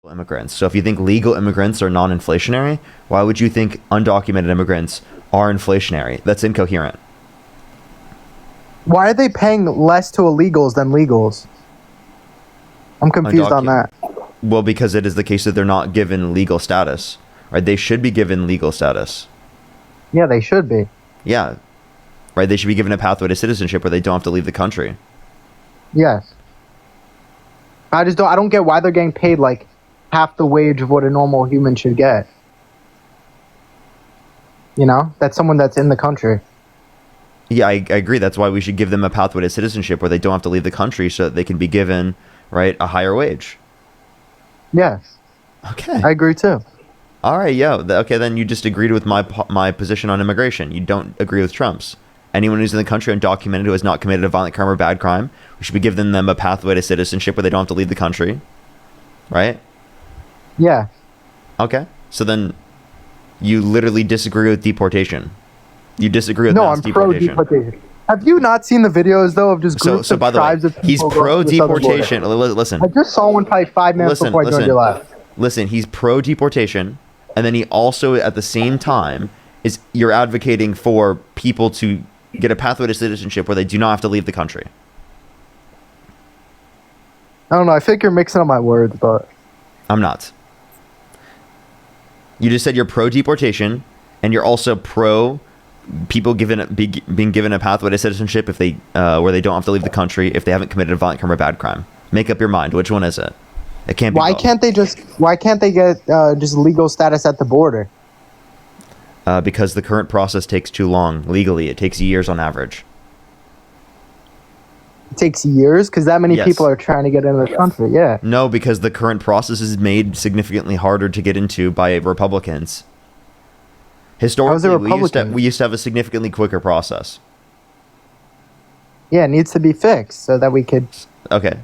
immigrants. So if you think legal immigrants are non-inflationary, why would you think undocumented immigrants are inflationary? That's incoherent. Why are they paying less to illegals than legals? I'm confused on that. Well, because it is the case that they're not given legal status, right? They should be given legal status. Yeah, they should be. Yeah, right? They should be given a pathway to citizenship where they don't have to leave the country. Yes. I don't get why they're getting paid like half the wage of what a normal human should get. You know, that's someone that's in the country. Yeah, I agree. That's why we should give them a pathway to citizenship where they don't have to leave the country so that they can be given, right, a higher wage. Yes. Okay. I agree too. All right, okay, then you just agreed with my position on immigration. You don't agree with Trump's. Anyone who's in the country undocumented who has not committed a violent crime or bad crime, we should be giving them a pathway to citizenship where they don't have to leave the country. Right? Yeah. Okay. So then you literally disagree with deportation. You disagree with mass deportation. No, I'm pro-deportation. Have you not seen the videos, though, of just groups of tribes of people? He's pro-deportation. Listen. I just saw one probably 5 minutes before I joined your live. Listen, he's pro-deportation, and then he also, at the same time, you're advocating for people to get a pathway to citizenship where they do not have to leave the country. I don't know. I think you're mixing up my words, but... I'm not. You just said you're pro-deportation, and you're also pro people being given a pathway to citizenship if they where they don't have to leave the country if they haven't committed a violent crime or bad crime. Make up your mind. Which one is it? It can't be. Why can't they get just legal status at the border? Because the current process takes too long. Legally, it takes years on average. It takes years because that many people are trying to get into the country. Yeah. No, because the current process is made significantly harder to get into by Republicans. Historically, we used to have a significantly quicker process. Yeah, it needs to be fixed so that we could... Okay.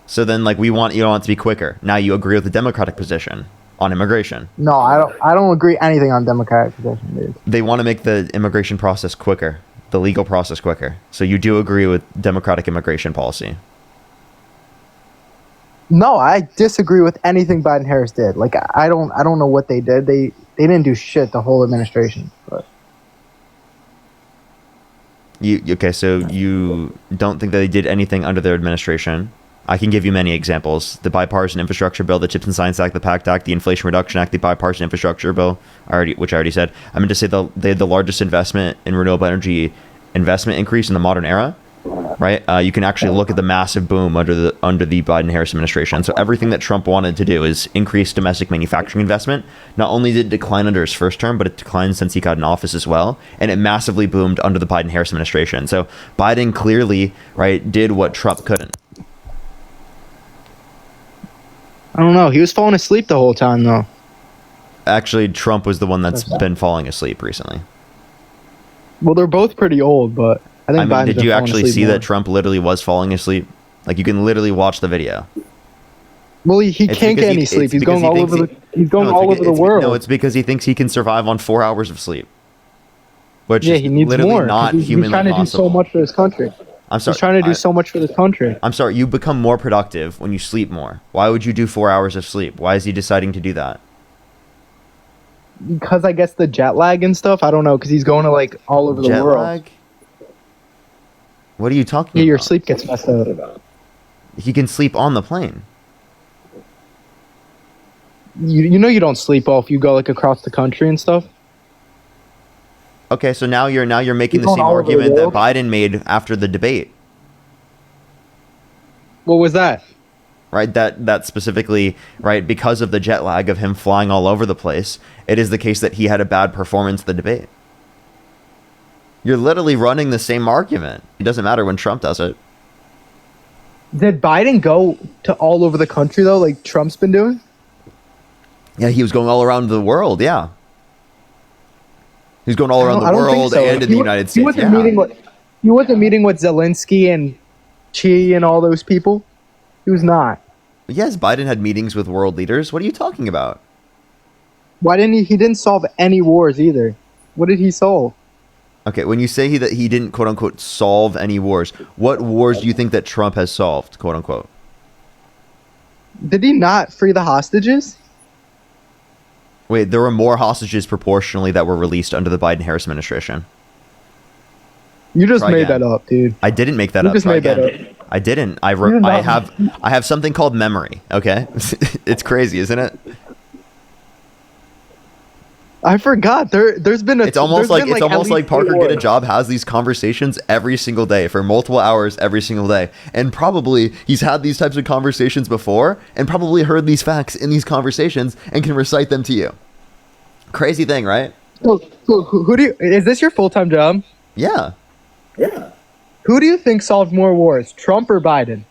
So then, like, you want it to be quicker. Now you agree with the Democratic position on immigration. No, I don't agree anything on Democratic position, dude. They want to make the immigration process quicker, the legal process quicker. So you do agree with Democratic immigration policy? No, I disagree with anything Biden-Harris did. Like, I don't know what they did. They didn't do shit the whole administration. But so you don't think that they did anything under their administration? I can give you many examples. The Bipartisan Infrastructure Bill, the CHIPS and Science Act, the PACT Act, the Inflation Reduction Act, the Bipartisan Infrastructure Bill, which I already said. I meant to say they had the largest investment in renewable energy investment increase in the modern era. Right? You can actually look at the massive boom under the Biden-Harris administration. So everything that Trump wanted to do is increase domestic manufacturing investment. Not only did it decline under his first term, but it declined since he got in office as well. And it massively boomed under the Biden-Harris administration. So Biden clearly, right, did what Trump couldn't. I don't know. He was falling asleep the whole time, though. Actually, Trump was the one that's been falling asleep recently. Well, they're both pretty old, but... I mean, did you actually see that Trump literally was falling asleep? Like, you can literally watch the video. Well, he can't get any sleep. He's going all over the world. No, it's because he thinks he can survive on 4 hours of sleep. Which he needs literally more. Not he's humanly trying to possible. do so much for his country. I'm sorry. He's trying to do so much for this country. I'm sorry. You become more productive when you sleep more. Why would you do 4 hours of sleep? Why is he deciding to do that? Because I guess the jet lag and stuff. I don't know. Because he's going to like all over the world. Jet lag? What are you talking about? Yeah, your sleep gets messed up. He can sleep on the plane. You know you don't sleep well if you go like across the country and stuff. Okay, so now you're making the same argument that Biden made after the debate. What was that? Right, that specifically, right, because of the jet lag of him flying all over the place, it is the case that he had a bad performance in the debate. You're literally running the same argument. It doesn't matter when Trump does it. Did Biden go to all over the country, though, like Trump's been doing? Yeah, he was going all around the world, yeah. He's going all around the world and in the United States. He wasn't meeting with Zelensky and Xi and all those people? He was not. Yes, Biden had meetings with world leaders. What are you talking about? Why didn't he didn't solve any wars either. What did he solve? Okay, when you say that he didn't, quote unquote, solve any wars, what wars do you think that Trump has solved, quote unquote? Did he not free the hostages? Wait, there were more hostages proportionally that were released under the Biden-Harris administration. You just Try made again. that up, dude. I didn't make that You up. just Try made that again. I didn't. I You're wrote. not- I have something called memory. Okay, it's crazy, isn't it? I forgot. There's been a. It's almost there's like been, it's almost at like least Parker four. Get a Job has these conversations every single day for multiple hours every single day, and probably he's had these types of conversations before, and probably heard these facts in these conversations and can recite them to you. Crazy thing, right? So who do you? Is this your full time job? Yeah. Who do you think solved more wars, Trump or Biden?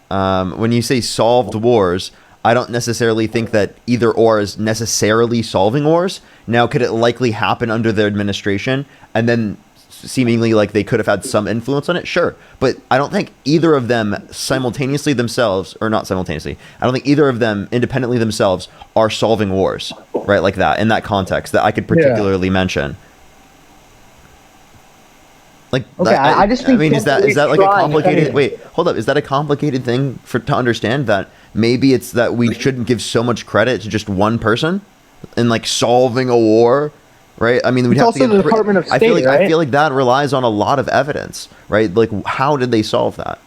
When you say solved wars, I don't necessarily think that either or is necessarily solving wars. Now, could it likely happen under their administration and then seemingly like they could have had some influence on it? Sure. But I don't think either of them simultaneously themselves, or not simultaneously, I don't think either of them independently themselves are solving wars, right? Like that, in that context that I could particularly mention. Like, Okay, I just think mean, is that like a trying, if complicated? anything. Wait, hold up. Is that a complicated thing to understand? That maybe it's that we shouldn't give so much credit to just one person in like solving a war, right? I mean, we'd It's have also to get the Department of I feel State, like I right? feel like that relies on a lot of evidence, right? Like, how did they solve that?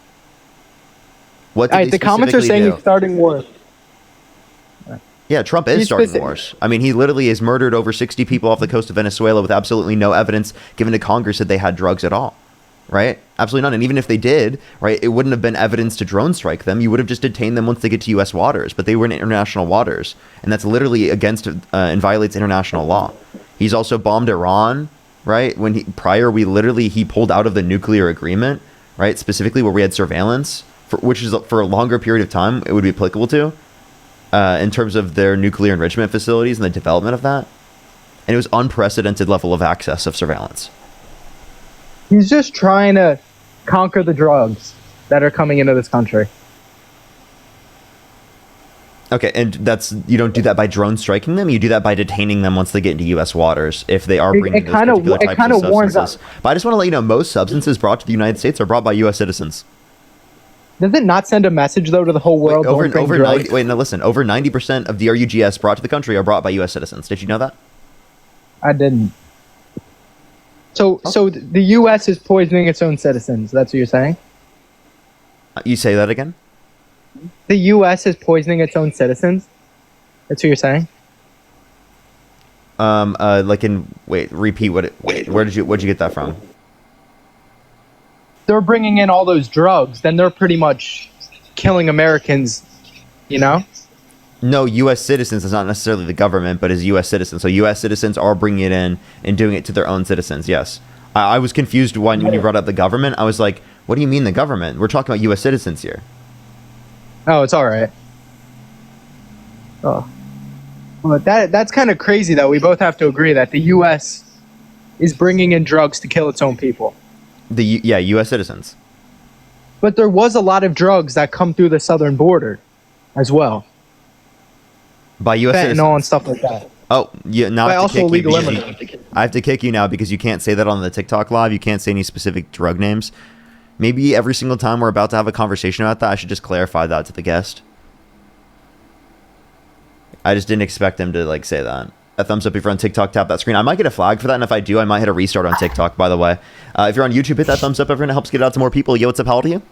What did All right, they the comments are specifically saying do? he's starting wars. Yeah, Trump is He's starting specific- wars. I mean, he literally has murdered over 60 people off the coast of Venezuela with absolutely no evidence given to Congress that they had drugs at all, right? Absolutely none. And even if they did, right, it wouldn't have been evidence to drone strike them. You would have just detained them once they get to U.S. waters, but they were in international waters, and that's literally against and violates international law. He's also bombed Iran, right? When he pulled out of the nuclear agreement, right? Specifically where we had surveillance, which is for a longer period of time, it would be applicable to. In terms of their nuclear enrichment facilities and the development of that. And it was unprecedented level of access of surveillance. He's just trying to conquer the drugs that are coming into this country. Okay, and you don't do that by drone striking them. You do that by detaining them once they get into U.S. waters if they are bringing those particular types of warns substances. But I just want to let you know, most substances brought to the United States are brought by U.S. citizens. Does it not send a message though to the whole world? Over don't bring drugs? 90% of the RUGS brought to the country are brought by U.S. citizens. Did you know that? I didn't. So the U.S. is poisoning its own citizens. That's what you're saying? You say that again? The U.S. is poisoning its own citizens. That's what you're saying? Repeat where'd you get that from? They're bringing in all those drugs, then they're pretty much killing Americans, you know? No, U.S. citizens is not necessarily the government, but is U.S. citizens. So U.S. citizens are bringing it in and doing it to their own citizens. Yes, I was confused when you brought up the government. I was like, "What do you mean the government? We're talking about U.S. citizens here." Oh, it's all right. Oh, well, that's kind of crazy that we both have to agree that the U.S. is bringing in drugs to kill its own people. U.S. citizens. But there was a lot of drugs that come through the southern border, as well. By U.S. Fentanyl citizens. and stuff like that. Oh, yeah. Now By I have to also kick you illegal because immigrants. I have to kick you now because you can't say that on the TikTok live. You can't say any specific drug names. Maybe every single time we're about to have a conversation about that, I should just clarify that to the guest. I just didn't expect him to like say that. A thumbs up if you're on TikTok, tap that screen. I might get a flag for that, and if I do, I might hit a restart on TikTok, by the way. If you're on YouTube, hit that thumbs up, everyone. It helps get it out to more people. Yo, what's up? How old are you?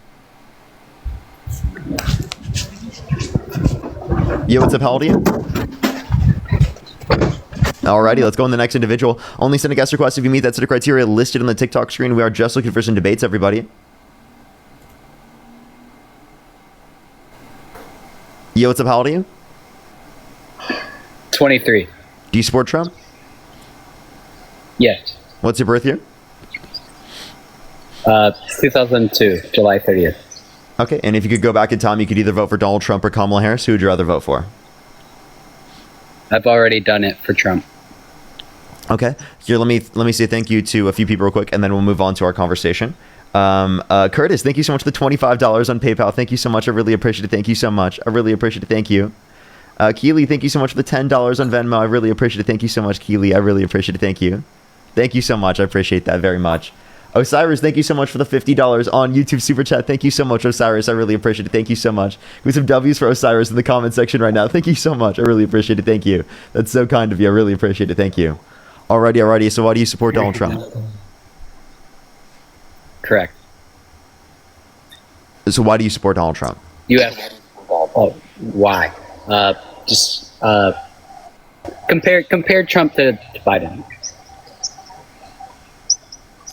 Yo, what's up? How old are you? Alrighty, let's go on the next individual. Only send a guest request if you meet that set of criteria listed on the TikTok screen. We are just looking for some debates, everybody. Yo, what's up? How old are you? 23. Do you support Trump? Yes. What's your birth year? 2002, July 30th. Okay, and if you could go back in time, you could either vote for Donald Trump or Kamala Harris. Who would you rather vote for? I've already done it for Trump. Okay, here let me say thank you to a few people real quick, and then we'll move on to our conversation. Curtis, thank you so much for the $25 on PayPal. Thank you so much. I really appreciate it. Thank you so much. I really appreciate it. Thank you. Keely, thank you so much for the $10 on Venmo. I really appreciate it. Thank you so much, Keely. I really appreciate it. Thank you. Thank you so much. I appreciate that very much. Osiris, thank you so much for the $50 on YouTube Super Chat. Thank you so much, Osiris. I really appreciate it. Thank you so much. We have some W's for Osiris in the comment section right now. Thank you so much. I really appreciate it. Thank you. That's so kind of you. I really appreciate it. Thank you. Alrighty. So why do you support Donald Trump? Correct. So why do you support Donald Trump? You have. Oh, why? Just compare Trump to Biden.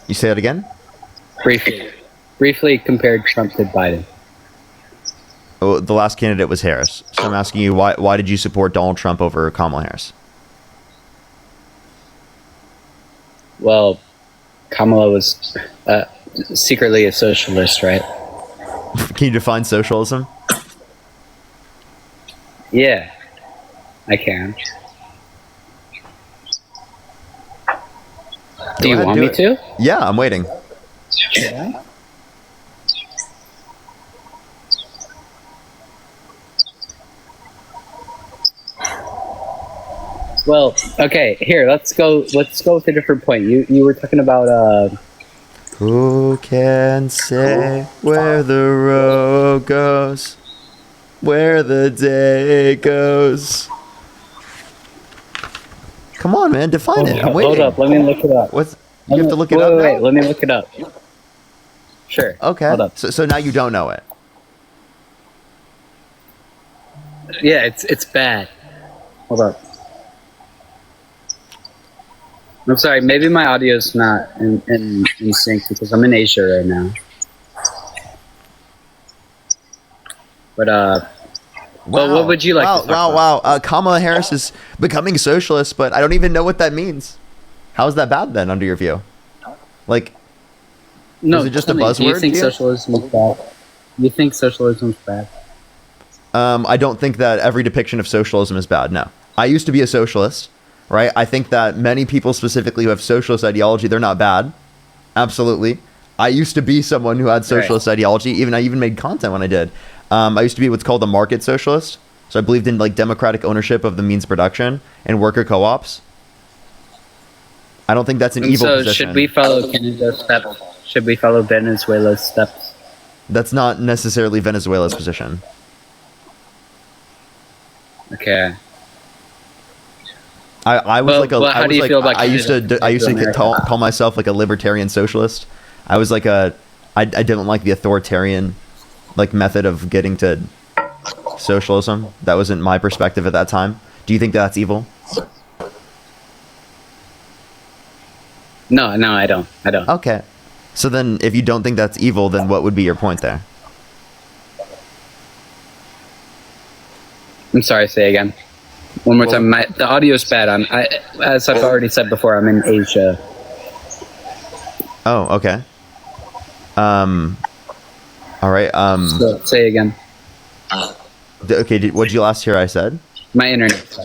You say that again? Briefly compared Trump to Biden. Oh, the last candidate was Harris. So I'm asking you, why did you support Donald Trump over Kamala Harris? Well, Kamala was secretly a socialist, right? Can you define socialism? Yeah, I can. Do you ahead, want do me it. to? Yeah, I'm waiting. Yeah. Well, okay. Here, let's go with a different point. You were talking about Who can say where the road goes, where the day goes? Come on, man, define it. I'm waiting. Hold up, let me look it up. What's you have to look it up Wait, now? let me look it up. Sure. Okay. Hold up. So now you don't know it. Yeah, it's bad. Hold up. I'm sorry, maybe my audio's not in sync because I'm in Asia right now. But well, what would you like to talk about? Wow. Kamala Harris is becoming socialist, but I don't even know what that means. How is that bad then, under your view? Like, No, is it just tell a me, do you buzzword think to you? socialism is bad? You think socialism is bad? I don't think that every depiction of socialism is bad. No, I used to be a socialist, right? I think that many people specifically who have socialist ideology, they're not bad. Absolutely. I used to be someone who had socialist ideology. I even made content when I did. I used to be what's called a market socialist. So I believed in like democratic ownership of the means of production and worker co-ops. I don't think that's an evil So position. should we follow Canada's steps? Should we follow Venezuela's steps? That's not necessarily Venezuela's position. Okay. I was Well- like a. well, how I do was you like feel about I used to. Canada? I used to America? call myself like a libertarian socialist. I was like a. I didn't like the authoritarian, like method of getting to socialism. That wasn't my perspective at that time. Do you think that's evil? No, I don't. Okay. So then, if you don't think that's evil, then what would be your point there? I'm sorry. Say again. One more time. The audio's bad. As I've already said before, I'm in Asia. Oh, okay. All right. So say again. Okay. What'd you last hear? I said My internet.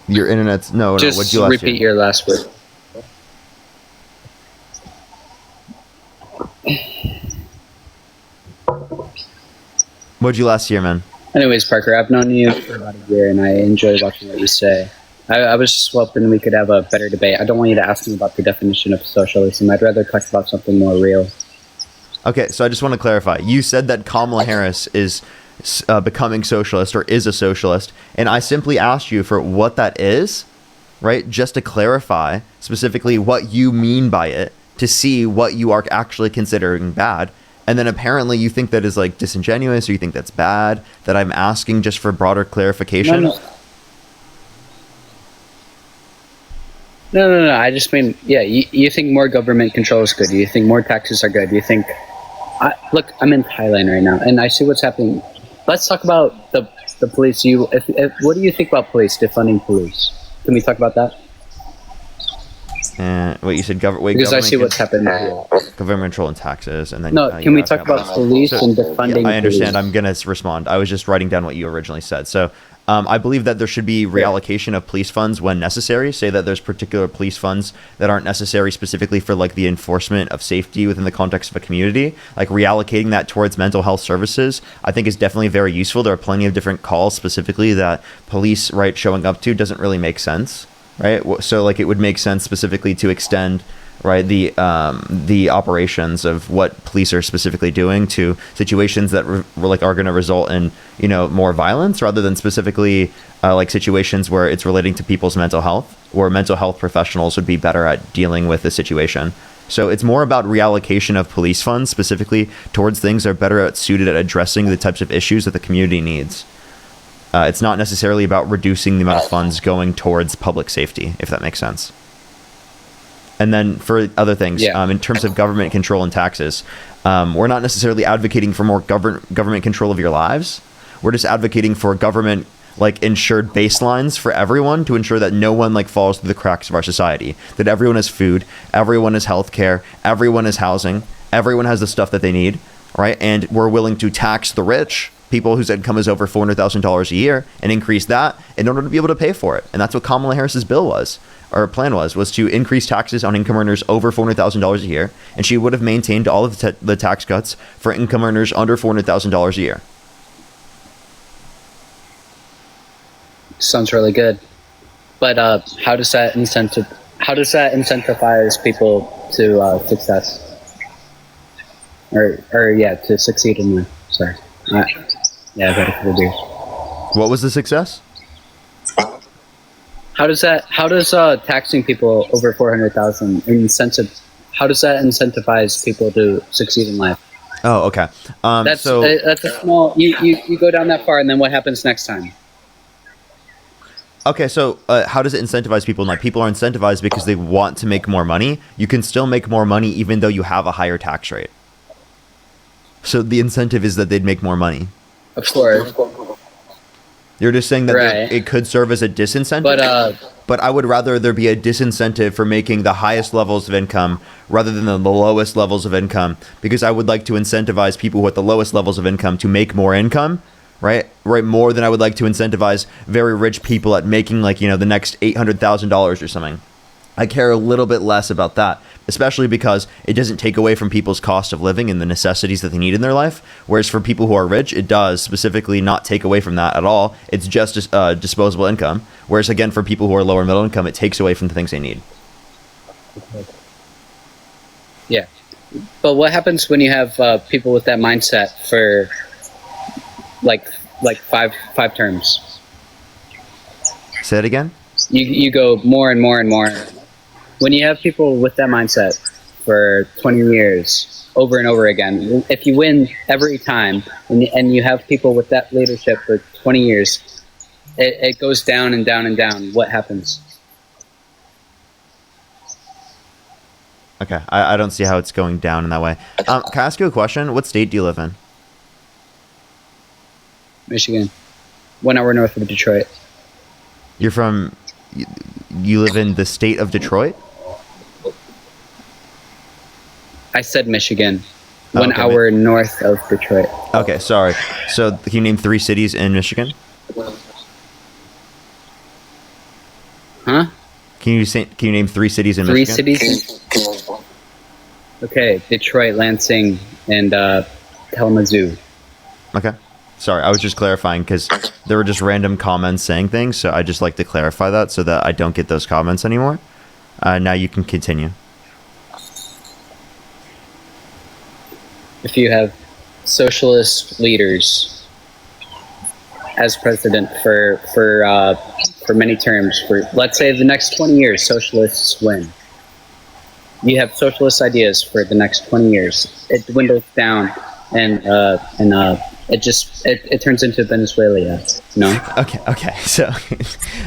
your internet's no. Just What'd you last repeat hear? your last word. What'd you last hear, man? Anyways, Parker, I've known you for about a year, and I enjoy watching what you say. I was just hoping we could have a better debate. I don't want you to ask me about the definition of socialism. I'd rather talk about something more real. Okay, so I just want to clarify. You said that Kamala Harris is becoming socialist or is a socialist, and I simply asked you for what that is, right? Just to clarify specifically what you mean by it, to see what you are actually considering bad. And then apparently you think that is like disingenuous, or you think that's bad, that I'm asking just for broader clarification. No. I just mean, yeah, you think more government control is good. You think more taxes are good. You think... look, I'm in Thailand right now, and I see what's happening. Let's talk about the police. What do you think about police, defunding police? Can we talk about that? Wait, you said Because I see what's happening here. government control and taxes, and then No, can we talk about police So- and defunding I understand. police? I'm gonna respond. I was just writing down what you originally said. So, I believe that there should be reallocation of police funds when necessary. Say that there's particular police funds that aren't necessary specifically for like the enforcement of safety within the context of a community. Like reallocating that towards mental health services, I think is definitely very useful. There are plenty of different calls specifically that police showing up to doesn't really make sense. Right. So like it would make sense specifically to extend right? The operations of what police are specifically doing to situations that like are going to result in, you know, more violence, rather than specifically like situations where it's relating to people's mental health, where mental health professionals would be better at dealing with the situation. So it's more about reallocation of police funds specifically towards things that are better at suited at addressing the types of issues that the community needs. It's not necessarily about reducing the amount of funds going towards public safety, if that makes sense. And then for other things, in terms of government control and taxes, we're not necessarily advocating for more government control of your lives. We're just advocating for government like insured baselines for everyone to ensure that no one like falls through the cracks of our society, that everyone has food, everyone has healthcare, everyone has housing, everyone has the stuff that they need, right? And we're willing to tax the rich, people whose income is over $400,000 a year, and increase that in order to be able to pay for it. And that's what Kamala Harris's bill was, or plan was to increase taxes on income earners over $400,000 a year, and she would have maintained all of the tax cuts for income earners under $400,000 a year. Sounds really good, but how does that incentivize people to success, or to succeed in life? Sorry, I got a couple beers. What was the success? How does taxing people over 400,000 How does that incentivize people to succeed in life? Oh, okay. That's a small. You go down that far, and then what happens next time? Okay, so how does it incentivize people? Like, people are incentivized because they want to make more money. You can still make more money even though you have a higher tax rate. So the incentive is that they'd make more money. Of course. You're just saying that Right. it could serve as a disincentive? But I would rather there be a disincentive for making the highest levels of income rather than the lowest levels of income, because I would like to incentivize people who are at the lowest levels of income to make more income. Right, more than I would like to incentivize very rich people at making, like, you know, the next $800,000 or something. I care a little bit less about that, especially because it doesn't take away from people's cost of living and the necessities that they need in their life. Whereas for people who are rich, it does specifically not take away from that at all. It's just disposable income. Whereas again, for people who are lower middle income, it takes away from the things they need. Yeah, but what happens when you have people with that mindset for like five terms? Say it again. You go more and more and more. When you have people with that mindset for 20 years over and over again, if you win every time and you have people with that leadership for 20 years, it goes down and down and down. What happens? Okay, I don't see how it's going down in that way. Can I ask you a question? What state do you live in? Michigan, 1 hour north of Detroit. You're from... You live in the state of Detroit? I said Michigan, Oh, 1 okay. hour north of Detroit. Okay, sorry. So can you name 3 cities in Michigan? Huh? Can you name 3 cities in 3 Michigan? cities? Okay, Detroit, Lansing, and Kalamazoo. Okay. Sorry, I was just clarifying because there were just random comments saying things, so I just like to clarify that so that I don't get those comments anymore. Now you can continue. If you have socialist leaders as president for many terms, for let's say the next 20 years, socialists win. You have socialist ideas for the next 20 years. It dwindles down, and it turns into Venezuela. No. Okay. So,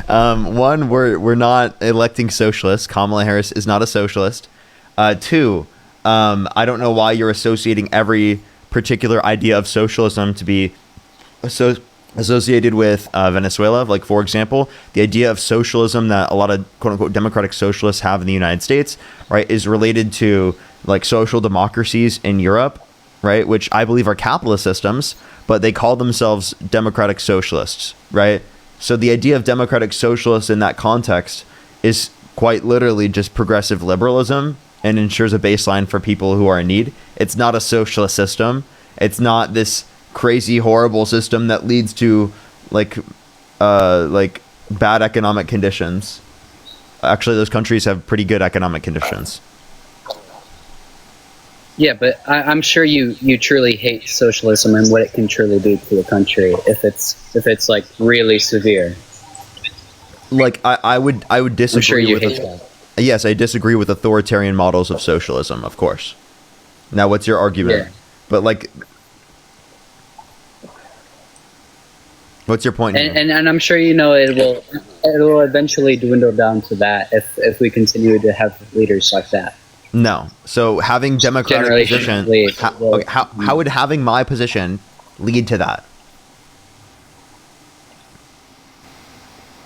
one, we're not electing socialists. Kamala Harris is not a socialist. 2, I don't know why you're associating every particular idea of socialism to be associated with Venezuela. Like, for example, the idea of socialism that a lot of quote unquote democratic socialists have in the United States, right, is related to like social democracies in Europe, right, which I believe are capitalist systems, but they call themselves democratic socialists, right? So the idea of democratic socialists in that context is quite literally just progressive liberalism and ensures a baseline for people who are in need. It's not a socialist system. It's not this crazy, horrible system that leads to like bad economic conditions. Actually, those countries have pretty good economic conditions. Yeah, but I'm sure you truly hate socialism and what it can truly do to a country if it's like really severe. Like I would I'm disagree sure you with hate that. yes, I disagree with authoritarian models of socialism, of course. Now, what's your argument? Yeah. But like, what's your point here? And I'm sure you know it will eventually dwindle down to that if we continue to have leaders like that. No. So having democratic position, Generationally, how would having my position lead to that?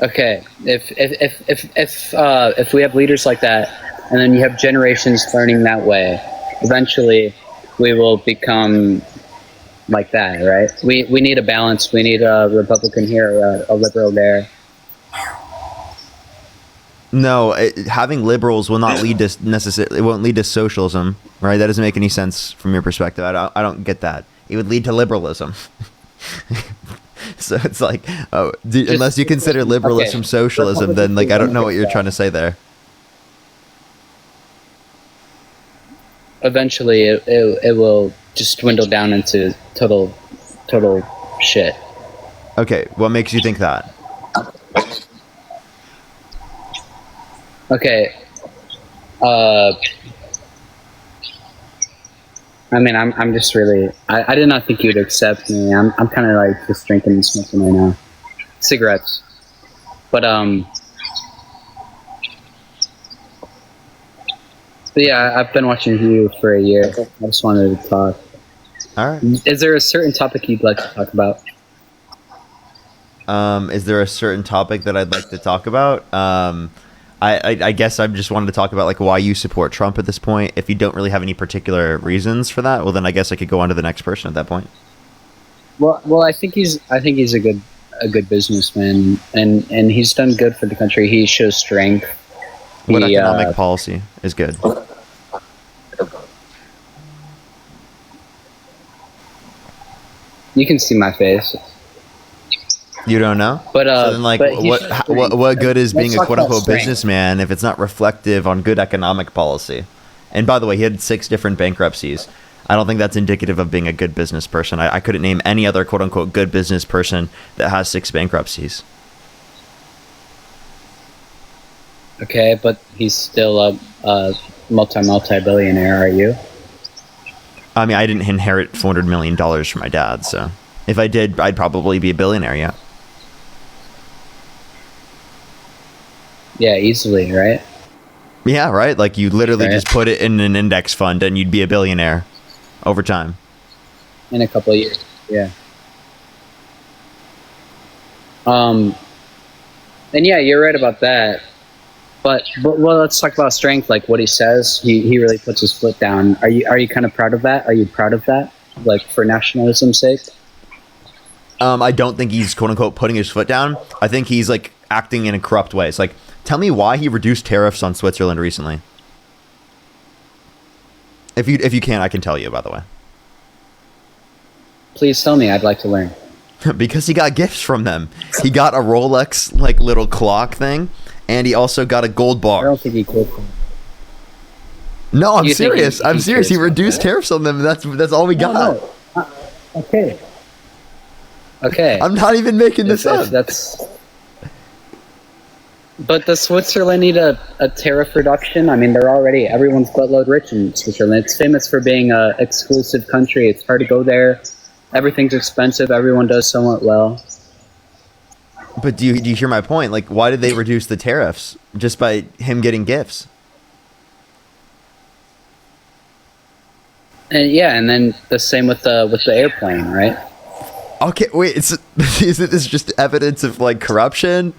Okay, if we have leaders like that, and then you have generations learning that way, eventually we will become like that, right? We need a balance. We need a Republican here, a liberal there. No, having liberals will not lead to necessarily. It won't lead to socialism, right? That doesn't make any sense from your perspective. I don't get that. It would lead to liberalism. So it's like, unless you consider liberalism okay. socialism, then like I don't know what you're trying to say there. Eventually, it will just dwindle down into total shit. Okay, what makes you think that? Okay. I mean, I'm just really. I did not think you'd accept me. I'm kind of like just drinking and smoking right now, cigarettes. But yeah, I've been watching you for a year. I just wanted to talk. All right. Is there a certain topic you'd like to talk about? Is there a certain topic that I'd like to talk about? I guess I just wanted to talk about like why you support Trump at this point. If you don't really have any particular reasons for that, well then I guess I could go on to the next person at that point. Well, I think he's a good businessman, and he's done good for the country. He shows strength. What He, economic policy is good? You can see my face. You don't know? But So then, like, but he shows strength. what good is Let's being a talk quote about unquote strength. businessman if it's not reflective on good economic policy? And by the way, he had 6 different bankruptcies. I don't think that's indicative of being a good business person. I couldn't name any other quote unquote good business person that has 6 bankruptcies. Okay, but he's still a multi-billionaire. Are you? I mean, I didn't inherit $400 million from my dad, so if I did, I'd probably be a billionaire, yeah. Yeah, easily, right? Yeah, right? Like, you literally Right. just put it in an index fund and you'd be a billionaire over time. In a couple of years, yeah. And yeah, you're right about that. But well, let's talk about strength. Like what he says, he really puts his foot down. Are you kind of proud of that? Are you proud of that? Like for nationalism's sake? I don't think he's quote unquote putting his foot down. I think he's like acting in a corrupt way. It's like, tell me why he reduced tariffs on Switzerland recently. If you can, I can tell you, by the way. Please tell me. I'd like to learn. Because he got gifts from them. He got a Rolex like little clock thing, and he also got a gold I bar. don't think he could. No, I'm You think serious. he I'm serious. He cares about reduced that? tariffs on them. That's all we got. No. Okay. Okay. I'm not even making this If up. that's. But does Switzerland need a tariff reduction? I mean, everyone's buttload rich in Switzerland. It's famous for being a exclusive country. It's hard to go there. Everything's expensive. Everyone does somewhat well. But do you hear my point? Like, why did they reduce the tariffs just by him getting gifts? And yeah, and then the same with the airplane, right? Okay, wait. Isn't this just evidence of like corruption?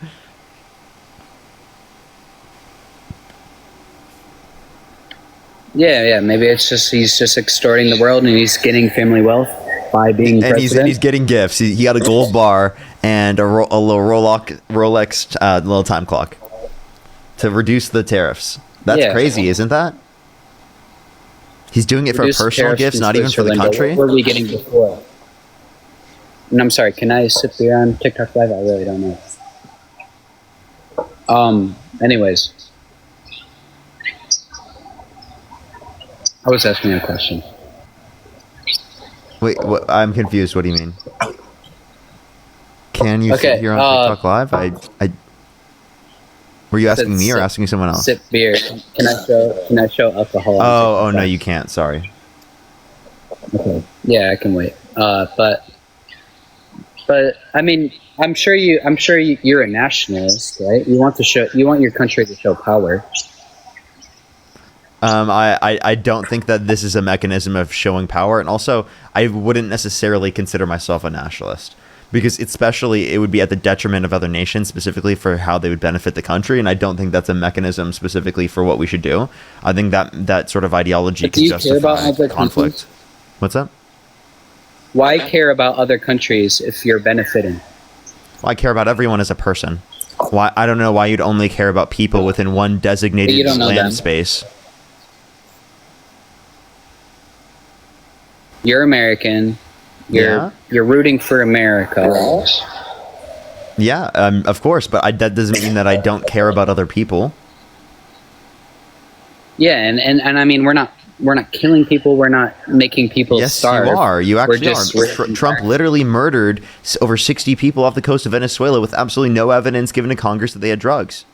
Yeah. Maybe it's just he's just extorting the world and he's getting family wealth by being And he's president. getting gifts. He got a gold bar and a little Rolex little time clock to reduce the tariffs. That's Yeah. crazy, isn't that? He's doing it for Reduce personal tariffs gifts, in not even for the Switzerland, but country. What were we getting before? And I'm sorry, can I sit there on TikTok Live? I really don't know. Anyways. I was asking a question. Wait, what, I'm confused. What do you mean? Can you Okay, sit here on TikTok Live? Were you asking me or Sip- asking someone else? Sip beer. Can I show alcohol? on Oh, no, TikTok? you can't. Sorry. Okay. Yeah, I can wait. But I mean, I'm sure you're a nationalist, right? You want your country to show power. I don't think that this is a mechanism of showing power, and also I wouldn't necessarily consider myself a nationalist because especially it would be at the detriment of other nations, specifically for how they would benefit the country, and I don't think that's a mechanism specifically for what we should do. I think that sort of ideology But do can you care about justify other conflict. countries? What's up? Why care about other countries if you're benefiting? Well, I care about everyone as a person. Why? I don't know why you'd only care about people within one designated don't know land them. space. You're American. Yeah. You're rooting for America. Yeah, of course, but that doesn't mean that I don't care about other people. Yeah, and I mean we're not killing people. We're not making people Yes, starve. you are. You actually we're are. Trump literally murdered over 60 people off the coast of Venezuela with absolutely no evidence given to Congress that they had drugs.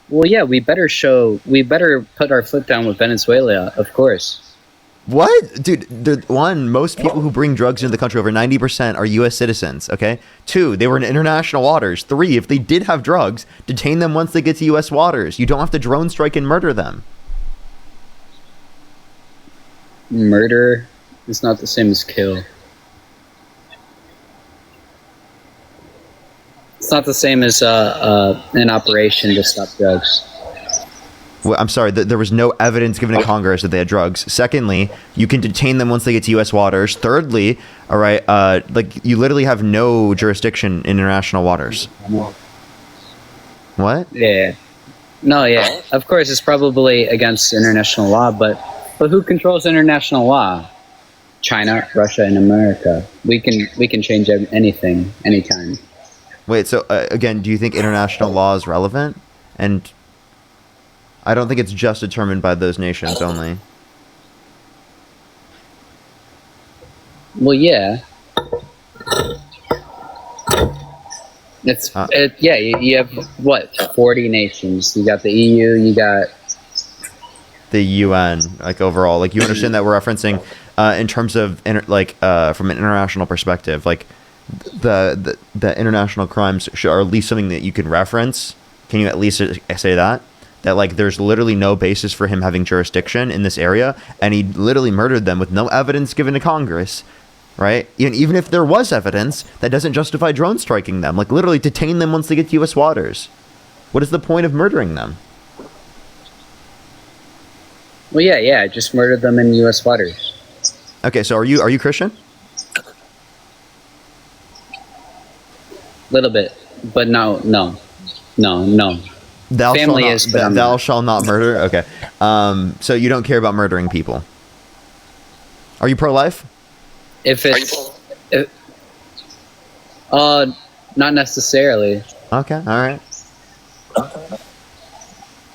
Well, yeah, we better put our foot down with Venezuela, of course. What? Dude, most people who bring drugs into the country, over 90% are U.S. citizens, okay? 2, they were in international waters. 3, if they did have drugs, detain them once they get to U.S. waters. You don't have to drone strike and murder them. Murder is not the same as kill. It's not the same as an operation to stop drugs. Well, I'm sorry, there was no evidence given to Congress that they had drugs. Secondly, you can detain them once they get to U.S. waters. Thirdly, all right, you literally have no jurisdiction in international waters. What? Yeah. No, yeah. Of course, it's probably against international law, but who controls international law? China, Russia, and America. We can change anything, anytime. Wait, so again, do you think international law is relevant? And I don't think it's just determined by those nations only. Well, yeah. You have what, 40 nations. You got the EU, you got The UN, like overall, like you understand that we're referencing in terms of from an international perspective, like the international crimes are at least something that you can reference. Can you at least say that like there's literally no basis for him having jurisdiction in this area, and he literally murdered them with no evidence given to Congress, right? Even if there was evidence, that doesn't justify drone striking them. Like literally detain them once they get to U.S. waters. What is the point of murdering them? Well, yeah. I just murdered them in U.S. waters. Okay, so are you Christian? Little bit, but no. Thou Family shall not, is, but I'm thou not. shall not murder. Okay, so you don't care about murdering people. Are you pro-life? If it's, not necessarily. Okay, all right.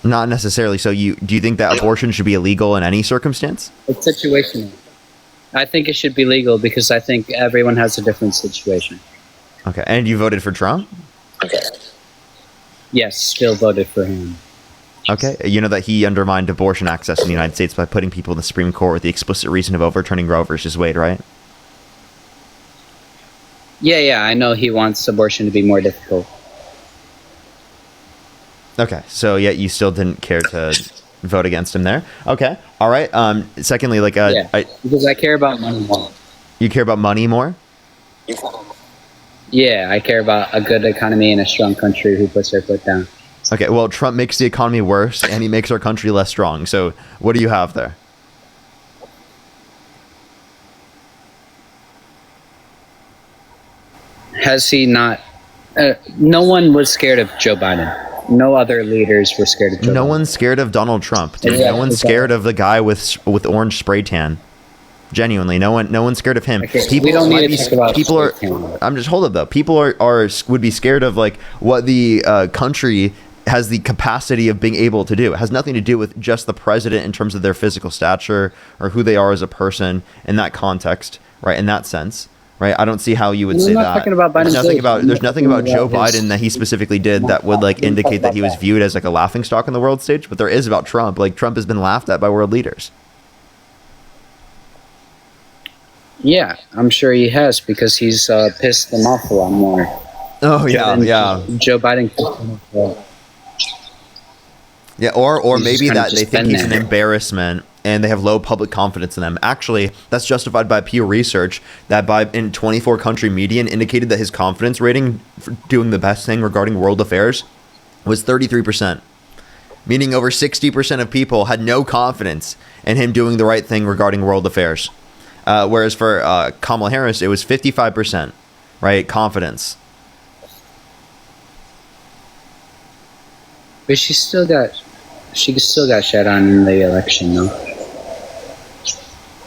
Not necessarily. So do you think that abortion should be illegal in any circumstance? It's situational. I think it should be legal because I think everyone has a different situation. Okay, and you voted for Trump? Yes, still voted for him. Okay, you know that he undermined abortion access in the United States by putting people in the Supreme Court with the explicit reason of overturning Roe versus Wade, right? Yeah, I know he wants abortion to be more difficult. Okay, so yeah, you still didn't care to vote against him there. Okay, all right. Secondly, Because I care about money more. you care about money more? Yeah, I care about a good economy and a strong country who puts their foot down. Okay, well, Trump makes the economy worse, and he makes our country less strong. So what do you have there? Has he not? No one was scared of Joe Biden. No other leaders were scared of Joe Biden. No one's scared of Donald Trump, dude. Yeah, No one's exactly. scared of the guy with orange spray tan. Genuinely, no one's scared of him. Okay, we don't might need be to talk about people are. spray tan. I'm just hold up though. People are would be scared of like what the country has the capacity of being able to do. It has nothing to do with just the president in terms of their physical stature or who they are as a person in that context, right? In that sense, right? I don't see how you would I'm say not that. talking about Biden's There's nothing about Joe about his- Biden that he specifically did that would like indicate that he was viewed as like a laughing stock on the world stage, but there is about Trump. Like Trump has been laughed at by world leaders. Yeah, I'm sure he has because he's pissed them off a lot more. Oh yeah, than yeah. Joe Biden. Pissed them off a lot. Yeah, or He's maybe just kinda that they just think been he's an there. embarrassment and they have low public confidence in them. Actually, that's justified by Pew Research that by in 24 country media indicated that his confidence rating for doing the best thing regarding world affairs was 33%. Meaning over 60% of people had no confidence in him doing the right thing regarding world affairs. Whereas for Kamala Harris, it was 55%, right? Confidence. But she still got shut on in the election, though.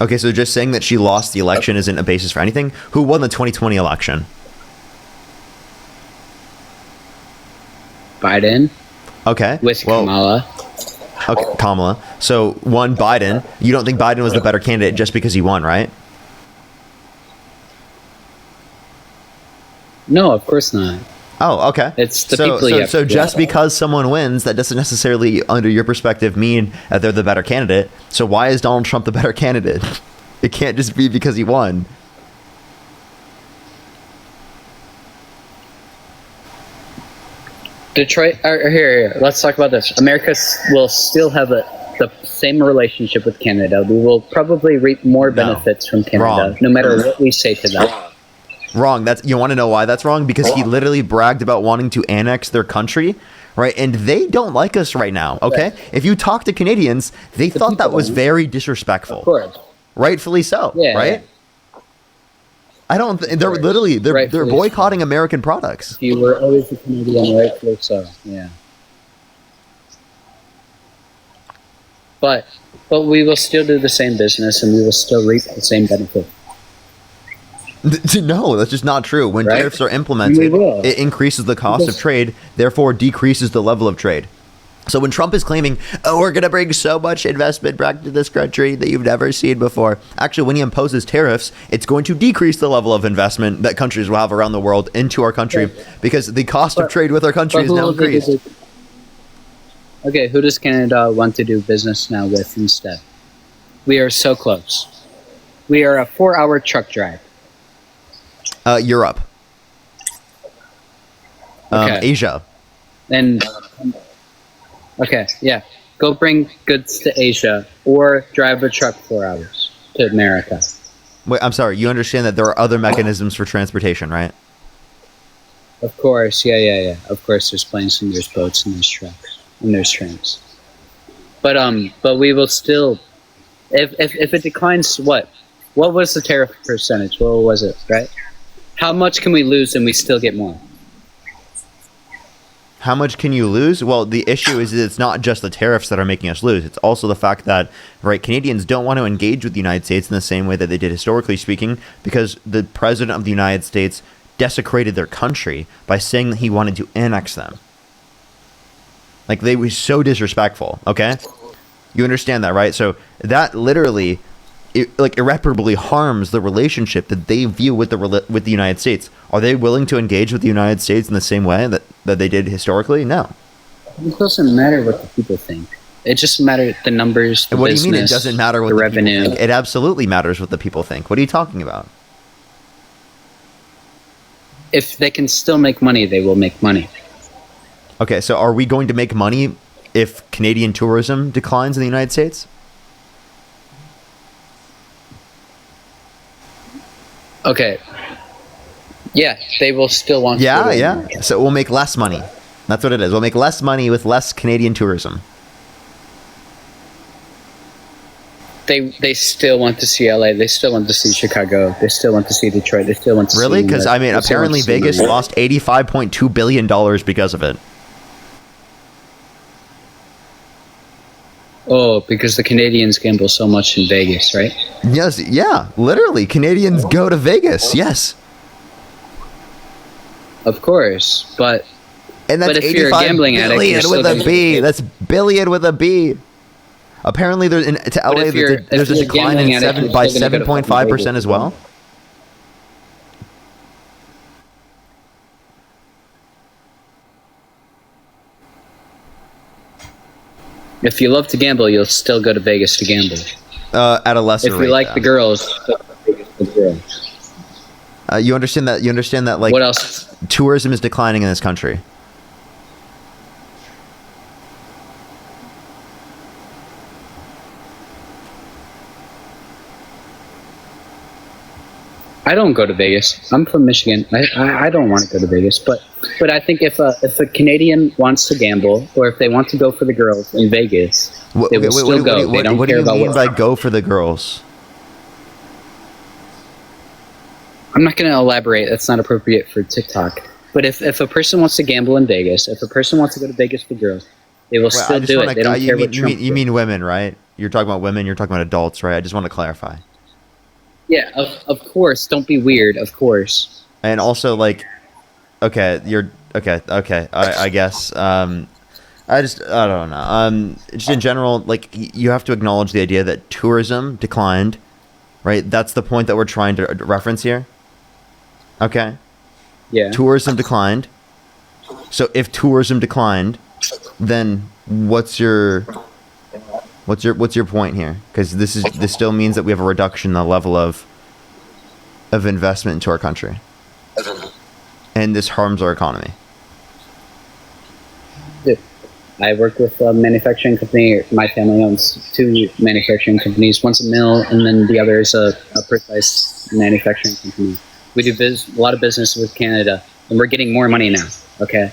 Okay, so just saying that she lost the election isn't a basis for anything. Who won the 2020 election? Biden Okay. with well, Kamala. Okay, Kamala. So won Biden. You don't think Biden was the better candidate just because he won, right? No, of course not. Oh, okay. It's the so, people So, you have so to just vote. because someone wins, that doesn't necessarily, under your perspective, mean that they're the better candidate. So why is Donald Trump the better candidate? It can't just be because he won. Detroit. Here. Let's talk about this. America will still have the same relationship with Canada. We will probably reap more benefits from Canada, Wrong. no matter what we say to them. Wrong. That's you want to know why that's wrong? Because he literally bragged about wanting to annex their country, right? And they don't like us right now. Okay, if you talk to Canadians, they thought that people was don't. very Of disrespectful. course. Rightfully so. Yeah. Right. I don't. They're Right. literally they're Rightfully so. boycotting American products. You were always a Canadian, rightfully so. Yeah. But we will still do the same business, and we will still reap the same benefit. No, that's just not true. When Right? tariffs are implemented, We will. it increases the cost of Because- trade, therefore decreases the level of trade. So when Trump is claiming, oh, we're going to bring so much investment back to this country that you've never seen before, actually, when he imposes tariffs, it's going to decrease the level of investment that countries will have around the world into our country because the cost of But- trade with our country is who now will do increased. Okay, who does Canada want to do business now with instead? We are so close. We are a 4-hour truck drive. Europe. Okay. Asia. And okay, yeah, go bring goods to Asia or drive a truck 4 hours to America. Wait, I'm sorry. You understand that there are other mechanisms for transportation, right? Of course, yeah. Of course, there's planes and there's boats and there's trucks and there's trains. But we will still, if it declines, what was the tariff percentage? What was it, right? How much can we lose and we still get more? How much can you lose? Well, the issue is that it's not just the tariffs that are making us lose. It's also the fact that, right, Canadians don't want to engage with the United States in the same way that they did historically speaking because the president of the United States desecrated their country by saying that he wanted to annex them. Like, they were so disrespectful, okay? You understand that, right? So that literally irreparably harms the relationship that they view with the United States. Are they willing to engage with the United States in the same way that they did historically? No. It doesn't matter what the people think. It just matters the numbers, the What do you mean it business, doesn't matter what the the revenue. people think? It absolutely matters what the people think. What are you talking about? If they can still make money, they will make money. Okay, so are we going to make money if Canadian tourism declines in the United States? Okay. Yeah, they will still want to. Yeah, do it. yeah. So we'll make less money. That's what it is. We'll make less money with less Canadian tourism. They still want to see LA. They still want to see Chicago. They still want to see Detroit. They still want to Really? see. Because, I mean, they still want apparently to see Vegas New York. lost $85.2 billion because of it. Oh, because the Canadians gamble so much in Vegas, right? Yes, yeah. Literally, Canadians go to Vegas. Yes. Of course, but And that's But if you're a 85 gambling addict, billion you're still with a gonna B. get- That's billion with a B. Apparently, there's to LA if you're- there's a if you're a decline gambling in addict, seven you're by still gonna go to 7.5% as well. If you love to gamble, you'll still go to Vegas to gamble. At a lesser If rate. you like though. the girls, go to Vegas for the girls. You understand that? You understand that? Like, What else? tourism is declining in this country. I don't go to Vegas. I'm from Michigan. I don't want to go to Vegas, but I think if a Canadian wants to gamble or if they want to go for the girls in Vegas, they will still go. They don't what care do you about mean what. by go for the girls? I'm not going to elaborate. That's not appropriate for TikTok. But if a person wants to gamble in Vegas, if a person wants to go to Vegas for girls, they will Well, still I just do wanna- it. They don't you care mean, what you Trump mean, you mean women, right? You're talking about women. You're talking about adults, right? I just want to clarify. Yeah, of course. Don't be weird. Of course. And also, like, okay, you're okay. I guess. I don't know. Just in general, like, you have to acknowledge the idea that tourism declined, right? That's the point that we're trying to reference here. Okay, Yeah. tourism declined. So if tourism declined, then what's your point here? Because this still means that we have a reduction in the level of investment into our country, and this harms our economy. I work with a manufacturing company. My family owns two manufacturing companies. One's a mill, and then the other is a precise manufacturing company. We do a lot of business with Canada, and we're getting more money now. Okay.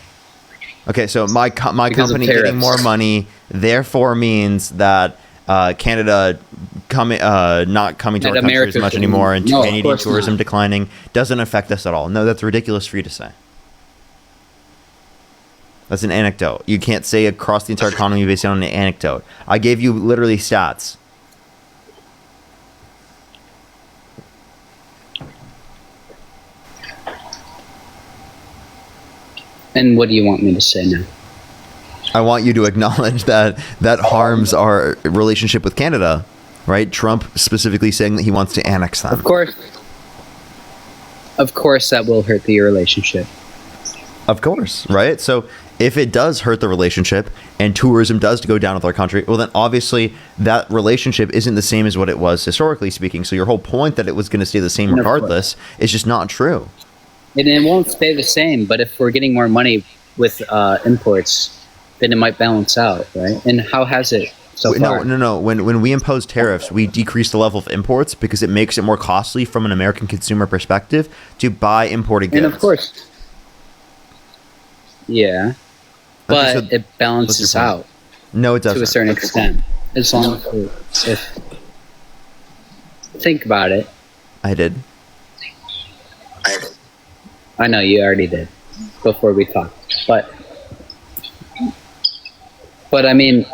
Okay, so my Because of company getting tariffs. more money therefore means that Canada not coming to That our country America as much should- anymore, and No, of Canadian course tourism not. declining doesn't affect us at all. No, that's ridiculous for you to say. That's an anecdote. You can't say across the entire economy based on an anecdote. I gave you literally stats. And what do you want me to say now? I want you to acknowledge that harms our relationship with Canada, right? Trump specifically saying that he wants to annex them. Of course, that will hurt the relationship. Of course, right? So if it does hurt the relationship and tourism does go down with our country, well, then obviously that relationship isn't the same as what it was historically speaking. So your whole point that it was going to stay the same And of regardless is just not true. And it won't stay the same, but if we're getting more money with imports, then it might balance out, right? And how has it so far? No. When we impose tariffs, we decrease the level of imports because it makes it more costly from an American consumer perspective to buy imported goods. And of course, yeah, but so it balances point? out No, it to doesn't. a certain extent. As long as if think about it. I did. I know you already did before we talked, but I mean,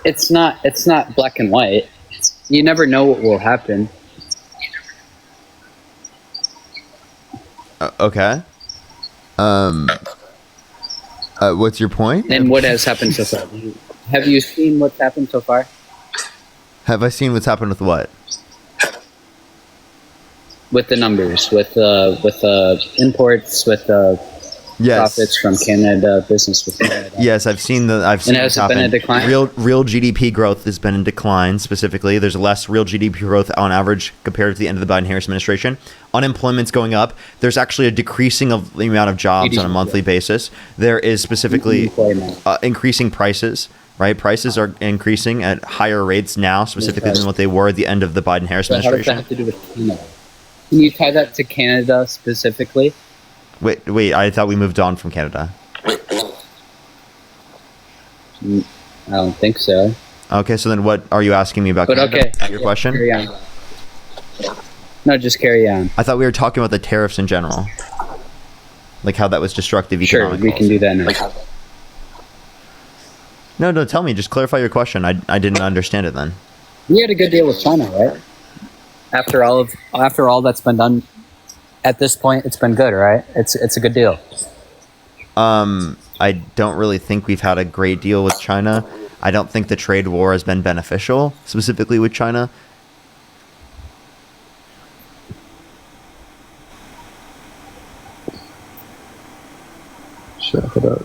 it's not black and white. You never know what will happen. Okay. What's your point? And what has happened so far? Have you seen what's happened so far? Have I seen what's happened with what? With the numbers, with imports, with Yes. profits from Canada, business with Canada. Yes, I've seen has what's it been a happened. decline? Real GDP growth has been in decline. Specifically, there's less real GDP growth on average compared to the end of the Biden-Harris administration. Unemployment's going up. There's actually a decreasing of the amount of jobs on a monthly basis. There is specifically Employment. increasing prices. Right, prices are increasing at higher rates now, specifically than what they were at the end of the Biden-Harris But how does that administration. have to do with Canada? Can you tie that to Canada specifically? Wait, I thought we moved on from Canada. I don't think so. Okay, so then what are you asking me about But Canada? okay, Is that your yeah, question? Carry on. No, just carry on. I thought we were talking about the tariffs in general. Like how that was destructive Sure, economic we can policy. do that now. No, tell me. Just clarify your question. I didn't understand it then. We had a good deal with China, right? After all that's been done, at this point, it's been good, right? It's a good deal. I don't really think we've had a great deal with China. I don't think the trade war has been beneficial, specifically with China. Shut it up.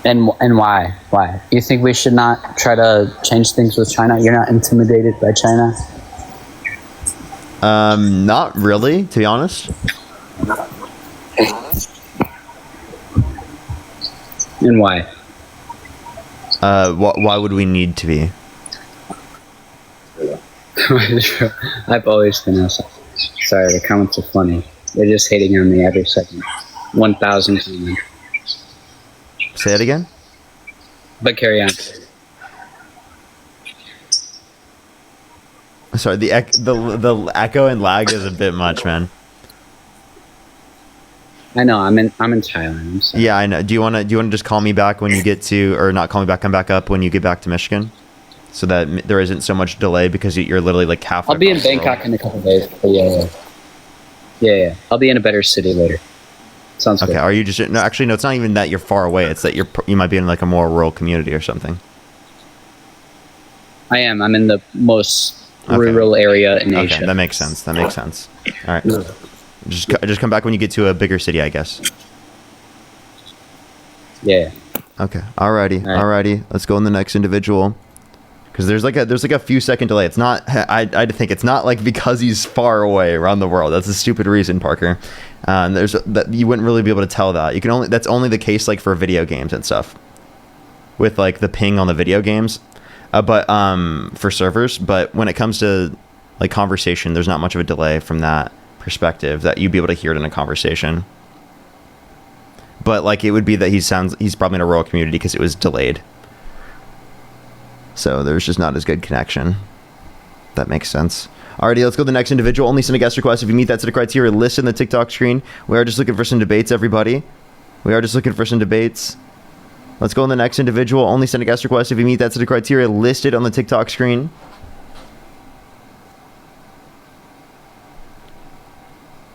And why? Why? You think we should not try to change things with China? You're not intimidated by China? Not really, to be honest. And why? Why would we need to be? I've always been asked. Sorry, the comments are funny. They're just hating on me every second. 1,000 comments. Say it again. But carry on. Sorry, the echo and lag is a bit much, man. I know. I'm in Thailand. I'm sorry. Yeah, I know. Do you wanna just call me back when you get to, or not call me back? Come back up when you get back to Michigan, so that there isn't so much delay because you're literally like halfway. I'll be in across the world. Bangkok in a couple days. But yeah. I'll be in a better city later. Sounds Okay. good. Are you just no? Actually, no. It's not even that you're far away. It's that you might be in like a more rural community or something. I am. I'm in the most Okay. rural area in Okay, Asia. that makes sense. All right. Just come back when you get to a bigger city, I guess. Yeah. Okay. Alrighty. All Alrighty. Let's go on the next individual. Because there's like a few second delay. It's not. I think it's not like because he's far away around the world. That's a stupid reason, Parker. There's that you wouldn't really be able to tell that. You can only that's only the case like for video games and stuff. With like the ping on the video games, but for servers. But when it comes to like conversation, there's not much of a delay from that perspective that you'd be able to hear it in a conversation. But like it would be that he's probably in a rural community because it was delayed. So there's just not as good connection. That makes sense. Alrighty, let's go to the next individual. Only send a guest request if you meet that set of criteria. List in the TikTok screen. We are just looking for some debates, everybody. We are just looking for some debates. Let's go on the next individual. Only send a guest request if you meet that set of criteria listed on the TikTok screen.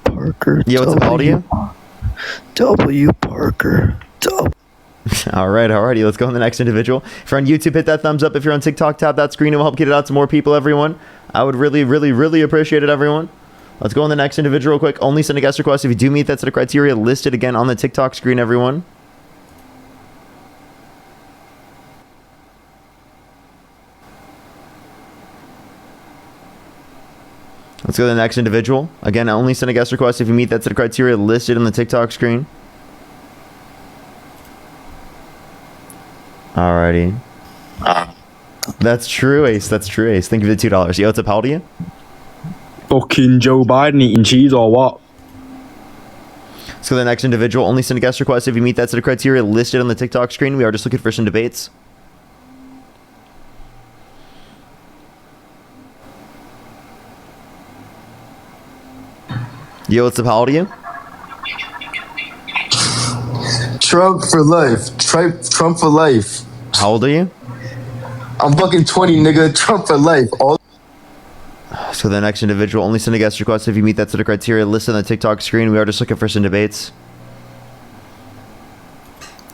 Parker. Yo, what's up, how old are you? W. Parker. W. Alrighty, let's go on the next individual. If you're on YouTube, hit that thumbs up. If you're on TikTok, tap that screen. It will help get it out to more people, everyone. I would really, really, really appreciate it, everyone. Let's go on the next individual real quick. Only send a guest request if you do meet that set of criteria listed again on the TikTok screen, everyone. Let's go to the next individual. Again, only send a guest request if you meet that set of criteria listed on the TikTok screen. Alrighty. That's true, Ace. That's true, Ace. Thank you for the $2. Yo, what's up? How old are you? Fucking Joe Biden eating cheese or what? Let's go to the next individual. Only send a guest request if you meet that set of criteria listed on the TikTok screen. We are just looking for some debates. Yo, what's up? How old are you? Trump for life. Trump for life. How old are you? I'm fucking 20, nigga. Trump for life. So the next individual, only send a guest request if you meet that set of criteria listed on the TikTok screen. We are just looking for some debates.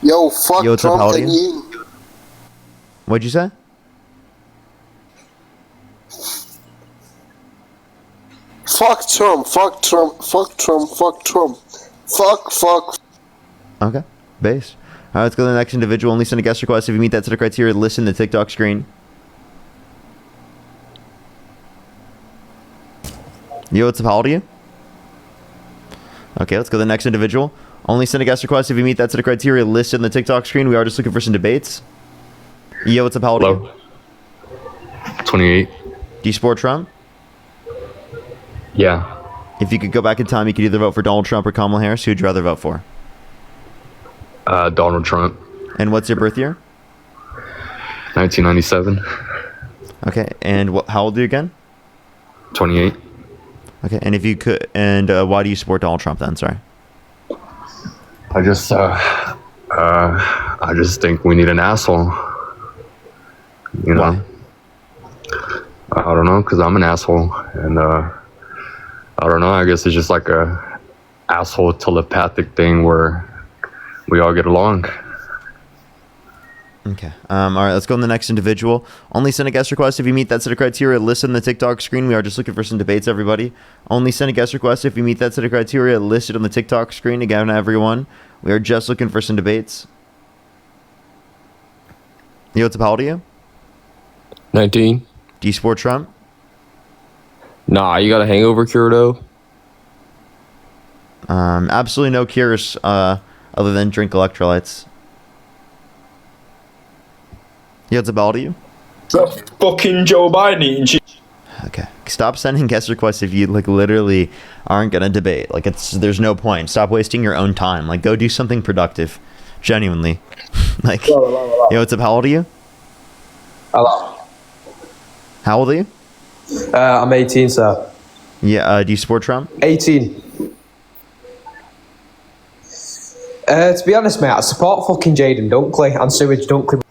Yo, fuck Yo, what's up, Trump how old are and you? you. What'd you say? Fuck Trump, fuck Trump, fuck Trump, fuck Trump. Fuck. Okay, base. All right, let's go to the next individual. Only send a guest request if you meet that set of criteria listed in the TikTok screen. Yo, what's up? How old are you? Okay, let's go to the next individual. Only send a guest request if you meet that set of criteria listed in the TikTok screen. We are just looking for some debates. Yo, what's up? How old are you? Hello. 28. Do you support Trump? Yeah. If you could go back in time, you could either vote for Donald Trump or Kamala Harris. Who'd you rather vote for? Donald Trump. And what's your birth year? 1997. Okay, and how old are you again? 28. Okay, and if you could, and why do you support Donald Trump then? Sorry. I just think we need an asshole. You know? Why? I don't know, because I'm an asshole. And, I don't know, I guess it's just like asshole telepathic thing where we all get along. Okay. All right, let's go on the next individual. Only send a guest request if you meet that set of criteria. Listed on the TikTok screen. We are just looking for some debates, everybody. Only send a guest request if you meet that set of criteria listed on the TikTok screen. Again, everyone, we are just looking for some debates. Yo, what's up, how old are you? 19. Do you support Trump? Nah, you got a hangover cure though? Absolutely no cures other than drink electrolytes. Yo, what's up, how old are you? Fucking Joe Biden eating cheese. Okay. Stop sending guest requests if you like literally aren't gonna debate. Like there's no point. Stop wasting your own time. Like go do something productive. Genuinely. Like yo, what's up? How old are you? Hello. How old are you? I'm 18, sir. Yeah, do you support Trump? 18. To be honest, mate, I support fucking Jaden Dunkley and Sewage Dunkley.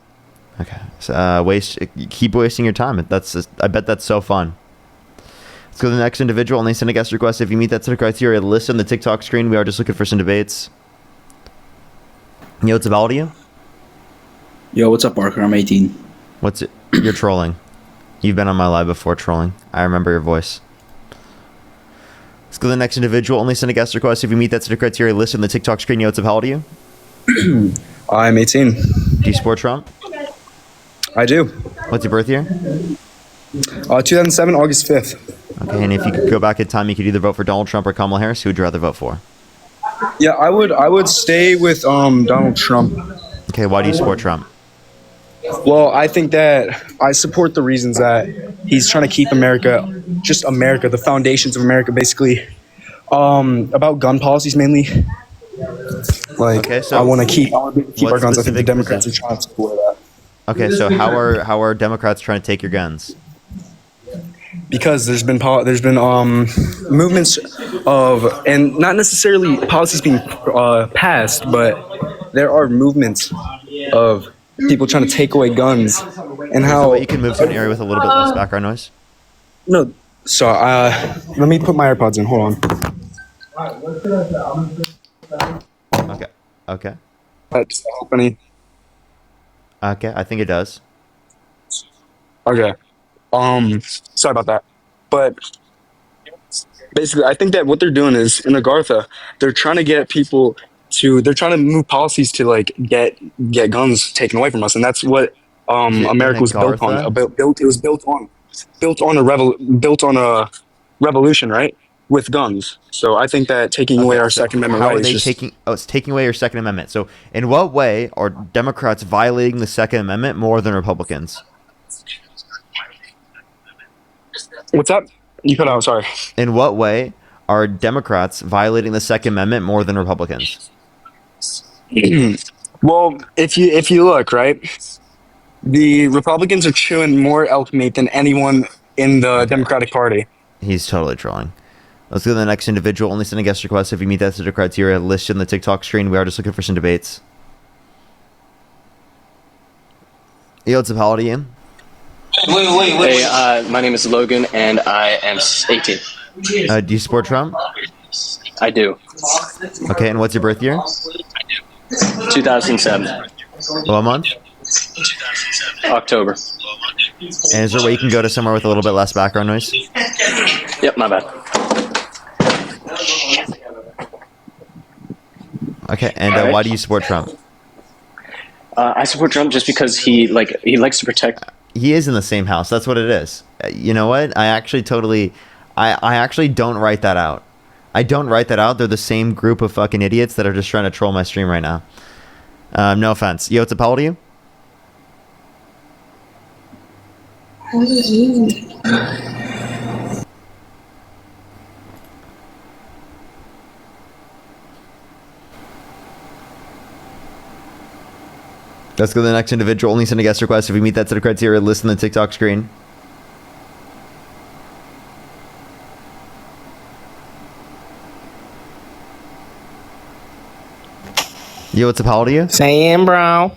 Okay. So, keep wasting your time. I bet that's so fun. Let's go to the next individual. Only send a guest request if you meet that set of criteria. List on the TikTok screen. We are just looking for some debates. Yo, what's up, how old are you? Yo, what's up, Barker? I'm 18. What's it? You're trolling. You've been on my live before trolling. I remember your voice. Let's go to the next individual. Only send a guest request if you meet that set of criteria. List on the TikTok screen. Yo, what's up, how old are you? I'm 18. Do you support Trump? I do. What's your birth year? 2007, August 5th. Okay, and if you could go back in time, you could either vote for Donald Trump or Kamala Harris. Who would you rather vote for? Yeah, I would stay with Donald Trump. Okay, why do you support Trump? Well, I think that I support the reasons that he's trying to keep America, just America, the foundations of America, basically, about gun policies mainly. Like, Okay, so I want to keep our guns. I think the specific Democrats are trying to support that. Okay, so how are Democrats trying to take your guns? Because there's been movements of, and not necessarily policies being passed, but there are movements of people trying to take away guns, and how So you can move to an area with a little bit less background noise. no. So let me put my AirPods in. Hold on. Okay. Okay. Does that help any? Okay, I think it does. Okay. Sorry about that. But basically, I think that what they're doing is in Agartha, they're trying to get people they're trying to move policies to like get guns taken away from us, and that's what America was built on. It was built on a revolution, right? With guns. So I think that taking away our Second Amendment How are rights they just taking? Oh, it's taking away your Second Amendment. So, in what way are Democrats violating the Second Amendment more than Republicans? What's up? You cut out. Sorry. In what way are Democrats violating the Second Amendment more than Republicans? Well, if you look, right, the Republicans are chewing more elk meat than anyone in the Democratic Party. He's totally trolling. Let's go to the next individual. Only send a guest request if you meet that set of criteria listed in the TikTok screen. We are just looking for some debates. Yo, what's up, how old are you? Wait. Hey, my name is Logan, and I am 18. Do you support Trump? I do. Okay, and what's your birth year? 2007. What month? October. And is there a way you can go to somewhere with a little bit less background noise? Yep, my bad. Okay, and All right. why do you support Trump? I support Trump just because he likes to protect. He is in the same house. That's what it is. You know what? I actually don't write that out. I don't write that out. They're the same group of fucking idiots that are just trying to troll my stream right now. No offense. Yo, what's up, how old are you? Let's go to the next individual. Only send a guest request if we meet that set of criteria. List on the TikTok screen. Yo, what's up? How old are you? Same, bro.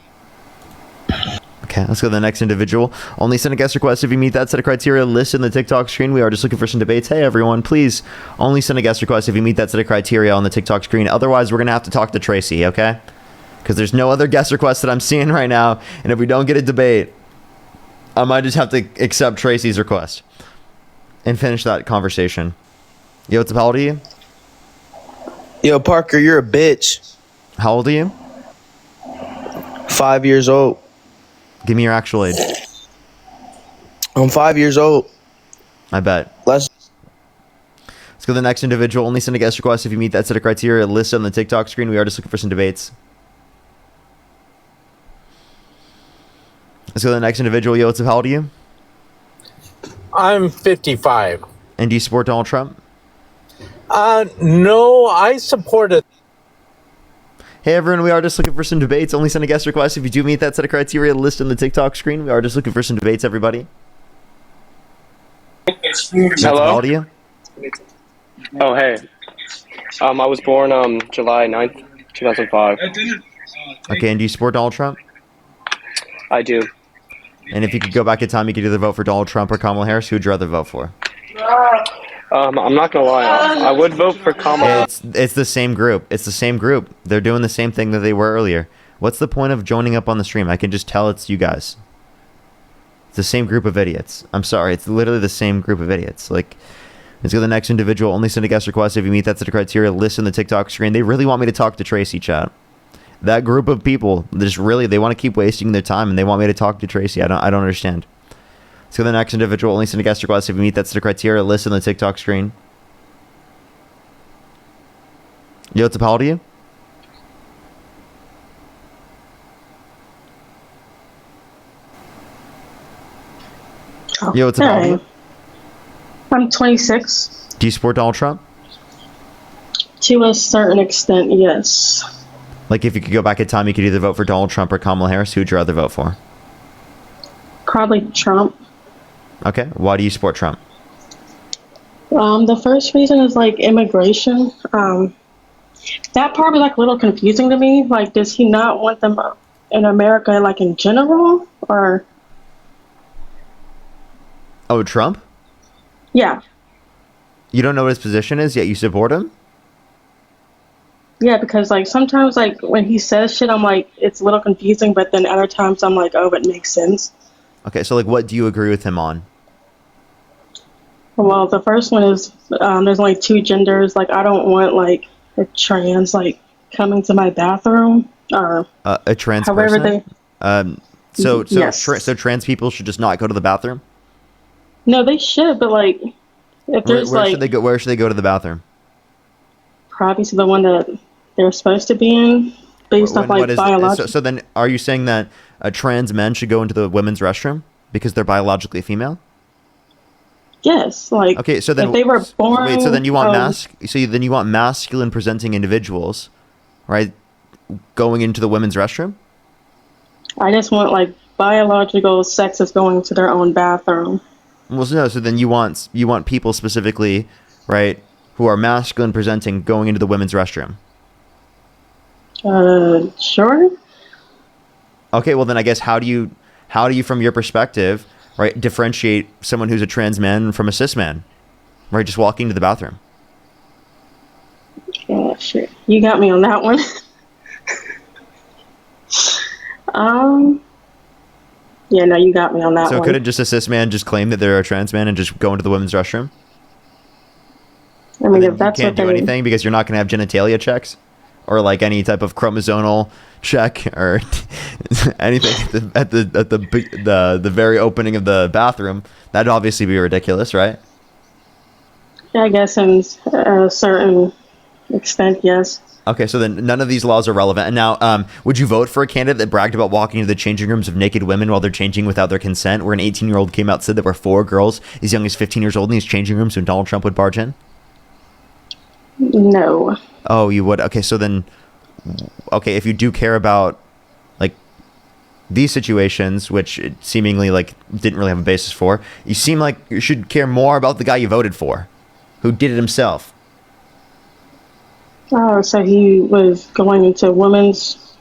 Okay, let's go to the next individual. Only send a guest request if you meet that set of criteria listed in the TikTok screen. We are just looking for some debates. Hey, everyone, please only send a guest request if you meet that set of criteria on the TikTok screen. Otherwise, we're going to have to talk to Tracy, okay? Because there's no other guest requests that I'm seeing right now. And if we don't get a debate, I might just have to accept Tracy's request and finish that conversation. Yo, what's up? How old are you? Yo, Parker, you're a bitch. How old are you? 5 years old. Give me your actual age. I'm 5 years old. I bet. Let's go to the next individual. Only send a guest request if you meet that set of criteria listed on the TikTok screen. We are just looking for some debates. Let's go to the next individual. Yo, what's up? How old are you? I'm 55. And do you support Donald Trump? No, I support it. Hey everyone, we are just looking for some debates. Only send a guest request if you do meet that set of criteria listed on the TikTok screen. We are just looking for some debates, everybody. Hello? How old are you? Oh, hey. I was born July 9th, 2005. Okay, and do you support Donald Trump? I do. And if you could go back in time, you could either vote for Donald Trump or Kamala Harris. Who would you rather vote for? I'm not gonna lie. I would vote for Kamala. It's the same group. It's the same group. They're doing the same thing that they were earlier. What's the point of joining up on the stream? I can just tell it's you guys. It's the same group of idiots. I'm sorry. It's literally the same group of idiots. Like, let's go to the next individual. Only send a guest request if you meet that set of criteria listed on the TikTok screen. They really want me to talk to Tracy, chat. That group of people, they want to keep wasting their time and they want me to talk to Tracy. I don't understand. Let's go to the next individual. Only send a guest request if you meet that set of criteria listed on the TikTok screen. Yo, what's up? How old are you? Yo, what's up? How old are you? I'm 26. Do you support Donald Trump? To a certain extent, yes. Like, if you could go back in time, you could either vote for Donald Trump or Kamala Harris. Who would you rather vote for? Probably Trump. Okay. Why do you support Trump? The first reason is like immigration. That part was like a little confusing to me. Like, does he not want them in America, like in general, or? Oh, Trump? Yeah. You don't know what his position is, yet you support him? Yeah, because like sometimes like when he says shit, I'm like it's a little confusing, but then other times I'm like, oh, it makes sense. Okay, so like, what do you agree with him on? Well, the first one is there's only two genders. Like, I don't want like a trans like coming to my bathroom or a trans however person? So Yes. so trans people should just not go to the bathroom? No, they should, but like if there's where like should they go? Where should they go to the bathroom? probably to the one that they're supposed to be in based off like biological. So then, are you saying that trans men should go into the women's restroom because they're biologically female? Yes, like Okay, so then if they were born. wait. So then you want then you want masculine presenting individuals, right, going into the women's restroom? I just want like biological sexes going to their own bathroom. Well, no. So then you want people specifically, right, who are masculine presenting going into the women's restroom. Sure. Okay, well then I guess how do you from your perspective, right, differentiate someone who's a trans man from a cis man, right, just walking to the bathroom? Yeah, sure. You got me on that one. Yeah, no, you got me on that So one. couldn't just a cis man just claim that they're a trans man and just go into the women's restroom? I mean, And if that's you can't what do they anything because you're not going to have genitalia checks or like any type of chromosomal check or anything at the very opening of the bathroom. That'd obviously be ridiculous, right? I guess in a certain extent, yes. Okay, so then none of these laws are relevant. And now, would you vote for a candidate that bragged about walking into the changing rooms of naked women while they're changing without their consent, where an 18-year-old came out and said there were 4 girls as young as 15 years old in these changing rooms when Donald Trump would barge in? No. Oh, you would? Okay, so then, okay, if you do care about, like, these situations, which it seemingly, like, didn't really have a basis for, you seem like you should care more about the guy you voted for, who did it himself. Oh, so he was going into women's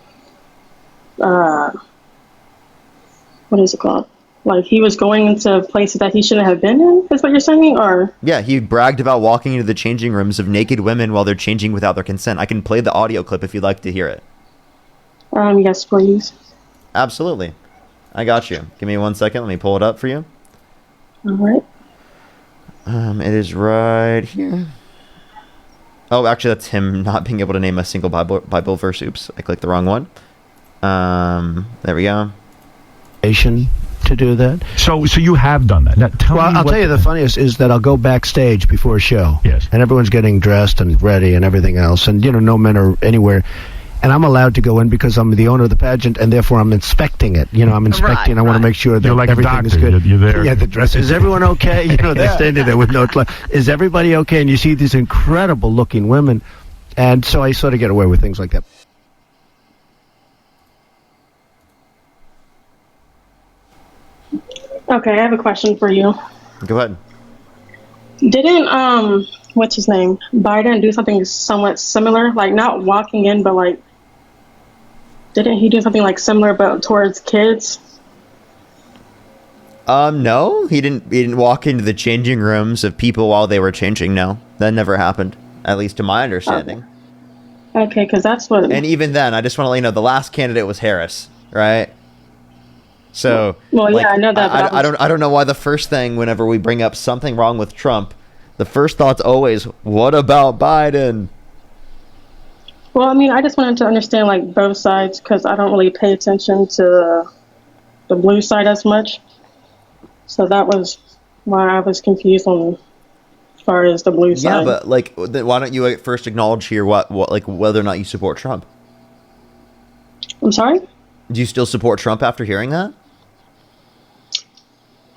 what is it called? Like he was going into places that he shouldn't have been in. Is what you're saying, or? Yeah, he bragged about walking into the changing rooms of naked women while they're changing without their consent. I can play the audio clip if you'd like to hear it. Yes, please. Absolutely. I got you. Give me 1 second. Let me pull it up for you. All right. It is right here. Oh, actually, that's him not being able to name a single Bible verse. Oops, I clicked the wrong one. There we go. To do that. So you have done that. Now, I'll tell you the funniest is that I'll go backstage before a show. Yes. And everyone's getting dressed and ready and everything else. And, no men are anywhere. And I'm allowed to go in because I'm the owner of the pageant, and therefore I'm inspecting it. I'm inspecting. Right, I want to make sure that you're like everything is doctor. good. You're there. Yeah, the dress. Is everyone okay? They're standing there with no. Is everybody okay? And you see these incredible looking women, and so I sort of get away with things like that. Okay, I have a question for you. Go ahead. Didn't what's his name, Biden, do something somewhat similar? Like not walking in, but like, didn't he do something like similar, but towards kids? No, he didn't walk into the changing rooms of people while they were changing. No, that never happened, at least to my understanding. Okay, because that's what. And even then, I just want to let you know, the last candidate was Harris, right? So, well, yeah, I know that. But I don't know why the first thing whenever we bring up something wrong with Trump, the first thought's always, what about Biden? Well, I mean, I just wanted to understand like both sides because I don't really pay attention to the blue side as much. So that was why I was confused on as far as the blue side. Yeah, but like, why don't you first acknowledge here what like whether or not you support Trump? I'm sorry? Do you still support Trump after hearing that?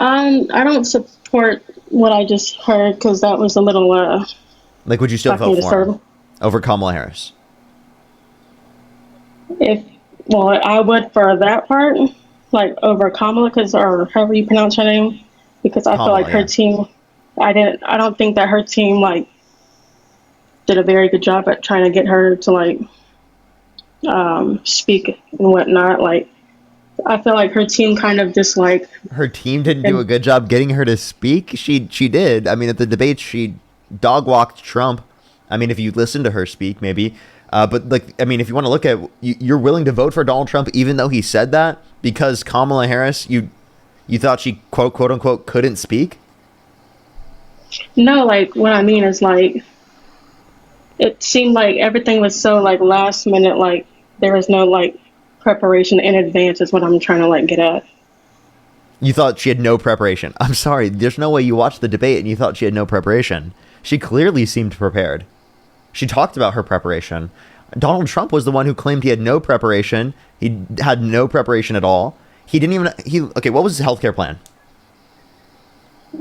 I don't support what I just heard because that was a little like, would you still vote for him over Kamala Harris? I would for that part, like over Kamala, or however you pronounce her name, because I feel like her team. I don't think that her team like did a very good job at trying to get her to like speak and whatnot. Like, I feel like her team kind of just like her team didn't do a good job getting her to speak. She did. I mean, at the debate, she dog walked Trump. I mean, if you listen to her speak, maybe. But like, I mean, if you want to look at, you're willing to vote for Donald Trump even though he said that because Kamala Harris, you thought she quote unquote couldn't speak. No, like what I mean is like, it seemed like everything was so like last minute. Like there was no like preparation in advance is what I'm trying to like get at. You thought she had no preparation. I'm sorry. There's no way you watched the debate and you thought she had no preparation. She clearly seemed prepared. She talked about her preparation. Donald Trump was the one who claimed he had no preparation. He had no preparation at all. He didn't even, okay, what was his healthcare plan?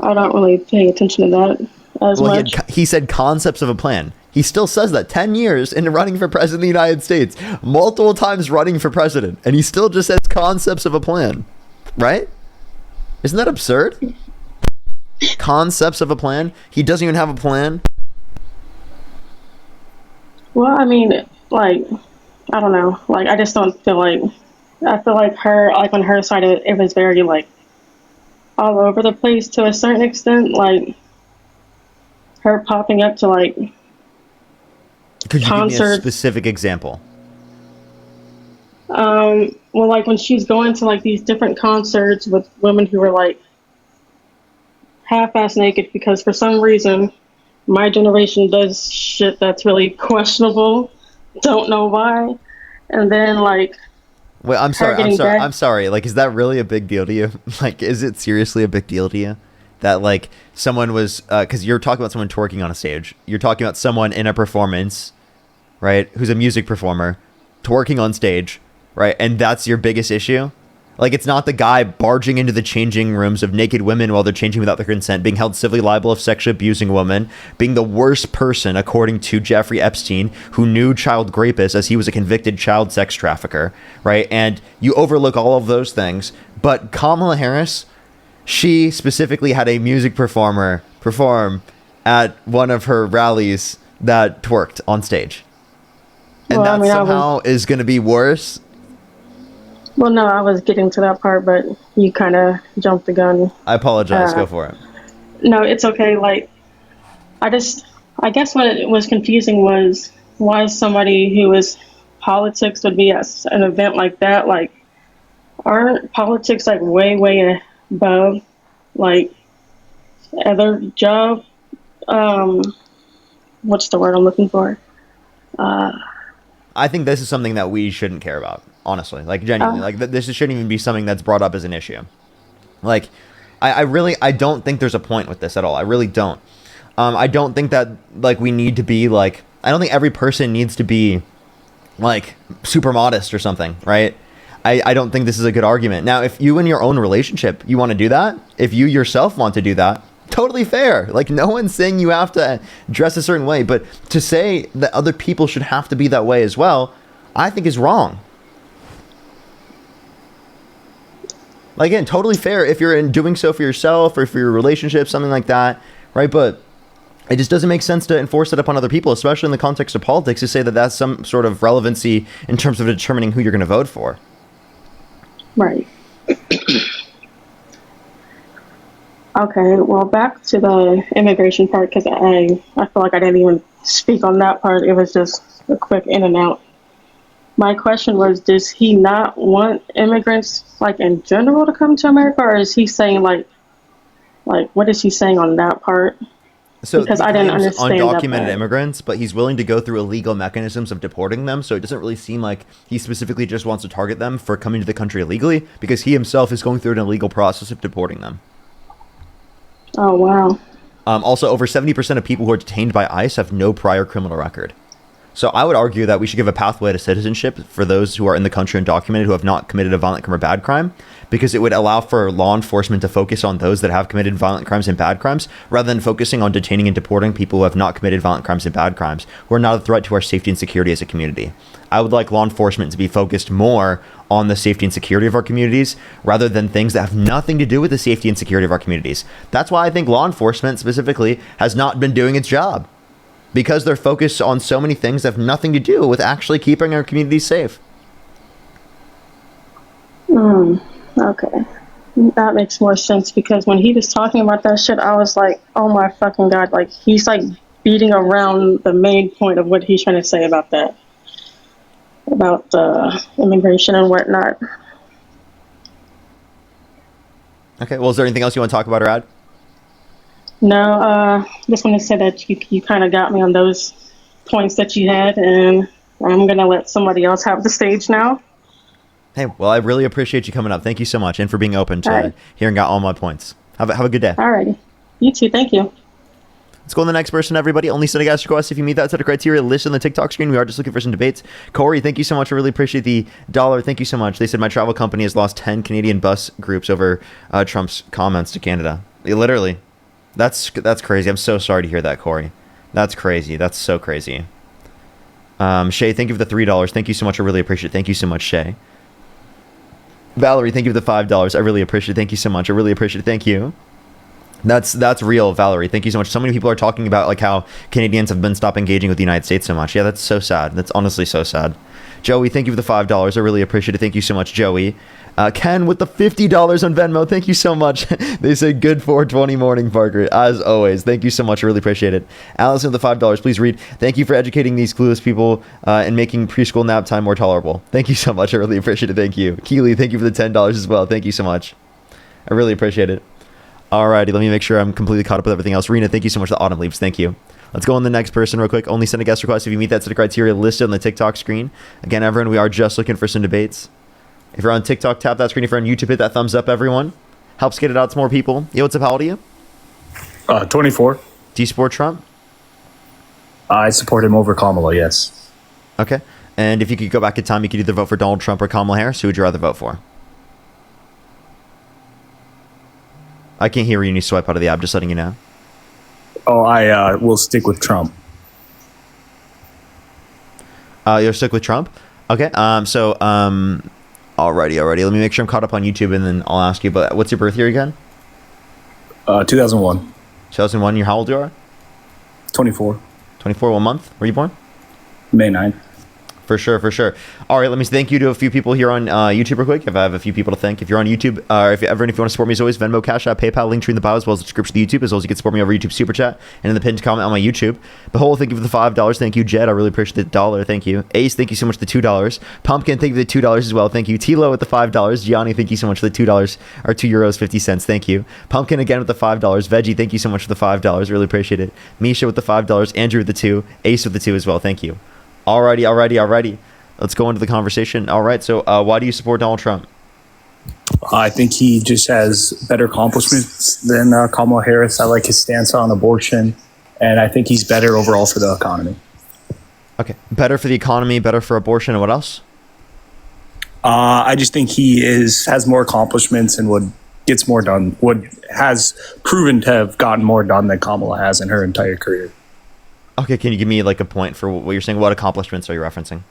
I don't really pay attention to that as much. He said concepts of a plan. He still says that 10 years into running for president of the United States, multiple times running for president, and he still just says concepts of a plan, right? Isn't that absurd? Concepts of a plan? He doesn't even have a plan. Well, I mean, like, I don't know. Like, I just don't feel like, I feel like her, like on her side, it was very like all over the place to a certain extent. Like, her popping up to like, could you give me a specific example? Well, like when she's going to like these different concerts with women who are like half-ass naked, because for some reason my generation does shit that's really questionable. Don't know why. And then like, wait, I'm sorry. Like, is that really a big deal to you? Like, is it seriously a big deal to you? That like someone was, because you're talking about someone twerking on a stage. You're talking about someone in a performance, right? Who's a music performer, twerking on stage, right? And that's your biggest issue? Like, it's not the guy barging into the changing rooms of naked women while they're changing without their consent, being held civilly liable of sexually abusing a woman, being the worst person, according to Jeffrey Epstein, who knew child rapists as he was a convicted child sex trafficker, right? And you overlook all of those things. But Kamala Harris, she specifically had a music performer perform at one of her rallies that twerked on stage. And that somehow is going to be worse? Well, no, I was getting to that part, but you kind of jumped the gun. I apologize. Go for it. No, it's okay. Like, I guess what was confusing was why somebody who is politics would be at an event like that. Like, aren't politics like way above like other job? What's the word I'm looking for? I think this is something that we shouldn't care about, honestly. Like, genuinely. Like, this shouldn't even be something that's brought up as an issue. Like, I don't think there's a point with this at all. I really don't. I don't think that, like, we need to be, like... I don't think every person needs to be, like, super modest or something, right? I don't think this is a good argument. Now, if you in your own relationship, you want to do that, if you yourself want to do that, totally fair. Like, no one's saying you have to dress a certain way, but to say that other people should have to be that way as well, I think is wrong. Like, again, totally fair if you're in doing so for yourself or for your relationship, something like that, right? But it just doesn't make sense to enforce it upon other people, especially in the context of politics, to say that that's some sort of relevancy in terms of determining who you're going to vote for. Right. Okay, well, back to the immigration part, because I feel like I didn't even speak on that part. It was just a quick in and out. My question was, does he not want immigrants, like, in general to come to America, or is he saying, like what is he saying on that part? So because I didn't understand undocumented that immigrants, but he's willing to go through illegal mechanisms of deporting them. So it doesn't really seem like he specifically just wants to target them for coming to the country illegally, because he himself is going through an illegal process of deporting them. Oh, wow. Also, over 70% of people who are detained by ICE have no prior criminal record. So I would argue that we should give a pathway to citizenship for those who are in the country undocumented who have not committed a violent crime or bad crime, because it would allow for law enforcement to focus on those that have committed violent crimes and bad crimes, rather than focusing on detaining and deporting people who have not committed violent crimes and bad crimes, who are not a threat to our safety and security as a community. I would like law enforcement to be focused more on the safety and security of our communities, rather than things that have nothing to do with the safety and security of our communities. That's why I think law enforcement specifically has not been doing its job, because they're focused on so many things that have nothing to do with actually keeping our communities safe. Okay. That makes more sense, because when he was talking about that shit, I was like, oh my fucking God, like, he's like beating around the main point of what he's trying to say about that. About immigration and whatnot. Okay, well, is there anything else you want to talk about or add? No, just want to say that you kind of got me on those points that you had, and I'm going to let somebody else have the stage now. Hey, well, I really appreciate you coming up. Thank you so much, and for being open to hearing out all my points. Have a good day. Alrighty. You too. Thank you. Let's go on to the next person, everybody. Only send a guest request if you meet that set of criteria listed on the TikTok screen. We are just looking for some debates. Corey, thank you so much. I really appreciate the $1. Thank you so much. They said my travel company has lost 10 Canadian bus groups over Trump's comments to Canada. Literally. That's crazy. I'm so sorry to hear that, Corey. That's crazy. That's so crazy. Shay, thank you for the $3. Thank you so much. I really appreciate it. Thank you so much, Shay. Valerie, thank you for the $5. I really appreciate it. Thank you so much. I really appreciate it. Thank you. That's real, Valerie. Thank you so much. So many people are talking about like how Canadians have been stopped engaging with the United States so much. Yeah, that's so sad. That's honestly so sad. Joey, thank you for the $5. I really appreciate it. Thank you so much, Joey. Ken with the $50 on Venmo. Thank you so much. They say good 420 morning, Parker. As always, thank you so much. I really appreciate it. Allison with the $5. Please read. Thank you for educating these clueless people and making preschool nap time more tolerable. Thank you so much. I really appreciate it. Thank you. Keely, thank you for the $10 as well. Thank you so much. I really appreciate it. Alrighty, let me make sure I'm completely caught up with everything else. Rena, thank you so much. The Autumn Leaves, thank you. Let's go on the next person real quick. Only send a guest request if you meet that set of criteria listed on the TikTok screen. Again, everyone, we are just looking for some debates. If you're on TikTok, tap that screen. If you're on YouTube, hit that thumbs up, everyone. Helps get it out to more people. Yo, what's up? How old are you? 24. Do you support Trump? I support him over Kamala, yes. Okay. And if you could go back in time, you could either vote for Donald Trump or Kamala Harris. Who would you rather vote for? I can't hear you when you swipe out of the app, just letting you know. Oh, I will stick with Trump. You'll stick with Trump? Okay. Alrighty. Let me make sure I'm caught up on YouTube, and then I'll ask you, but what's your birth year again? 2001. 2001, you're how old you are? 24. 24, what month were you born? May 9th. For sure, for sure. All right, let me thank you to a few people here on YouTube real quick. If I have a few people to thank. If you're on YouTube, if you want to support me as always, Venmo, Cash App, PayPal, link tree in the bio, as well as the description of the YouTube, as well as you can support me over YouTube Super Chat and in the pinned comment on my YouTube. Behold, thank you for the $5. Thank you, Jed. I really appreciate the $1. Thank you. Ace, thank you so much for the $2. Pumpkin, thank you for the $2 as well. Thank you. Tilo with the $5. Gianni, thank you so much for the $2 or €2.50. Thank you. Pumpkin again with the $5. Veggie, thank you so much for the $5. Really appreciate it. Misha with the $5. Andrew with the 2. Ace with the 2 as well. Thank you. Alrighty. Let's go into the conversation. All right. So, why do you support Donald Trump? I think he just has better accomplishments than Kamala Harris. I like his stance on abortion, and I think he's better overall for the economy. Okay. Better for the economy, better for abortion, and what else? I just think he has more accomplishments and gets more done. Has proven to have gotten more done than Kamala has in her entire career. Okay. Can you give me like a point for what you're saying? What accomplishments are you referencing?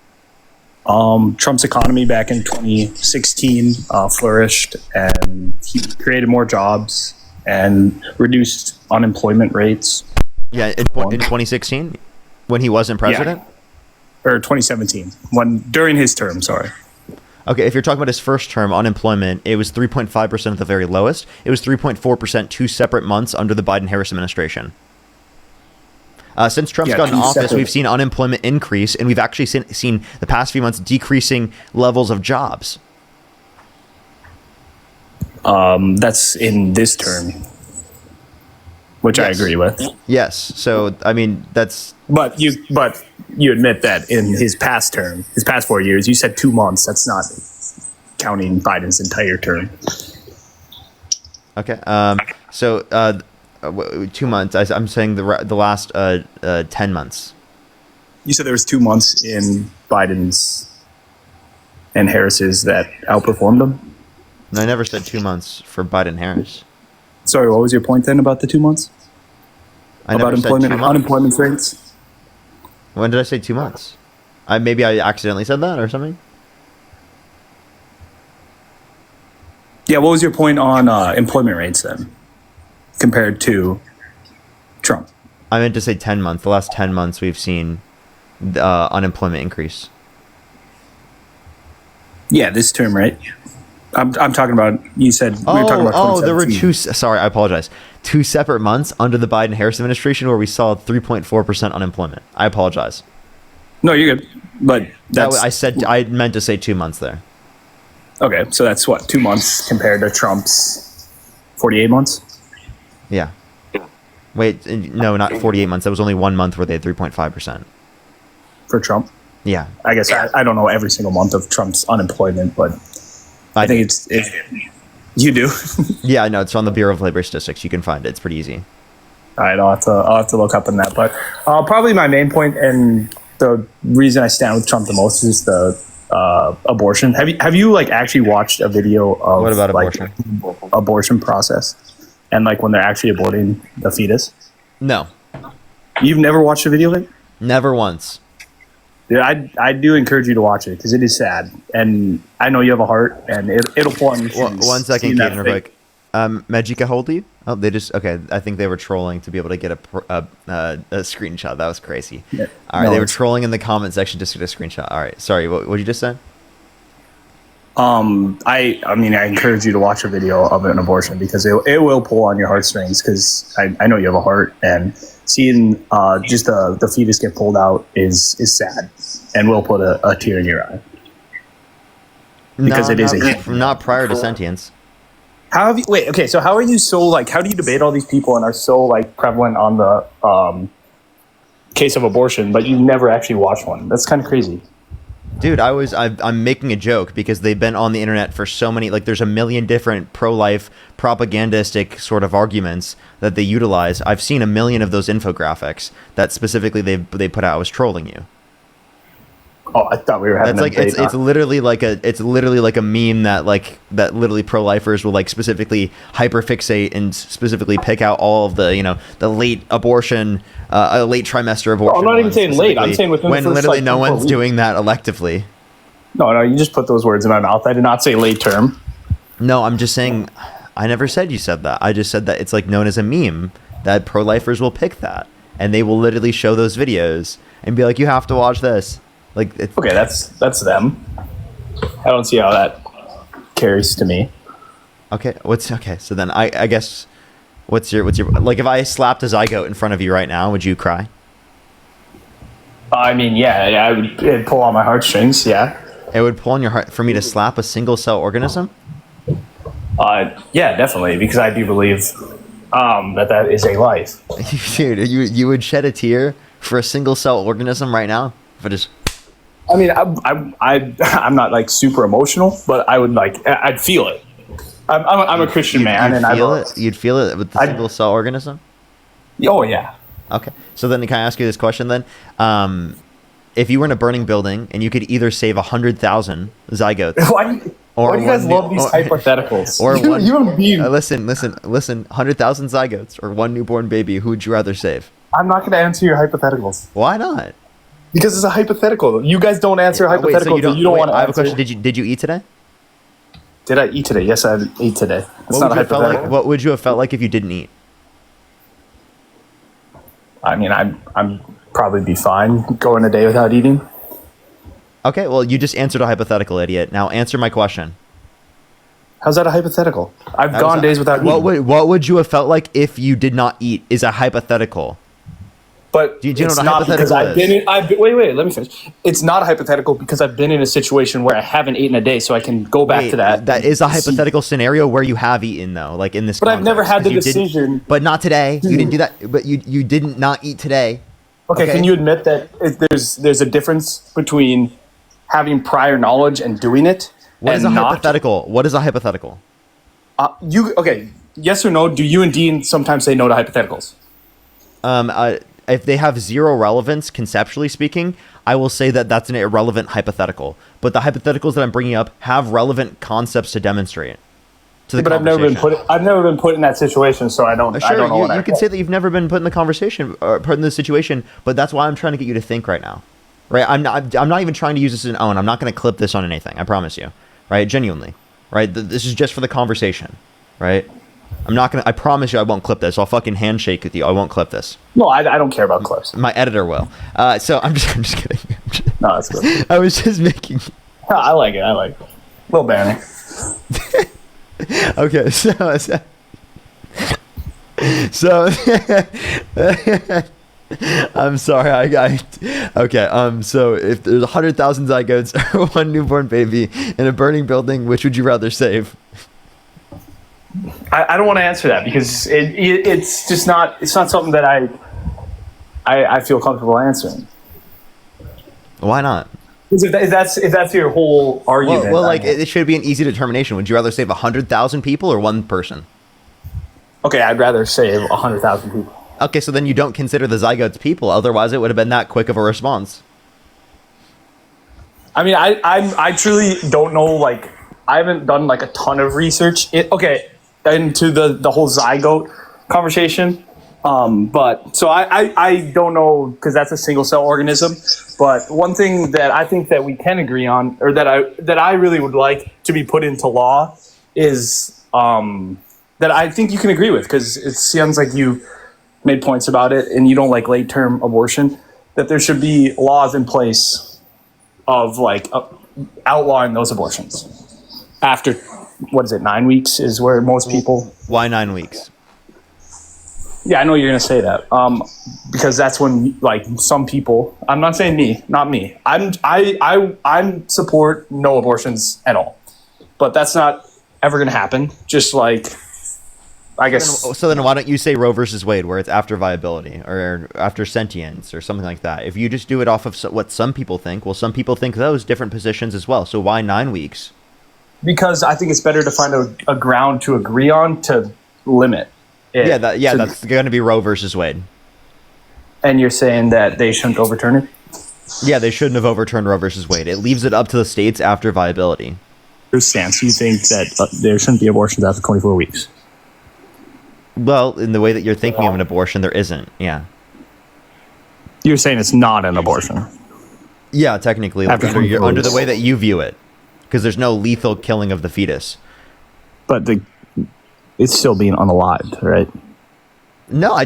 Trump's economy back in 2016 flourished, and he created more jobs and reduced unemployment rates. Yeah, in 2016, when he wasn't president? Yeah. Or 2017, during his term, sorry. Okay, if you're talking about his first term, unemployment, it was 3.5% at the very lowest. It was 3.4% 2 separate months under the Biden-Harris administration. Since Trump's gotten in office, we've seen unemployment increase, and we've actually seen the past few months decreasing levels of jobs. That's in this term, which yes. I agree with. Yes. So, I mean, that's... But you admit that in his past term, his past 4 years, you said 2 months. That's not counting Biden's entire term. Okay. So... 2 months. I'm saying the last 10 months. You said there was 2 months in Biden's and Harris's that outperformed them? No, I never said 2 months for Biden-Harris. Sorry, what was your point then about the 2 months? About unemployment rates? When did I say 2 months? Maybe I accidentally said that or something? Yeah, what was your point on employment rates then? Compared to Trump. I meant to say 10 months. The last 10 months we've seen unemployment increase. Yeah, this term, right? I'm talking about, you said, we were talking about there were sorry, I apologize. 2 separate months under the Biden-Harris administration where we saw 3.4% unemployment. I apologize. No, you're good. But I meant to say 2 months there. Okay, so that's what, 2 months compared to Trump's 48 months? Yeah. Wait, no, not 48 months. That was only 1 month where they had 3.5%. For Trump? Yeah. I guess I don't know every single month of Trump's unemployment, but I think it's you do. Yeah, no, it's on the Bureau of Labor Statistics. You can find it. It's pretty easy. All right, I'll have to look up on that. But probably my main point and the reason I stand with Trump the most is the abortion. Have you like actually watched a video of what about abortion? Abortion process? And like when they're actually aborting the fetus? No. You've never watched a video of it? Never once. Yeah, I do encourage you to watch it because it is sad. And I know you have a heart and it'll pull on your shoes. 1 second, Keaton, real quick. Magica, how old are you? Oh, they just... Okay, I think they were trolling to be able to get a screenshot. That was crazy. Yeah. All right, they were trolling in the comment section just to get a screenshot. All right, sorry, what did you just say? I mean, I encourage you to watch a video of an abortion because it will pull on your heartstrings because I know you have a heart, and seeing just the fetus get pulled out is sad and will put a tear in your eye because not prior to sentience. How have you so how are you so like, how do you debate all these people and are so like prevalent on the case of abortion, but you've never actually watched one? That's kind of crazy. Dude, I'm making a joke because they've been on the internet for so many, like there's a million different pro-life propagandistic sort of arguments that they utilize. I've seen a million of those infographics that specifically they put out. I was trolling you. Oh, I thought we were having a debate. It's literally like a meme that literally pro-lifers will like specifically hyperfixate and specifically pick out all of the the late abortion, late trimester abortion. I'm not even saying late. I'm saying within when the first, literally no one's weeks. doing that electively. No, you just put those words in my mouth. I did not say late term. No, I'm just saying. I never said you said that. I just said that it's like known as a meme that pro-lifers will pick that and they will literally show those videos and be like, you have to watch this. Like, it's, Okay, that's them. I don't see how that carries to me. okay. So then I guess what's your like if I slapped a zygote in front of you right now, would you cry? I mean, yeah, it'd pull on my heartstrings. Yeah. It would pull on your heart for me to slap a single cell organism. Yeah, definitely, because I do believe that is a life. Dude, you would shed a tear for a single cell organism right now if I just. I mean, I'm not like super emotional, but I would like I'd feel it. I'm a Christian man, and you'd feel it with the single cell organism. Oh yeah. Okay, so then can I ask you this question then? If you were in a burning building and you could either save 100,000 zygotes, Why do you guys love these hypotheticals? Or one, you don't mean. listen, 100,000 zygotes or one newborn baby, who would you rather save? I'm not going to answer your hypotheticals. Why not? Because it's a hypothetical. You guys don't answer hypotheticals. Wait, so you don't want to I have answer. a question. Did you eat today? Did I eat today? Yes, I ate today. It's not a hypothetical. What would you have felt like if you didn't eat? I mean, I'm probably be fine going a day without eating. Okay, well, you just answered a hypothetical, idiot. Now answer my question. How's that a hypothetical? I've gone days without eating. What would you have felt like if you did not eat? Is a hypothetical. But do you know it's what a not because hypothetical is? Wait, let me finish. It's not a hypothetical because I've been in a situation where I haven't eaten a day, so I can go back to that. That is a hypothetical scenario where you have eaten, though, like in this. But I've never had the decision. But not today. You didn't do that. But you didn't not eat today. Okay, can you admit that there's a difference between having prior knowledge and doing it? What is a hypothetical? What is a hypothetical? Yes or no? Do you and Dean sometimes say no to hypotheticals? If they have zero relevance, conceptually speaking, I will say that that's an irrelevant hypothetical. But the hypotheticals that I'm bringing up have relevant concepts to demonstrate. But I've never been put in that situation, so I don't. Sure, I don't know you can say that you've never been put in the conversation or put in the situation, but that's why I'm trying to get you to think right now, right? I'm not even trying to use this as an own. I'm not going to clip this on anything. I promise you, right? Genuinely, right? This is just for the conversation, right? I'm not gonna. I promise you, I won't clip this. I'll fucking handshake with you. I won't clip this. No, I don't care about clips. My editor will. So I'm just kidding. No, that's good. I was just making. I like it. Little banner. Okay, so I'm sorry. Okay. So if there's 100,000 zygotes or one newborn baby in a burning building, which would you rather save? I don't want to answer that because it's just not. It's not something that I feel comfortable answering. Why not? Because if that's your whole argument, well, like it should be an easy determination. Would you rather save 100,000 people or one person? Okay, I'd rather save 100,000 people. Okay, so then you don't consider the zygotes people. Otherwise, it would have been that quick of a response. I mean, I truly don't know. Like, I haven't done like a ton of research. Into the whole zygote conversation. But so I don't know because that's a single cell organism. But one thing that I think that we can agree on, or that I really would like to be put into law, is that I think you can agree with, because it sounds like you made points about it and you don't like late term abortion. That there should be laws in place of like outlawing those abortions after. What is it? 9 weeks is where most people. Why 9 weeks? Yeah, I know you're gonna say that. Because that's when like some people. I'm not saying me, not me. I'm support no abortions at all, but that's not ever gonna happen. Just like, I guess. So then why don't you say Roe versus Wade, where it's after viability or after sentience or something like that? If you just do it off of what some people think, well, some people think those different positions as well. So why 9 weeks? Because I think it's better to find a ground to agree on to limit it. That's going to be Roe versus Wade. And you're saying that they shouldn't overturn it? Yeah, they shouldn't have overturned Roe versus Wade. It leaves it up to the states after viability. Your stance, you think that there shouldn't be abortions after 24 weeks? Well, in the way that you're thinking of an abortion, there isn't. Yeah. You're saying it's not an abortion? Yeah, technically, like under the way that you view it. Because there's no lethal killing of the fetus. But it's still being unalived, right? No,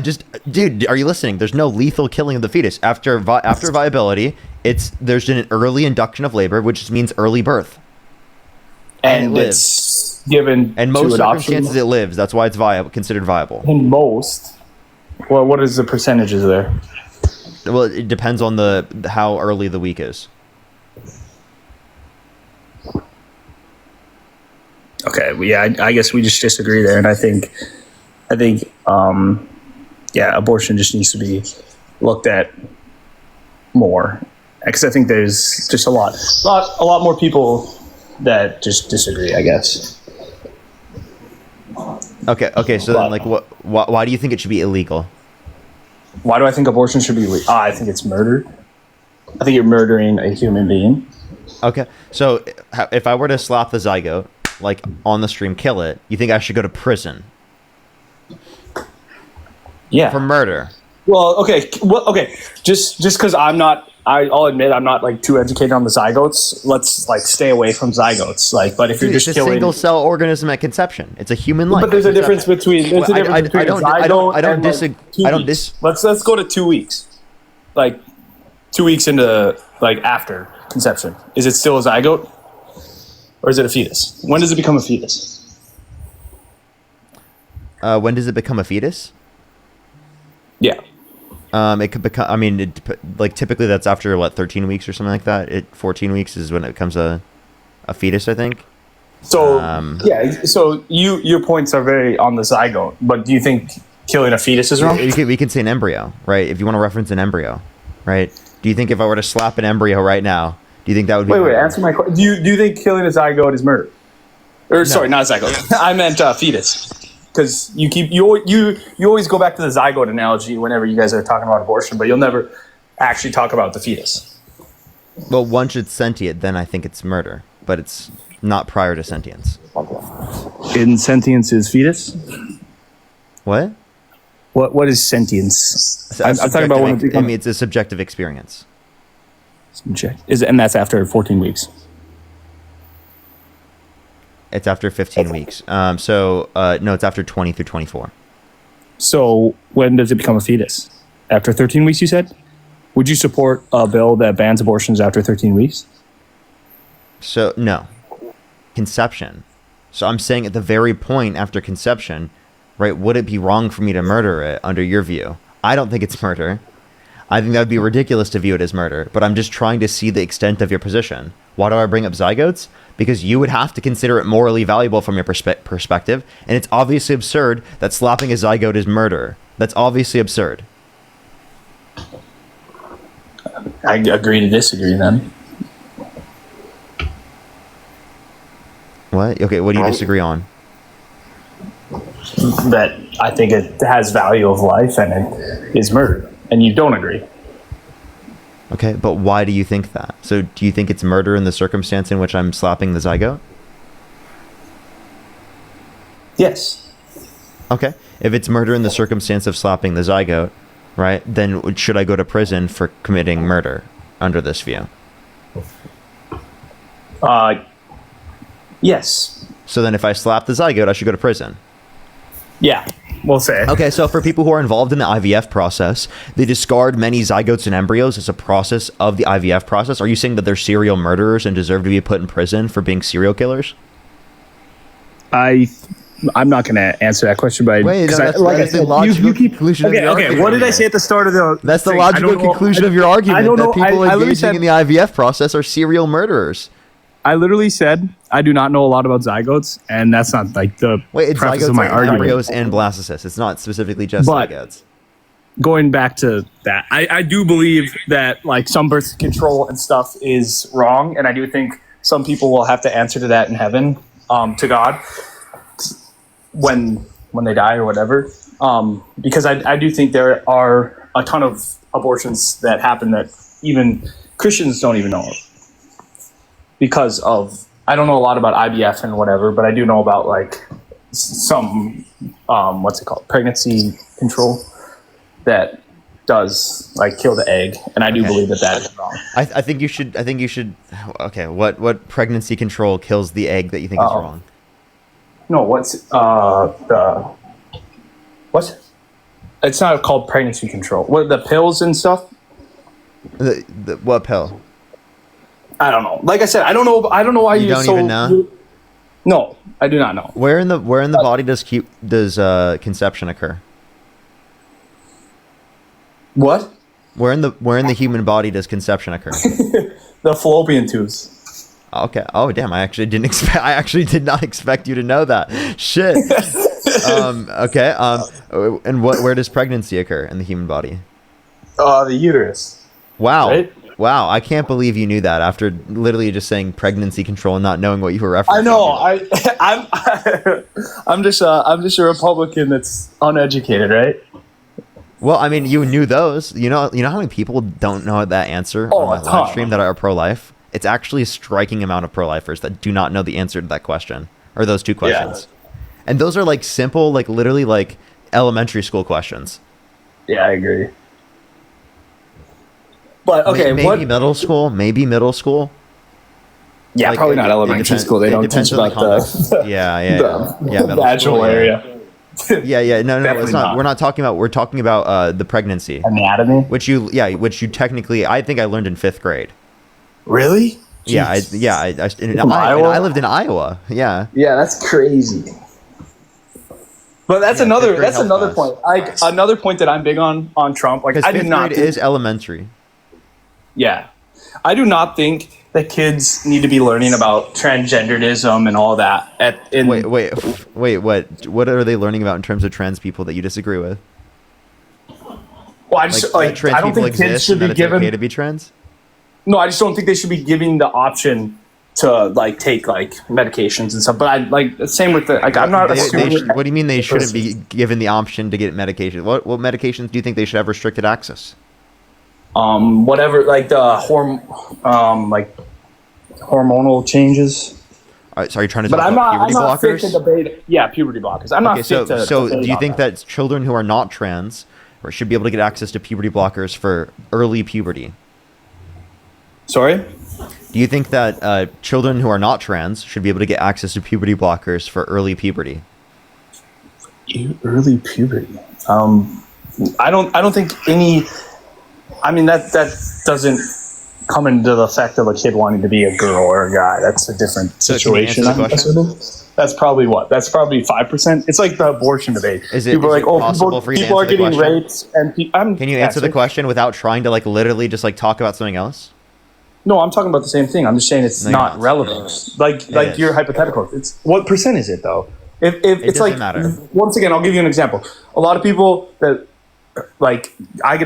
dude, are you listening? There's no lethal killing of the fetus after viability. There's an early induction of labor, which just means early birth, And it lives. it's given In to most adoption. circumstances, it lives. That's why it's considered viable. In most. Well, what is the percentages there? Well, it depends on how early the week is. Okay, well, yeah, I guess we just disagree there, and I think, yeah, abortion just needs to be looked at more, because I think there's just a lot more people that just disagree, I guess. Okay. So then, like, why do you think it should be illegal? Why do I think abortion should be illegal? I think it's murder. I think you're murdering a human being. Okay, so if I were to slap the zygote, like on the stream, kill it, you think I should go to prison? Yeah. For murder. Well, okay. Just because I'll admit I'm not like too educated on the zygotes. Let's like stay away from zygotes. Like, but if you're just it's a killing single cell organism at conception, it's a human life. But there's a difference between a zygote and, like, let's go to 2 weeks. Like 2 weeks into like after conception, is it still a zygote, or is it a fetus? When does it become a fetus? When does it become a fetus? Yeah. It could become. I mean, like typically that's after 13 weeks or something like that. 14 weeks is when it becomes a fetus, I think. So yeah. So your points are very on the zygote, but do you think killing a fetus is wrong? We can say an embryo, right? If you want to reference an embryo, right? Do you think if I were to slap an embryo right now, do you think that would be? Wait. Answer my question. Do you think killing a zygote is murder? Or sorry, not a zygote. I meant fetus. Because you always go back to the zygote analogy whenever you guys are talking about abortion, but you'll never actually talk about the fetus. Well, once it's sentient, then I think it's murder, but it's not prior to sentience. In sentience is fetus? What? What is sentience? I'm talking about when I mean, it's a subjective experience. And that's after 14 weeks. It's after 15 weeks. No, it's after 20 through 24. So when does it become a fetus? After 13 weeks, you said? Would you support a bill that bans abortions after 13 weeks? So, no. Conception. So I'm saying at the very point after conception, right, would it be wrong for me to murder it under your view? I don't think it's murder. I think that would be ridiculous to view it as murder, but I'm just trying to see the extent of your position. Why do I bring up zygotes? Because you would have to consider it morally valuable from your perspective, and it's obviously absurd that slapping a zygote is murder. That's obviously absurd. I agree to disagree then. What? Okay, what do you disagree on? That I think it has value of life and it is murder, and you don't agree. Okay, but why do you think that? So do you think it's murder in the circumstance in which I'm slapping the zygote? Yes. Okay. If it's murder in the circumstance of slapping the zygote, right, then should I go to prison for committing murder under this view? Yes. So then if I slap the zygote, I should go to prison? Yeah, we'll say. Okay, so for people who are involved in the IVF process, they discard many zygotes and embryos as a process of the IVF process. Are you saying that they're serial murderers and deserve to be put in prison for being serial killers? I'm not going to answer that question, but wait, no, that's the logical conclusion of your argument. Okay, what did I say at the start of the That's the thing? logical conclusion of your argument, that people engaging in the IVF process are serial murderers. I literally said I do not know a lot about zygotes, and that's not like the it's preface zygotes of my and argument. embryos and blastocysts. It's not specifically just But zygotes. Going back to that, I do believe that like some birth control and stuff is wrong, and I do think some people will have to answer to that in heaven, to God, when they die or whatever. Because I do think there are a ton of abortions that happen that even Christians don't even know of. Because of, I don't know a lot about IVF and whatever, but I do know about like some, pregnancy control that does like kill the egg, and I do believe that is wrong. I think you should. Okay, what pregnancy control kills the egg that you think is wrong? No, It's not called pregnancy control. What, the pills and stuff? What pill? I don't know. Like I said, I don't know why You you're don't so. even know? No, I do not know. Where in the body does conception occur? What? Where in the human body does conception occur? The fallopian tubes. Okay. Oh damn! I actually did not expect you to know that. Shit. Okay. And where does pregnancy occur in the human body? The uterus. Wow. Right? Wow. I can't believe you knew that after literally just saying pregnancy control and not knowing what you were referencing. I know. I'm just a Republican that's uneducated, right? Well, I mean, you knew those. You know how many people don't know that answer on my live stream that are pro-life? It's actually a striking amount of pro-lifers that do not know the answer to that question or those two questions. Yeah. And those are like simple, like literally like elementary school questions. Yeah, I agree. But okay, maybe middle school, Yeah, like, probably not elementary school. They don't teach about the vaginal area. No, it's not. We're talking about the pregnancy anatomy, which you technically, I think I learned in 5th grade. Really? Jeez. I lived in Iowa. Yeah. Yeah, that's crazy. But that's another point. Like another point that I'm big on Trump. Like I do not think is elementary. Yeah, I do not think that kids need to be learning about transgenderism and all that. Wait. What are they learning about in terms of trans people that you disagree with? Well, I just I don't think kids should be given okay to be trans. No, I just don't think they should be giving the option to like take like medications and stuff. But I like same with the like I'm not. What do you mean they shouldn't be given the option to get medication? What medications do you think they should have restricted access? Whatever, like the like hormonal changes. All right, so are you trying to talk about puberty blockers? Fit to debate. Yeah, puberty blockers. I'm not fit to. So do you think that children who are not trans should be able to get access to puberty blockers for early puberty? Sorry? Do you think that children who are not trans should be able to get access to puberty blockers for early puberty? Early puberty. I don't think any. I mean that doesn't come into the effect of a kid wanting to be a girl or a guy. That's a different situation. That's probably 5%. It's like the abortion debate. People are getting raped, and can you answer the question without trying to like literally just like talk about something else? No, I'm talking about the same thing. I'm just saying it's not relevant. Like your hypothetical. It's what percent is it though? If it's like matter. Once again, I'll give you an example. A lot of people that like I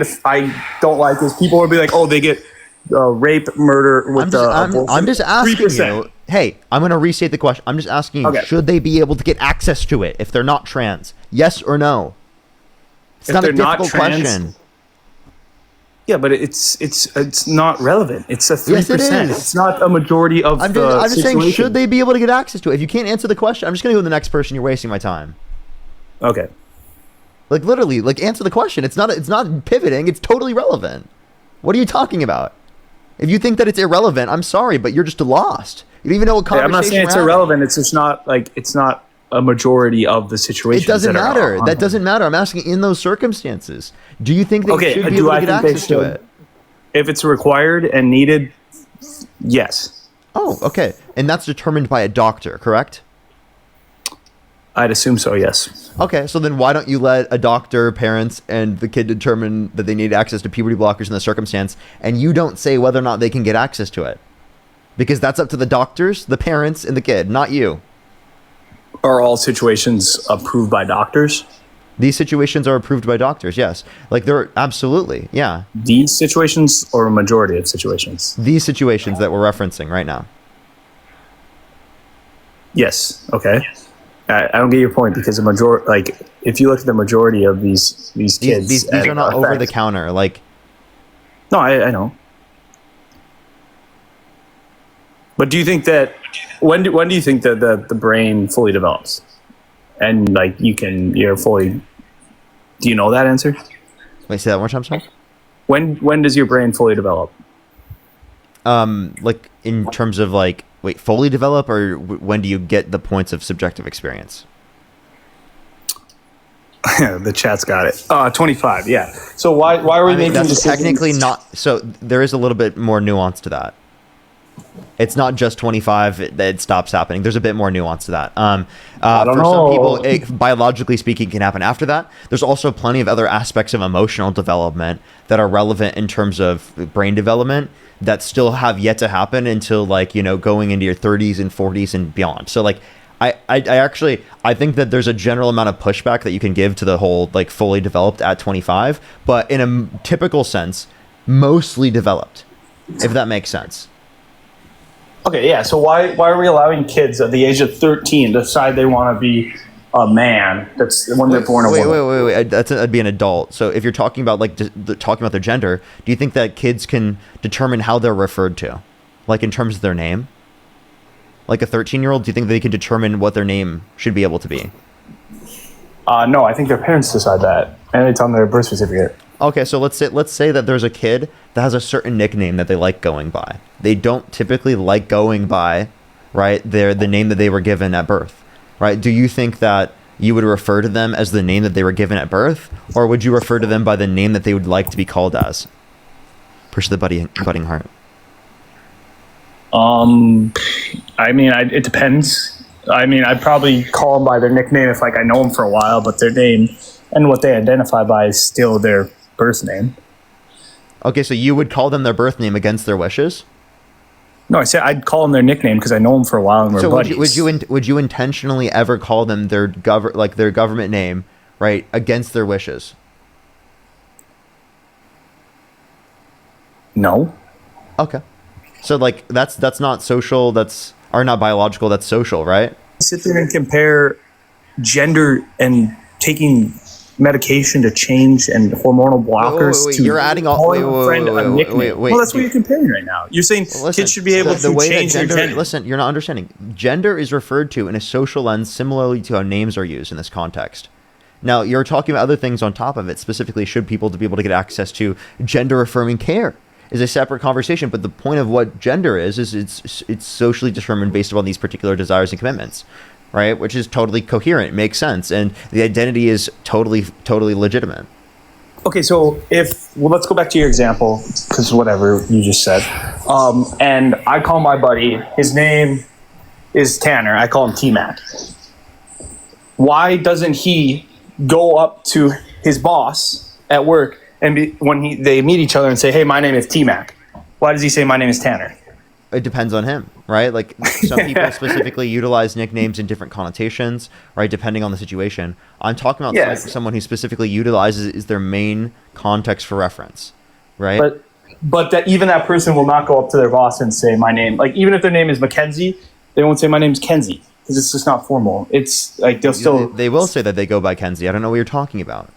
don't like this. People will be like, oh, they get rape, murder with I'm just asking 3%. You. Hey, I'm going to restate the question. I'm just asking you, should they be able to get access to it if they're not trans? Yes or no? It's not a difficult question. Yeah, but it's not relevant. It's a 3%. Yes, it is. It's not a majority of I'm just saying, should they be able to get access to it? If you can't answer the question, I'm just going to go to the next person. You're wasting my time. Okay. Like literally, like answer the question. It's not pivoting. It's totally relevant. What are you talking about? If you think that it's irrelevant, I'm sorry, but you're just lost. You don't even know what conversation. I'm not saying it's irrelevant. It's just not a majority of the situation. It doesn't matter. That doesn't matter. I'm asking in those circumstances. Do you think they should be able to get access to it? If it's required and needed, yes. Oh, okay. And that's determined by a doctor, correct? I'd assume so, yes. Okay, so then why don't you let a doctor, parents, and the kid determine that they need access to puberty blockers in the circumstance, and you don't say whether or not they can get access to it? Because that's up to the doctors, the parents, and the kid, not you. Are all situations approved by doctors? These situations are approved by doctors, yes. Like they're absolutely, yeah. These situations or a majority of situations? These situations that we're referencing right now. Yes, okay. I don't get your point because if you look at the majority of these kids, these are not over the counter. Like, no, I know. But do you think that when do you think that the brain fully develops, and like you're fully? Do you know that answer? Wait, say that one more time, sorry. When does your brain fully develop? Like in terms of like. Wait, fully develop, or when do you get the points of subjective experience? The chat's got it. 25. Yeah. So why are we making that's decisions? technically not. So there is a little bit more nuance to that. It's not just 25 that it stops happening. There's a bit more nuance to that. I don't for know. some people, it, biologically speaking, can happen after that. There's also plenty of other aspects of emotional development that are relevant in terms of brain development that still have yet to happen until, like, you know, going into your 30s and 40s and beyond. So, like, I actually think that there's a general amount of pushback that you can give to the whole, like, fully developed at 25, but in a typical sense, mostly developed, if that makes sense. Okay, yeah. So why are we allowing kids at the age of 13 to decide they want to be a man? That's when they're born a woman. Wait. That'd be an adult. So if you're talking about, like, talking about their gender, do you think that kids can determine how they're referred to, like, in terms of their name? Like a 13-year-old, do you think they can determine what their name should be able to be? No, I think their parents decide that, and it's on their birth certificate. Okay, so let's say that there's a kid that has a certain nickname that they like going by. They don't typically like going by, right, the name that they were given at birth, right? Do you think that you would refer to them as the name that they were given at birth, or would you refer to them by the name that they would like to be called as? Push the budding heart. I mean, it depends. I mean, I'd probably call them by their nickname if, like, I know them for a while, but their name and what they identify by is still their birth name. Okay, so you would call them their birth name against their wishes? No, I said I'd call them their nickname because I know them for a while and we're so buddies. Would you intentionally ever call them their government name, right, against their wishes? No. Okay. So, like, that's not social, or not biological, that's social, right? Sit there and compare gender and taking medication to change and hormonal blockers wait, to you're adding all calling a friend a nickname. wait, Well, that's what you're comparing right now. You're saying kids should be able to change their gender. Listen, you're not understanding. Gender is referred to in a social lens similarly to how names are used in this context. Now, you're talking about other things on top of it, specifically should people to be able to get access to gender-affirming care is a separate conversation, but the point of what gender is it's socially determined based upon these particular desires and commitments, right? Which is totally coherent, makes sense, and the identity is totally legitimate. Okay, so let's go back to your example, because whatever you just said, and I call my buddy, his name is Tanner, I call him T-Mac. Why doesn't he go up to his boss at work and when they meet each other and say, hey, my name is T-Mac? Why does he say my name is Tanner? It depends on him, right? Like, some people specifically utilize nicknames in different connotations, right, depending on the situation. I'm talking about someone who specifically utilizes is their main context for reference, right? But that even that person will not go up to their boss and say my name. Like, even if their name is Mackenzie, they won't say my name's Kenzie because it's just not formal. It's like they will say that they go by Kenzie. I don't know what you're talking about.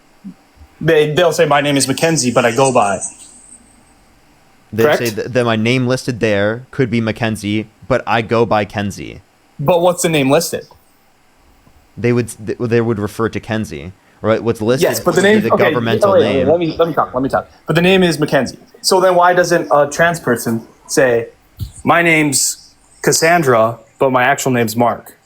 They'll say my name is Mackenzie, but I go by. They say that my name listed there could be Mackenzie, but I go by Kenzie. But what's the name listed? They would refer to Kenzie, right? What's listed? Yes, but the name, the governmental name. Let me talk. But the name is Mackenzie. So then why doesn't a trans person say, my name's Cassandra, but my actual name's Mark?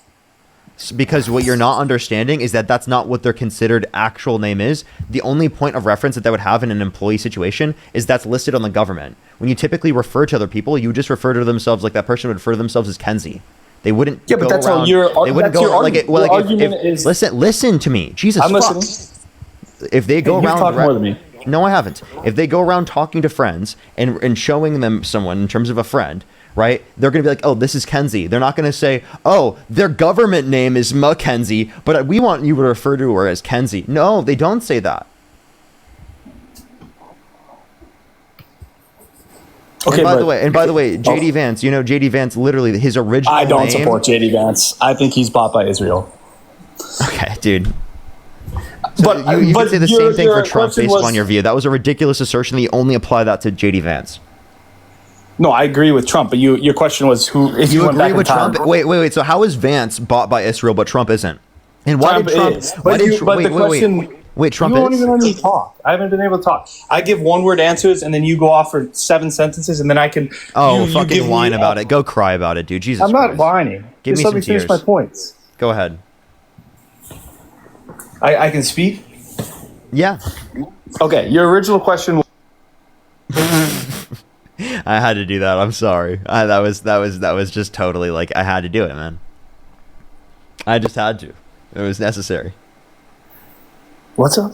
Because what you're not understanding is that that's not what their considered actual name is. The only point of reference that would have in an employee situation is that's listed on the government. When you typically refer to other people, you just refer to themselves like that person would refer to themselves as Kenzie. They wouldn't. Yeah, but that's how you're. They wouldn't go like it. Well, like if, listen to me, Jesus. I'm fuck. listening. If they go around, you talk more than me. No, I haven't. If they go around talking to friends and showing them someone in terms of a friend, right? They're going to be like, oh, this is Kenzie. They're not going to say, oh, their government name is Mackenzie, but we want you to refer to her as Kenzie. No, they don't say that. Okay, and by the way, JD Vance, you know, JD Vance, literally his original I don't name, support JD Vance. I think he's bought by Israel. Okay, dude. So you could say the same thing for Trump based on your view. That was a ridiculous assertion that you only apply that to JD Vance. No, I agree with Trump, but your question was who? If you went agree back with in time, Trump? Wait. So how is Vance bought by Israel, but Trump isn't? And why Trump did Trump? is. Why did Wait, Trump you won't is? even let me talk. I haven't been able to talk. I give one-word answers, and then you go off for 7 sentences, and then I can. Oh, fucking whine about it. Go cry about it, dude. Jesus I'm not Christ. whining. Give Just me let some me finish tears. my points. Go ahead. I can speak. Yeah. Okay, your original question. I had to do that. I'm sorry. That was just totally like I had to do it, man. I just had to. It was necessary. What's up?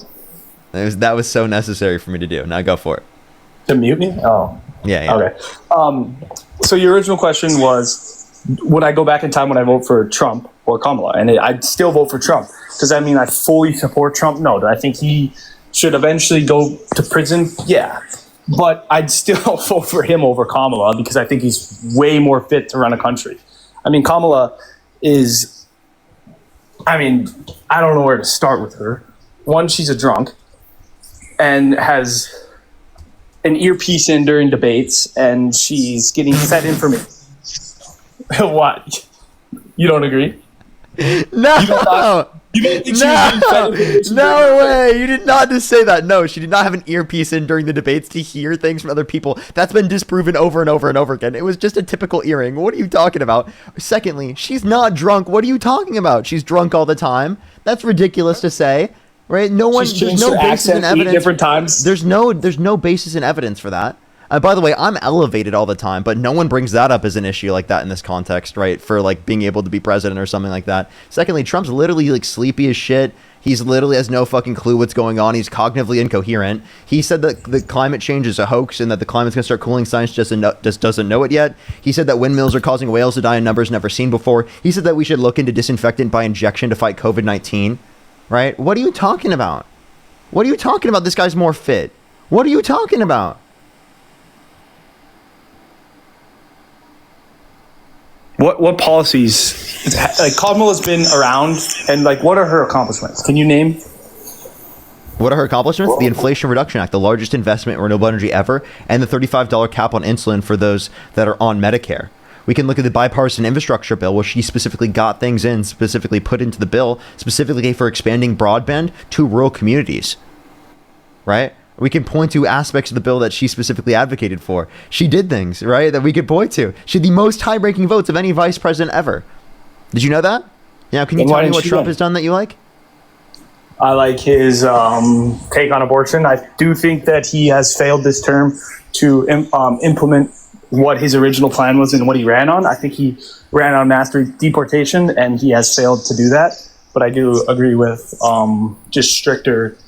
That was so necessary for me to do. Now go for it. The mutiny? Oh. Yeah. Okay. So your original question was, would I go back in time when I vote for Trump or Kamala? And I'd still vote for Trump. Does that mean I fully support Trump? No. Do I think he should eventually go to prison? Yeah. But I'd still vote for him over Kamala because I think he's way more fit to run a country. I mean, Kamala is, I don't know where to start with her. One, she's a drunk and has an earpiece in during debates, and she's getting fed information. What? You don't agree? No! No way! You did not just say that. No, she did not have an earpiece in during the debates to hear things from other people. That's been disproven over and over and over again. It was just a typical earring. What are you talking about? Secondly, she's not drunk. What are you talking about? She's drunk all the time. That's ridiculous to say, right? No one. She's There's changed no her basis in accent 8 evidence. different times. There's no basis in evidence for that. By the way, I'm elevated all the time, but no one brings that up as an issue like that in this context, right? For like being able to be president or something like that. Secondly, Trump's literally like sleepy as shit. He's literally has no fucking clue what's going on. He's cognitively incoherent. He said that the climate change is a hoax and that the climate's going to start cooling. Science just doesn't know it yet. He said that windmills are causing whales to die in numbers never seen before. He said that we should look into disinfectant by injection to fight COVID-19, right? What are you talking about? What are you talking about? This guy's more fit. What are you talking about? What policies? Like Kamala's been around, and like, what are her accomplishments? Can you name? What are her accomplishments? The Inflation Reduction Act, the largest investment in renewable energy ever, and the $35 cap on insulin for those that are on Medicare. We can look at the bipartisan infrastructure bill, where she specifically got things in, specifically put into the bill, specifically for expanding broadband to rural communities, right? We can point to aspects of the bill that she specifically advocated for. She did things, right, that we could point to. She had the most high-ranking votes of any vice president ever. Did you know that? Now, can you tell me what Trump has done that you like? I like his take on abortion. I do think that he has failed this term to implement what his original plan was and what he ran on. I think he ran on mass deportation, and he has failed to do that. But I do agree with just stricter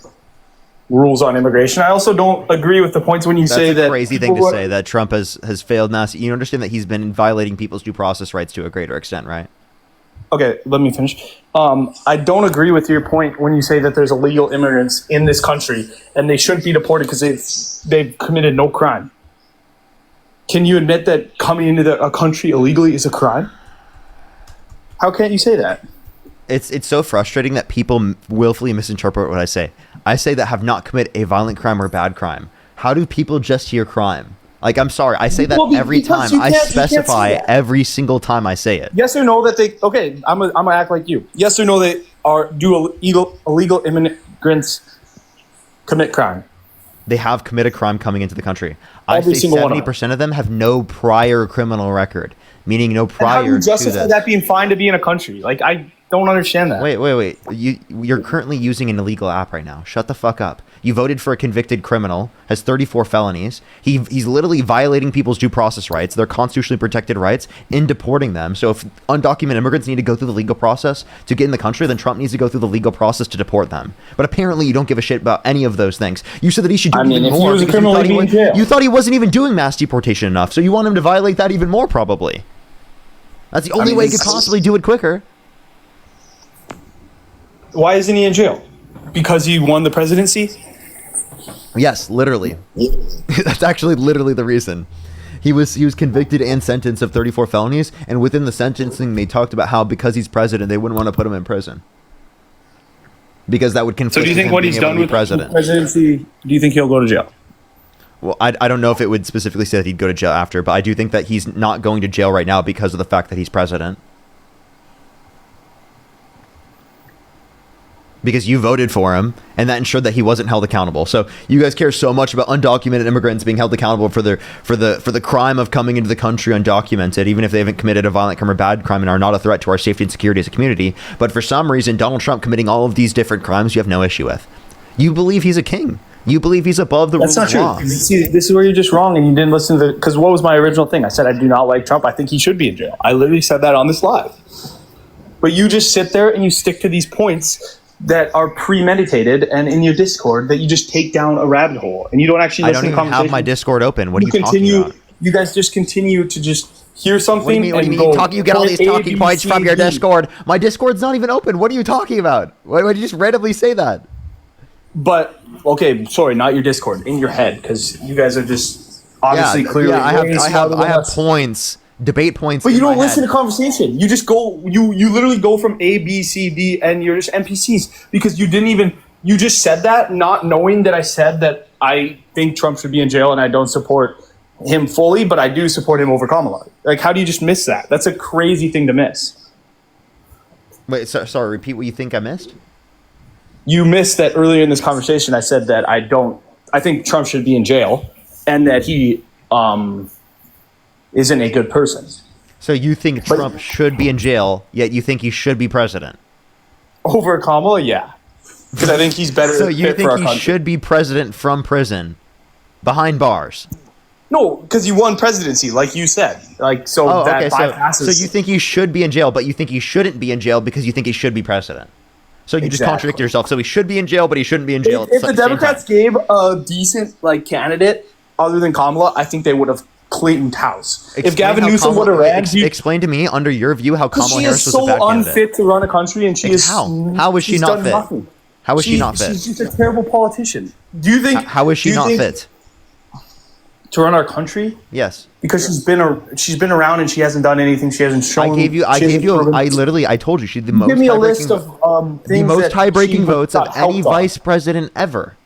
rules on immigration. I also don't agree with the points when you say that. That's a crazy thing to say, that Trump has failed mass. You understand that he's been violating people's due process rights to a greater extent, right? Okay, let me finish. I don't agree with your point when you say that there's illegal immigrants in this country and they shouldn't be deported because they've committed no crime. Can you admit that coming into a country illegally is a crime? How can't you say that? It's so frustrating that people willfully misinterpret what I say. I say that have not committed a violent crime or bad crime. How do people just hear crime? Like, I'm sorry, I say that every time. I specify every single time I say it. Yes or no that they, okay, I'm gonna act like you. Yes or no they illegal immigrants commit crime? They have committed crime coming into the country. Every I say single one of them. 70% of them have no prior criminal record, meaning no prior How do you to justify this. that being fine to be in a country? Like, I don't understand that. Wait. You're currently using an illegal app right now. Shut the fuck up. You voted for a convicted criminal, has 34 felonies. He's literally violating people's due process rights, their constitutionally protected rights, in deporting them. So if undocumented immigrants need to go through the legal process to get in the country, then Trump needs to go through the legal process to deport them. But apparently you don't give a shit about any of those things. You said that he should do even if he more was a because criminal, you thought he wasn't even doing mass deportation enough. So you want him to violate that even more, probably. That's the only way he could possibly do it quicker. Why isn't he in jail? Because he won the presidency? Yes, literally. That's actually literally the reason. He was convicted and sentenced of 34 felonies, and within the sentencing they talked about how because he's president they wouldn't want to put him in prison. Because that would conflict. So do you think with him what being he's able done to be with president. the presidency, do you think he'll go to jail? Well, I don't know if it would specifically say that he'd go to jail after, but I do think that he's not going to jail right now because of the fact that he's president. because you voted for him, and that ensured that he wasn't held accountable. So you guys care so much about undocumented immigrants being held accountable for the crime of coming into the country undocumented, even if they haven't committed a violent crime or bad crime and are not a threat to our safety and security as a community. But for some reason, Donald Trump committing all of these different crimes, you have no issue with. You believe he's a king. You believe he's above the rules That's not of law. true. See, this is where you're just wrong, and you didn't listen to because what was my original thing? I said I do not like Trump. I think he should be in jail. I literally said that on this live. But you just sit there and you stick to these points that are premeditated, and in your Discord that you just take down a rabbit hole, and you don't actually I listen don't to even conversation. have my Discord open. What are you continue. talking about? You guys just continue to just hear something. What do you mean? What do you and mean? go, You get all these point A, talking B, points C, from your D. Discord. My Discord's not even open. What are you talking about? Why would you just randomly say that? But okay, sorry, not your Discord, in your head, because you guys are just obviously clearly. Yeah, way smarter than I have us. points, debate points. But you in don't my listen head. to conversation. You just go. You literally go from A, B, C, D, and you're just NPCs because you didn't even. You just said that, not knowing that I said that I think Trump should be in jail and I don't support him fully, but I do support him over Kamala. Like, how do you just miss that? That's a crazy thing to miss. Wait, sorry. Repeat what you think I missed. You missed that earlier in this conversation. I said that I think Trump should be in jail, and that he isn't a good person. So you think Trump should be in jail, yet you think he should be president? Over Kamala, yeah, because I think he's better. So you fit for think our he country. should be president from prison, behind bars? No, because he won presidency, like you said. Like so Oh, that okay. bypasses. So you think he should be in jail, but you think he shouldn't be in jail because you think he should be president. So you just Exactly. contradict yourself. So he should be in jail, but he shouldn't be in jail. If the Democrats gave a decent candidate other than Kamala, I think they would have Clayton House. If Gavin Newsom would have ran, explain to me, under your view, how Kamala she Harris is was a so bad candidate. unfit to run a country, and she is How is she she's not done fit? nothing. How is she not fit? She's just a terrible politician. Do you think? How is she do you not think fit? to run our country? Yes. Because she's been around and she hasn't done anything. She hasn't shown. I told you she's the most. Give me a tie-breaking list of the things most that tie-breaking she votes of got helped any on. vice president ever.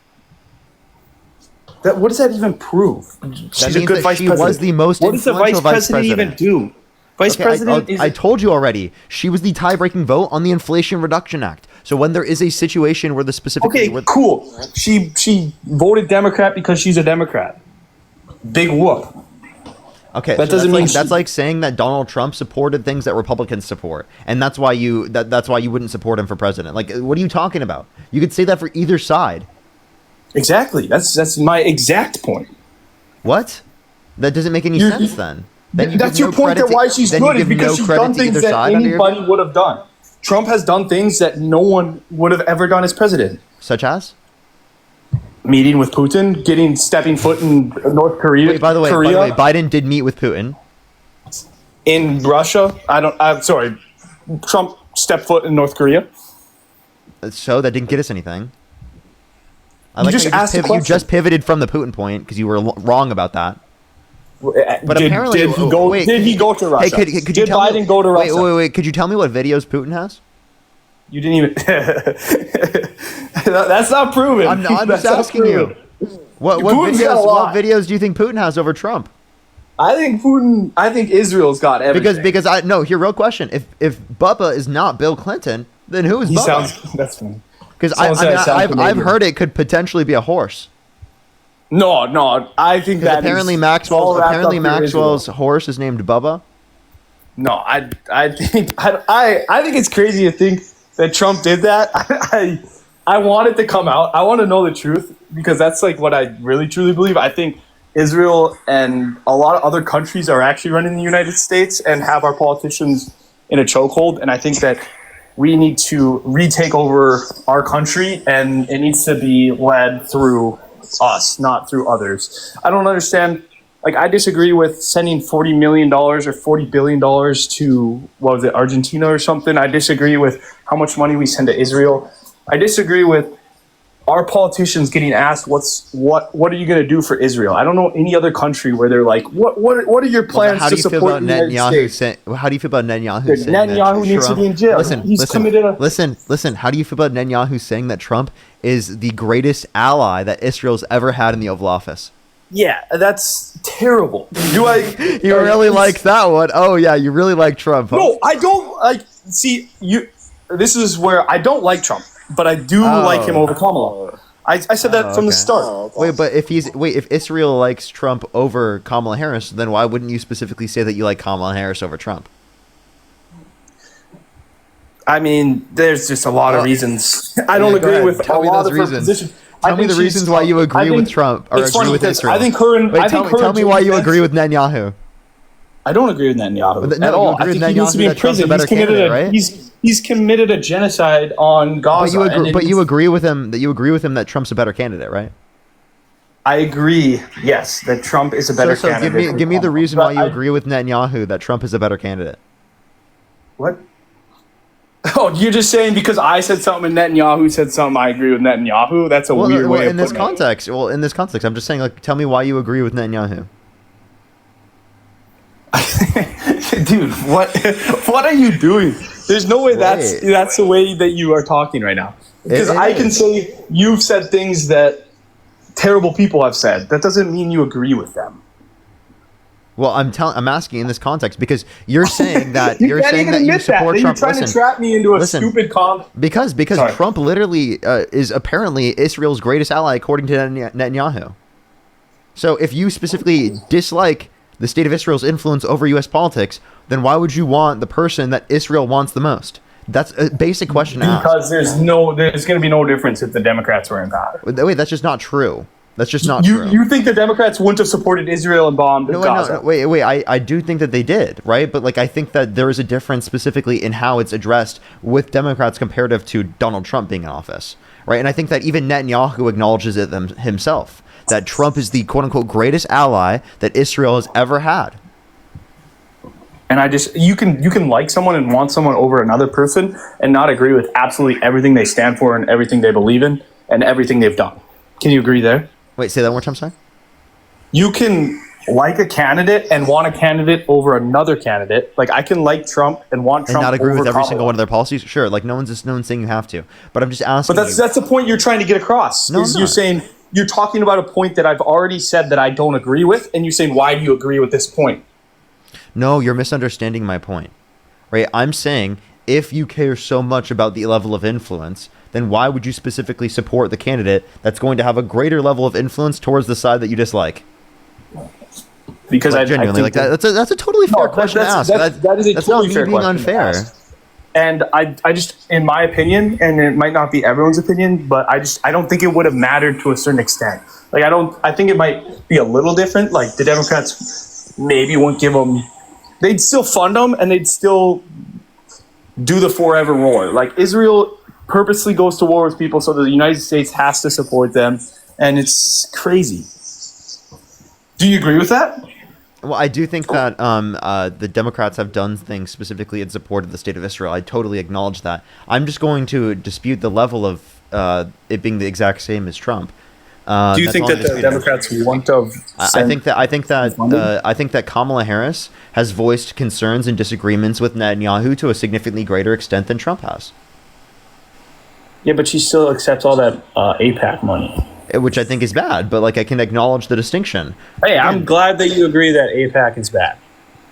What does that even prove? She's a means good that vice she president. was the most What does the vice influential vice president even president. do? Vice Okay, president is. I told you already. She was the tie-breaking vote on the Inflation Reduction Act. So when there is a situation where the specific cool. She voted Democrat because she's a Democrat. Big whoop. Okay, That so doesn't mean that's like saying that Donald Trump supported things that Republicans support, and that's why that's why you wouldn't support him for president. Like, what are you talking about? You could say that for either side. Exactly. That's my exact point. What? That doesn't make any sense then. You That's give your no point credit that to- why she's then you good is give because no she's credit done to things either that side under your anybody view? would have done. Trump has done things that no one would have ever done as president. Such as? Meeting with Putin, stepping foot in North Korea. Wait, by the way, Biden did meet with Putin. In Russia, I'm sorry. Trump stepped foot in North Korea. So that didn't get us anything. You just asked the you question. just pivoted from the Putin point because you were wrong about that. But Did apparently, he go? Did he go to Russia? Hey, could you did tell Biden me, go to Russia? Wait. Could you tell me what videos Putin has? You didn't even. That's not proven. I'm just That's not asking you. proven. What Putin's got a lot. videos do you think Putin has over Trump? I think Israel's got everything. Because here, real question. If Bubba is not Bill Clinton, then who is He Bubba? that's funny. Because Sounds like I've Canadian. heard it could potentially be a horse. No, I think that Apparently is all wrapped up through Maxwell's Israel. horse is named Bubba. No, I think it's crazy to think that Trump did that. I want it to come out. I want to know the truth because that's like what I really truly believe. I think Israel and a lot of other countries are actually running the United States and have our politicians in a chokehold. And I think that we need to retake over our country, and it needs to be led through us, not through others. I don't understand. Like, I disagree with sending $40 million or $40 billion to, what was it, Argentina or something. I disagree with how much money we send to Israel. I disagree with our politicians getting asked what are you going to do for Israel? I don't know any other country where they're like, what are your plans How do to you feel support about the United Netanyahu? States? How do you feel about Netanyahu saying Netanyahu that needs to Trump, be in jail. He's committed a... Listen. How do you feel about Netanyahu saying that Trump is the greatest ally that Israel's ever had in the Oval Office? Yeah, that's terrible. Do I? You really like that one? Oh yeah, you really like Trump. Huh? No, I don't like. See, you. This is where I don't like Trump. but I do like him over Kamala. I said that from the start. But if Israel likes Trump over Kamala Harris, then why wouldn't you specifically say that you like Kamala Harris over Trump? I mean, there's just a lot of reasons. I don't agree with a lot of her positions. Tell me the reasons why you agree with Trump or agree with Israel. I think her and tell me why you agree with Netanyahu. I don't agree with Netanyahu at all. I think he needs to be in prison. He's committed a genocide on Gaza. But you agree with him that Trump's a better candidate, right? I agree. Yes, that Trump is a better candidate. Give me the reason why you agree with Netanyahu that Trump is a better candidate. What? Oh, you're just saying because I said something and Netanyahu said something, I agree with Netanyahu? That's a weird way in this context. Well, in this context, I'm just saying, like, tell me why you agree with Netanyahu. Dude, what are you doing? There's no way that's the way that you are talking right now. Because I can say you've said things that terrible people have said. That doesn't mean you agree with them. Well, I'm asking in this context because you're saying that you support Trump. You're trying to trap me into a stupid comment. Because Trump literally is apparently Israel's greatest ally according to Netanyahu. So if you specifically dislike the state of Israel's influence over U.S. politics, then why would you want the person that Israel wants the most? That's a basic question to ask. Because there's going to be no difference if the Democrats were in power. Wait, that's just not true. That's just not true. You think the Democrats wouldn't have supported Israel and bombed Gaza? No, wait. I do think that they did, right? But like, I think that there is a difference specifically in how it's addressed with Democrats comparative to Donald Trump being in office, right? And I think that even Netanyahu acknowledges it himself, that Trump is the quote-unquote greatest ally that Israel has ever had. And you can like someone and want someone over another person and not agree with absolutely everything they stand for and everything they believe in and everything they've done. Can you agree there? Wait, say that one more time, sorry? You can like a candidate and want a candidate over another candidate. Like, I can like Trump and want Trump and not agree over with every Kamala. single one of their policies. Sure, like no one's saying you have to. But I'm just asking. But that's the point you're trying to get across. No, you're saying you're talking about a point that I've already said that I don't agree with, and you're saying why do you agree with this point? No, you're misunderstanding my point. Right? I'm saying if you care so much about the level of influence, then why would you specifically support the candidate that's going to have a greater level of influence towards the side that you dislike? Because like, genuinely, like that's a totally fair question to ask. That is a totally fair being question unfair. to ask. And I just, in my opinion, and it might not be everyone's opinion, but I don't think it would have mattered to a certain extent. Like, I think it might be a little different. Like, the Democrats maybe won't give them, they'd still fund them and they'd still do the forever war. Like, Israel purposely goes to war with people so that the United States has to support them, and it's crazy. Do you agree with that? Well, I do think that the Democrats have done things specifically in support of the state of Israel. I totally acknowledge that. I'm just going to dispute the level of it being the exact same as Trump. Do you think that the Democrats want to? I think that Kamala Harris has voiced concerns and disagreements with Netanyahu to a significantly greater extent than Trump has. Yeah, but she still accepts all that AIPAC money, which I think is bad. But like, I can acknowledge the distinction. Hey, I'm glad that you agree that AIPAC is bad.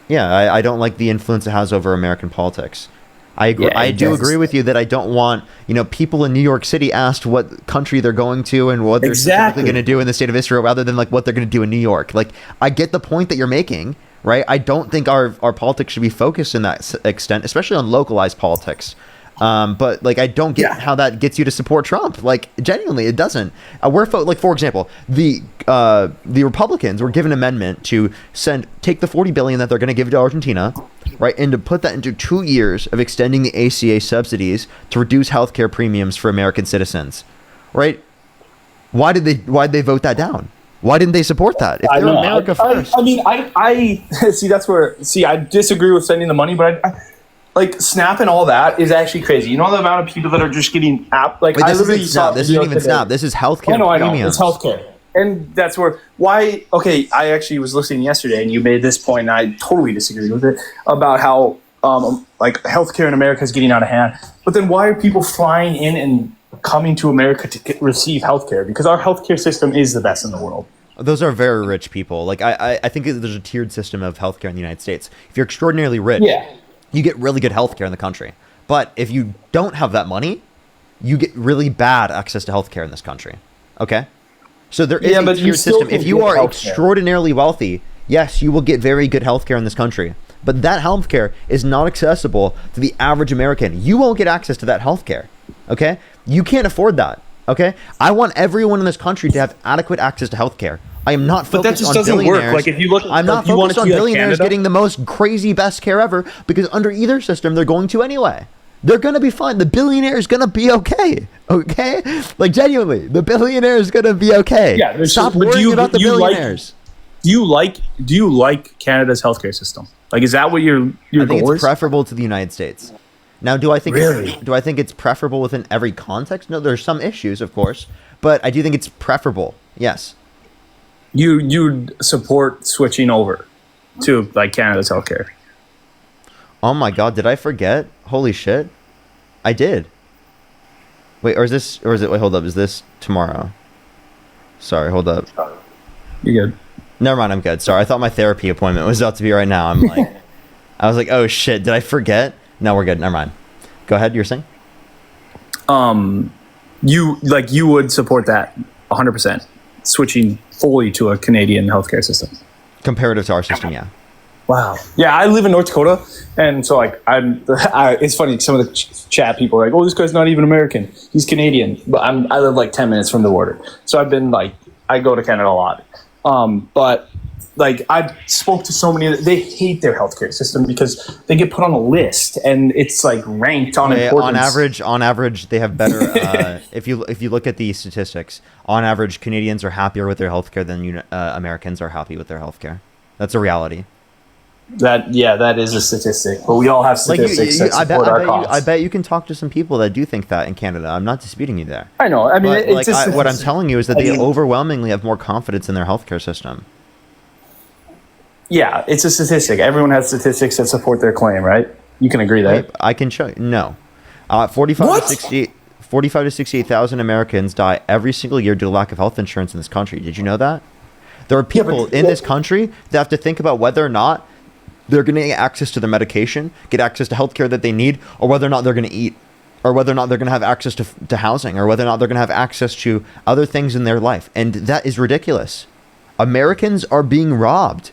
Yeah, I don't like the influence it has over American politics. I agree. Yeah, I do agree with you that I don't want people in New York City asked what country they're going to and what they're specifically going to do in the state of Israel, rather than like what they're going to do in New York. Like, I get the point that you're making, right? I don't think our politics should be focused in that extent, especially on localized politics. But like, I don't get how that gets you to support Trump. Like, genuinely, it doesn't. Like, for example, the Republicans were given an amendment to take the $40 billion that they're going to give to Argentina, right, and to put that into 2 years of extending the ACA subsidies to reduce healthcare premiums for American citizens, right? Why did they vote that down? Why didn't they support that? If they're America first. I mean, I see. That's where I disagree with sending the money, but like, SNAP and all that is actually crazy. You know the amount of people that are just getting Wait, this isn't SNAP. This isn't even SNAP. This is healthcare premiums. I know. It's healthcare. And that's where, okay, I actually was listening yesterday and you made this point and I totally disagree with it about how, like, healthcare in America is getting out of hand. But then why are people flying in and coming to America to receive healthcare? Because our healthcare system is the best in the world. Those are very rich people. Like, I think there's a tiered system of healthcare in the United States. If you're extraordinarily rich, you get really good healthcare in the country. But if you don't have that money, you get really bad access to healthcare in this country. Okay? So there is Yeah, a but you tiered still system. can If you get are healthcare. extraordinarily wealthy, yes, you will get very good healthcare in this country. But that healthcare is not accessible to the average American. You won't get access to that healthcare. Okay? You can't afford that. Okay? I want everyone in this country to have adequate access to healthcare. I am not But that focused just on doesn't work. billionaires. Like, if you look- I'm not like, you want it focused to on be like billionaires Canada? getting the most crazy best care ever, because under either system they're going to anyway. They're going to be fine. The billionaire is going to be okay. Okay? Like, genuinely, the billionaire is going to be okay. Yeah, there's- Stop but do worrying you- about the you like- billionaires. Do you like Canada's healthcare system? Like, is that what your I think goal it's is? preferable to the United States. Now, do I think Really? do I think it's preferable within every context? No, there's some issues, of course, but I do think it's preferable. Yes. You'd support switching over to like Canada's healthcare? Oh my God, did I forget? Holy shit, I did. Wait, or is it? Wait, hold up. Is this tomorrow? Sorry, hold up. You good? Never mind, I'm good. Sorry, I thought my therapy appointment was about to be right now. I'm like, I was like, oh shit, did I forget? No, we're good. Never mind. Go ahead. You're saying? You would support that 100%, switching fully to a Canadian healthcare system. Comparative to our system, yeah. Wow. Yeah, I live in North Dakota, and so like it's funny. Some of the chat people are like, "Oh, this guy's not even American; he's Canadian." But I live like 10 minutes from the border, so I've been like, I go to Canada a lot. But like I spoke to so many, they hate their healthcare system because they get put on a list and it's like ranked on importance. On average, they have better. If you look at the statistics, on average, Canadians are happier with their healthcare than Americans are happy with their healthcare. That's a reality. That is a statistic, but we all have statistics that support our cause. I bet you can talk to some people that do think that in Canada. I'm not disputing you there. I know. I mean, But, it's like, just what I'm telling you is that they overwhelmingly have more confidence in their healthcare system. Yeah, it's a statistic. Everyone has statistics that support their claim, right? You can agree that. I can show you. No. 45 to 68,000 Americans die every single year due to lack of health insurance in this country. Did you know that? There are people in this country that have to think about whether or not they're going to get access to their medication, get access to healthcare that they need, or whether or not they're going to eat, or whether or not they're going to have access to housing, or whether or not they're going to have access to other things in their life. And that is ridiculous. Americans are being robbed.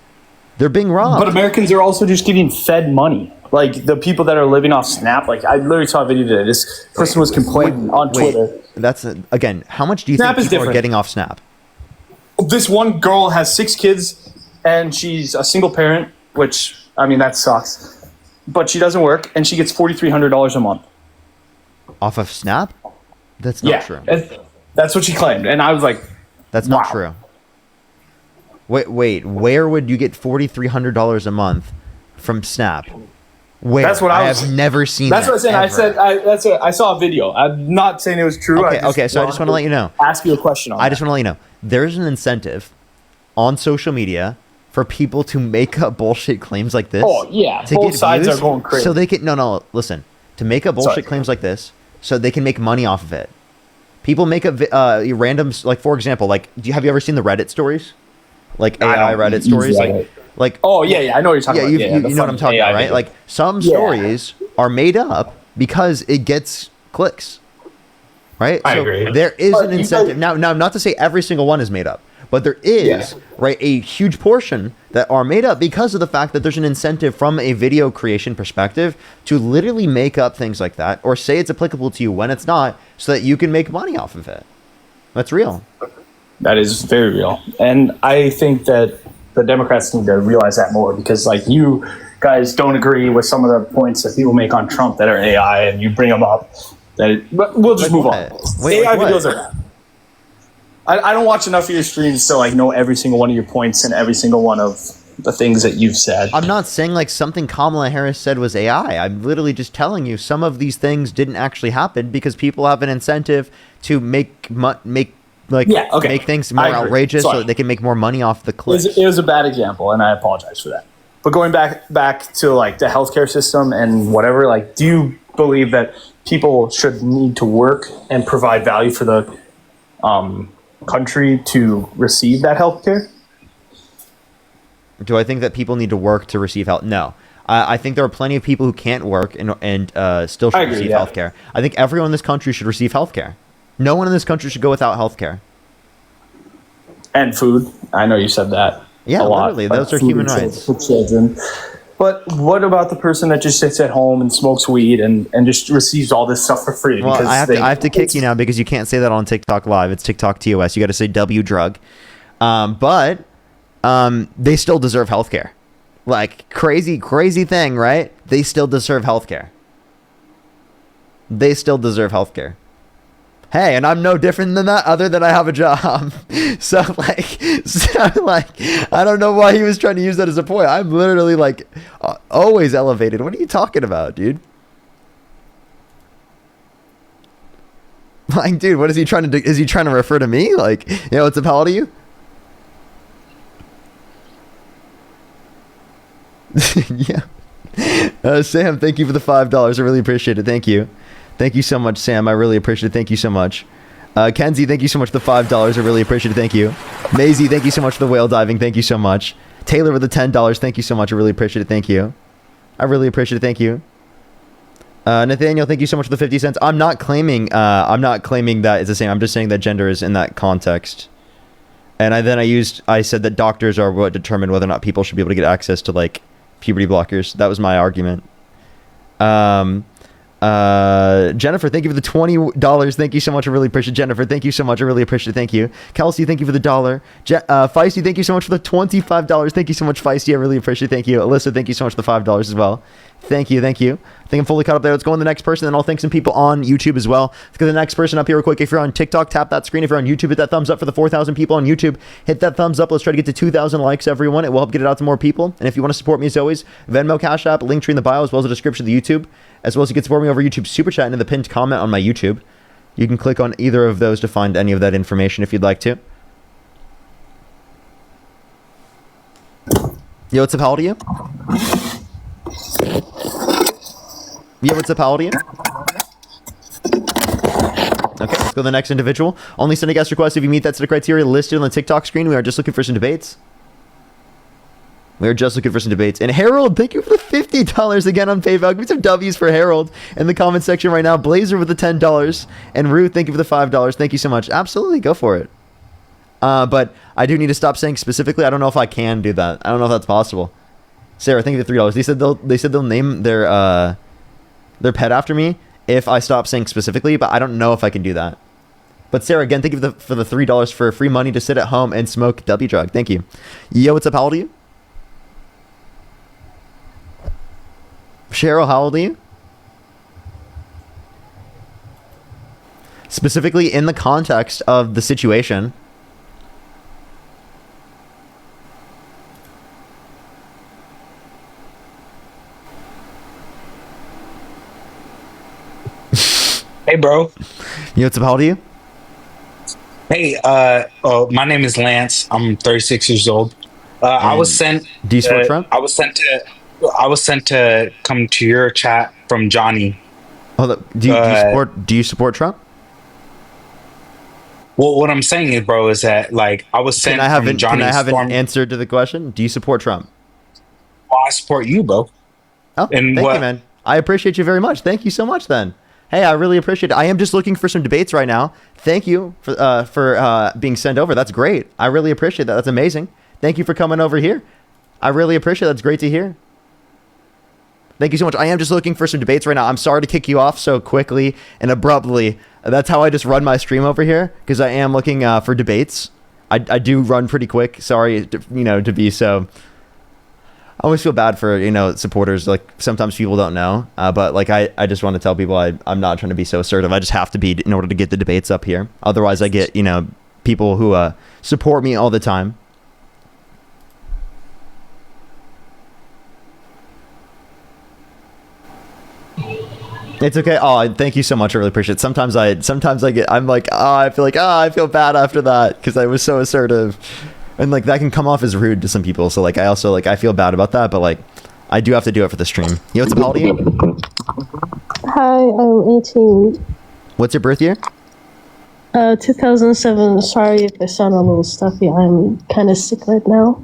They're being robbed. But Americans are also just getting fed money. Like the people that are living off SNAP. Like I literally saw a video today. This person was complaining on Twitter. That's again. How much do you Snap think is people are different. getting off Snap? This one girl has 6 kids, and she's a single parent, which I mean that sucks. But she doesn't work, and she gets $4,300 a month Off of Snap? That's not true. That's what she claimed, and I was like, That's not true. Wait. Where would you get $4,300 a month from Snap? Where? That's what I was- have never seen. That's that what I said. ever. That's what I saw a video. I'm not saying it was true. Okay. So I just want to let you know. Ask you a question on I just want to let you know. There's an incentive on social media for people to make up bullshit claims like this. Oh, yeah. to Both get sides views, are going crazy. So they can listen. To make up bullshit Sorry. claims like this, so they can make money off of it. People make up random, like for example, like have you ever seen the Reddit stories? Like AI Reddit stories, like oh yeah, I know what you're talking about. You know what I'm talking about, right? Like some stories are made up because it gets clicks, right? I so agree. There is But an you incentive. Now, not to say every single one is made up, but there is right a huge portion that are made up because of the fact that there's an incentive from a video creation perspective to literally make up things like that or say it's applicable to you when it's not, so that you can make money off of it. That's real. That is very real. And I think that the Democrats need to realize that more because, like, you guys don't agree with some of the points that people make on Trump that are AI and you bring them up. But we'll just move on. Wait, AI like what? videos are bad. I don't watch enough of your streams to, like, know every single one of your points and every single one of the things that you've said. I'm not saying like something Kamala Harris said was AI. I'm literally just telling you some of these things didn't actually happen because people have an incentive to make things more I agree. outrageous Sorry. so that they can make more money off the clicks. It was a bad example, and I apologize for that. But going back to like the healthcare system and whatever, like, do you believe that people should need to work and provide value for the country to receive that healthcare? Do I think that people need to work to receive help? No. I think there are plenty of people who can't work and still should I agree, receive yeah. health care. I think everyone in this country should receive health care. No one in this country should go without health care. And food. I know you said that. Yeah, a lot, literally, but those are food human and rights. for children. But what about the person that just sits at home and smokes weed and just receives all this stuff for free? Well, because I have to kick you now because you can't say that on TikTok Live. It's TikTok TOS. You got to say W drug. But they still deserve healthcare. Like, crazy thing, right? They still deserve healthcare. They still deserve healthcare. Hey, and I'm no different than that, other than I have a job. so like, I don't know why he was trying to use that as a point. I'm literally like always elevated. What are you talking about, dude? Like, dude, what is he trying to do? Is he trying to refer to me? Like, what's up, how old are you? Yeah. Sam, thank you for the $5. I really appreciate it. Thank you. Thank you so much, Sam. I really appreciate it. Thank you so much. Kenzie, thank you so much for the $5. I really appreciate it. Thank you. Maisie, thank you so much for the whale diving. Thank you so much. Taylor with the $10. Thank you so much. I really appreciate it. Thank you. I really appreciate it. Thank you. Nathaniel, thank you so much for the 50 cents. I'm not claiming that it's the same. I'm just saying that gender is in that context. And I said that doctors are what determine whether or not people should be able to get access to like puberty blockers. That was my argument. Jennifer, thank you for the $20. Thank you so much. I really appreciate it. Jennifer, thank you so much. I really appreciate it. Thank you. Kelsey, thank you for the $1. Feisty, thank you so much for the $25. Thank you so much, Feisty. I really appreciate it. Thank you. Alyssa, thank you so much for the $5 as well. Thank you. Thank you. I think I'm fully caught up there. Let's go on to the next person, then I'll thank some people on YouTube as well. Let's get the next person up here real quick. If you're on TikTok, tap that screen. If you're on YouTube, hit that thumbs up for the 4,000 people on YouTube. Hit that thumbs up. Let's try to get to 2,000 likes, everyone. It will help get it out to more people. And if you want to support me as always, Venmo, Cash App, link tree in the bio, as well as the description of the YouTube, as well as you can support me over YouTube Super Chat and in the pinned comment on my YouTube. You can click on either of those to find any of that information if you'd like to. Yo, what's up, how old are you? Yeah, what's up, how old are you? Okay, let's go to the next individual. Only send a guest request if you meet that set of criteria listed on the TikTok screen. We are just looking for some debates. And Harold, thank you for the $50 again on PayPal. Give me some W's for Harold in the comment section right now. Blazer with the $10. And Ruth, thank you for the $5. Thank you so much. Absolutely, go for it. But I do need to stop saying specifically. I don't know if I can do that. I don't know if that's possible. Sarah, thank you for the $3. They said they'll name their pet after me if I stop saying specifically, but I don't know if I can do that. But Sarah, again, thank you for the $3 for free money to sit at home and smoke W drug. Thank you. Yo, what's up? How old are you? Cheryl, how old are you? Specifically in the context of the situation. Hey, bro. Yo, what's up? How old are you? Hey, my name is Lance. I'm 36 years old. I was sent. Do you support Trump? I was sent to come to your chat from Johnny. Do you support Trump? Well, what I'm saying is, bro, is that like I was sent from Johnny. Can I have an answer to the question? Do you support Trump? Well, I support you, bro. Oh, thank you, man. I appreciate you very much. Thank you so much, then. Hey, I really appreciate it. I am just looking for some debates right now. Thank you for being sent over. That's great. I really appreciate that. That's amazing. Thank you for coming over here. I really appreciate it. That's great to hear. Thank you so much. I am just looking for some debates right now. I'm sorry to kick you off so quickly and abruptly. That's how I just run my stream over here, because I am looking for debates. I do run pretty quick. Sorry, to be so. I always feel bad for, supporters. Like, sometimes people don't know. But, like, I just want to tell people I'm not trying to be so assertive. I just have to be in order to get the debates up here. Otherwise, I get, people who support me all the time. It's okay. Oh, thank you so much. I really appreciate it. Sometimes I feel bad after that because I was so assertive. And like that can come off as rude to some people. So like I also I feel bad about that, but like I do have to do it for the stream. Yo, what's up, how old are you? Hi, I'm 18. What's your birth year? 2007. Sorry if I sound a little stuffy. I'm kind of sick right now.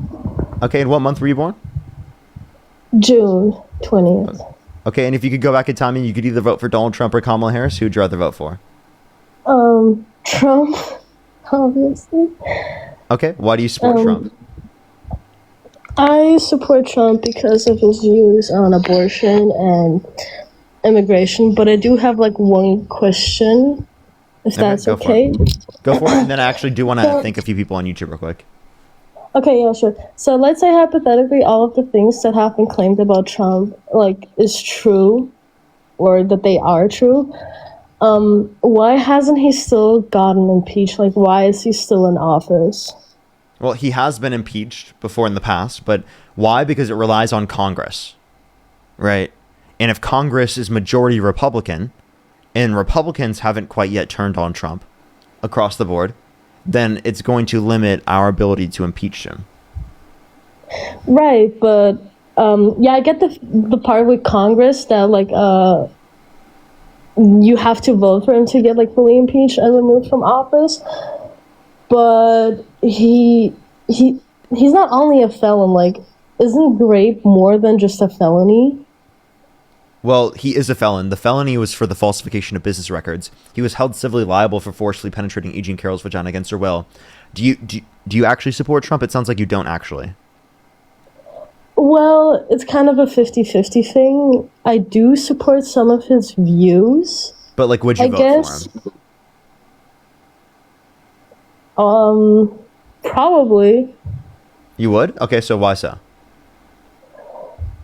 Okay, and what month were you born? June 20th. Okay, and if you could go back in time and you could either vote for Donald Trump or Kamala Harris, who would you rather vote for? Trump, obviously. Okay, why do you support Trump? I support Trump because of his views on abortion and immigration, but I do have like one question, if that's go for okay. Go for it, and then I actually do want to thank a few people on YouTube real quick. Okay, yeah, sure. So let's say hypothetically all of the things that have been claimed about Trump like is true, or that they are true. Why hasn't he still gotten impeached? Like, why is he still in office? Well, he has been impeached before in the past, but why? Because it relies on Congress, right? And if Congress is majority Republican, and Republicans haven't quite yet turned on Trump across the board, then it's going to limit our ability to impeach him. Right, but yeah, I get the part with Congress that like you have to vote for him to get like fully impeached and removed from office. But he's not only a felon. Like, isn't rape more than just a felony? Well, he is a felon. The felony was for the falsification of business records. He was held civilly liable for forcefully penetrating E. Jean Carroll's vagina against her will. Do you actually support Trump? It sounds like you don't actually. Well, it's kind of a 50-50 thing. I do support some of his views. But like, would you vote for him? Probably. You would? Okay, so why so?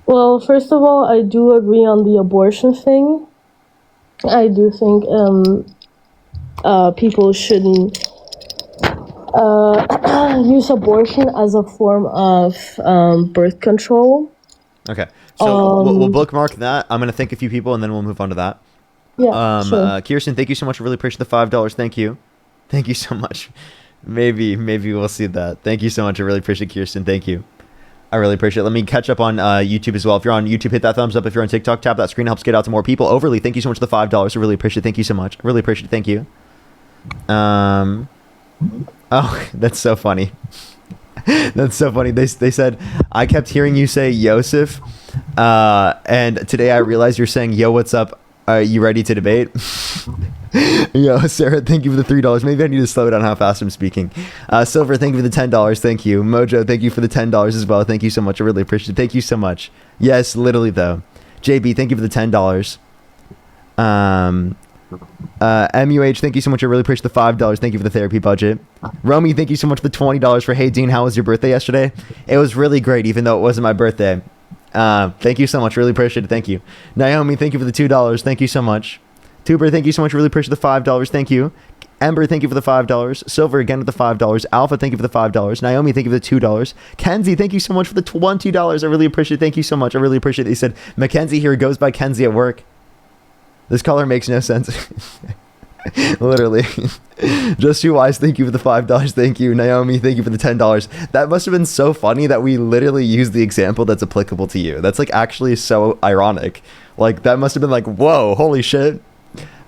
Well, first of all, I do agree on the abortion thing. I do think people shouldn't use abortion as a form of birth control. Okay, so we'll bookmark that. I'm going to thank a few people, and then we'll move on to that. Yeah, sure. Kirsten, thank you so much. I really appreciate the $5. Thank you. Thank you so much. Maybe we'll see that. Thank you so much. I really appreciate Kirsten. Thank you. I really appreciate it. Let me catch up on YouTube as well. If you're on YouTube, hit that thumbs up. If you're on TikTok, tap that screen. Helps get out to more people. Overly, thank you so much for the $5. I really appreciate it. Thank you so much. I really appreciate it. Thank you. Oh, that's so funny. That's so funny. They said, I kept hearing you say Yosef, and today I realized you're saying, yo, what's up? Are you ready to debate? Yo, Sarah, thank you for the $3. Maybe I need to slow down how fast I'm speaking. Silver, thank you for the $10. Thank you. Mojo, thank you for the $10 as well. Thank you so much. I really appreciate it. Thank you so much. Yes, literally though. JB, thank you for the $10. MUH, thank you so much. I really appreciate the $5. Thank you for the therapy budget. Romy, thank you so much for the $20 for Hey Dean, how was your birthday yesterday? It was really great, even though it wasn't my birthday. Thank you so much. Really appreciate it. Thank you. Naomi, thank you for the $2. Thank you so much. Tuber, thank you so much. Really appreciate the $5. Thank you. Ember, thank you for the $5. Silver, again with the $5. Alpha, thank you for the $5. Naomi, thank you for the $2. Kenzie, thank you so much for the $20. I really appreciate it. Thank you so much. I really appreciate it. He said, Mackenzie here goes by Kenzie at work. This color makes no sense. Literally. Just You Wise, thank you for the $5. Thank you. Naomi, thank you for the $10. That must have been so funny that we literally used the example that's applicable to you. That's like actually so ironic. Like that must have been like, whoa, holy shit.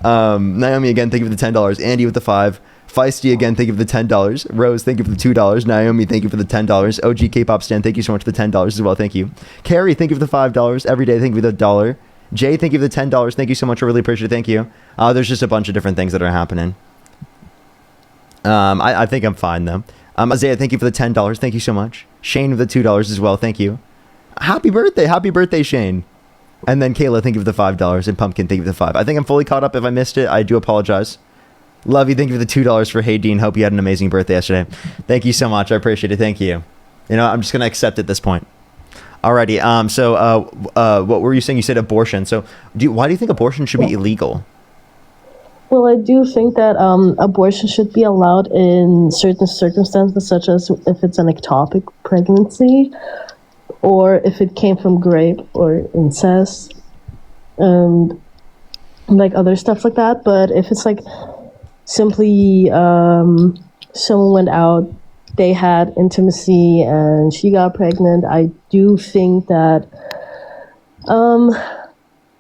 Naomi, again, thank you for the $10. Andy with the $5. Feisty, again, thank you for the $10. Rose, thank you for the $2. Naomi, thank you for the $10. OG K-pop Stan, thank you so much for the $10 as well. Thank you. Carrie, thank you for the $5. Everyday, thank you for the $1. Jay, thank you for the $10. Thank you so much. I really appreciate it. Thank you. There's just a bunch of different things that are happening. I think I'm fine though. Isaiah, thank you for the $10. Thank you so much. Shane with the $2 as well. Thank you. Happy birthday, Shane. And then Kayla, thank you for the $5. And Pumpkin, thank you for the $5. I think I'm fully caught up. If I missed it, I do apologize. Love you. Thank you for the $2 for Hey Dean. Hope you had an amazing birthday yesterday. Thank you so much. I appreciate it. Thank you. You know, I'm just going to accept at this point. Alrighty. What were you saying? You said abortion. So why do you think abortion should be illegal? Well, I do think that abortion should be allowed in certain circumstances, such as if it's an ectopic pregnancy, or if it came from rape or incest, and like other stuff like that. But if it's like simply someone went out, they had intimacy, and she got pregnant, I do think that,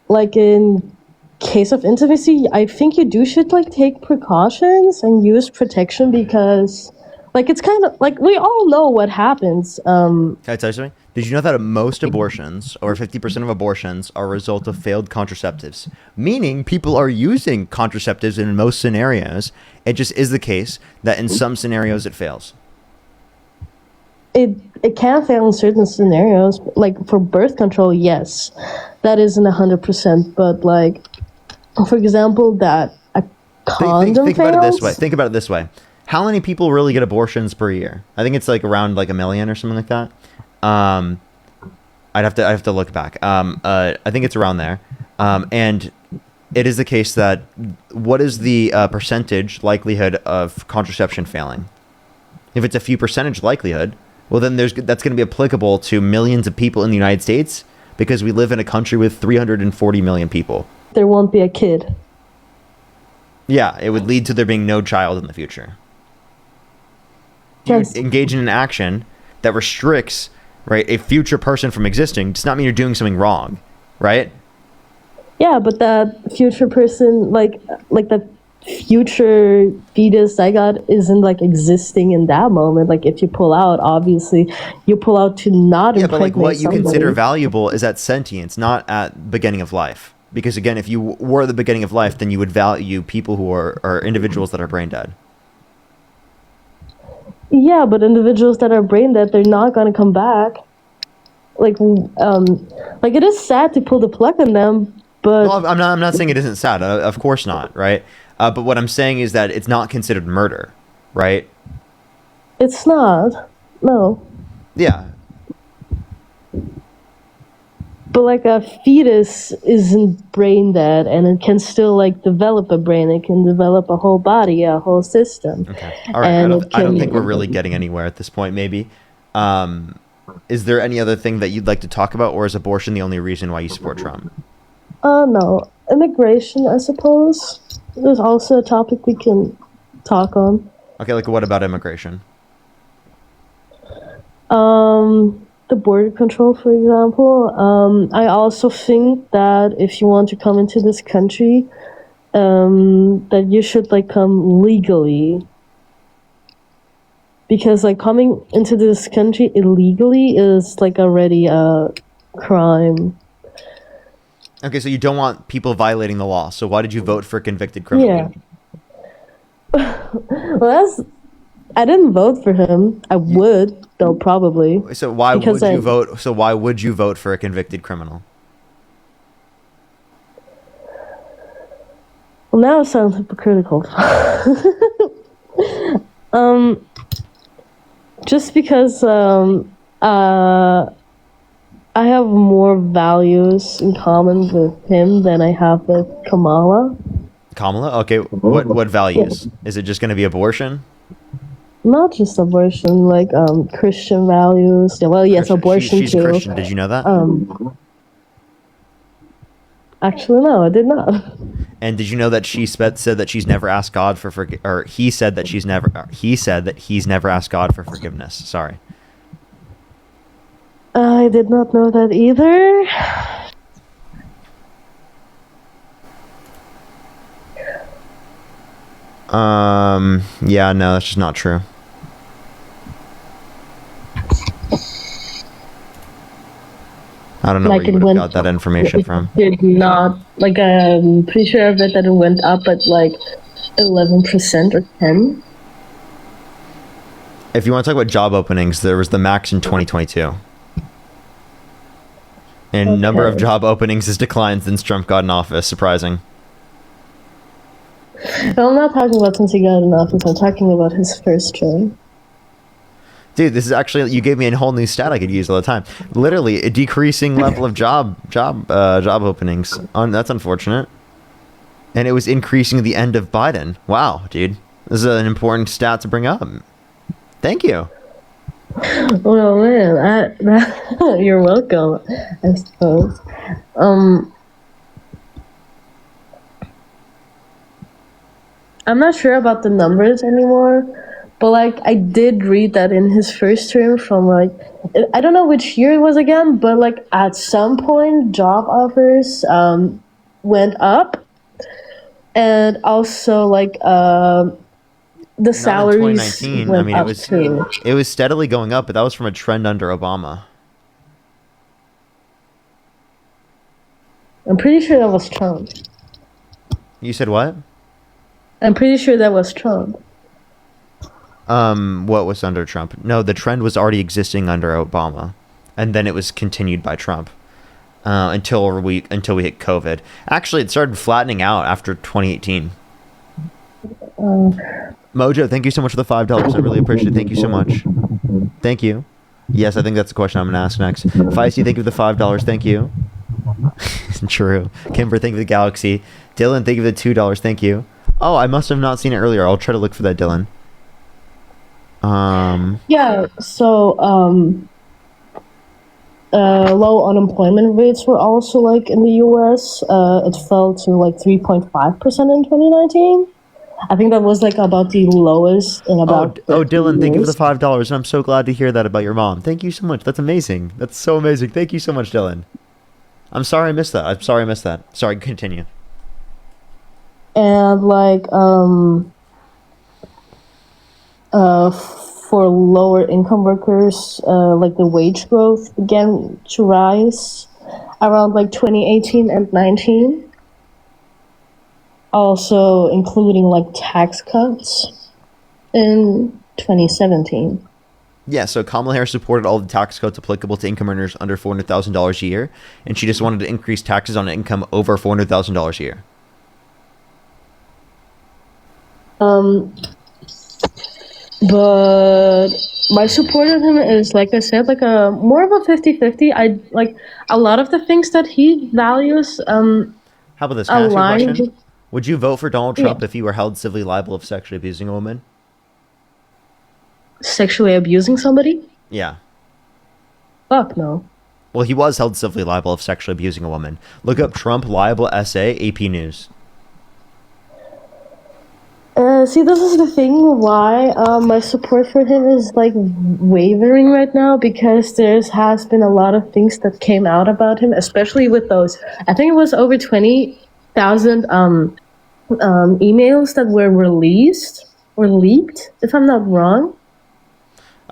like in case of intimacy, I think you should like take precautions and use protection, because like it's kind of like we all know what happens. Can I tell you something? Did you know that most abortions, over 50% of abortions, are a result of failed contraceptives? Meaning people are using contraceptives in most scenarios. It just is the case that in some scenarios it fails. It can fail in certain scenarios. Like for birth control, yes, that isn't 100%. But like, for example, that a condom Think fails. about it this way. Think about it this way. How many people really get abortions per year? I think it's like around like 1 million or something like that. I'd have to look back. I think it's around there. And it is the case that what is the percentage likelihood of contraception failing? If it's a few percentage likelihood, well then that's going to be applicable to millions of people in the United States because we live in a country with 340 million people. There won't be a kid. Yeah, it would lead to there being no child in the future. You engage in an action that restricts, right, a future person from existing does not mean you're doing something wrong, right? Yeah, but that future person, like that future fetus zygote isn't like existing in that moment. Like if you pull out, obviously you pull out to not Yeah, but like what you somebody. consider valuable is at sentience, not at beginning of life. Because again, if you were at the beginning of life, then you would value people who are individuals that are brain dead. Yeah, but individuals that are brain dead, they're not gonna come back. Like it is sad to pull the plug on them, but Well, I'm not saying it isn't sad. Of course not, right? But what I'm saying is that it's not considered murder, right? it's not. No. Yeah. But like a fetus isn't brain dead, and it can still like develop a brain. It can develop a whole body, a whole system. Okay. All right. And I don't think we're really getting anywhere at this point. Maybe. Is there any other thing that you'd like to talk about, or is abortion the only reason why you support Trump? No. Immigration, I suppose. There's also a topic we can talk on. Okay. Like, what about immigration? The border control, for example. I also think that if you want to come into this country, that you should like come legally. Because like coming into this country illegally is like already a crime. Okay, so you don't want people violating the law. So why did you vote for a convicted criminal? Yeah. Well, I didn't vote for him. I would, though, probably. So why Because would you vote? So why would you vote for a convicted criminal? Well, now it sounds hypocritical. Just because I have more values in common with him than I have with Kamala. Kamala? Okay, what values? Is it just going to be abortion? Not just abortion, like Christian values. Yeah, well, yes, abortion She's too. Christian. Did you know that? Actually, no, I did not. And did you know that she said that she's never asked God for or he said that he's never asked God for forgiveness. Sorry. I did not know that either. Yeah, no, that's just not true. I don't know Like where you it would have went- got that information from. Did not, like, I'm pretty sure I read that it went up at like 11% or 10. If you want to talk about job openings, there was the max in 2022. And number of Okay. job openings has declined since Trump got in office. Surprising. No, I'm not talking about since he got in office. I'm talking about his first term. Dude, this is actually, you gave me a whole new stat I could use all the time. Literally, a decreasing level of job openings. That's unfortunate. And it was increasing at the end of Biden. Wow, dude. This is an important stat to bring up. Thank you. Well, man, you're welcome, I suppose. I'm not sure about the numbers anymore, but like I did read that in his first term from like, I don't know which year it was again, but like at some point job offers went up, and also like the Not in salaries 2019. went I mean, up too. it was steadily going up, but that was from a trend under Obama. I'm pretty sure that was Trump. You said what? I'm pretty sure that was Trump. What was under Trump? No, the trend was already existing under Obama, and then it was continued by Trump until we hit COVID. Actually, it started flattening out after 2018. Mojo, thank you so much for the $5. I really appreciate it. Thank you so much. Thank you. Yes, I think that's the question I'm going to ask next. Feisty, thank you for the $5. Thank you. True. Kimber, thank you for the Galaxy. Dylan, thank you for the $2. Thank you. Oh, I must have not seen it earlier. I'll try to look for that, Dylan. Yeah, so low unemployment rates were also like in the US. It fell to like 3.5% in 2019. I think that was like about the lowest in about. Dylan, thank you for the years. $5, and I'm so glad to hear that about your mom. Thank you so much. That's amazing. That's so amazing. Thank you so much, Dylan. I'm sorry I missed that. Sorry, continue. And like for lower income workers, like the wage growth began to rise around like 2018 and 19. Also including like tax cuts in 2017. Yeah, so Kamala Harris supported all the tax cuts applicable to income earners under $400,000 a year, and she just wanted to increase taxes on income over $400,000 a year. But my support of him is, like I said, like a more of a 50-50. I like a lot of the things that he values. How about this? Can I ask you a aligned question? Would you vote for Donald Trump Yeah. if he were held civilly liable of sexually abusing a woman? Sexually abusing somebody? Yeah. Fuck no. Well, he was held civilly liable of sexually abusing a woman. Look up Trump liable essay, AP News. See, this is the thing why my support for him is like wavering right now, because has been a lot of things that came out about him, especially with those. I think it was over 20,000 emails that were released or leaked, if I'm not wrong.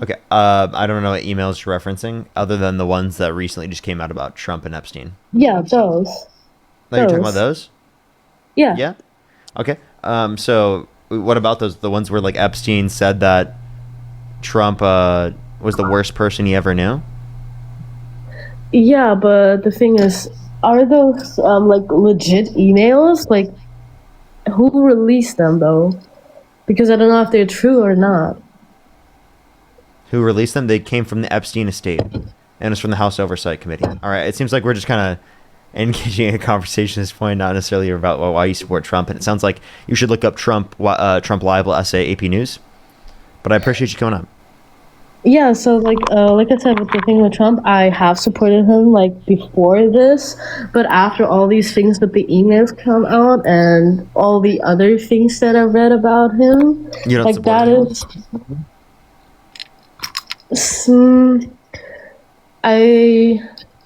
Okay, I don't know what emails you're referencing, other than the ones that recently just came out about Trump and Epstein. Yeah, those. No, you're talking about those? Yeah. Yeah? Okay. So what about those? The ones where like Epstein said that Trump was the worst person he ever knew? Yeah, but the thing is, are those like legit emails? Like, who released them though? Because I don't know if they're true or not. Who released them? They came from the Epstein estate, and it's from the House Oversight Committee. All right. It seems like we're just kind of engaging in a conversation at this point, not necessarily about why you support Trump. And it sounds like you should look up Trump liable essay, AP News. But I appreciate you coming up. Yeah, so like I said, with the thing with Trump, I have supported him like before this, but after all these things with the emails come out and all the other things that I read about him, You don't like support that him? is.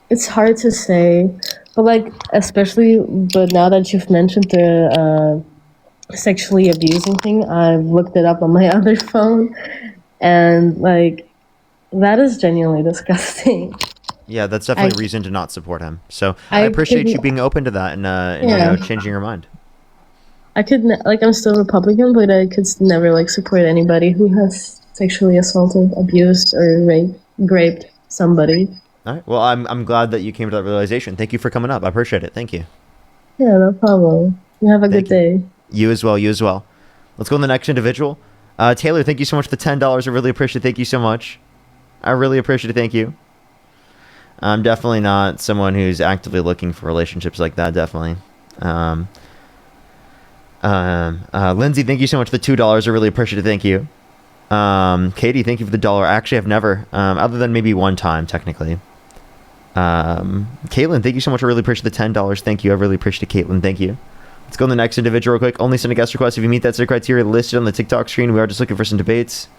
It's hard to say, but like especially, but now that you've mentioned the sexually abusing thing, I've looked it up on my other phone, and like that is genuinely disgusting. Yeah, that's definitely a reason to not support him. So I appreciate you being open to that and Yeah. changing your mind. I could I'm still Republican, but I could never like support anybody who has sexually assaulted, abused, or raped somebody. All right. Well, I'm glad that you came to that realization. Thank you for coming up. I appreciate it. Thank you. Yeah, no problem. You have a good day. You as well. You as well. Let's go to the next individual. Taylor, thank you so much for the $10. I really appreciate it. Thank you so much. I really appreciate it. Thank you. I'm definitely not someone who's actively looking for relationships like that. Definitely. Lindsay, thank you so much for the $2. I really appreciate it. Thank you. Katie, thank you for the $1. Actually, I've never, other than maybe one time, technically. Caitlin, thank you so much. I really appreciate the $10. Thank you. I really appreciate it, Caitlin. Thank you. Let's go to the next individual real quick. Only send a guest request if you meet that set of criteria listed on the TikTok screen. We are just looking for some debates.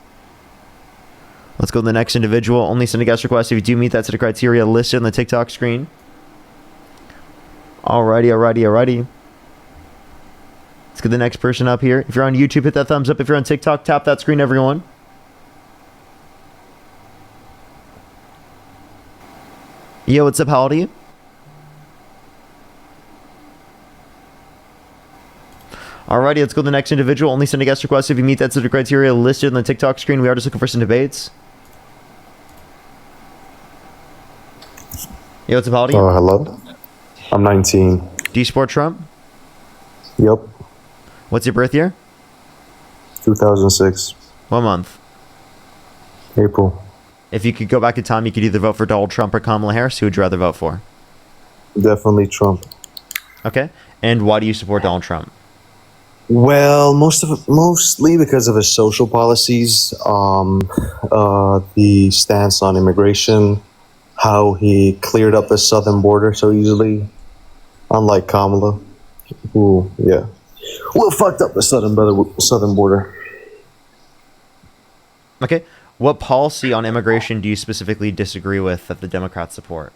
Let's go to the next individual. Only send a guest request if you do meet that set of criteria listed on the TikTok screen. Alrighty. Let's get the next person up here. If you're on YouTube, hit that thumbs up. If you're on TikTok, tap that screen, everyone. Yo, what's up? How old are you? Alrighty, let's go to the next individual. Only send a guest request if you meet that set of criteria listed on the TikTok screen. We are just looking for some debates. Yo, what's up, Haldi? Hello. I'm 19. Do you support Trump? Yep. What's your birth year? 2006. What month? April. If you could go back in time, you could either vote for Donald Trump or Kamala Harris. Who would you rather vote for? Definitely Trump. Okay. And why do you support Donald Trump? Well, mostly because of his social policies, the stance on immigration, how he cleared up the southern border so easily, unlike Kamala, who, fucked up the southern border. Okay. What policy on immigration do you specifically disagree with that the Democrats support?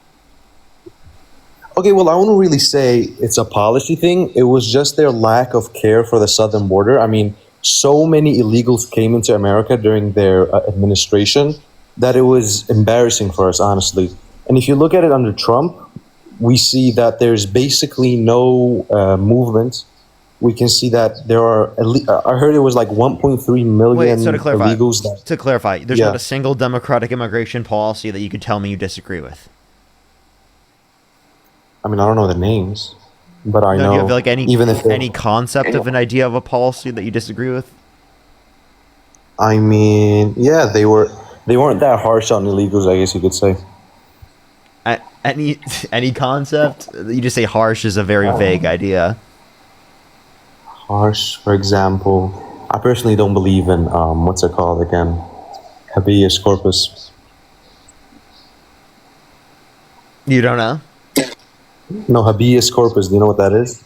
Okay, well, I wouldn't really say it's a policy thing. It was just their lack of care for the southern border. I mean, so many illegals came into America during their administration that it was embarrassing for us, honestly. And if you look at it under Trump, we see that there's basically no movement. We can see that there are, I heard it was like 1.3 million Wait, so to clarify, illegals. There's not a single Democratic immigration policy that you could tell me you disagree with. I mean, I don't know the names, but I know. Do you have like any concept of an idea of a policy that you disagree with? I mean, yeah, they weren't that harsh on illegals, I guess you could say. Any concept? You just say harsh is a very vague idea. Harsh, for example, I personally don't believe in what's it called again? Habeas corpus. You don't know? No, habeas corpus. Do you know what that is?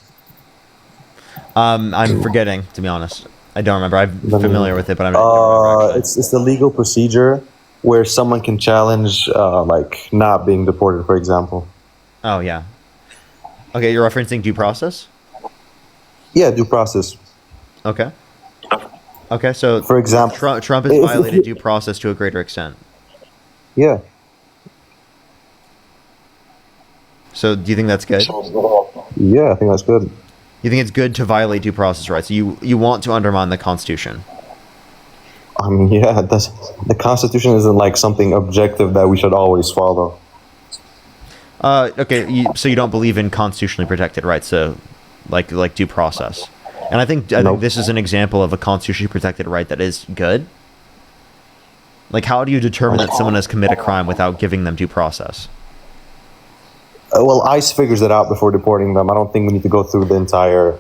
I'm forgetting, to be honest. I don't remember. I'm familiar with it, but I'm not. It's the legal procedure where someone can challenge like not being deported, for example. Oh yeah. Okay, you're referencing due process? Yeah, due process. Okay. Okay, so for example, Trump has violated due process to a greater extent. Yeah. So do you think that's good? Yeah, I think that's good. You think it's good to violate due process rights? You want to undermine the Constitution? I mean, yeah, the Constitution isn't like something objective that we should always follow. Okay, so you don't believe in constitutionally protected rights, so like due process. And I think this is an example of a constitutionally protected right that is good. Like, how do you determine that someone has committed a crime without giving them due process? Well, ICE figures it out before deporting them. I don't think we need to go through the entire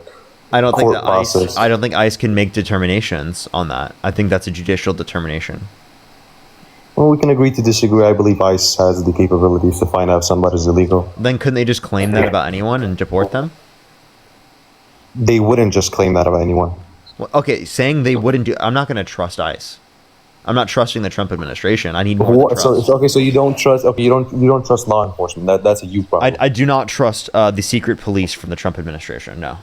court process. I don't think ICE can make determinations on that. I think that's a judicial determination. Well, we can agree to disagree. I believe ICE has the capabilities to find out if somebody's illegal. Then couldn't they just claim that about anyone and deport them? They wouldn't just claim that about anyone. Well, okay, saying they wouldn't do... I'm not going to trust ICE. I'm not trusting the Trump administration. I need more trust. So you don't trust... Okay, you don't trust law enforcement. That's a you problem. I do not trust the secret police from the Trump administration, no.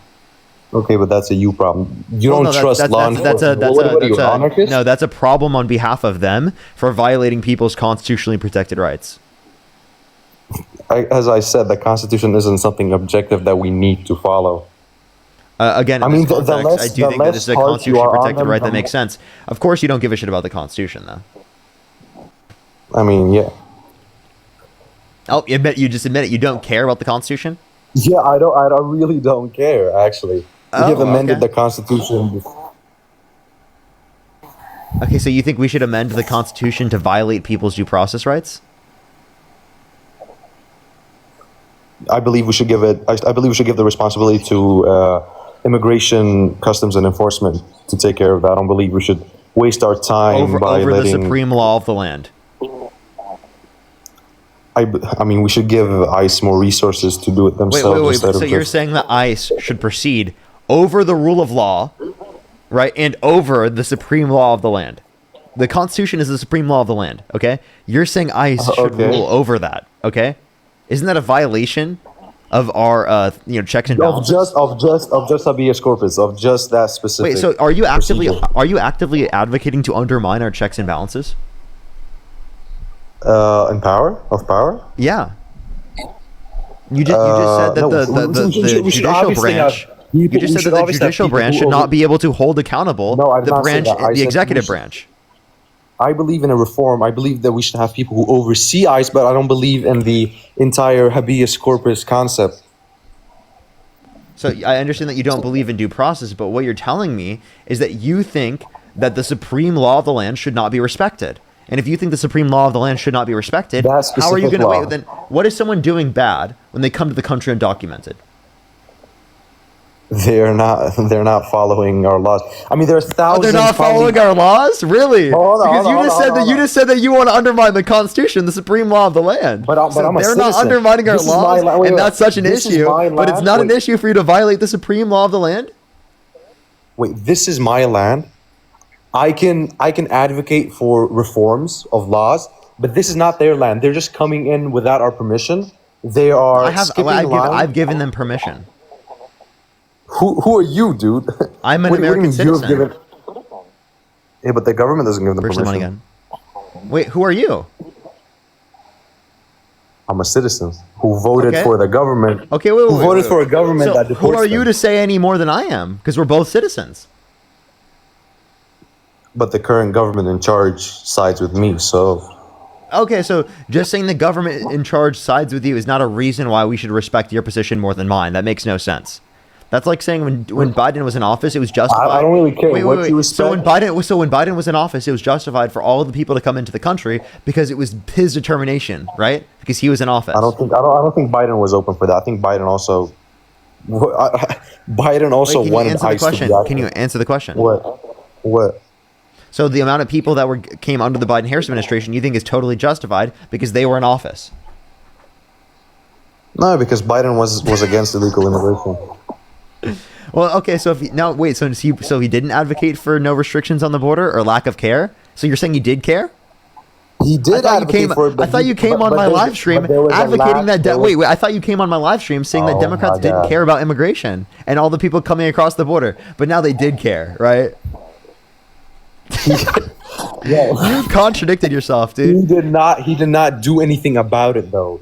Okay, but that's a you problem. You don't trust law enforcement. No, that's a problem on behalf of them for violating people's constitutionally protected rights. As I said, the Constitution isn't something objective that we need to follow. Again, I do think that this is a constitutionally protected right that makes sense. Of course, you don't give a shit about the Constitution, though. I mean, yeah. Oh, you just admit it. You don't care about the Constitution? Yeah, I really don't care. Actually, we have amended the Constitution. Okay, so you think we should amend the Constitution to violate people's due process rights? I believe we should give it. I believe we should give the responsibility to immigration, customs, and enforcement to take care of that. I don't believe we should waste our time over the supreme law of the land. I mean, we should give ICE more resources to do it themselves. Wait. So you're saying that ICE should proceed over the rule of law, right, and over the supreme law of the land? The Constitution is the supreme law of the land. Okay, you're saying ICE should rule over that. Okay, isn't that a violation of our checks and balances? Of just habeas corpus, of just that specific. Wait, so are you actively advocating to undermine our checks and balances? In power? Of power? Yeah. You just said that the judicial branch You just said that the judicial branch should not be able to hold accountable I've the not said branch, that. I the said executive we should- branch. I believe in a reform. I believe that we should have people who oversee ICE, but I don't believe in the entire habeas corpus concept. So I understand that you don't believe in due process, but what you're telling me is that you think that the supreme law of the land should not be respected. And if you think the supreme law of the land should not be respected, how are you going to wait? Then what is someone doing bad when they come to the country undocumented? They're not following our laws. I mean, there are thousands. They're not following our laws, really? Because you just said that you want to undermine the Constitution, the supreme law of the land. But I'm a they're not citizen. undermining our This is my laws, land. Wait, and wait. that's such an This is issue. my But it's land. not an Wait. issue for you to violate the supreme law of the land. Wait, this is my land. I can advocate for reforms of laws, but this is not their land. They're just coming in without our permission. They are I've given them permission. Who are you, dude? I'm an What do you American mean you've citizen. given- Yeah, but the government doesn't give them Where's the permission. money again? Wait, who are you? I'm a citizen who voted Okay. for the government. Okay, wait, who voted for a government So that who deports are you them. to say any more than I am? Because we're both citizens. But the current government in charge sides with me, so Okay, so just saying the government in charge sides with you is not a reason why we should respect your position more than mine. That makes no sense. That's like saying when Biden was in office, it was justified. I don't really care what you So when Biden was in office, it was justified for all of the people to come into the country because it was his determination, right? Because he was in office. I don't think Biden was open for that. I think Biden also Wait, can you wanted answer the ICE to question? be Can you answer the question? What? So the amount of people that came under the Biden-Harris administration, you think is totally justified because they were in office? No, because Biden was against illegal immigration. Well, okay, so so he didn't advocate for no restrictions on the border or lack of care. So you're saying he did care? He did advocate for it. I thought you came on my live stream advocating that. Wait, I thought you came on my live stream saying that Democrats didn't care about immigration and all the people coming across the border, but now they did care, right? You contradicted yourself, dude. He did not do anything about it though.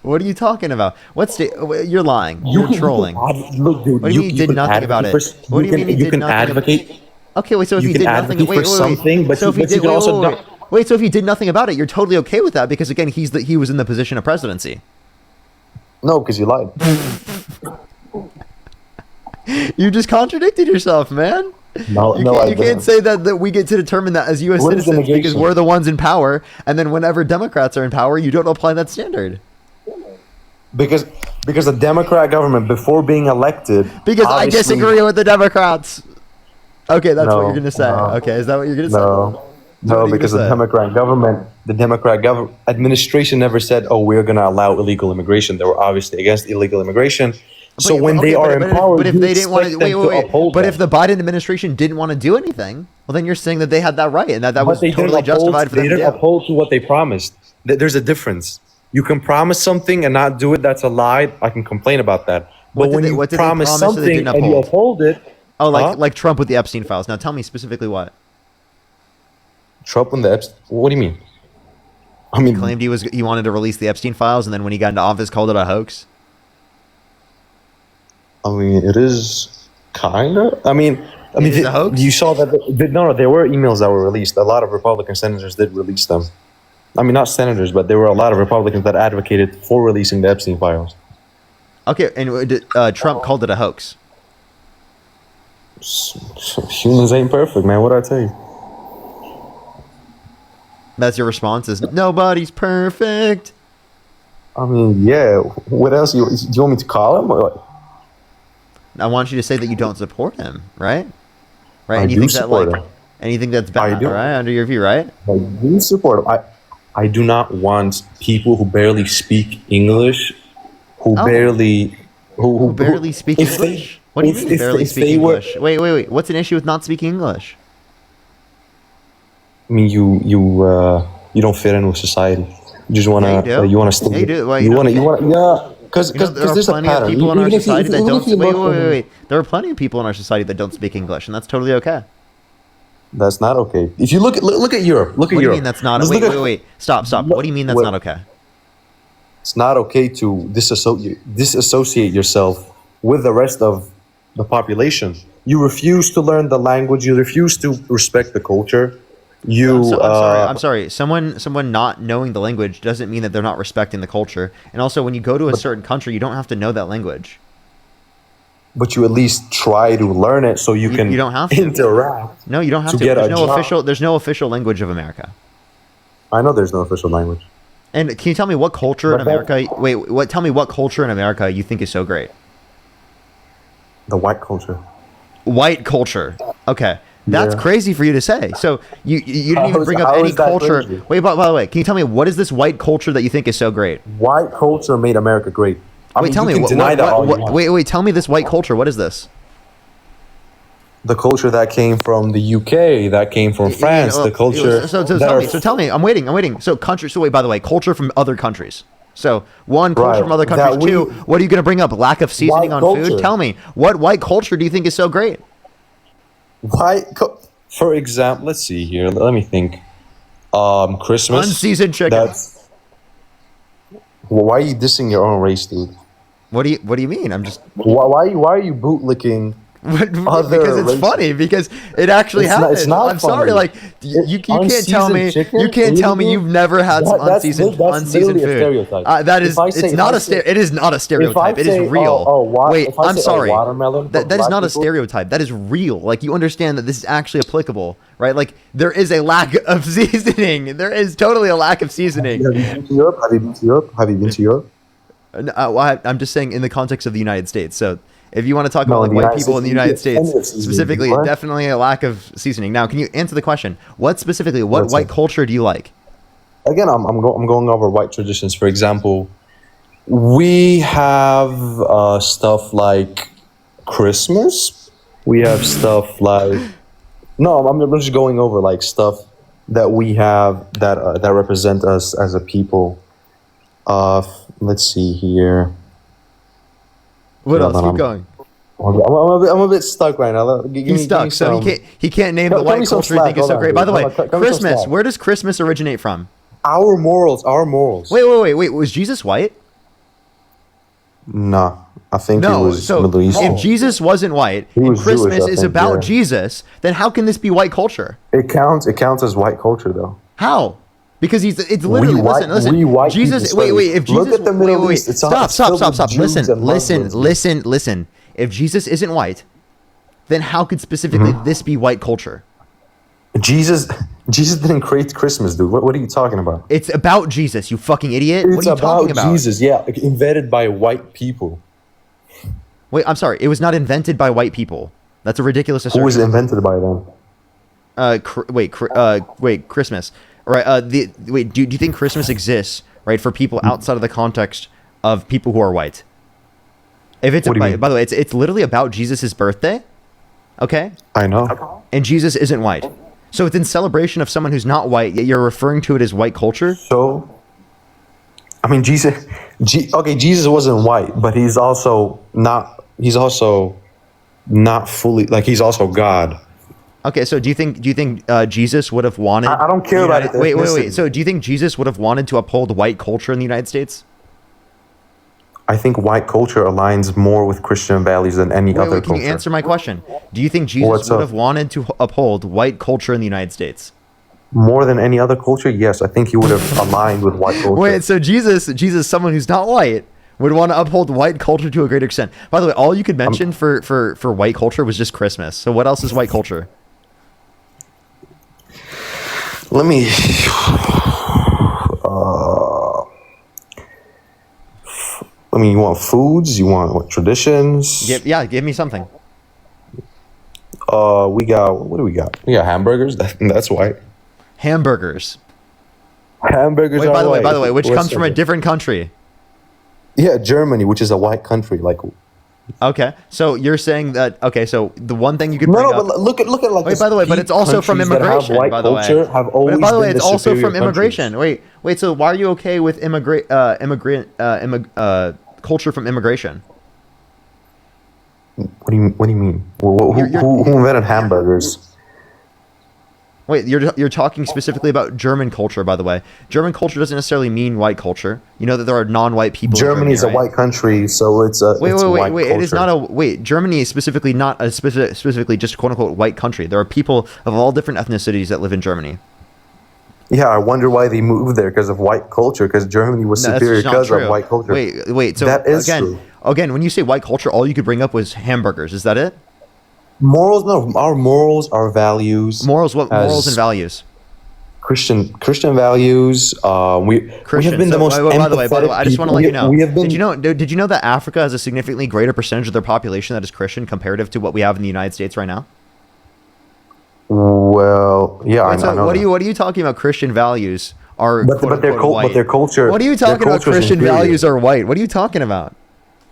What are you talking about? You're lying. You're trolling. Look, dude, What do you mean he did nothing about it? What do you mean he did nothing? Okay, wait. So if he did nothing, So if he did nothing about it, you're totally okay with that because again, he was in the position of presidency. No, because you lied. You just contradicted yourself, man. You can't say that we get to determine that as U.S. citizens because we're the ones in power, and then whenever Democrats are in power, you don't apply that standard. Because the Democrat government before being elected. Because I disagree with the Democrats. Okay, that's what you're gonna say. Okay, is that what you're gonna say? No, because the Democrat government, administration never said, "Oh, we're gonna allow illegal immigration." They were obviously against illegal immigration. So when they are in power, but if they didn't want to wait. But if the Biden administration didn't want to do anything, well, then you're saying that they had that right and that was totally justified for them to do. They didn't uphold to what they promised. There's a difference. You can promise something and not do it. That's a lie. I can complain about that. But when you promise something and you uphold it, like Trump with the Epstein files. Now tell me specifically what. Trump with the Epstein. What do you mean? I mean, he claimed he wanted to release the Epstein files, and then when he got into office, called it a hoax. I mean, it is kind of. I mean, you saw that. No, there were emails that were released. A lot of Republican senators did release them. I mean, not senators, but there were a lot of Republicans that advocated for releasing the Epstein files. Okay, and Trump called it a hoax. Humans ain't perfect, man. What did I tell you? That's your response is nobody's perfect. I mean, yeah. What else? Do you want me to call him? Or like? I want you to say that you don't support him, right? Right? I do support him. Anything that's bad, right? Under your view, right? I do support him. I do not want people who barely speak English, who barely speak English. What do you mean barely speak English? Wait. What's an issue with not speaking English? I mean, you don't fit in with society. You just wanna you wanna stay. Yeah, you do. Well, you wanna yeah. Because there's a plenty of pattern. people in our society that don't. Wait. Wait. There are plenty of people in our society that don't speak English, and that's totally okay. That's not okay. If you look at Europe, What do you mean that's not? Wait. Stop. What do you mean that's not okay? It's not okay to disassociate yourself with the rest of the population. You refuse to learn the language. You refuse to respect the culture. I'm sorry. Someone not knowing the language doesn't mean that they're not respecting the culture. And also, when you go to a certain country, you don't have to know that language. But you at least try to learn it so you can you don't have to interact. No, you don't have to. Get There's a no job. official. There's no official language of America. I know there's no official language. And can you tell me what culture in America? Tell me what culture in America you think is so great? The white culture. White culture. Okay, that's Yeah. crazy for you to say. So you didn't even bring up how any is that culture. crazy? Wait, by the way, can you tell me what is this white culture that you think is so great? White culture made America great. Tell me. Wait. Tell me this white culture. What is this? The culture that came from the UK, that came from France, the culture. So tell me. I'm waiting. So country. So wait. By the way, culture from other countries. So one, culture Right. from other countries. That Two, what are you going to bring up? Lack of seasoning White on food? culture. Tell me, what white culture do you think is so great? For example, let's see here. Let me think. Christmas. Unseasoned chicken. Why are you dissing your own race, dude? What do you mean? I'm just. Why are you bootlicking? Because it's funny, because it actually happened. It's not I'm sorry, funny. like you can't tell me you've never had some unseasoned that's food. stereotype. That is If I it's not a say- it is not a stereotype. It say, is real. Wait, if I I'm say, sorry. watermelon. That is not a stereotype. That is real. Like you understand that this is actually applicable, right? Like there is a lack of seasoning. There is totally a lack of seasoning. Have you been to Europe? Have you been to Europe? I'm just saying in the context of the United States. So if you want to talk No, about like the white United people in the States, United you States get plenty of seasoning. specifically, What? definitely a lack of seasoning. Now, can you answer the question? What specifically, what What's white it? culture do you like? Again, I'm going over white traditions. For example, we have stuff like Christmas. We have stuff like I'm just going over like stuff that we have that represent us as a people. Let's see here. What Hold else? on, Keep going. I'm a bit stuck right now. He's stuck, so he can't name the cut white me some culture you slack, think is hold so on, great. dude. By the way, Hold on, cut me some Christmas. slack. Where does Christmas originate from? Our morals. Wait. Was Jesus white? Nah, I think No. it was So Middle Eastern. if Jesus wasn't white He and was Jewish, Christmas I is think, about yeah. Jesus, then how can this be white culture? It counts as white culture though. How? Because it's literally We white- listen. we white Jesus. people Wait. If Look Jesus, at the Middle East. It's stop. filled with Jews and Muslims. Listen. If Jesus isn't white, then how could specifically Mm-hmm. this be white culture? Jesus didn't create Christmas, dude. What are you talking about? It's about Jesus, you fucking idiot. It's What are you talking about? Jesus, yeah, invented by white people. Wait, I'm sorry. It was not invented by white people. That's a ridiculous assertion. Who was it invented by then? Christmas. Right. Do you think Christmas exists, right, for people outside of the context of people who are white? If it's What do you mean? by the way, it's literally about Jesus' birthday. Okay? I know. And Jesus isn't white. So it's in celebration of someone who's not white, yet you're referring to it as white culture? So, I mean, Jesus wasn't white, but he's also not fully, like, he's also God. Okay, so do you think Jesus would have wanted I don't care about it. Wait. So do you think Jesus would have wanted to uphold white culture in the United States? I think white culture aligns more with Christian values than any other Can culture. you answer my question? Do you think Jesus What's would up? have wanted to uphold white culture in the United States? More than any other culture, yes. I think he would have aligned with white culture. Wait, so Jesus, someone who's not white, would want to uphold white culture to a great extent. By the way, all you could mention for white culture was just Christmas. So what else is white culture? Let me. I mean, you want foods? You want what, traditions? Give me something. We got, what do we got? We got hamburgers. That's white. Hamburgers. Hamburgers. Wait, are by the white. way, which What's comes from a that? different country. Yeah, Germany, which is a white country. Like, Okay, so you're saying that. Okay, so the one thing you could bring no, up. but look at like. Wait, by the way, but it's also from countries that have immigration. white By the way, culture have always by the way, been it's the also superior from immigration. Wait. So why are you okay with culture from immigration? What do you mean? Who invented hamburgers? Wait, you're talking specifically about German culture, by the way. German culture doesn't necessarily mean white culture. You know that there are non-white people. Germany is a right? white country, so it's a wait. culture. It is not a wait. Germany is specifically not a specifically just quote unquote white country. There are people of all different ethnicities that live in Germany. Yeah, I wonder why they moved there because of white culture. Because Germany was superior because of white culture. Wait. So that is again, true. Again, when you say white culture, all you could bring up was hamburgers. Is that it? Morals, no. Our morals, our values. Morals, what morals and values? Christian values. We have been the most by the way, I just want to let you know. We have been, did you know that Africa has a significantly greater percentage of their population that is Christian comparative to what we have in the United States right now? Well, yeah, I know. What are you talking about? Christian values are but their culture. What are you talking about? Christian values are white. What are you talking about?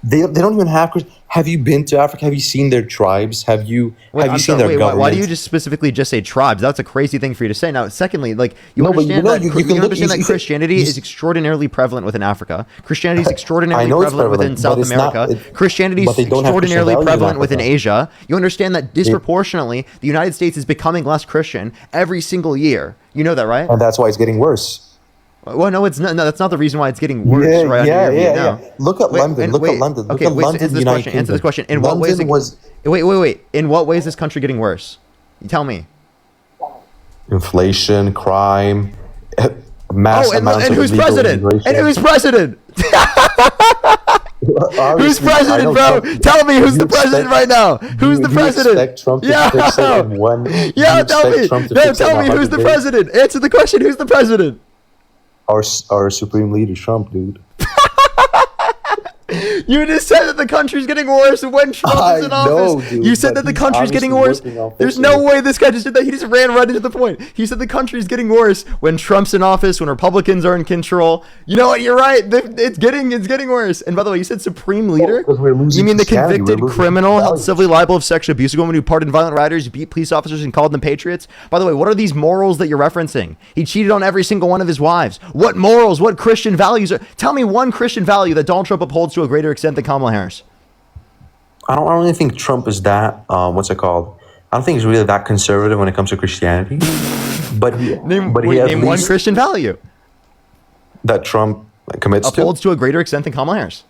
They don't even have. Have you been to Africa? Have you seen their tribes? Have you seen their government? Why do you just specifically just say tribes? That's a crazy thing for you to say. Now, secondly, like you understand that Christianity is extraordinarily prevalent within Africa. Christianity is extraordinarily prevalent within South America. Christianity is extraordinarily prevalent within Asia. You understand that disproportionately, the United States is becoming less Christian every single year. You know that, right? And that's why it's getting worse. Well, no, it's not. No, that's not the reason why it's getting worse. Yeah. Look at London. Look at London. Okay, answer this question. In what ways? Wait. In what ways is this country getting worse? You tell me. Inflation, crime, mass amounts of who's illegal president? immigration. And who's president? Who's president, bro? Tell me who's the president right now. Who's the president? Tell me who's the president. Answer the question. Who's the president? Our supreme leader, Trump, dude. You just said that the country's getting worse when Trump is in office. You said that the country's getting worse. There's no way this guy just did that. He just ran right into the point. He said the country's getting worse when Trump's in office, when Republicans are in control. You know what? You're right. It's getting worse. And by the way, you said supreme leader? You mean the convicted criminal held civilly liable of sexual abuse of women who pardoned violent rioters, beat police officers, and called them patriots? By the way, what are these morals that you're referencing? He cheated on every single one of his wives. What morals? What Christian values? Tell me one Christian value that Donald Trump upholds to a greater extent than Kamala Harris. I don't really think Trump is that what's it called? I don't think he's really that conservative when it comes to Christianity. But name one Christian value that Trump upholds to a greater extent than Kamala Harris.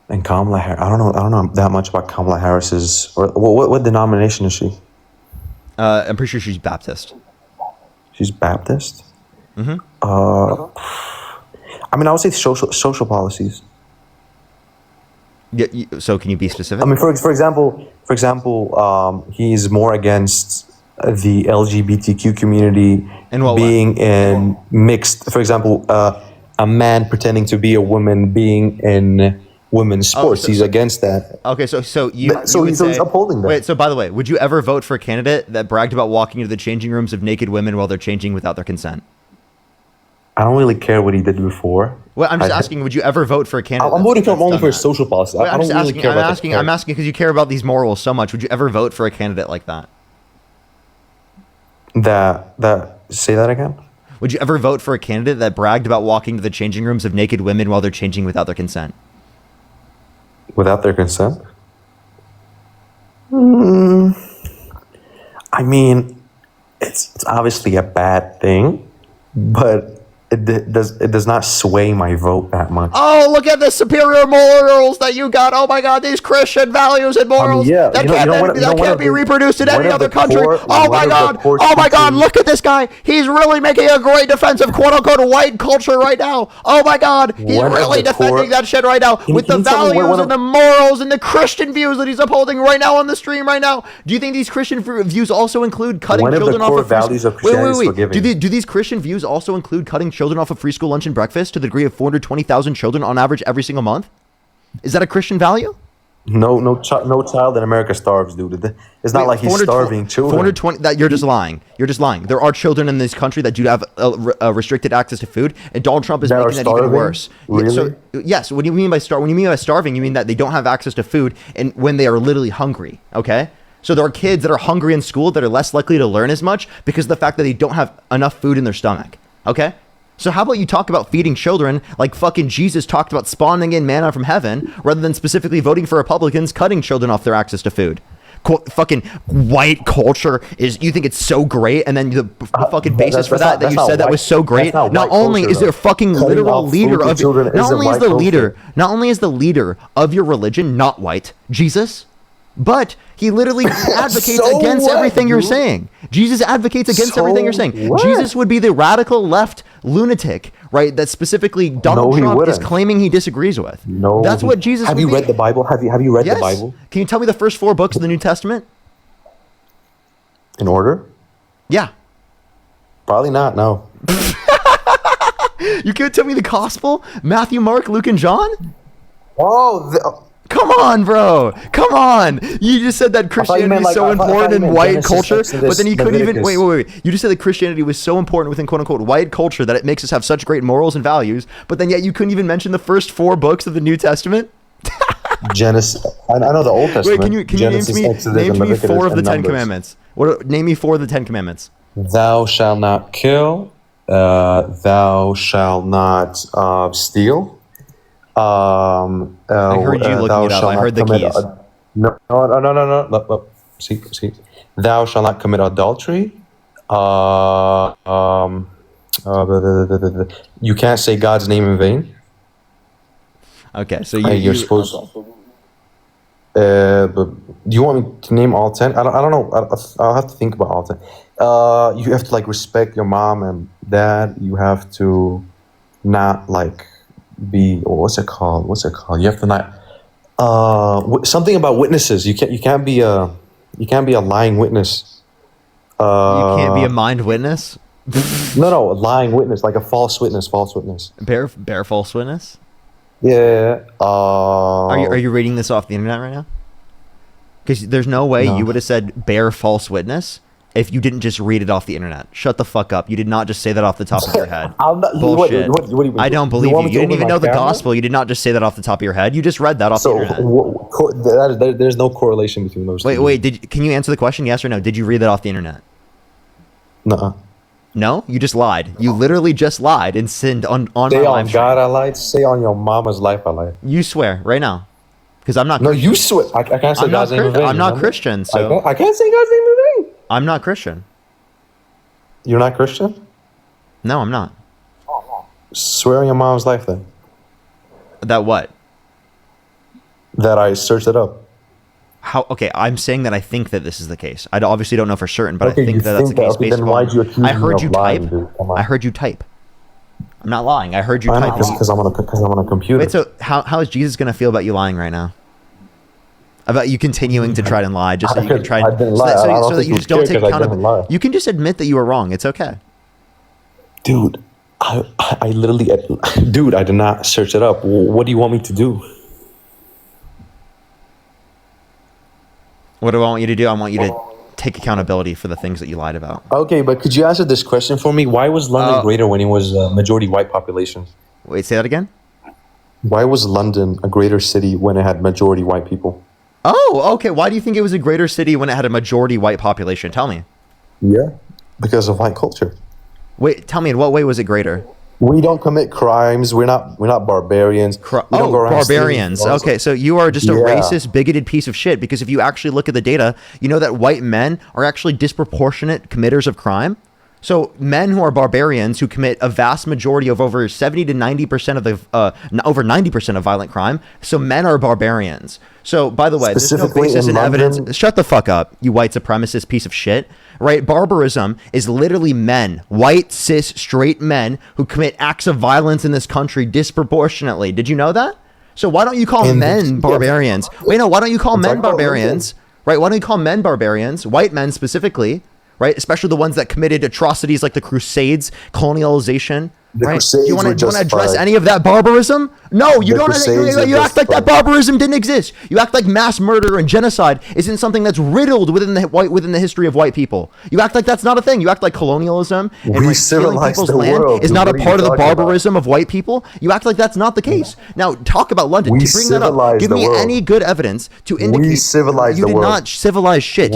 And Kamala Harris, I don't know that much about Kamala Harris's. Or what denomination is she? I'm pretty sure she's Baptist. She's Baptist. Mm-hmm. I mean, I would say social policies. Yeah. So, can you be specific? I mean, for example, he's more against the LGBTQ community being in mixed. For example, a man pretending to be a woman being in women's sports. He's against that. Okay, so he's upholding that. Wait, so by the way, would you ever vote for a candidate that bragged about walking into the changing rooms of naked women while they're changing without their consent? I don't really care what he did before. Well, I'm just asking, would you ever vote for a candidate? I'm voting for him only for his social policy. Wait, I don't really care about that. I'm asking because you care about these morals so much. Would you ever vote for a candidate like that? Say that again? Would you ever vote for a candidate that bragged about walking to the changing rooms of naked women while they're changing without their consent? Without their consent? I mean, it's obviously a bad thing, but it does not sway my vote that much. Oh, look at the superior morals that you got. Oh my God, these Christian values and morals that can't be reproduced in any other country. Oh my God, look at this guy. He's really making a great defense of quote unquote white culture right now. Oh my God, he's really defending that shit right now with the values and the morals and the Christian views that he's upholding right now on the stream right now. Do you think these Christian views also include cutting children off of free school? Wait. Do these Christian views also include cutting children off of free school lunch and breakfast to the degree of 420,000 children on average every single month? Is that a Christian value? No child in America starves, dude. It's not like he's starving children. 420. That you're just lying. You're just lying. There are children in this country that do have restricted access to food, and Donald Trump is making that even worse. Really? So yes. What do you mean by When you mean by starving, you mean that they don't have access to food, and when they are literally hungry. Okay. So there are kids that are hungry in school that are less likely to learn as much because of the fact that they don't have enough food in their stomach. Okay. So how about you talk about feeding children like fucking Jesus talked about spawning in manna from heaven rather than specifically voting for Republicans cutting children off their access to food? fucking white culture is, you think it's so great, and then the fucking basis for that you said that was so great. Not only is there a fucking literal leader of not only is the leader of your religion not white, Jesus, but he literally advocates against everything you're saying. Jesus advocates against everything you're saying. Jesus would be the radical left lunatic, right? That specifically Donald Trump is claiming he disagrees with. No, that's what Jesus. Have you read the Bible? Have you read the Bible? Can you tell me the first 4 books of the New Testament? In order? Yeah. Probably not. No. You can't tell me the Gospel? Matthew, Mark, Luke, and John? Oh. Come on, bro. Come on. You just said that Christianity is so important in white culture, but then you couldn't even... Wait. You just said that Christianity was so important within quote-unquote white culture that it makes us have such great morals and values, but then yet you couldn't even mention the first 4 books of the New Testament? Genesis. I know the Old Testament. Wait, can you name me 4 of the 10 commandments? Name me 4 of the 10 commandments. Thou shalt not kill. Thou shalt not steal. I heard you looking it up. I heard the keys. No. See. Thou shalt not commit adultery. You can't say God's name in vain. Okay, so you're supposed. But do you want me to name all 10? I don't know. I'll have to think about all 10. You have to respect your mom and dad. You have to not be, what's it called? You have to not something about witnesses. You can't be a lying witness. You can't be a mind witness. No, a lying witness, like a false witness. Bear false witness. Yeah. Are you reading this off the internet right now? Because there's no way you would have said bear false witness if you didn't just read it off the internet. Shut the fuck up. You did not just say that off the top of your head. Bullshit. I don't believe you. You didn't even know the gospel. You did not just say that off the top of your head. You just read that off the internet. There's no correlation between those two. Wait. Can you answer the question? Yes or no? Did you read that off the internet? Nuh-uh. No? You just lied. You literally just lied and sinned on Say my on live God I lied. Say on your mama's life I lied. You swear right now. Because I'm not. No, you swear. I can't say God's name in vain. I'm not Christian, so I can't say God's name in vain. I'm not Christian. You're not Christian? No, I'm not. Swear on your mom's life then. That what? That I searched it up. How? Okay, I'm saying that I think that this is the case. I obviously don't know for certain, but Okay, I think you that that's the think case. that. Okay, Based then why'd you upon, accuse I heard me you of lying, type. dude? Come on. I heard you type. I'm not lying. I heard you type. Because I'm on a computer. Wait, so how is Jesus going to feel about you lying right now? About you continuing to try and lie, just so you can try I and didn't lie. so that you just don't take accountability. You can just admit that you were wrong. It's okay. Dude, I literally, dude, I did not search it up. What do you want me to do? What do I want you to do? I want you to take accountability for the things that you lied about. Okay, but could you answer this question for me? Why was London greater when it was a majority white population? Wait, say that again? Why was London a greater city when it had majority white people? Oh, okay. Why do you think it was a greater city when it had a majority white population? Tell me. Yeah, because of white culture. Wait, tell me, in what way was it greater? We don't commit crimes. We're not barbarians. Barbarians. Okay, so you are just a racist, bigoted piece of shit, because if you actually look at the data, you know that white men are actually disproportionate committers of crime. So men who are barbarians who commit a vast majority of over 70 to 90% of the over 90% of violent crime. So men are barbarians. So by the way, there's no basis in evidence. Shut the fuck up, you white supremacist piece of shit. Right? Barbarism is literally men, white, cis, straight men who commit acts of violence in this country disproportionately. Did you know that? So why don't you call men barbarians? Wait, no, why don't you call men barbarians? Right? Why don't you call men barbarians? White men specifically. Right, especially the ones that committed atrocities like the Crusades, colonialization. Right? Do you want to address any of that barbarism? No, you don't. You act like that barbarism didn't exist. You act like mass murder and genocide isn't something that's riddled within the history of white people. You act like that's not a thing. You act like colonialism and stealing people's land is not a part of the barbarism of white people. You act like that's not the case. Now talk about London. To bring that up, give me any good evidence to indicate you did not civilize shit.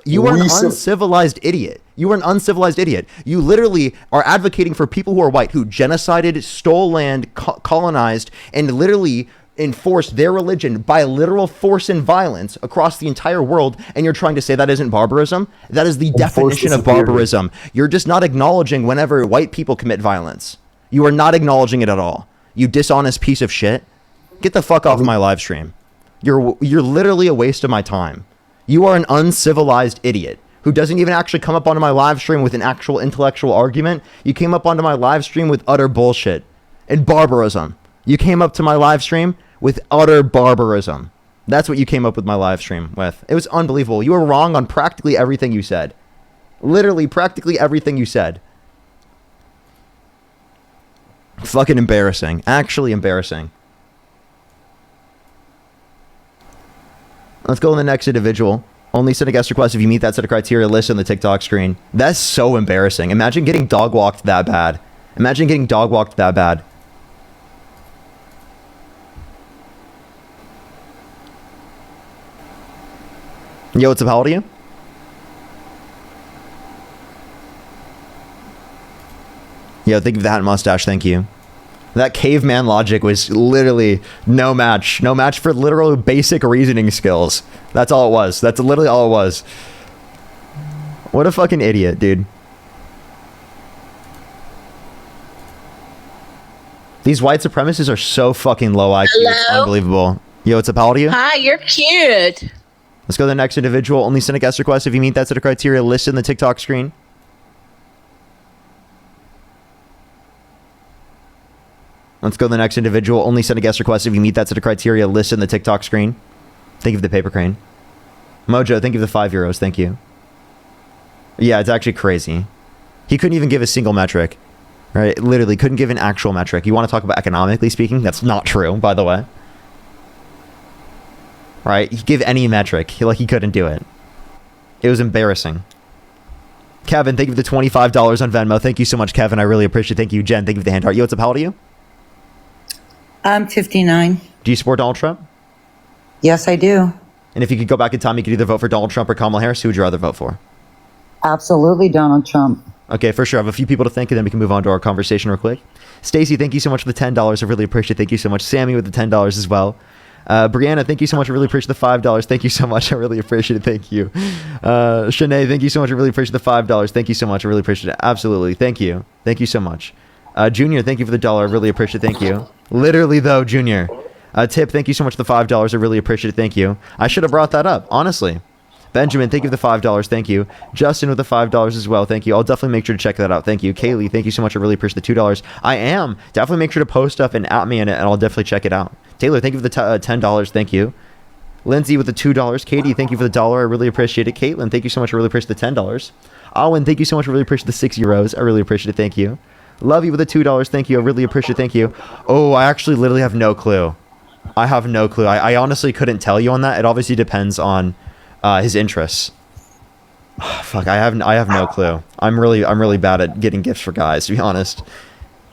You are an uncivilized idiot. You are an uncivilized idiot. You literally are advocating for people who are white, who genocided, stole land, colonized, and literally enforced their religion by literal force and violence across the entire world, and you're trying to say that isn't barbarism? That is the definition of barbarism. You're just not acknowledging whenever white people commit violence. You are not acknowledging it at all. You dishonest piece of shit. Get the fuck off my live stream. You're literally a waste of my time. You are an uncivilized idiot who doesn't even actually come up onto my live stream with an actual intellectual argument. You came up onto my live stream with utter bullshit and barbarism. You came up to my live stream with utter barbarism. That's what you came up with my live stream with. It was unbelievable. You were wrong on practically everything you said. Literally, practically everything you said. Fucking embarrassing. Actually embarrassing. Let's go to the next individual. Only send a guest request if you meet that set of criteria listed on the TikTok screen. That's so embarrassing. Imagine getting dog walked that bad. Imagine getting dog walked that bad. Yo, what's up? How old are you? Yo, think of that mustache. Thank you. That caveman logic was literally no match. No match for literal basic reasoning skills. That's all it was. That's literally all it was. What a fucking idiot, dude. These white supremacists are so fucking low IQ. It's unbelievable. Yo, what's up? How old are you? Hi, you're cute. Let's go to the next individual. Only send a guest request if you meet that set of criteria listed in the TikTok screen. Let's go to the next individual. Only send a guest request if you meet that set of criteria listed in the TikTok screen. Think of the paper crane. Mojo, think of the €5. Thank you. Yeah, it's actually crazy. He couldn't even give a single metric. Right? Literally couldn't give an actual metric. You want to talk about economically speaking? That's not true, by the way. Right? He give any metric. He couldn't do it. It was embarrassing. Kevin, thank you for the $25 on Venmo. Thank you so much, Kevin. I really appreciate it. Thank you, Jen. Thank you for the hand heart. Yo, what's up? How old are you? I'm 59. Do you support Donald Trump? Yes, I do. And if you could go back in time, you could either vote for Donald Trump or Kamala Harris. Who would you rather vote for? Absolutely Donald Trump. Okay, for sure. I have a few people to thank, and then we can move on to our conversation real quick. Stacy, thank you so much for the $10. I really appreciate it. Thank you so much. Sammy with the $10 as well. Brianna, thank you so much. I really appreciate the $5. Thank you so much. I really appreciate it. Thank you. Shanae, thank you so much. I really appreciate the $5. Thank you so much. I really appreciate it. Absolutely. Thank you. Thank you so much. Junior, thank you for the $1. I really appreciate it. Thank you. Literally, though, Junior. Tip, thank you so much for the $5. I really appreciate it. Thank you. I should have brought that up, honestly. Benjamin, thank you for the $5. Thank you. Justin with the $5 as well. Thank you. I'll definitely make sure to check that out. Thank you. Kaylee, thank you so much. I really appreciate the $2. I am. Definitely make sure to post stuff and at me in it, and I'll definitely check it out. Taylor, thank you for the $10. Thank you. Lindsay with the $2. Katie, thank you for the $1. I really appreciate it. Caitlin, thank you so much. I really appreciate the $10. Owen, thank you so much. I really appreciate the €6. I really appreciate it. Thank you. Love you with the $2. Thank you. I really appreciate it. Thank you. Oh, I actually literally have no clue. I have no clue. I honestly couldn't tell you on that. It obviously depends on his interests. Fuck, I have no clue. I'm really bad at getting gifts for guys, to be honest.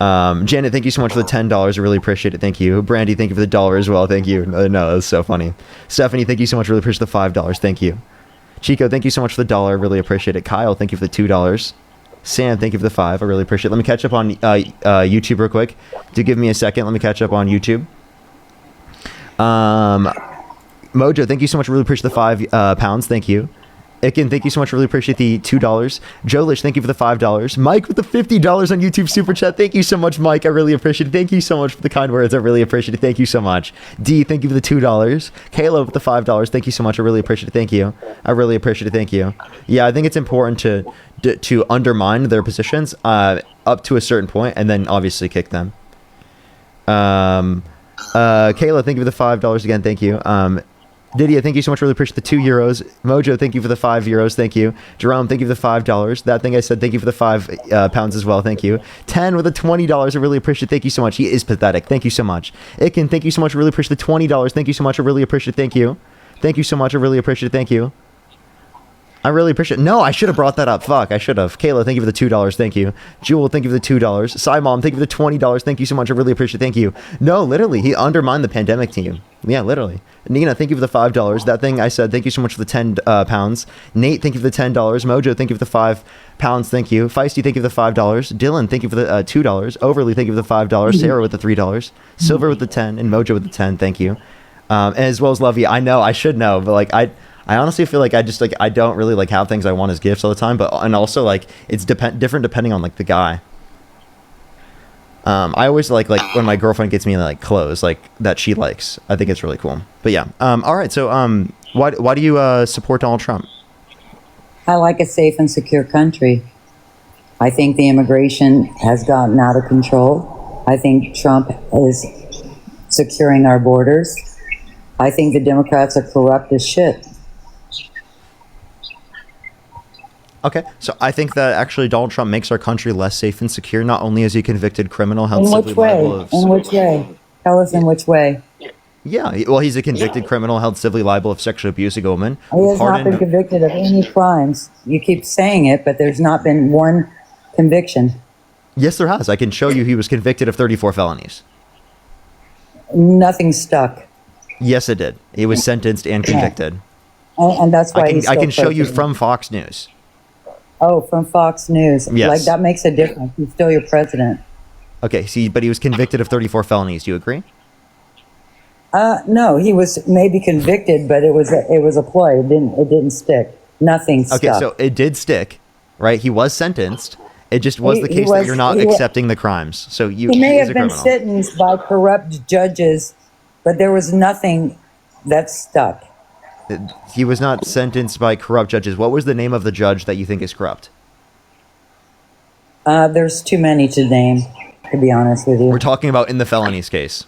Janet, thank you so much for the $10. I really appreciate it. Thank you. Brandy, thank you for the $1 as well. Thank you. No, that's so funny. Stephanie, thank you so much. Really appreciate the $5. Thank you. Chico, thank you so much for the $1. I really appreciate it. Kyle, thank you for the $2. Sam, thank you for the $5. I really appreciate it. Let me catch up on YouTube real quick. Do give me a second. Let me catch up on YouTube. Mojo, thank you so much. I really appreciate the £5. Thank you. Ikin, thank you so much. Really appreciate the $2. Jolish, thank you for the $5. Mike with the $50 on YouTube Super Chat. Thank you so much, Mike. I really appreciate it. Thank you so much for the kind words. I really appreciate it. Thank you so much. D, thank you for the $2. Kayla with the $5. Thank you so much. I really appreciate it. Thank you. I really appreciate it. Thank you. Yeah, I think it's important to undermine their positions up to a certain point and then obviously kick them. Kayla, thank you for the $5 again. Thank you. Didia, thank you so much. Really appreciate the €2. Mojo, thank you for the €5. Thank you. Jerome, thank you for the $5. That thing I said, thank you for the £5 as well. Thank you. 10 with the $20. I really appreciate it. Thank you so much. He is pathetic. Thank you so much. Ikin, thank you so much. I really appreciate the $20. Thank you so much. I really appreciate it. Thank you. Thank you so much. I really appreciate it. Thank you. I really appreciate it. No, I should have brought that up. Fuck, I should have. Kayla, thank you for the $2. Thank you. Jewel, thank you for the $2. Mom, thank you for the $20. Thank you so much. I really appreciate it. Thank you. No, literally, he undermined the pandemic team. Yeah, literally. Nina, thank you for the $5. That thing I said, thank you so much for the 10 pounds. Nate, thank you for the $10. Mojo, thank you for the £5. Thank you. Feisty, thank you for the $5. Dylan, thank you for the $2. Overly, thank you for the $5. Sarah with the $3. Silver with the 10, and Mojo with the 10. Thank you. As well as Lovey. I know I should know, but like I honestly feel like I just like I don't really like have things I want as gifts all the time. But and also like it's different depending on like the guy. I always like when my girlfriend gets me like clothes like that she likes. I think it's really cool. But yeah. All right. So why do you support Donald Trump? I like a safe and secure country. I think the immigration has gotten out of control. I think Trump is securing our borders. I think the Democrats are corrupt as shit. Okay, so I think that actually Donald Trump makes our country less safe and secure. Not only is he a convicted criminal held In civilly which way? liable of In which way? Tell us in which way. yeah, well, he's a convicted criminal held civilly liable of sexual abuse of a woman. He has not Pardoned- been convicted of any crimes. You keep saying it, but there's not been one conviction. Yes, there has. I can show you he was convicted of 34 felonies. Nothing stuck. Yes, it did. He was sentenced and convicted. And that's why I can show you from Fox News. Oh, from Fox News. Yes. Like, that makes a difference. He's still your president. Okay, see, but he was convicted of 34 felonies. Do you agree? No, he was maybe convicted, but it was a ploy. It didn't stick. Nothing stuck. Okay, so it did stick, right? He was sentenced. It just was the He case that was- you're not he wa- accepting the crimes. So He he may is have a been criminal. sentenced by corrupt judges, but there was nothing that stuck. He was not sentenced by corrupt judges. What was the name of the judge that you think is corrupt? There's too many to name, to be honest with you. We're talking about in the felonies case.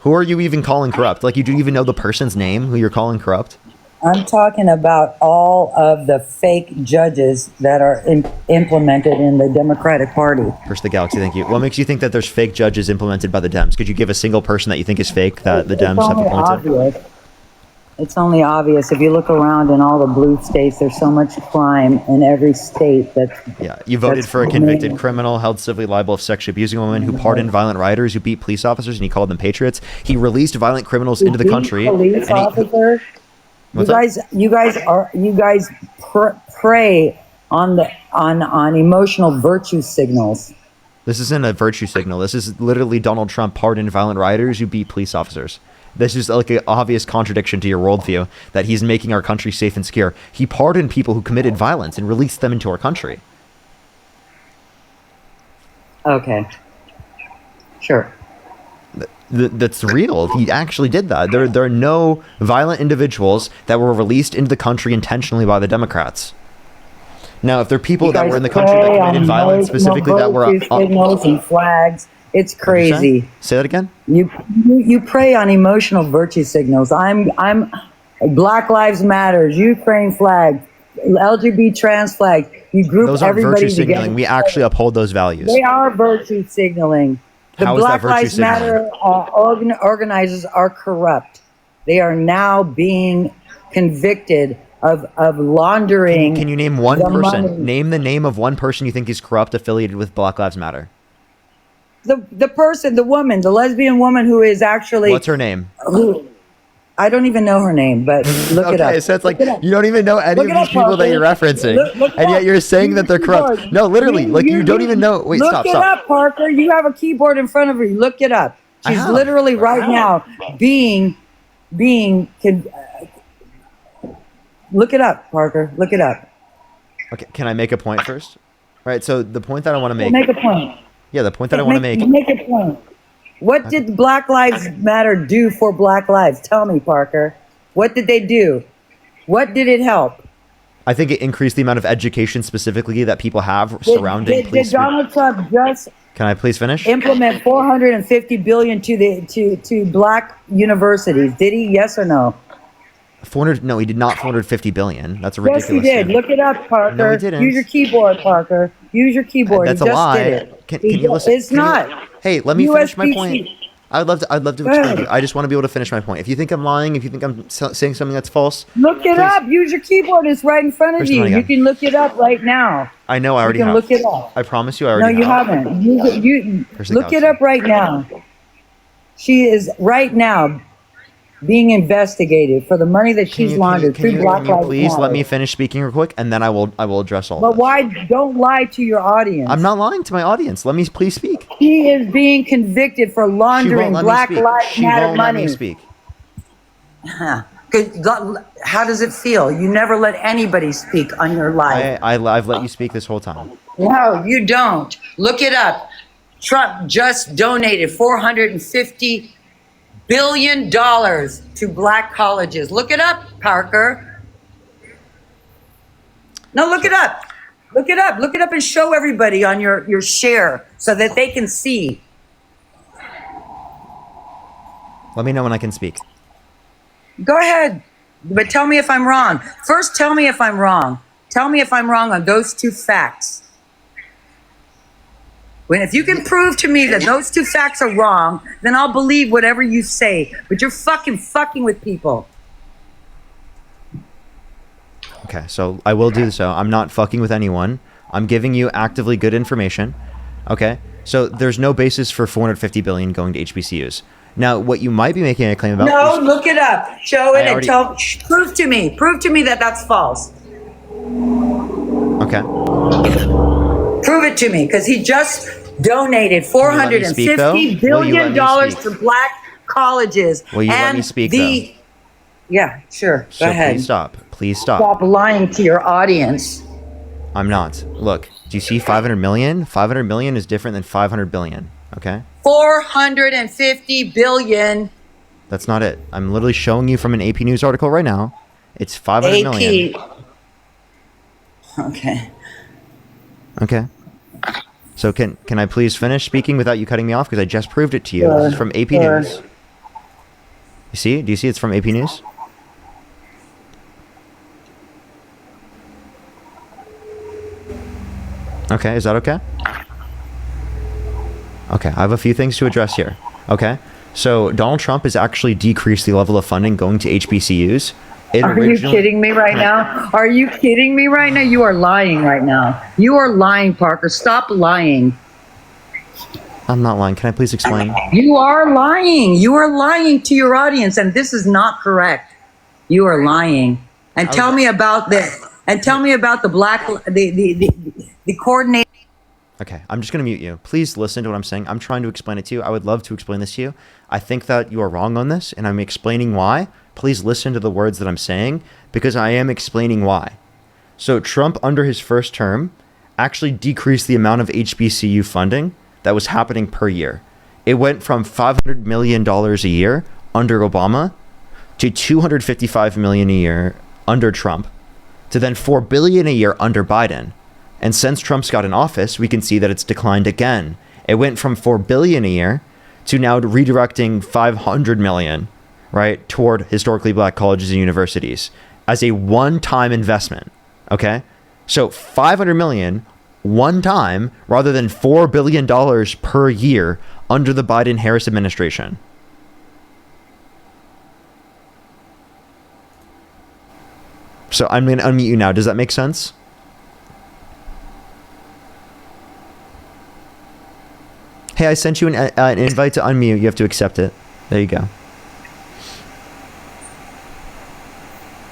Who are you even calling corrupt? Like, you do even know the person's name who you're calling corrupt? I'm talking about all of the fake judges that are implemented in the Democratic Party. First the Galaxy, thank you. What makes you think that there's fake judges implemented by the Dems? Could you give a single person that you think is fake that the Dems have appointed? Obvious. It's only obvious. If you look around in all the blue states, there's so much crime in every state that... Yeah, you voted for a convicted criminal held civilly liable of sexually abusing a woman who pardoned violent rioters who beat police officers and he called them patriots. He released violent criminals into the country. Police officers. You guys prey on emotional virtue signals. This isn't a virtue signal. This is literally Donald Trump pardoned violent rioters who beat police officers. This is like an obvious contradiction to your worldview that he's making our country safe and secure. He pardoned people who committed violence and released them into our country. Okay. Sure. That's real. He actually did that. There are no violent individuals that were released into the country intentionally by the Democrats. Now, if there are people that were in the country that committed violence specifically that were signals and flags, it's crazy. Say that again. You prey on emotional virtue signals. I'm Black Lives Matter, Ukraine flag, LGBT trans flag. You group Those aren't everybody virtue signaling. together. We actually uphold those values. They are virtue signaling. The How is that Black virtue Lives Matter organizers are corrupt. They are now being convicted of laundering. Can you name one the person? money. Name the name of one person you think is corrupt affiliated with Black Lives Matter. The person, the woman, the lesbian woman who is actually... What's her name? I don't even know her name, but look it up. Okay, so it's like Look it up. you don't even know any Look of it these up, people that Parker. you're referencing, Look it and yet up. you're saying that they're Use corrupt. keyboard. No, literally, like you don't even know. Wait, look stop. it up, Parker. You have a keyboard in front of you. Look it up. I She's have. literally right now being. Look it up, Parker. Look it up. Okay, can I make a point first? All right, so the point that I want to make. Make a point. Yeah, the point that I want to make. Make a point. What did Black Lives Matter do for Black lives? Tell me, Parker. What did they do? What did it help? I think it increased the amount of education specifically that people have surrounding Did police. Donald Trump just Can I please finish? implement $450 billion to black universities? Did he? Yes or no? 400? No, he did not. 450 billion. That's a Yes, ridiculous. he did. thing. Look it up, Parker. No, he didn't. Use your keyboard, Parker. Use your keyboard. That's He a just lie. did it. Can you listen? It's Can you- not. Hey, let me finish my USPC. point. I'd love to Go explain ahead. it. I just want to be able to finish my point. If you think I'm lying, if you think I'm saying something that's false, Look it up. Use your keyboard. It's right in front of Where's you. mine You again? can look it up right now. I know I already you can have. look it up. I promise you I No, already you have. haven't. You Where's the look it galaxy? up right now. She is right now being investigated for the money that she's laundered through Black Can you Lives please Matter. let me finish speaking real quick, and then I will address all. But this. why don't lie to your audience? I'm not lying to my audience. Let me please speak. She is being convicted for laundering Black Lives Matter won't let me money. speak. How does it feel? You never let anybody speak on your life. I've let you speak this whole time. No, you don't. Look it up. Trump just donated $450 billion to black colleges. Look it up, Parker. No, look it up. Look it up. Look it up and show everybody on your share so that they can see. Let me know when I can speak. Go ahead. But tell me if I'm wrong. First, tell me if I'm wrong. Tell me if I'm wrong on those two facts. If you can prove to me that those two facts are wrong, then I'll believe whatever you say. But you're fucking with people. Okay, so I will do so. I'm not fucking with anyone. I'm giving you actively good information. Okay, so there's no basis for 450 billion going to HBCUs. Now, what you might be making a claim about? No, look it up. Show it already- and prove to me. Prove to me that that's false. Okay. Prove it to me, because he just donated $450 billion to black colleges. Will you let me speak, though? Yeah, sure. So Go ahead. please stop. Please stop. Stop lying to your audience. I'm not. Look, do you see 500 million? 500 million is different than 500 billion. Okay. 450 billion. That's not it. I'm literally showing you from an AP News article right now. It's 500 million. Okay. Okay. So can I please finish speaking without you cutting me off? Because I just proved it to you. This is from AP News. You see? Do you see it's from AP News? Okay, is that okay? Okay, I have a few things to address here. Okay, so Donald Trump has actually decreased the level of funding going to HBCUs. Are you kidding me right now? Are you kidding me right now? You are lying right now. You are lying, Parker. Stop lying. I'm not lying. Can I please explain? You are lying. You are lying to your audience, and this is not correct. You are lying. And tell me about the coordinator. Okay, I'm just going to mute you. Please listen to what I'm saying. I'm trying to explain it to you. I would love to explain this to you. I think that you are wrong on this, and I'm explaining why. Please listen to the words that I'm saying, because I am explaining why. So Trump, under his first term, actually decreased the amount of HBCU funding that was happening per year. It went from $500 million a year under Obama to $255 million a year under Trump, to then $4 billion a year under Biden. And since Trump's got in office, we can see that it's declined again. It went from $4 billion a year to now redirecting $500 million, right, toward historically black colleges and universities as a one-time investment. Okay, so $500 million one time rather than $4 billion per year under the Biden-Harris administration. So I'm going to unmute you now. Does that make sense? Hey, I sent you an invite to unmute. You have to accept it. There you go.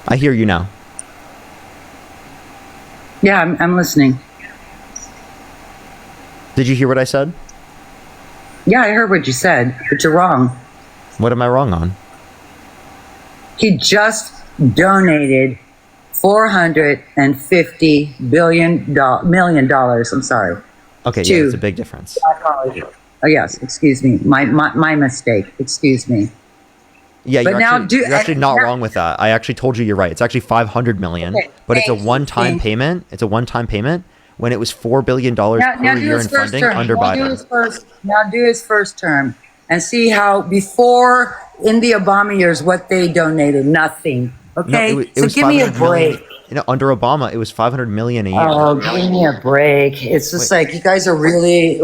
I hear you now. Yeah, I'm listening. Did you hear what I said? Yeah, I heard what you said, but you're wrong. What am I wrong on? He just donated $450 million. I'm sorry. Okay, yeah, that's a big difference. Oh yes, excuse me. My mistake. Excuse me. Yeah, But you're actually not wrong with that. I actually told you you're right. It's actually 500 million, Okay, but it's a thanks, one-time thanks. payment. It's a one-time payment when it was $4 billion per year in funding under Biden. Now do his first term and see how before in the Obama years what they donated. Nothing. Okay, it so was give me a 500 million. break. You know, under Obama, it was 500 million a year. Oh, give me a break. It's just like you guys are really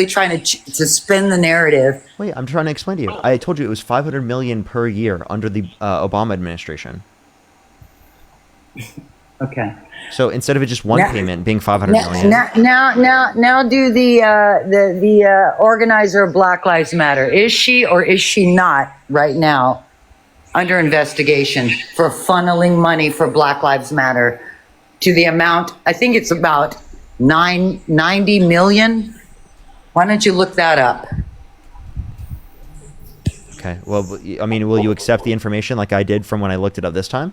trying to spin the narrative. Wait, I'm trying to explain to you. I told you it was 500 million per year under the Obama administration. Okay. So instead of it just one Now- payment being 500 million, Now do the organizer of Black Lives Matter. Is she or is she not right now under investigation for funneling money for Black Lives Matter to the amount, I think it's about 90 million? Why don't you look that up? okay. Well, I mean, will you accept the information like I did from when I looked it up this time?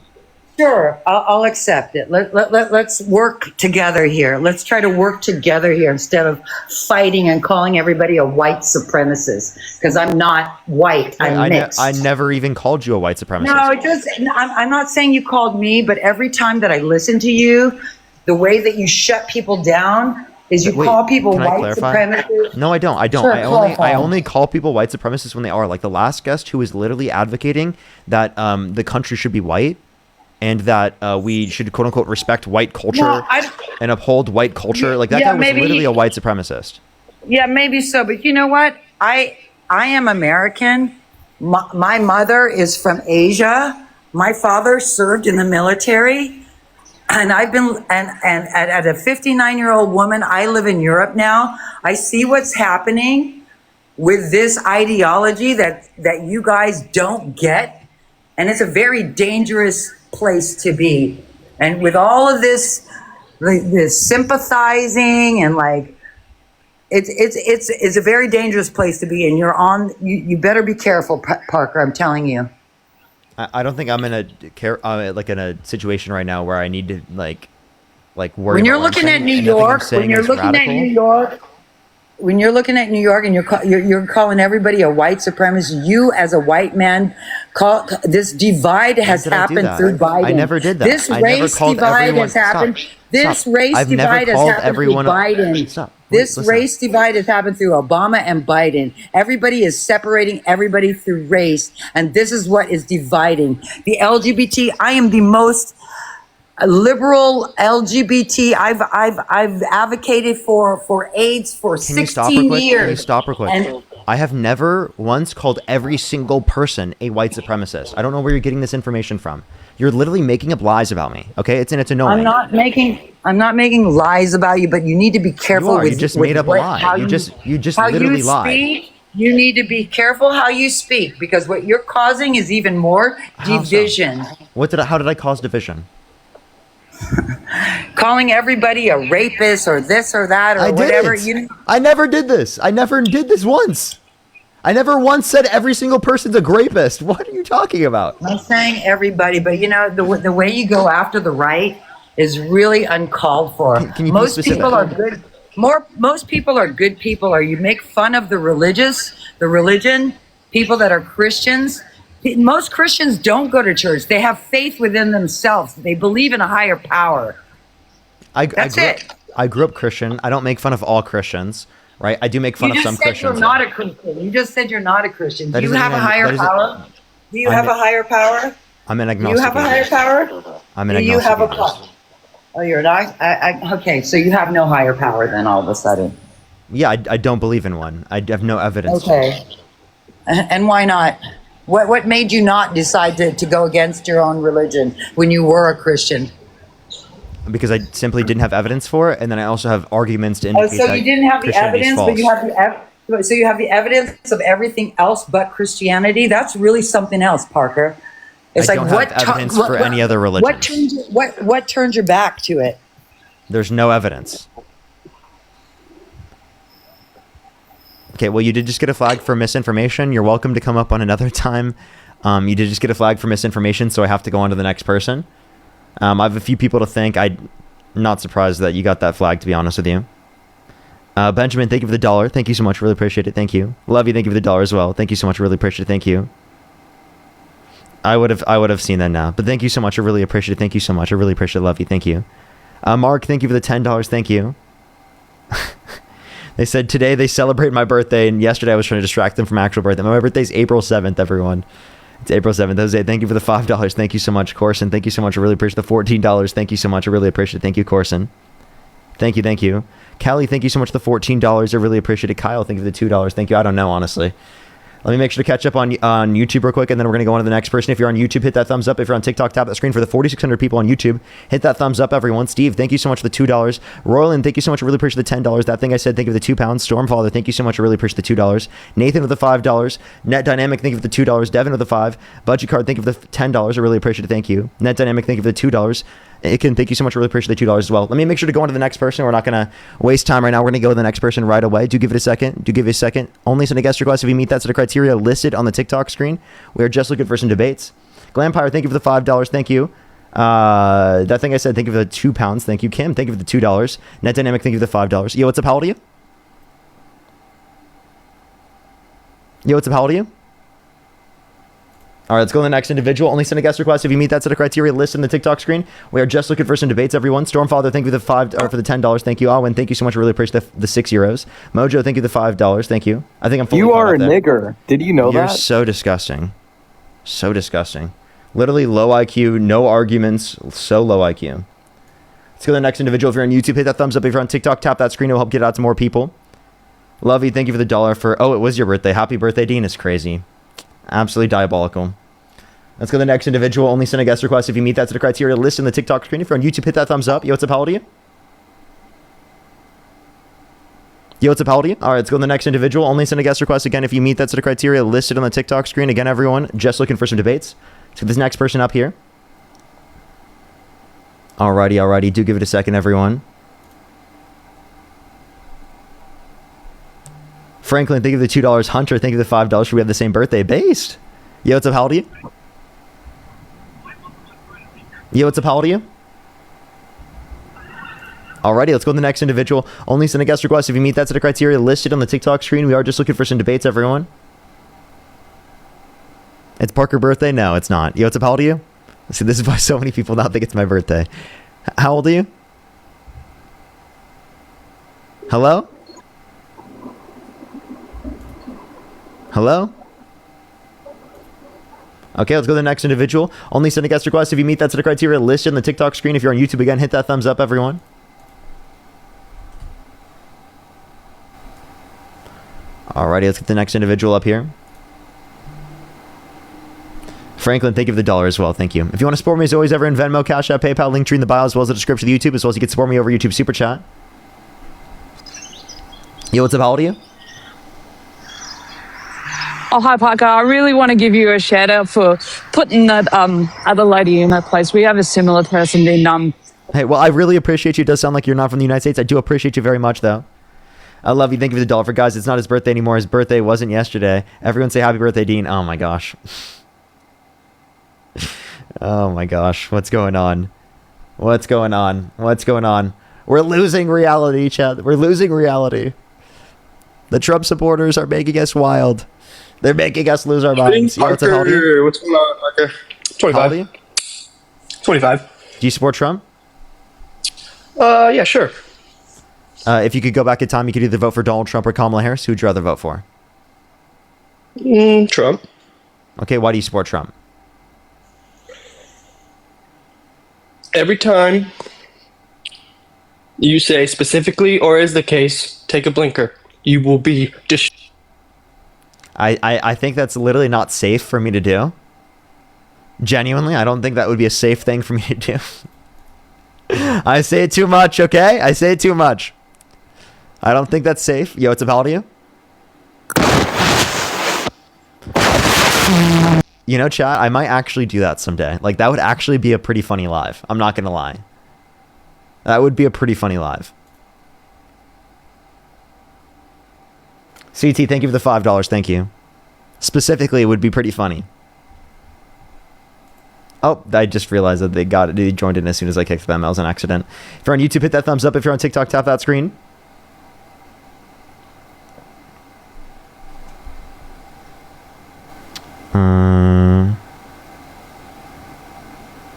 Sure, I'll accept it. Let's work together here. Let's try to work together here instead of fighting and calling everybody a white supremacist, because I'm not white, I'm mixed. I never even called you a white supremacist. No, I'm not saying you called me, but every time that I listen to you, the way that you shut people down is you Wait, call people can I white clarify? supremacists. No, I don't. Sure, I clarify. only call people white supremacists when they are like the last guest who is literally advocating that the country should be white and that we should quote unquote respect white culture No, and uphold white culture. Like that Yeah, guy was maybe literally a white supremacist. Yeah, maybe so, but you know what? I am American. My mother is from Asia. My father served in the military. And I've been, and at a 59-year-old woman, I live in Europe now. I see what's happening with this ideology that you guys don't get. And it's a very dangerous place to be. And with all of this sympathizing and like, it's a very dangerous place to be. And you better be careful, Parker, I'm telling you. I don't think I'm in a situation right now where I need to like worry. When you're about what I'm looking at saying, New and nothing I'm York, saying when you're is looking at radical. New York, when you're looking at New York and you're calling everybody a white supremacist, you as a white man, this divide has Did I do happened that? through Biden. I never did that. This I never race called divide everyone- has happened. Stop. This Stop. race I've never divide has called happened everyone through a- Biden. Stop. Wait, This listen. race divide has happened through Obama and Biden. Everybody is separating everybody through race, and this is what is dividing. The LGBT, I am the most liberal LGBT. I've advocated for AIDS for Can you stop real 16 quick? years. Can you stop real quick? And I have never once called every single person a white supremacist. I don't know where you're getting this information from. You're literally making up lies about me. Okay, it's annoying. I'm not making lies about you, but you need to be careful. You are. With, You just with made up a what- lie. how You just how literally you lied. speak. You need to be careful how you speak, because what you're causing is even more How so? division. How did I cause division? Calling everybody a rapist or this or that or I whatever. didn't. I never did this. I never did this once. I never once said every single person's a rapist. What are you talking about? I'm not saying everybody, but you know the way you go after the right is really uncalled for. Can you be Most specific? people are good. Most people are good people. Or you make fun of the religion, people that are Christians. Most Christians don't go to church. They have faith within themselves. They believe in a higher power. That's it. I grew up Christian. I don't make fun of all Christians, right? I do make fun You of just some said Christians. you're not a Christian. You just said you're not a Christian. That Do you doesn't have a mean higher that doesn't- power? Do you I'm have a- a higher power? I'm an Do agnostic. you have a higher atheist. power? I'm an Do you agnostic. have a atheist. power? Oh, you're not? Okay, so you have no higher power then all of a sudden. Yeah, I don't believe in one. I have no evidence. Okay. And why not? What made you not decide to go against your own religion when you were a Christian? Because I simply didn't have evidence for it, and then I also have arguments to Oh, indicate so that you didn't have the Christianity is evidence, but you false. have so you have the evidence of everything else but Christianity. That's really something else, Parker. It's I like don't what have evidence for any other religion. What turns your back to it? There's no evidence. Okay, well, you did just get a flag for misinformation. You're welcome to come up on another time. You did just get a flag for misinformation, so I have to go on to the next person. I have a few people to thank. I'm not surprised that you got that flag, to be honest with you. Benjamin, thank you for the $1. Thank you so much. Really appreciate it. Thank you. Love you. Thank you for the $1 as well. Thank you so much. Really appreciate it. Thank you. I would have seen that now, but thank you so much. I really appreciate it. Thank you so much. I really appreciate it. Love you. Thank you. Mark, thank you for the $10. Thank you. They said today they celebrate my birthday, and yesterday I was trying to distract them from actual birthday. My birthday's April 7th, everyone. It's April 7th. Jose, thank you for the $5. Thank you so much. Corson, thank you so much. I really appreciate the $14. Thank you so much. I really appreciate it. Thank you, Corson. Thank you, thank you. Callie, thank you so much for the $14. I really appreciate it. Kyle, thank you for the $2. Thank you. I don't know, honestly. Let me make sure to catch up on YouTube real quick, and then we're going to go on to the next person. If you're on YouTube, hit that thumbs up. If you're on TikTok, tap that screen. For the 4,600 people on YouTube, hit that thumbs up, everyone. Steve, thank you so much for the $2. Royland, thank you so much. I really appreciate the $10. That thing I said, thank you for the £2. Stormfather, thank you so much. I really appreciate the $2. Nathan with the $5. Net Dynamic, thank you for the $2. Devin with the $5. Budgie Card, thank you for the $10. I really appreciate it. Thank you. Net Dynamic, thank you for the $2. Aiken, thank you so much. I really appreciate the $2 as well. Let me make sure to go on to the next person. We're not going to waste time right now. We're going to go to the next person right away. Do give it a second. Do give it a second. Only send a guest request if you meet that set of criteria listed on the TikTok screen. We are just looking for some debates. Glampire, thank you for the $5. Thank you. That thing I said, thank you for the £2. Thank you. Kim, thank you for the $2. Net Dynamic, thank you for the $5. Yo, what's up? How old are you? Yo, what's up? How old are you? All right, let's go to the next individual. Only send a guest request if you meet that set of criteria listed in the TikTok screen. We are just looking for some debates, everyone. Stormfather, thank you for the for the $10. Thank you. Alwyn, thank you so much. I really appreciate the €6. Mojo, thank you for the $5. Thank you. I think I'm fully You caught are up a there. nigger. Did you know You're that? so disgusting. So disgusting. Literally low IQ, no arguments, so low IQ. Let's go to the next individual. If you're on YouTube, hit that thumbs up. If you're on TikTok, tap that screen. It will help get out to more people. Lovey, thank you for the $1 for... Oh, it was your birthday. Happy birthday, Dean. It's crazy. Absolutely diabolical. Let's go to the next individual. Only send a guest request if you meet that to the criteria listed in the TikTok screen. If you're on YouTube, hit that thumbs up. Yo, what's up? How old are you? Yo, what's up? How old are you? All right, let's go to the next individual. Only send a guest request again if you meet that to the criteria listed on the TikTok screen. Again, everyone, just looking for some debates. Let's get this next person up here. Alrighty. Do give it a second, everyone. Franklin, thank you for the $2. Hunter, thank you for the $5. Should we have the same birthday? Based. Yo, what's up? How old are you? Yo, what's up? How old are you? Alrighty, let's go to the next individual. Only send a guest request if you meet that set of criteria listed on the TikTok screen. We are just looking for some debates, everyone. It's Parker's birthday? No, it's not. Yo, what's up? How old are you? See, this is why so many people now think it's my birthday. How old are you? Hello? Hello? Okay, let's go to the next individual. Only send a guest request if you meet that set of criteria listed on the TikTok screen. If you're on YouTube, again, hit that thumbs up, everyone. Alrighty, let's get the next individual up here. Franklin, thank you for the $1 as well. Thank you. If you want to support me as always ever in Venmo, Cash App, PayPal, link tree in the bio, as well as the description of YouTube, as well as you can support me over YouTube Super Chat. Yo, what's up? How old are you? Oh, hi, Parker. I really want to give you a shout out for putting that other lady in her place. We have a similar person in Hey, well, I really appreciate you. It does sound like you're not from the United States. I do appreciate you very much, though. I love you. Thank you for the $1. For guys, it's not his birthday anymore. His birthday wasn't yesterday. Everyone say happy birthday, Dean. Oh, my gosh. Oh, my gosh. What's going on? What's going on? What's going on? We're losing reality, Chad. We're losing reality. The Trump supporters are making us wild. They're making us lose our minds. Yo, what's up, how old are you? What's going on, Parker? 25. How old are you? 25. Do you support Trump? Yeah, sure. If you could go back in time, you could either vote for Donald Trump or Kamala Harris. Who would you rather vote for? Trump. Okay, why do you support Trump? Every time you say specifically, or is the case, take a blinker, you will be I think that's literally not safe for me to do. Genuinely, I don't think that would be a safe thing for me to do. I say it too much, okay? I say it too much. I don't think that's safe. Yo, what's up? How old are you? You know, chat, I might actually do that someday. Like, that would actually be a pretty funny live. I'm not gonna lie. That would be a pretty funny live. CT, thank you for the $5. Thank you. Specifically, it would be pretty funny. Oh, I just realized that they got it. They joined in as soon as I kicked them. That was an accident. If you're on YouTube, hit that thumbs up. If you're on TikTok, tap that screen.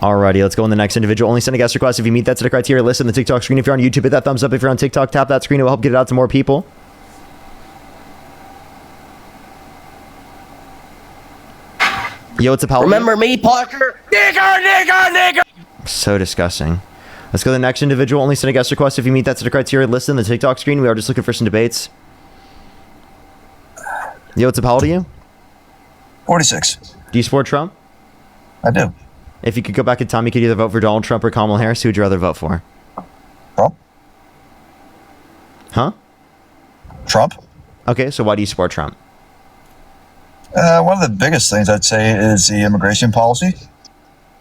Alrighty, let's go on the next individual. Only send a guest request if you meet that set of criteria listed on the TikTok screen. If you're on YouTube, hit that thumbs up. If you're on TikTok, tap that screen. It will help get it out to more people. Yo, what's up, Paul? Remember me, Parker? Nigger! So disgusting. Let's go to the next individual. Only send a guest request if you meet that set of criteria listed on the TikTok screen. We are just looking for some debates. Yo, what's up? How old are you? 46. Do you support Trump? I do. If you could go back in time, you could either vote for Donald Trump or Kamala Harris. Who would you rather vote for? Trump. Huh? Trump. Okay, so why do you support Trump? One of the biggest things I'd say is the immigration policy.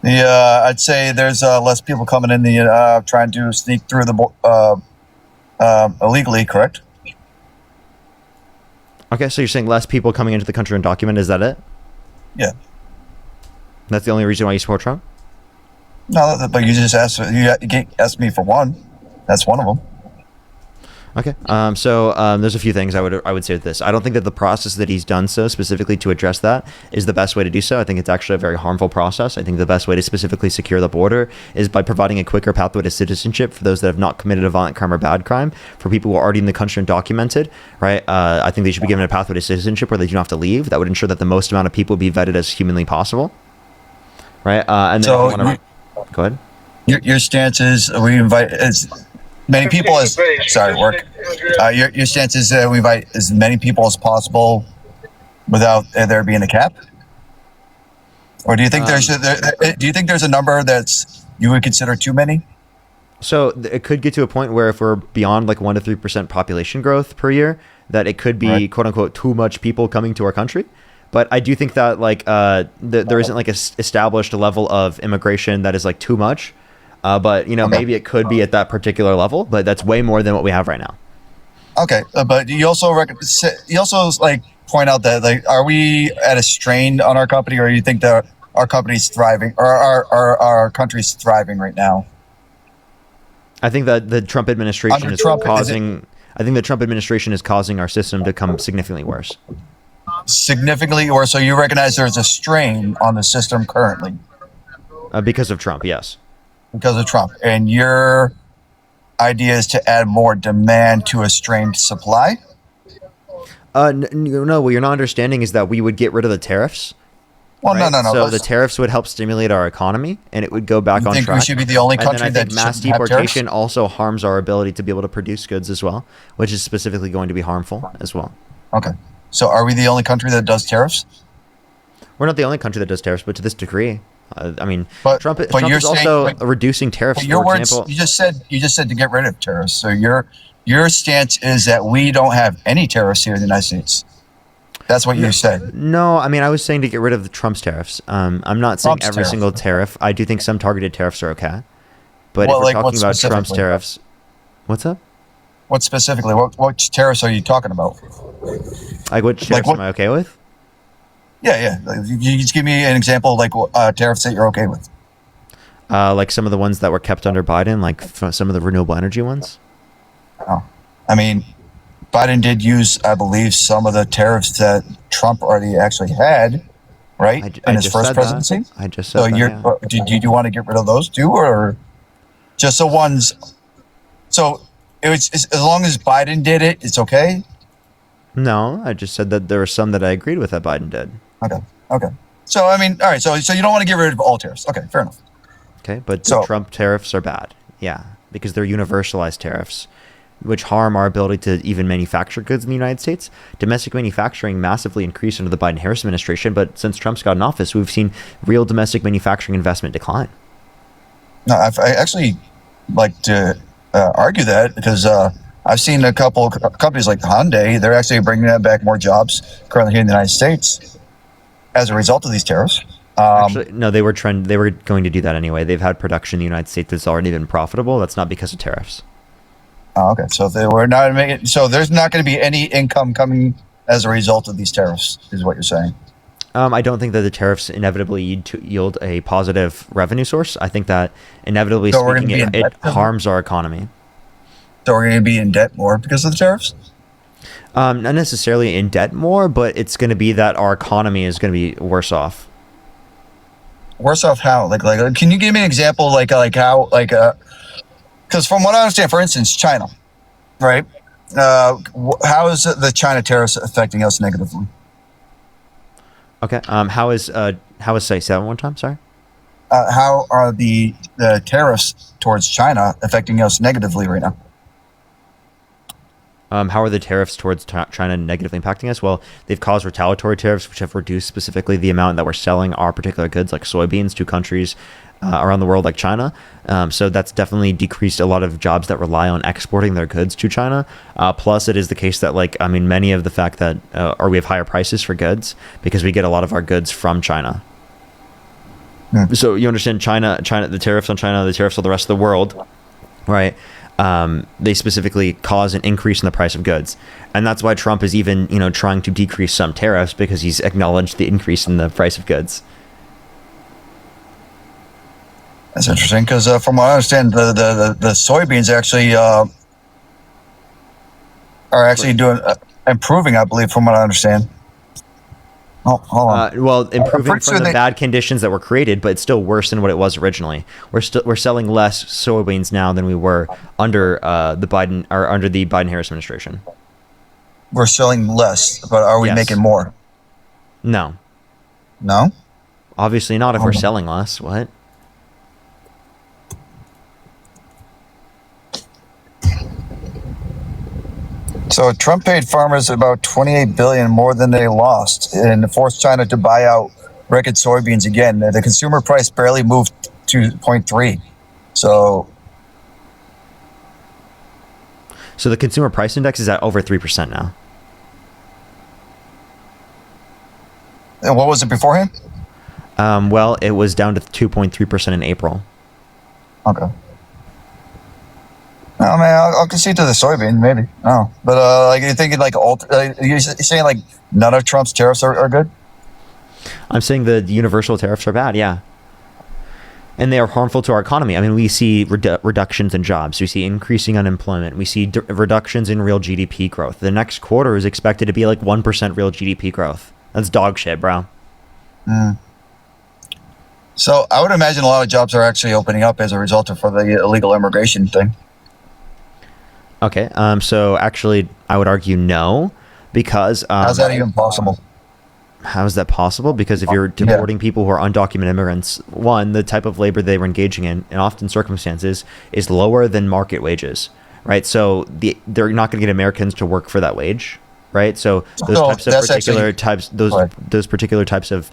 I'd say there's less people coming in the trying to sneak through the illegally, correct? Okay, so you're saying less people coming into the country undocumented. Is that it? Yeah. That's the only reason why you support Trump? No, but you just asked me for one. That's one of them. Okay. So there's a few things I would say with this. I don't think that the process that he's done so specifically to address that is the best way to do so. I think it's actually a very harmful process. I think the best way to specifically secure the border is by providing a quicker pathway to citizenship for those that have not committed a violent crime or bad crime. For people who are already in the country and documented, right? I think they should be given a pathway to citizenship where they do not have to leave. That would ensure that the most amount of people be vetted as humanly possible, right? And then So go ahead. Your stance is we invite as many people as work. Your stance is we invite as many people as possible without there being a cap, or do you think there's a number that's you would consider too many? So it could get to a point where if we're beyond like 1 to 3% population growth per year, that it could be quote unquote too much people coming to our country. But I do think that like there isn't like a established level of immigration that is like too much. But maybe it could be at that particular level, but that's way more than what we have right now. Okay, but you also like point out that like, are we at a strain on our company, or you think that our company's thriving, or our country's thriving right now? I think that the Trump administration is causing. I think the Trump administration is causing our system to come significantly worse. Significantly worse. So you recognize there's a strain on the system currently because of Trump, yes. Because of Trump, and your idea is to add more demand to a strained supply. No. What you're not understanding is that we would get rid of the tariffs. Well, right? no. So the tariffs would help stimulate our economy, and it would go back You on think track. we should be the only country and then I think that mass shouldn't have deportation tariffs? also harms our ability to be able to produce goods as well, which is specifically going to be harmful as well. Okay, so are we the only country that does tariffs? We're not the only country that does tariffs, but to this degree. I mean, Trump you're is also saying, reducing tariffs. Your For words, example, you just said to get rid of tariffs. So your stance is that we don't have any tariffs here in the United States. That's what you said. No, I mean, I was saying to get rid of the Trump's tariffs. I'm not saying Trump's every tariff. single tariff. I do think some targeted tariffs are okay. But Well, if we're like, what talking about Trump's specifically? tariffs, what's up? What specifically? What tariffs are you talking about? Like what tariffs am I okay with? Yeah. Like, you just give me an example of like tariffs that you're okay with. Like some of the ones that were kept under Biden, like some of the renewable energy ones. Oh, I mean, Biden did use, I believe, some of the tariffs that Trump already actually had, right, in his first presidency. I just said So that, yeah. do you want to get rid of those too, or just the ones? So as long as Biden did it, it's okay. No, I just said that there were some that I agreed with that Biden did. Okay. So I mean, all right. So you don't want to get rid of all tariffs. Okay, fair enough. Okay, but the Trump tariffs are bad. Yeah, because they're universalized tariffs, which harm our ability to even manufacture goods in the United States. Domestic manufacturing massively increased under the Biden-Harris administration, but since Trump's got in office, we've seen real domestic manufacturing investment decline. No, I actually like to argue that because I've seen a couple companies like Hyundai. They're actually bringing back more jobs currently here in the United States as a result of these tariffs. Actually, no, they were going to do that anyway. They've had production in the United States that's already been profitable. That's not because of tariffs. Oh, okay, so we're not making. So there's not going to be any income coming as a result of these tariffs, is what you're saying. I don't think that the tariffs inevitably yield a positive revenue source. I think that inevitably So we're speaking, gonna be in it debt? harms our economy. So we're going to be in debt more because of the tariffs? Not necessarily in debt more, but it's going to be that our economy is going to be worse off. Worse off how? Like, can you give me an example? Like how? Because from what I understand, for instance, China, right? How is the China tariffs affecting us negatively? Okay. How is say that one time? Sorry. How are the tariffs towards China affecting us negatively right now? How are the tariffs towards China negatively impacting us? Well, they've caused retaliatory tariffs, which have reduced specifically the amount that we're selling our particular goods, like soybeans, to countries around the world, like China. So that's definitely decreased a lot of jobs that rely on exporting their goods to China. Plus, it is the case that, like, I mean, many of the fact that, or we have higher prices for goods because we get a lot of our goods from China. So you understand China, the tariffs on China, the tariffs on the rest of the world, right? They specifically cause an increase in the price of goods. And that's why Trump is even, trying to decrease some tariffs, because he's acknowledged the increase in the price of goods. That's interesting, because from what I understand, the soybeans actually are actually doing improving, I believe, from what I understand. Oh, hold on. Well, improving from the bad conditions that were created, but it's still worse than what it was originally. We're selling less soybeans now than we were under the Biden-Harris administration. We're selling less, but are we making more? No. No? Obviously not if we're selling less. What? So Trump paid farmers about $28 billion more than they lost, and forced China to buy out record soybeans again. The consumer price barely moved to 0.3. So the consumer price index is at over 3% now. And what was it beforehand? Well, it was down to 2.3% in April. Okay. I mean, I'll concede to the soybean, maybe. Oh, but like, you're thinking like you're saying like none of Trump's tariffs are good? I'm saying the universal tariffs are bad, yeah. And they are harmful to our economy. I mean, we see reductions in jobs. We see increasing unemployment. We see reductions in real GDP growth. The next quarter is expected to be like 1% real GDP growth. That's dog shit, bro. So I would imagine a lot of jobs are actually opening up as a result of the illegal immigration thing. Okay, so actually, I would argue no, because... how's that even possible? How is that possible? Because if you're deporting people who are undocumented immigrants, one, the type of labor they were engaging in often circumstances, is lower than market wages, right? So they're not going to get Americans to work for that wage, right? So those particular types of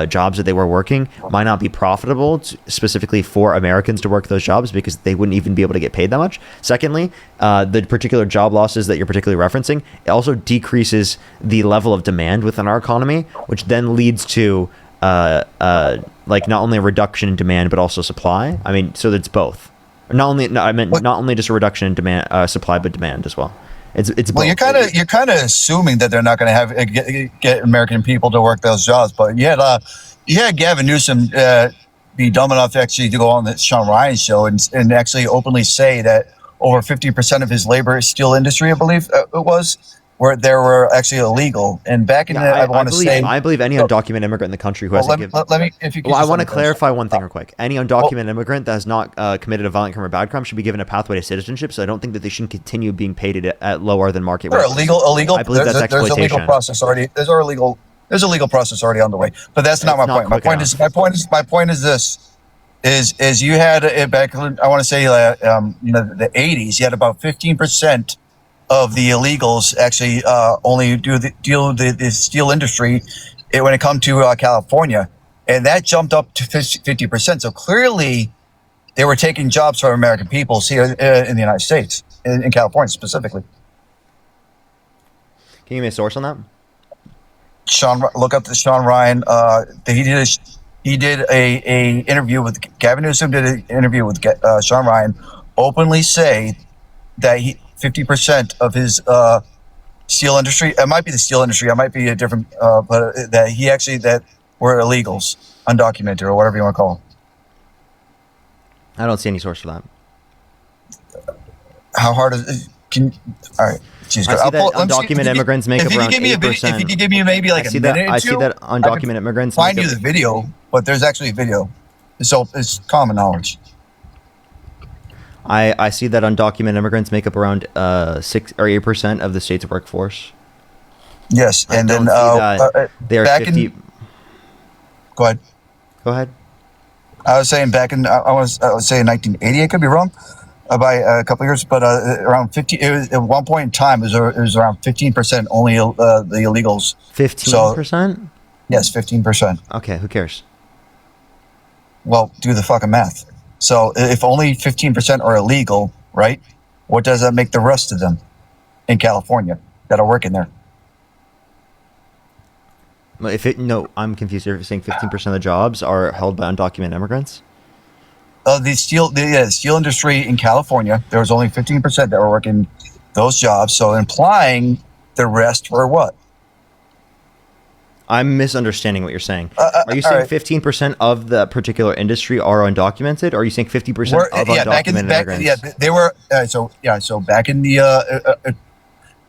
jobs that they were working might not be profitable specifically for Americans to work those jobs, because they wouldn't even be able to get paid that much. Secondly, the particular job losses that you're particularly referencing, it also decreases the level of demand within our economy, which then leads to like not only a reduction in demand but also supply. I mean, so it's both. Not only just a reduction in demand, supply, but demand as well. It's well, you're kind of assuming that they're not going to have get American people to work those jobs, but you had Gavin Newsom be dumb enough to actually go on the Sean Ryan show and actually openly say that over 50% of his labor is steel industry, I believe it was, where there were actually illegal. And back in I believe any undocumented immigrant in the country who hasn't given... Let me, if you can. Well, I want to clarify one thing real quick. Any undocumented immigrant that has not committed a violent crime or bad crime should be given a pathway to citizenship. So I don't think that they should continue being paid at lower than market wages. Illegal. I believe that's exploitation. There's a legal process already. There's a legal process already on the way. But that's not my point. My point is this: is you had back in, I want to say the 80s, you had about 15% of the illegals actually only deal with the steel industry when it comes to California, and that jumped up to 50%. So clearly, they were taking jobs from American people here in the United States, in California specifically. Can you give me a source on that? Look up the Sean Ryan. He did a interview with Gavin Newsom. Did an interview with Sean Ryan. Openly say that 50% of his steel industry, it might be the steel industry, it might be a different, but that were illegals, undocumented, or whatever you want to call them. I don't see any source for that. How hard is it? All right. Jeez, I see that undocumented immigrants make up around 8%. If you could give me maybe like a minute or two, I see that undocumented immigrants find you the video, but there's actually a video. So it's common knowledge. I see that undocumented immigrants make up around 6 or 8% of the state's workforce. Yes, and then they are 50. Go ahead. Go ahead. I was saying back in I was saying 1980. I could be wrong. by a couple of years, but around 50. It was, at one point in time, it was around 15% only the illegals. 15%? Yes, 15%. Okay, who cares? Well, do the fucking math. So if only 15% are illegal, right? What does that make the rest of them in California that are working there? No, I'm confused. You're saying 15% of the jobs are held by undocumented immigrants? The steel industry in California, there was only 15% that were working those jobs. So implying the rest were what? I'm misunderstanding what you're saying. Are you saying 15% of the particular industry are undocumented, or are you saying 50% of undocumented immigrants? Yeah, they were. So back in the.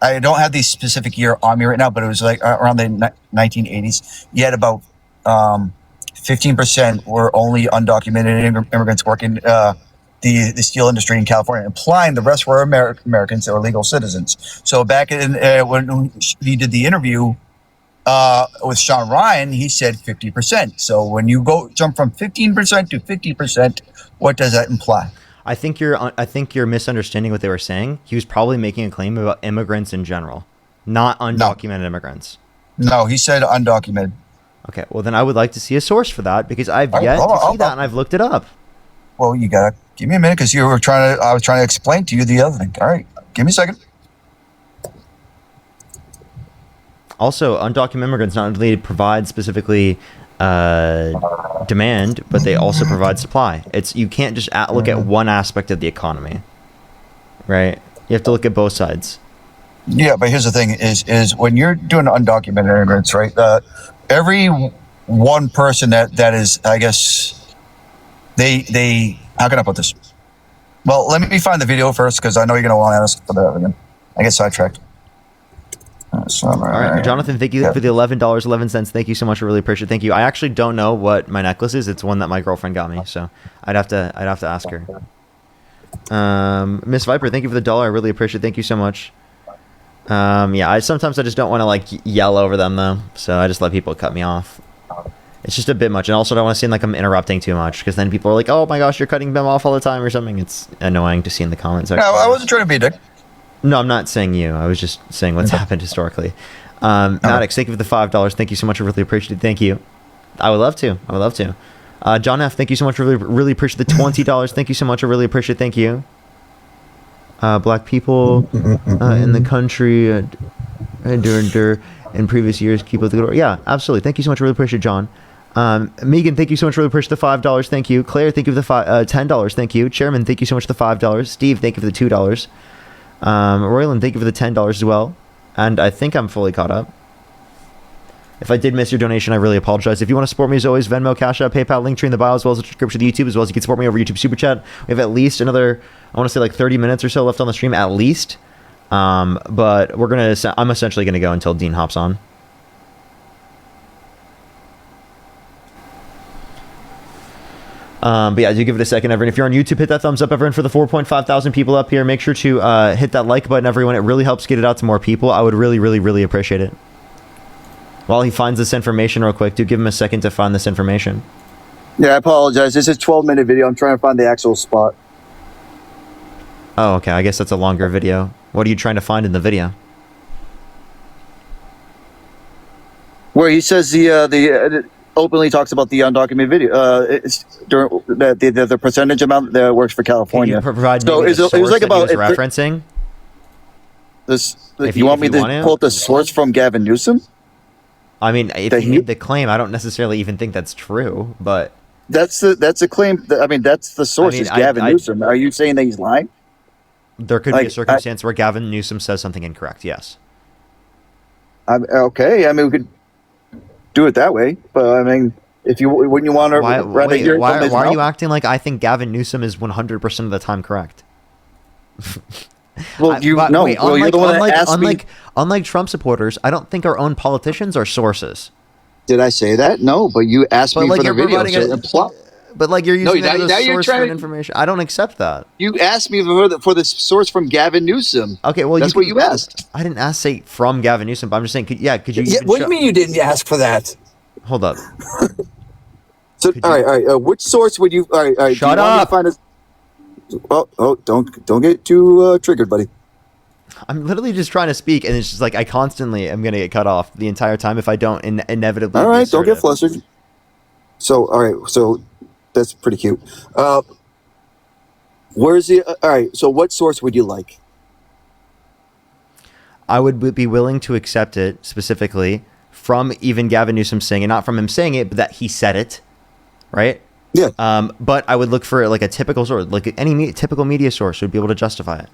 I don't have the specific year on me right now, but it was like around the 1980s. You had about 15% were only undocumented immigrants working the steel industry in California, implying the rest were Americans that were legal citizens. So back in when he did the interview with Sean Ryan, he said 50%. So when you jump from 15% to 50%, what does that imply? I think you're misunderstanding what they were saying. He was probably making a claim about immigrants in general, not undocumented immigrants. No, he said undocumented. Okay, well then I would like to see a source for that because I've yet to see that and I've looked it up. Well, you gotta give me a minute because I was trying to explain to you the other thing. All right, give me a second. Also, undocumented immigrants not only provide specifically demand, but they also provide supply. You can't just look at one aspect of the economy, right? You have to look at both sides. Yeah, but here's the thing: is when you're doing undocumented immigrants, right? Every one person that is, I guess, they how can I put this? Well, let me find the video first because I know you're gonna want to ask for that again. I get sidetracked. All right, Jonathan, thank you for the $11.11. Thank you so much. I really appreciate it. Thank you. I actually don't know what my necklace is. It's one that my girlfriend got me, so I'd have to ask her. Miss Viper, thank you for the $1. I really appreciate it. Thank you so much. Yeah, sometimes I just don't want to like yell over them though, so I just let people cut me off. It's just a bit much, and also don't want to seem like I'm interrupting too much because then people are like, "Oh my gosh, you're cutting them off all the time" or something. It's annoying to see in the comments. No, I wasn't trying to be a dick. No, I'm not saying you. I was just saying what's happened historically. Maddox, thank you for the $5. Thank you so much. I really appreciate it. Thank you. I would love to. John F., thank you so much. I really appreciate the $20. Thank you so much. I really appreciate it. Thank you. Black people in the country in previous years keep up the good order. Yeah, absolutely. Thank you so much. I really appreciate it, John. Megan, thank you so much. Really appreciate the $5. Thank you. Claire, thank you for the $10. Thank you. Chairman, thank you so much for the $5. Steve, thank you for the $2. Royland, thank you for the $10 as well. And I think I'm fully caught up. If I did miss your donation, I really apologize. If you want to support me as always, Venmo, Cash App, PayPal, Linktree in the bio, as well as the description of YouTube, as well as you can support me over YouTube Super Chat. We have at least another, I want to say like 30 minutes or so left on the stream, at least. But I'm essentially going to go until Dean hops on. But yeah, do give it a second, everyone. If you're on YouTube, hit that thumbs up, everyone. For the 4.5 thousand people up here, make sure to hit that like button, everyone. It really helps get it out to more people. I would really, really, really appreciate it. While he finds this information real quick, do give him a second to find this information. Yeah, I apologize. This is a 12-minute video. I'm trying to find the actual spot. Oh, okay. I guess that's a longer video. What are you trying to find in the video? Where he says the openly talks about the undocumented video. It's during the percentage amount that works for California. Can you provide so maybe the source it was like that about he was referencing? You want me to quote the source from Gavin Newsom? I mean, if he made the claim, I don't necessarily even think that's true, but that's a claim. That's the source. Is Gavin Newsom? Are you saying that he's lying? There could be a circumstance where Gavin Newsom says something incorrect. Yes. Okay. I mean, we could do it that way, but I mean, if you wouldn't you want to why are you acting like I think Gavin Newsom is 100% of the time correct? Well, you're the one that asked me. Unlike Trump supporters, I don't think our own politicians are sources. Did I say that? No, but you asked me for the video. But like you're using that as a source for information. I don't accept that. You asked me for the source from Gavin Newsom. Okay, well that's what you asked. I didn't say from Gavin Newsom, but I'm just saying. Could you? What do you mean you didn't ask for that? Hold up. So all right. Which source would you? All right. Shut up. don't get too triggered, buddy. I'm literally just trying to speak, and it's just like I constantly am gonna get cut off the entire time if I don't inevitably. All be right, don't get assertive. flustered. So, all right, so that's pretty cute. Where's the? All right, so what source would you like? I would be willing to accept it specifically from even Gavin Newsom saying it, not from him saying it, but that he said it, right? Yeah. But I would look for like a typical source, like any typical media source would be able to justify it.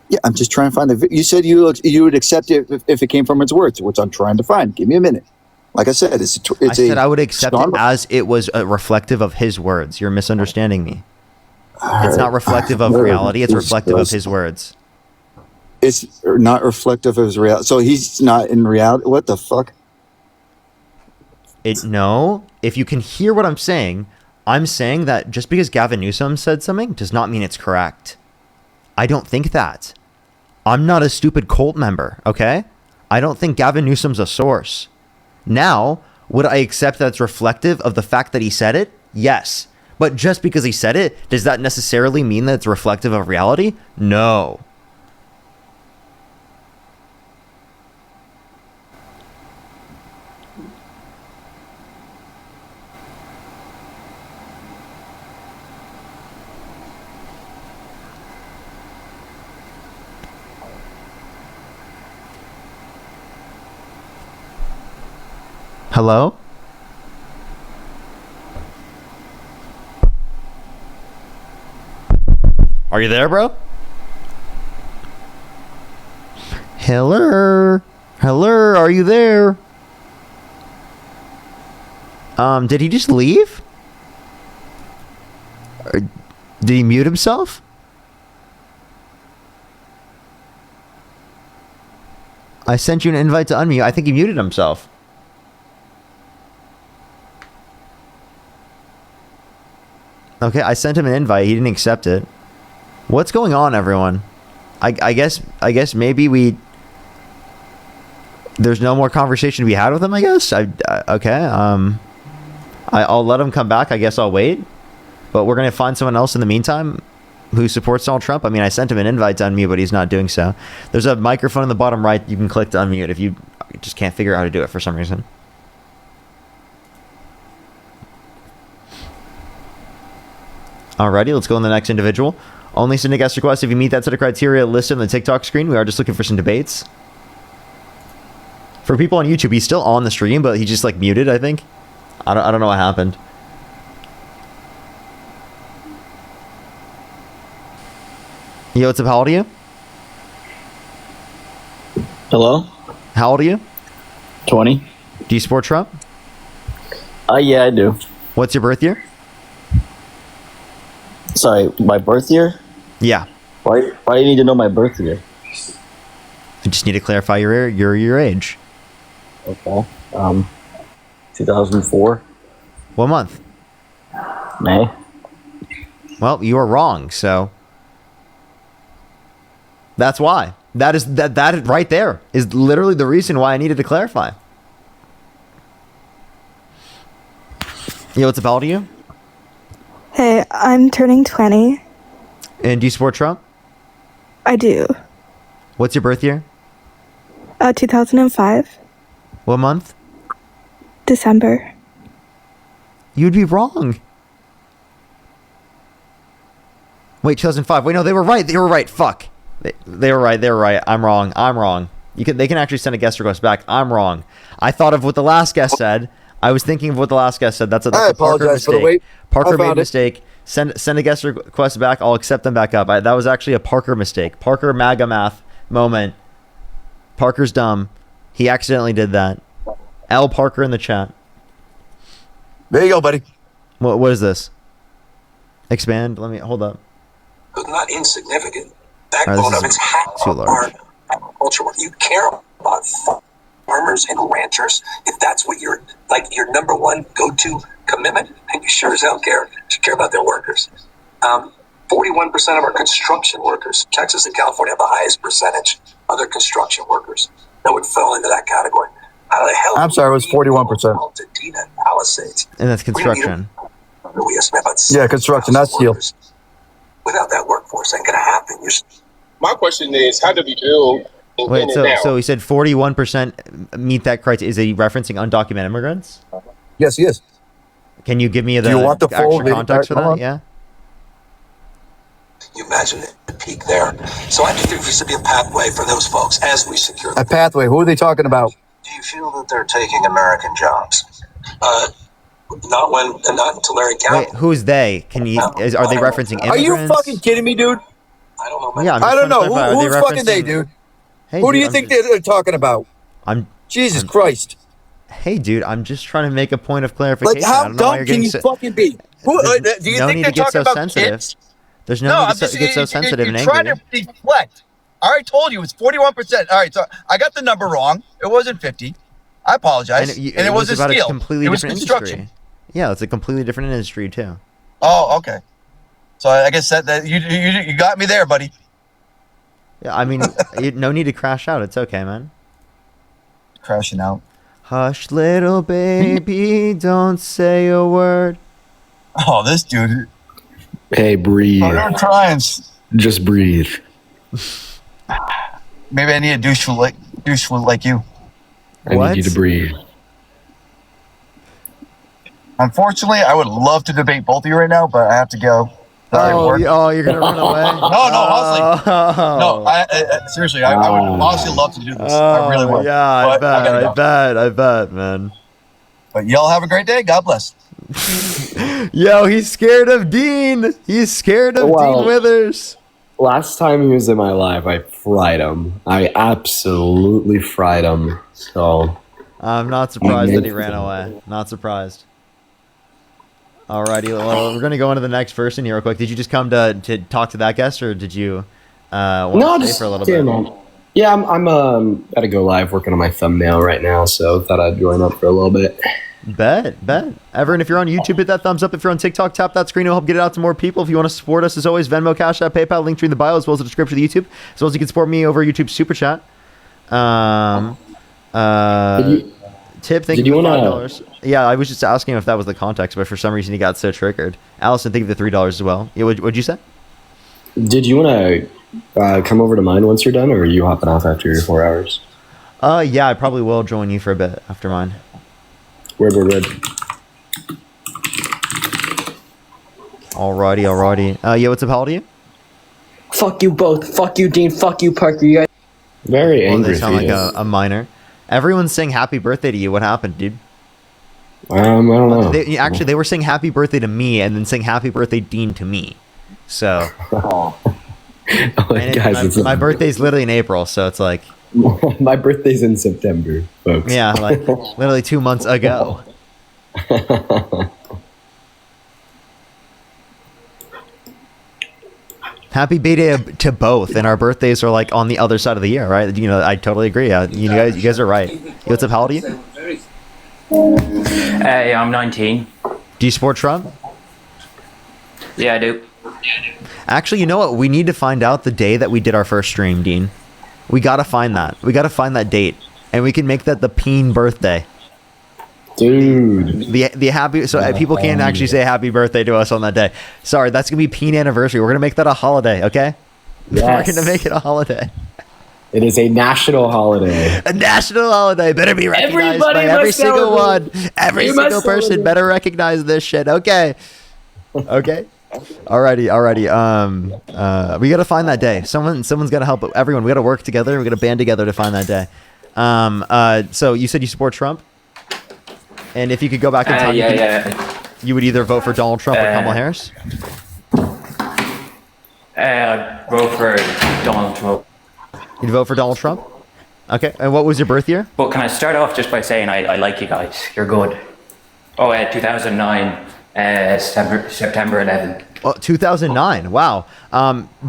Yeah, I'm just trying to find the. You said you would accept it if it came from its words, which I'm trying to find. Give me a minute. Like I said, I said I would accept it as it was reflective of his words. You're misunderstanding me. It's not reflective of reality. It's reflective of his words. It's not reflective of his reality. So he's not in reality. What the fuck? No. If you can hear what I'm saying that just because Gavin Newsom said something does not mean it's correct. I don't think that. I'm not a stupid cult member, okay? I don't think Gavin Newsom's a source. Now, would I accept that it's reflective of the fact that he said it? Yes. But just because he said it, does that necessarily mean that it's reflective of reality? No. Hello? Are you there, bro? Hello? Hello, are you there? Did he just leave? Or did he mute himself? I sent you an invite to unmute. I think he muted himself. Okay, I sent him an invite. He didn't accept it. What's going on, everyone? I guess maybe there's no more conversation to be had with him, I guess. Okay. I'll let him come back. I guess I'll wait. But we're going to find someone else in the meantime who supports Donald Trump. I mean, I sent him an invite to unmute, but he's not doing so. There's a microphone in the bottom right. You can click to unmute if you just can't figure out how to do it for some reason. Alrighty, let's go on the next individual. Only send a guest request if you meet that set of criteria listed on the TikTok screen. We are just looking for some debates. For people on YouTube, he's still on the stream, but he just like muted, I think. I don't know what happened. Yo, what's up? How old are you? Hello? How old are you? 20. Do you support Trump? Yeah, I do. What's your birth year? Sorry, my birth year? Yeah. Why do you need to know my birth year? I just need to clarify your age. Okay. 2004. What month? May. Well, you are wrong, so that's why. That right there is literally the reason why I needed to clarify. Yo, what's up? How old are you? Hey, I'm turning 20. And do you support Trump? I do. What's your birth year? 2005. What month? December. You'd be wrong. Wait, 2005. Wait, no, they were right. They were right. Fuck. They were right. They were right. I'm wrong. They can actually send a guest request back. I'm wrong. I thought of what the last guest said. I was thinking of what the last guest said. That's a Parker mistake. For the wait. Parker made a mistake. Send a guest request back. I'll accept them back up. That was actually a Parker mistake. Parker MAGA math moment. Parker's dumb. He accidentally did that. L Parker in the chat. There you go, buddy. What is this? Expand. Let me hold up. Not insignificant. Right, Backbone of its too large. agriculture. You care about farmers and ranchers. If that's what your number one go-to commitment, then you sure as hell care. You care about their workers. 41% of our construction workers, Texas and California have the highest percentage of their construction workers that would fall into that category. How the hell? I'm sorry, it was 41%. Altadena, Palisades. And that's construction. We estimate about Yeah, construction, not steel. without that workforce. Ain't gonna happen. My question is, how do we build and Wait, get it now? so he said 41% meet that criteria. Is he referencing undocumented immigrants? Yes, he is. Can you give me Do you want the full extra video? context for Hold that? on. Yeah. You imagine the peak there. So I think there needs to be a pathway for those folks as we secure A pathway. Who are they talking about? Do you feel that they're taking American jobs? Not until Larry County. Wait, who's they? Are they referencing immigrants? Are you fucking kidding me, dude? I don't know. Yeah, I don't know. Who's Are fucking they, referencing- dude? Hey, Who do dude, you I'm think just- they're talking about? Jesus Christ. Hey, dude, I'm just trying to make a point of clarification. Like, I how don't know why you're dumb can getting you so- fucking be? Who, do you no think need they're to get talking so about sensitive. kids? There's no need to get so sensitive and you're trying angry. to deflect. I already told you it's 41%. All right, so I got the number wrong. It wasn't 50. I apologize. And it was wasn't about steel. a completely It was different construction. industry. Yeah, it's a completely different industry too. Oh, okay. So I guess that you got me there, buddy. Yeah, I mean, no need to crash out. It's okay, man. Crashing out. Hush, little baby, don't say a word. Oh, this dude. Hey, breathe. I'm trying. Just breathe. Maybe I need a douche like you. I need you to breathe. Unfortunately, I would love to debate both of you right now, but I have to go. Oh, you're gonna run away? No, honestly. No, seriously, I would honestly love to do this. I really would. Yeah, But I bet, man. But y'all have a great day. God bless. Yo, he's scared of Dean. He's scared of Dean Withers. Last time he was in my life, I fried him. I absolutely fried him. So I'm not surprised that he ran away. Not surprised. Alrighty, well, we're gonna go into the next person here real quick. Did you just come to talk to that guest, or did you want to stay for a little bit? Man. Yeah, I'm gotta go live working on my thumbnail right now, so thought I'd join up for a little bit. Bet. Everyone, if you're on YouTube, hit that thumbs up. If you're on TikTok, tap that screen. It'll help get it out to more people. If you want to support us, as always, Venmo, Cash App, PayPal, link tree in the bio, as well as the description of the YouTube, as well as you can support me over YouTube Super Chat. Tip, thank you for $5. Yeah, I was just asking if that was the context, but for some reason he got so triggered. Allison, thank you for $3 as well. Yeah, what'd you say? Did you want to come over to mine once you're done, or are you hopping off after your 4 hours? Yeah, I probably will join you for a bit after mine. Word. Alrighty. Yeah, what's up? How old are you? Fuck you both. Fuck you, Dean. Fuck you, Parker. You guys. Very angry. They sound like a minor. Everyone's saying happy birthday to you. What happened, dude? I don't know. They were saying happy birthday to me and then saying happy birthday, Dean, to me. So. Guys, my birthday's literally in April, so it's like. My birthday's in September, folks. Yeah, like literally 2 months ago. Happy birthday to both, and our birthdays are like on the other side of the year, right? You know, I totally agree. You guys are right. What's up? How old are you? Yeah, I'm 19. Do you support Trump? Yeah, I do. Actually, you know what? We need to find out the day that we did our first stream, Dean. We gotta find that. We gotta find that date, and we can make that the Peen birthday. Dude, the happy people can't actually say happy birthday to us on that day. Sorry, that's gonna be Peen anniversary. We're gonna make that a holiday, okay? Yes. We're gonna make it a holiday. It is a national holiday. A national holiday better be recognized by every single one. Every single person better recognize this shit. Okay. Okay. Alrighty. We gotta find that day. Someone's gotta help everyone. We gotta work together. We gotta band together to find that day. So you said you support Trump? And if you could go back in time, you would either vote for Donald Trump or Kamala Harris? Vote for Donald Trump. You'd vote for Donald Trump? Okay. And what was your birth year? But can I start off just by saying I like you guys. You're good. 2009, September 11th. Oh, 2009. Wow.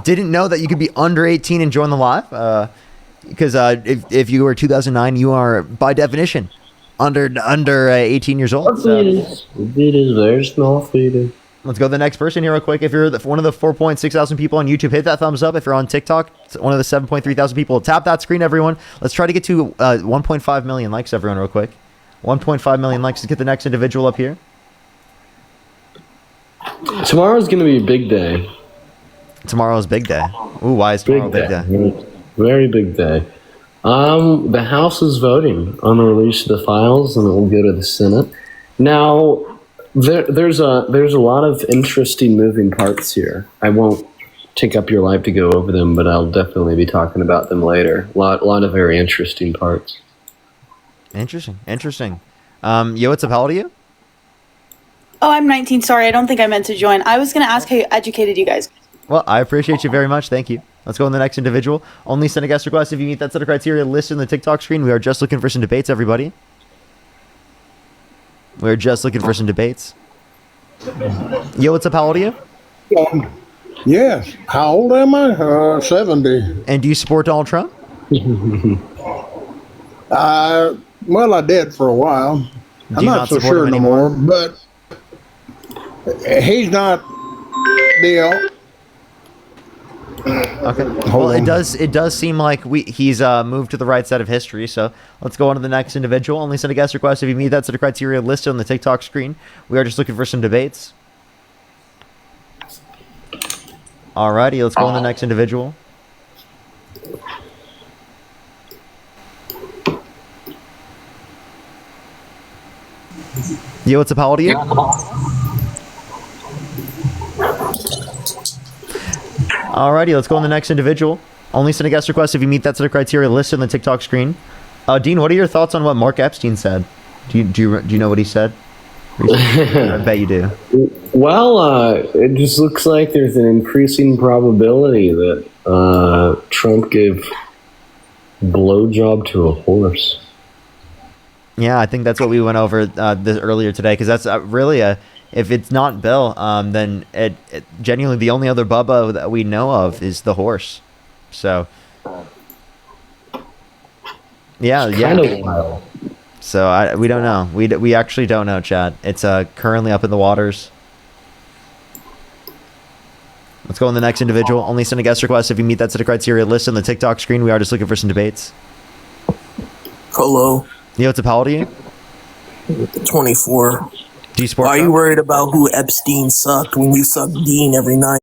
Didn't know that you could be under 18 and join the live. Because if you were 2009, you are by definition under 18 years old. So. It is very small fetus. Let's go to the next person here real quick. If you're one of the 4.6 thousand people on YouTube, hit that thumbs up. If you're on TikTok, one of the 7.3 thousand people, tap that screen, everyone. Let's try to get to 1.5 million likes, everyone, real quick. 1.5 million likes. Let's get the next individual up here. Tomorrow's going to be a big day. Tomorrow's big day. Ooh, why is tomorrow big day? Very big day. The House is voting on the release of the files, and it will go to the Senate. Now, there's a lot of interesting moving parts here. I won't take up your life to go over them, but I'll definitely be talking about them later. A lot of very interesting parts. Interesting. Yo, what's up? How old are you? Oh, I'm 19. Sorry, I don't think I meant to join. I was going to ask how educated you guys. Well, I appreciate you very much. Thank you. Let's go on the next individual. Only send a guest request if you meet that set of criteria listed in the TikTok screen. We are just looking for some debates, everybody. We're just looking for some debates. Yo, what's up? How old are you? Yes. How old am I? 70. And do you support Donald Trump? Well, I did for a while. I'm not so sure no more, but he's not the. Okay. Well, it does seem like he's moved to the right side of history. So let's go on to the next individual. Only send a guest request if you meet that set of criteria listed on the TikTok screen. We are just looking for some debates. Alrighty, let's go on to the next individual. Yo, what's up? How old are you? Alrighty, let's go on the next individual. Only send a guest request if you meet that set of criteria listed on the TikTok screen. Dean, what are your thoughts on what Mark Epstein said? Do you know what he said? I bet you do. Well, it just looks like there's an increasing probability that Trump gave blowjob to a horse. Yeah, I think that's what we went over this earlier today, because that's really if it's not Bill, then it genuinely the only other Bubba that we know of is the horse. So, yeah. Kind of wild. So we don't know. We actually don't know, Chad. It's currently up in the waters. Let's go on the next individual. Only send a guest request if you meet that set of criteria listed on the TikTok screen. We are just looking for some debates. Hello. Yo, what's up? How old are you? 24. Do you support Why are you worried about who Epstein sucked when you suck Dean every night?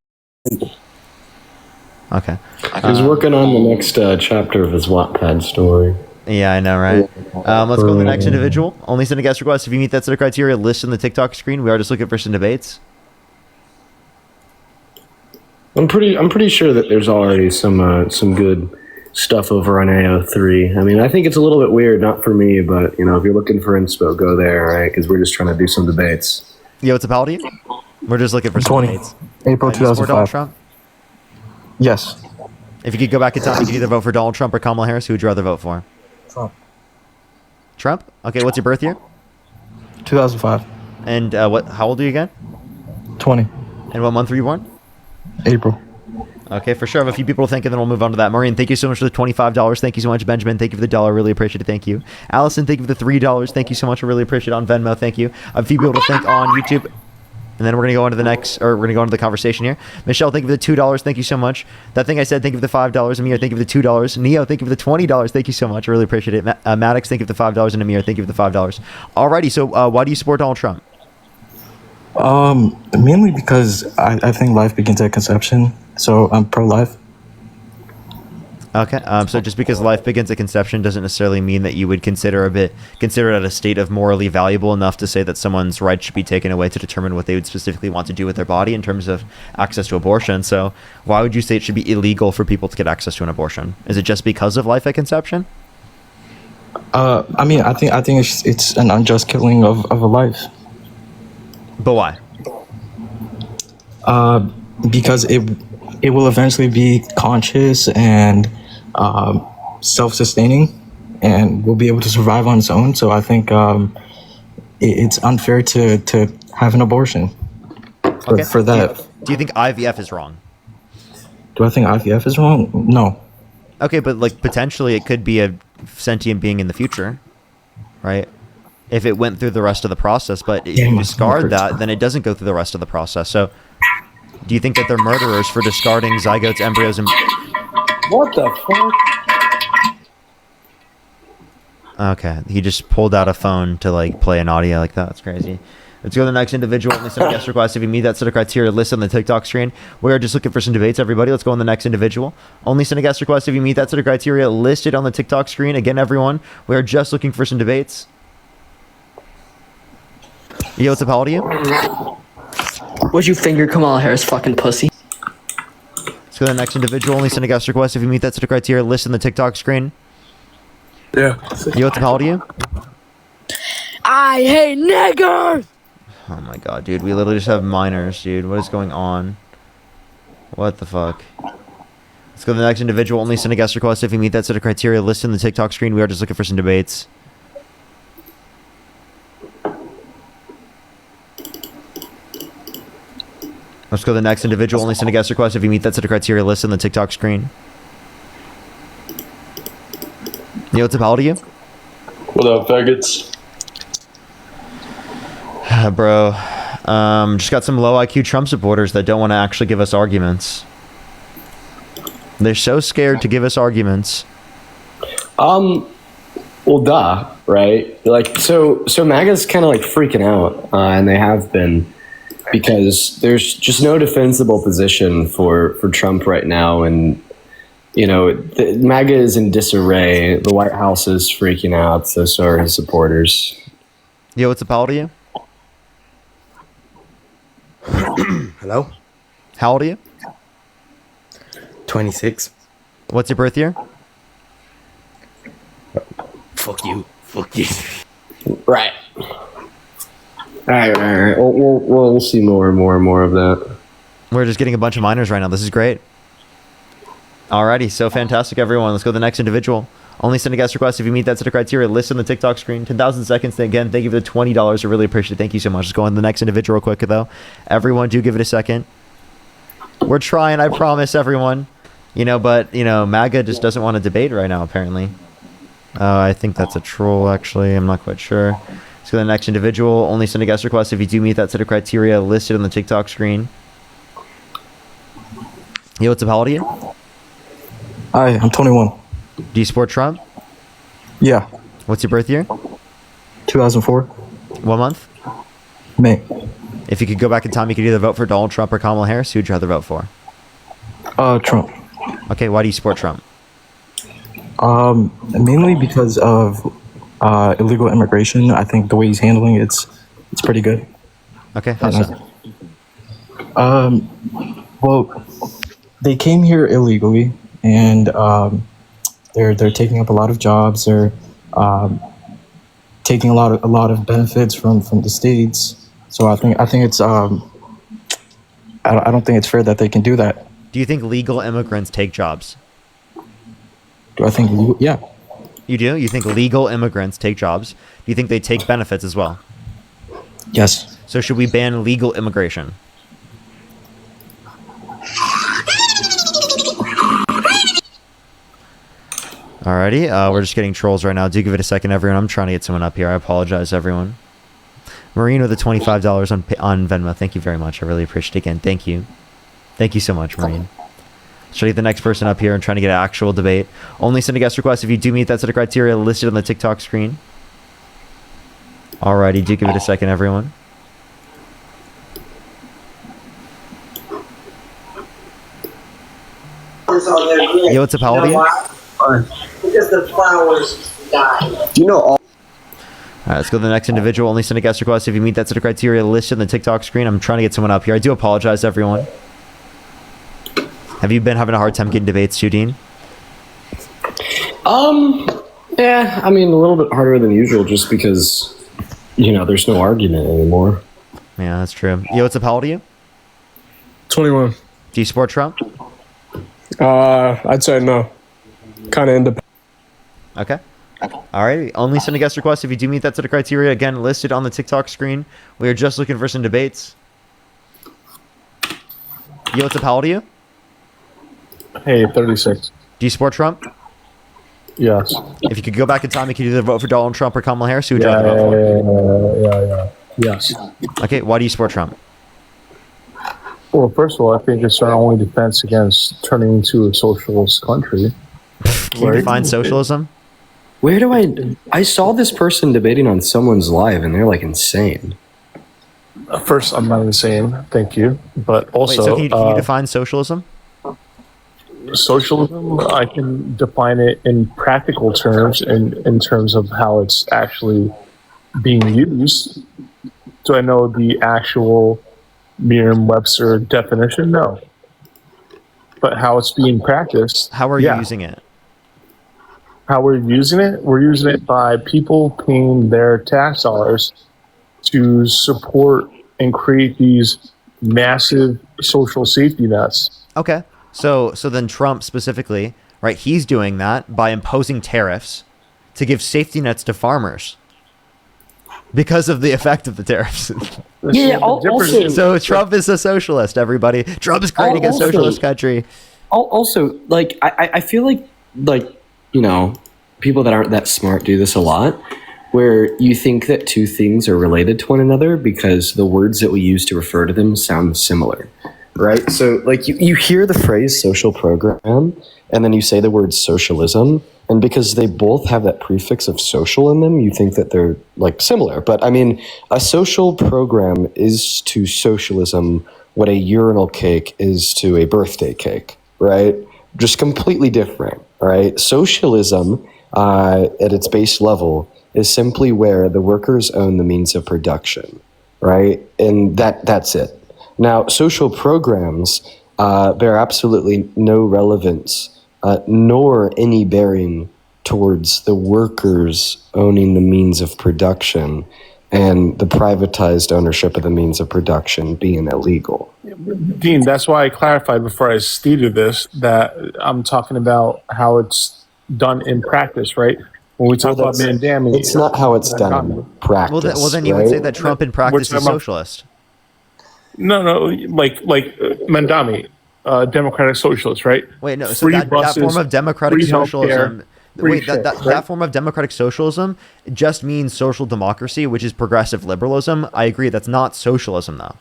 Okay. He's working on the next chapter of his Wattpad story. Yeah, I know, right? Let's go to the next individual. Only send a guest request if you meet that set of criteria listed on the TikTok screen. We are just looking for some debates. I'm pretty sure that there's already some good stuff over on AO3. I mean, I think it's a little bit weird, not for me, but if you're looking for inspo, go there, right? Because we're just trying to do some debates. Yo, what's up? How old are you? We're just looking for some 20. debates. April You support 2005. Donald Trump? Yes. If you could go back in time, you could either vote for Donald Trump or Kamala Harris. Who would you rather vote for? Trump. Trump? Okay, what's your birth year? 2005. And how old are you again? 20. And what month were you born? April. Okay, for sure. I have a few people to thank, and then we'll move on to that. Maureen, thank you so much for the $25. Thank you so much. Benjamin, thank you for the $1. Really appreciate it. Thank you. Allison, thank you for the $3. Thank you so much. I really appreciate it. On Venmo, thank you. I have a few people to thank on YouTube. And then we're going to go into the next, or we're going to go into the conversation here. Michelle, thank you for the $2. Thank you so much. That thing I said, thank you for the $5. Amir, thank you for the $2. Neo, thank you for the $20. Thank you so much. I really appreciate it. Maddox, thank you for the $5. And Amir, thank you for the $5. Alrighty, so why do you support Donald Trump? Mainly because I think life begins at conception. So I'm pro-life. Okay, so just because life begins at conception doesn't necessarily mean that you would consider it at a state of morally valuable enough to say that someone's rights should be taken away to determine what they would specifically want to do with their body in terms of access to abortion. So why would you say it should be illegal for people to get access to an abortion? Is it just because of life at conception? I mean, I think it's an unjust killing of a life. But why? Because it will eventually be conscious and self-sustaining, and will be able to survive on its own. So I think it's unfair to have an abortion for that. Do you think IVF is wrong? Do I think IVF is wrong? No. Okay, but like potentially it could be a sentient being in the future, right? If it went through the rest of the process, but if you discard that, then it doesn't go through the rest of the process. So do you think that they're murderers for discarding zygotes, embryos, and... What the fuck? Okay, he just pulled out a phone to like play an audio like that. That's crazy. Let's go to the next individual. Only send a guest request if you meet that set of criteria listed on the TikTok screen. We are just looking for some debates, everybody. Let's go on the next individual. Only send a guest request if you meet that set of criteria listed on the TikTok screen. Again, everyone, we are just looking for some debates. Yo, what's up? How old are you? Would you finger Kamala Harris fucking pussy? Let's go to the next individual. Only send a guest request if you meet that set of criteria listed on the TikTok screen. Yeah. Yo, what's up? How old are you? I hate niggers! Oh my god, dude. We literally just have minors, dude. What is going on? What the fuck? Let's go to the next individual. Only send a guest request if you meet that set of criteria listed on the TikTok screen. We are just looking for some debates. Let's go to the next individual. Only send a guest request if you meet that set of criteria listed on the TikTok screen. Yo, what's up? How old are you? What up, faggots? Bro, just got some low IQ Trump supporters that don't want to actually give us arguments. They're so scared to give us arguments. Well, duh, right? Like, so MAGA's kind of like freaking out, and they have been, because there's just no defensible position for Trump right now, and you know, MAGA is in disarray. The White House is freaking out, so are his supporters. Yo, what's up? How old are you? Hello? How old are you? 26. What's your birth year? Fuck you. Fuck you. Right. All right. We'll see more and more of that. We're just getting a bunch of minors right now. This is great. Alrighty, so fantastic, everyone. Let's go to the next individual. Only send a guest request if you meet that set of criteria. List on the TikTok screen. 10,000 seconds. Again, thank you for the $20. I really appreciate it. Thank you so much. Let's go on to the next individual real quick, though. Everyone, do give it a second. We're trying, I promise, everyone. You know, but, you know, MAGA just doesn't want to debate right now, apparently. I think that's a troll, actually. I'm not quite sure. Let's go to the next individual. Only send a guest request if you do meet that set of criteria listed on the TikTok screen. Yo, what's up? How old are you? Hi, I'm 21. Do you support Trump? Yeah. What's your birth year? 2004. What month? May. If you could go back in time, you could either vote for Donald Trump or Kamala Harris. Who would you rather vote for? Trump. Okay, why do you support Trump? Mainly because of illegal immigration. I think the way he's handling it's pretty good. Okay, how so? Well, they came here illegally, and they're taking up a lot of jobs. They're taking a lot of benefits from the states. So I think it's I don't think it's fair that they can do that. Do you think legal immigrants take jobs? Do I think? Yeah. You do? You think legal immigrants take jobs? Do you think they take benefits as well? Yes. So should we ban legal immigration? Alrighty, we're just getting trolls right now. Do give it a second, everyone. I'm trying to get someone up here. I apologize, everyone. Marine with the $25 on Venmo. Thank you very much. I really appreciate it again. Thank you. Thank you so much, Marine. Should I get the next person up here and trying to get an actual debate? Only send a guest request if you do meet that set of criteria listed on the TikTok screen. Alrighty, do give it a second, everyone. Yo, what's up? How old are you? Because the flowers die. You know all. Alright, let's go to the next individual. Only send a guest request if you meet that set of criteria listed on the TikTok screen. I'm trying to get someone up here. I do apologize, everyone. Have you been having a hard time getting debates, Judine? Yeah, I mean, a little bit harder than usual just because, you know, there's no argument anymore. Yeah, that's true. Yo, what's up? How old are you? 21. Do you support Trump? I'd say no. Kind of independent. Okay. Alright, only send a guest request if you do meet that set of criteria. Again, listed on the TikTok screen. We are just looking for some debates. Yo, what's up? How old are you? Hey, 36. Do you support Trump? Yes. If you could go back in time, you could either vote for Donald Trump or Kamala Harris. Who would you rather vote for? Yeah. Yes. Okay, why do you support Trump? Well, first of all, I think it's our only defense against turning into a socialist country. Can you define socialism? Where do I saw this person debating on someone's live and they're like insane. First, I'm not insane. Thank you. But also, Wait, so can you define socialism? socialism, I can define it in practical terms, in terms of how it's actually being used. Do I know the actual Merriam-Webster definition? No. But how it's being practiced. How are you using it? How we're using it? We're using it by people paying their tax dollars to support and create these massive social safety nets. Okay. So then Trump specifically, right? He's doing that by imposing tariffs to give safety nets to farmers because of the effect of the tariffs. Yeah. Also, so Trump is a socialist. Everybody, Trump is creating a socialist country. Also, like I feel like you know, people that aren't that smart do this a lot, where you think that two things are related to one another because the words that we use to refer to them sound similar, right? So like you hear the phrase social program and then you say the word socialism, and because they both have that prefix of social in them, you think that they're like similar. But I mean, a social program is to socialism what a urinal cake is to a birthday cake, right? Just completely different, right? Socialism at its base level is simply where the workers own the means of production, right? And that's it. Now, social programs bear absolutely no relevance nor any bearing towards the workers owning the means of production and the privatized ownership of the means of production being illegal. Dean, that's why I clarified before I stated this, that I'm talking about how it's done in practice, right? When we talk about Mandami, it's not how it's done in practice. Well, then you would say that Trump in practice is socialist. No, like Mandami, democratic socialist, right? Wait, no. So that form of democratic socialism. That form of democratic socialism just means social democracy, which is progressive liberalism. I agree. That's not socialism, though,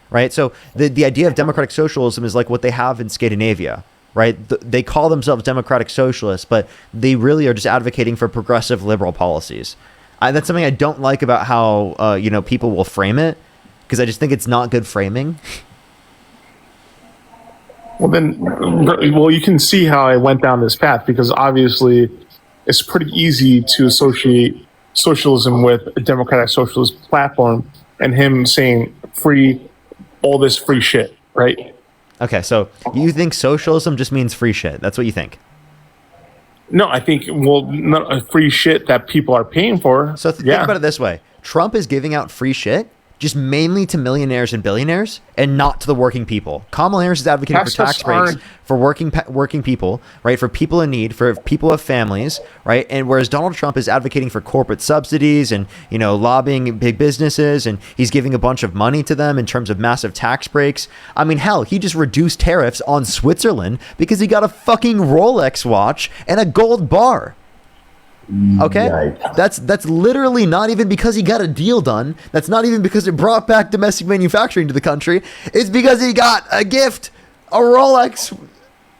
right? So the idea of democratic socialism is like what they have in Scandinavia, right? They call themselves democratic socialists, but they really are just advocating for progressive liberal policies. That's something I don't like about how people will frame it, because I just think it's not good framing. Well, you can see how I went down this path, because obviously it's pretty easy to associate socialism with a democratic socialist platform and him saying all this free shit, right? Okay, so you think socialism just means free shit? That's what you think? No, I think, not free shit that people are paying for. So think about it this way. Trump is giving out free shit just mainly to millionaires and billionaires and not to the working people. Kamala Harris is advocating for tax breaks for working people, right? For people in need, for people of families, right? And whereas Donald Trump is advocating for corporate subsidies and, lobbying big businesses, and he's giving a bunch of money to them in terms of massive tax breaks. I mean, hell, he just reduced tariffs on Switzerland because he got a fucking Rolex watch and a gold bar. Okay, that's literally not even because he got a deal done. That's not even because it brought back domestic manufacturing to the country. It's because he got a gift, a Rolex,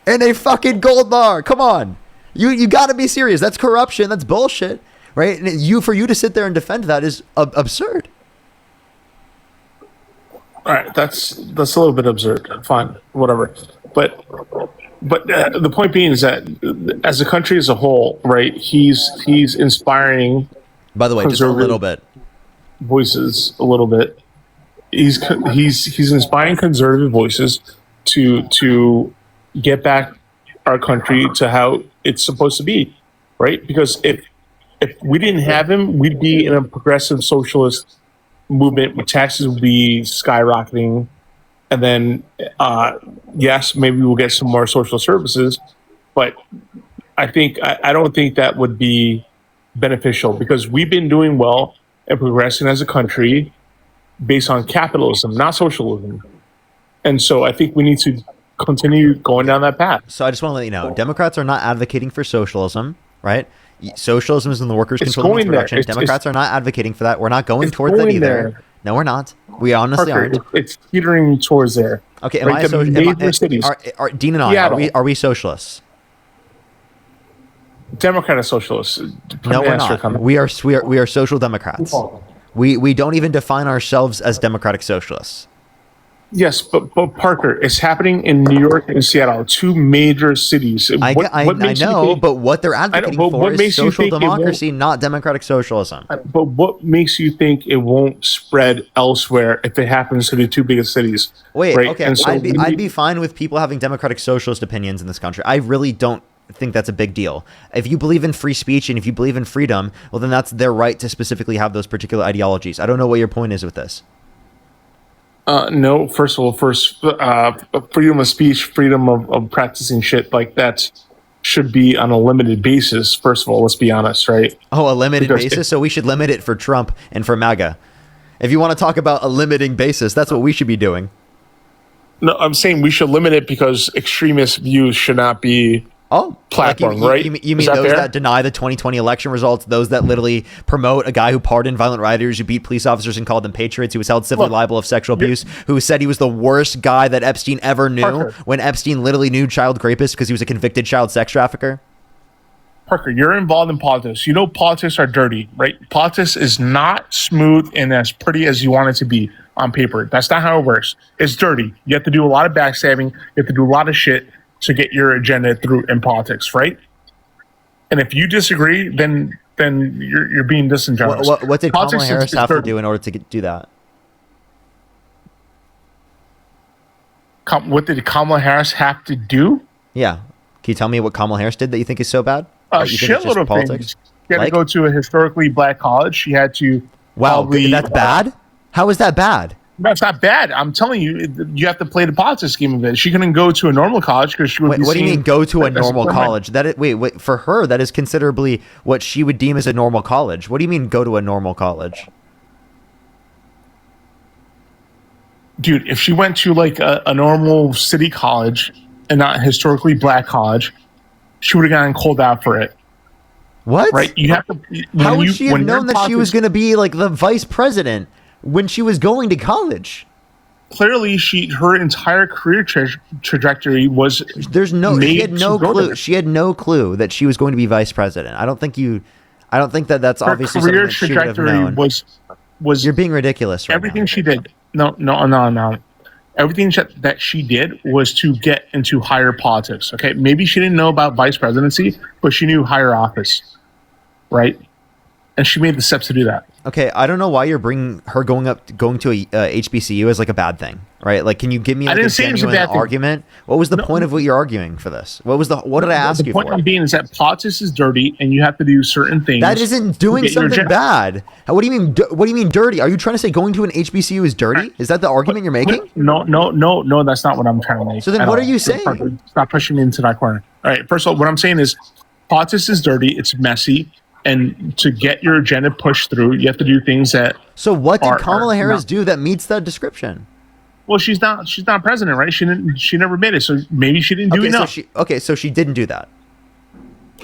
and a fucking gold bar. Come on, you got to be serious. That's corruption. That's bullshit, right? And for you to sit there and defend that is absurd. All right, that's a little bit absurd. Fine, whatever, but the point being is that as a country as a whole, right, he's inspiring. By the way, just a little bit. Voices, a little bit. He's inspiring conservative voices to get back our country to how it's supposed to be, right? Because if we didn't have him, we'd be in a progressive socialist movement where taxes would be skyrocketing. And then, yes, maybe we'll get some more social services, but I don't think that would be beneficial, because we've been doing well and progressing as a country based on capitalism, not socialism. And so I think we need to continue going down that path. So I just want to let you know, Democrats are not advocating for socialism, right? Socialism is in the workers' control of production. Democrats are not advocating for that. We're not going towards that either. No, we're not. We honestly aren't. It's teetering towards there. Okay, Dean and I, are we socialists? Democratic socialists. No, we're not. We are social democrats. We don't even define ourselves as democratic socialists. Yes, but Parker, it's happening in New York and Seattle, two major cities. I makes you know, think- but what they're advocating but for what is makes you social think it won't- democracy, not democratic socialism. But what makes you think it won't spread elsewhere if it happens to the two biggest cities? Wait, right? okay, And so I'd be fine with people having democratic socialist opinions in this country. I really don't think that's a big deal. If you believe in free speech and if you believe in freedom, well, then that's their right to specifically have those particular ideologies. I don't know what your point is with this. No, first of all, freedom of speech, freedom of practicing shit like that should be on a limited basis. First of all, let's be honest, right? Oh, a limited Because basis? So we should limit it for Trump and for MAGA. If you want to talk about a limiting basis, that's what we should be doing. No, I'm saying we should limit it because extremist views should not be platform, right? You Is mean those fair? that deny the 2020 election results, those that literally promote a guy who pardoned violent rioters, who beat police officers and called them patriots, who was held civilly liable of sexual abuse, who said he was the worst guy that Epstein ever knew, Parker. when Epstein literally knew child rapists because he was a convicted child sex trafficker? Parker, you're involved in politics. You know politics are dirty, right? Politics is not smooth and as pretty as you want it to be on paper. That's not how it works. It's dirty. You have to do a lot of backstabbing. You have to do a lot of shit to get your agenda through in politics, right? And if you disagree, then you're being disingenuous. What did Politics Kamala Harris is have to dirty. do in order to do that? What did Kamala Harris have to do? Yeah. Can you tell me what Kamala Harris did that you think is so bad? A That you think it's just shitload of politics? things. She had Like? to go to a historically black college. She had to. Wow, probably- that's bad? How is that bad? That's not bad. I'm telling you, you have to play the politics game of it. She couldn't go to a normal college because she would Wait, be what do you seen mean go to a as normal criminal. college? Wait, for her, that is considerably what she would deem as a normal college. What do you mean go to a normal college? Dude, if she went to like a normal city college and not a historically black college, she would have gotten called out for it. What? Right? You have to. How when would you- she have when you're known that she politics- was going to be like the vice president when she was going to college? Clearly, her entire career trajectory was. She had no to go clue. there. She had no clue that she was going to be vice president. I don't think that that's Her obviously career something that she would have trajectory known. was. You're being ridiculous right Everything now. she did. No. Everything that she did was to get into higher politics. Okay, maybe she didn't know about vice presidency, but she knew higher office, right? And she made the steps to do that. Okay, I don't know why you're bringing her going to a HBCU as like a bad thing, right? Like, can you give me I like didn't a say it was a genuine bad thing. argument? What was the point of what you're arguing for this? What did I ask The you point for? I'm being is that politics is dirty, and you have to do certain things. That isn't to doing get your something agenda. bad. What do you mean? What do you mean dirty? Are you trying to say going to an HBCU is dirty? Is that the argument you're making? No. That's not what I'm trying to make. So then at what all. are you saying? Stop pushing me into that corner. All right. First of all, what I'm saying is politics is dirty. It's messy. And to get your agenda pushed through, you have to do things that. So what did Kamala Harris not- do that meets that description? Well, she's not president, right? She never made it, so maybe she didn't do enough. So she didn't do that.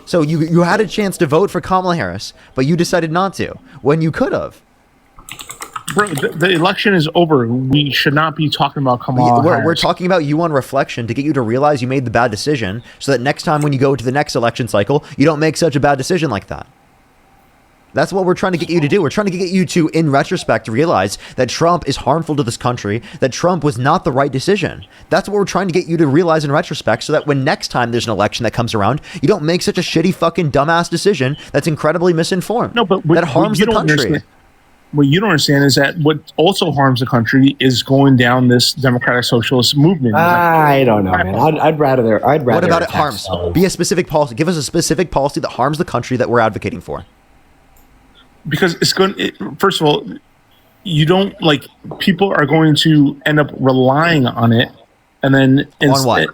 So you had a chance to vote for Kamala Harris, but you decided not to when you could have. Bro, the election is over. We should not be talking about Kamala We're Harris. talking about you on reflection to get you to realize you made the bad decision, so that next time when you go to the next election cycle, you don't make such a bad decision like that. That's what we're trying to get you to do. We're trying to get you to, in retrospect, realize that Trump is harmful to this country, that Trump was not the right decision. That's what we're trying to get you to realize in retrospect, so that when next time there's an election that comes around, you don't make such a shitty fucking dumbass decision that's incredibly misinformed. No, but that harms the country. Understand. What you don't understand is that what also harms the country is going down this democratic socialist movement. I don't know, man. I'd rather. What about it attack harms? Stalin. Be a specific policy. Give us a specific policy that harms the country that we're advocating for. Because it's going. First of all, you don't like people are going to end up relying on it, and then On what?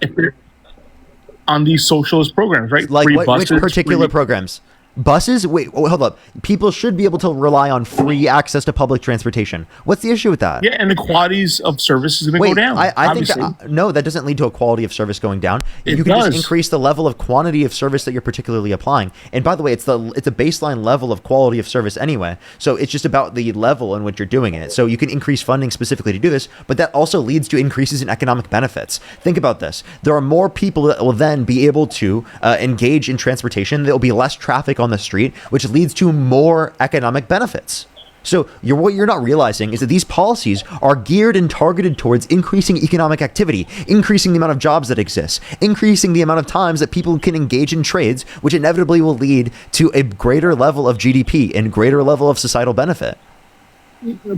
On these socialist programs, right? Like Free which buses, particular free- programs? Buses? Wait, hold up. People should be able to rely on free access to public transportation. What's the issue with that? Yeah, and the qualities of service is going to go down. I think obviously. no, that doesn't lead to a quality of service going down. It You can does. just increase the level of quantity of service that you're particularly applying. And by the way, it's a baseline level of quality of service anyway. So it's just about the level in which you're doing it. So you can increase funding specifically to do this, but that also leads to increases in economic benefits. Think about this. There are more people that will then be able to engage in transportation. There will be less traffic on the street, which leads to more economic benefits. So what you're not realizing is that these policies are geared and targeted towards increasing economic activity, increasing the amount of jobs that exist, increasing the amount of times that people can engage in trades, which inevitably will lead to a greater level of GDP and greater level of societal benefit.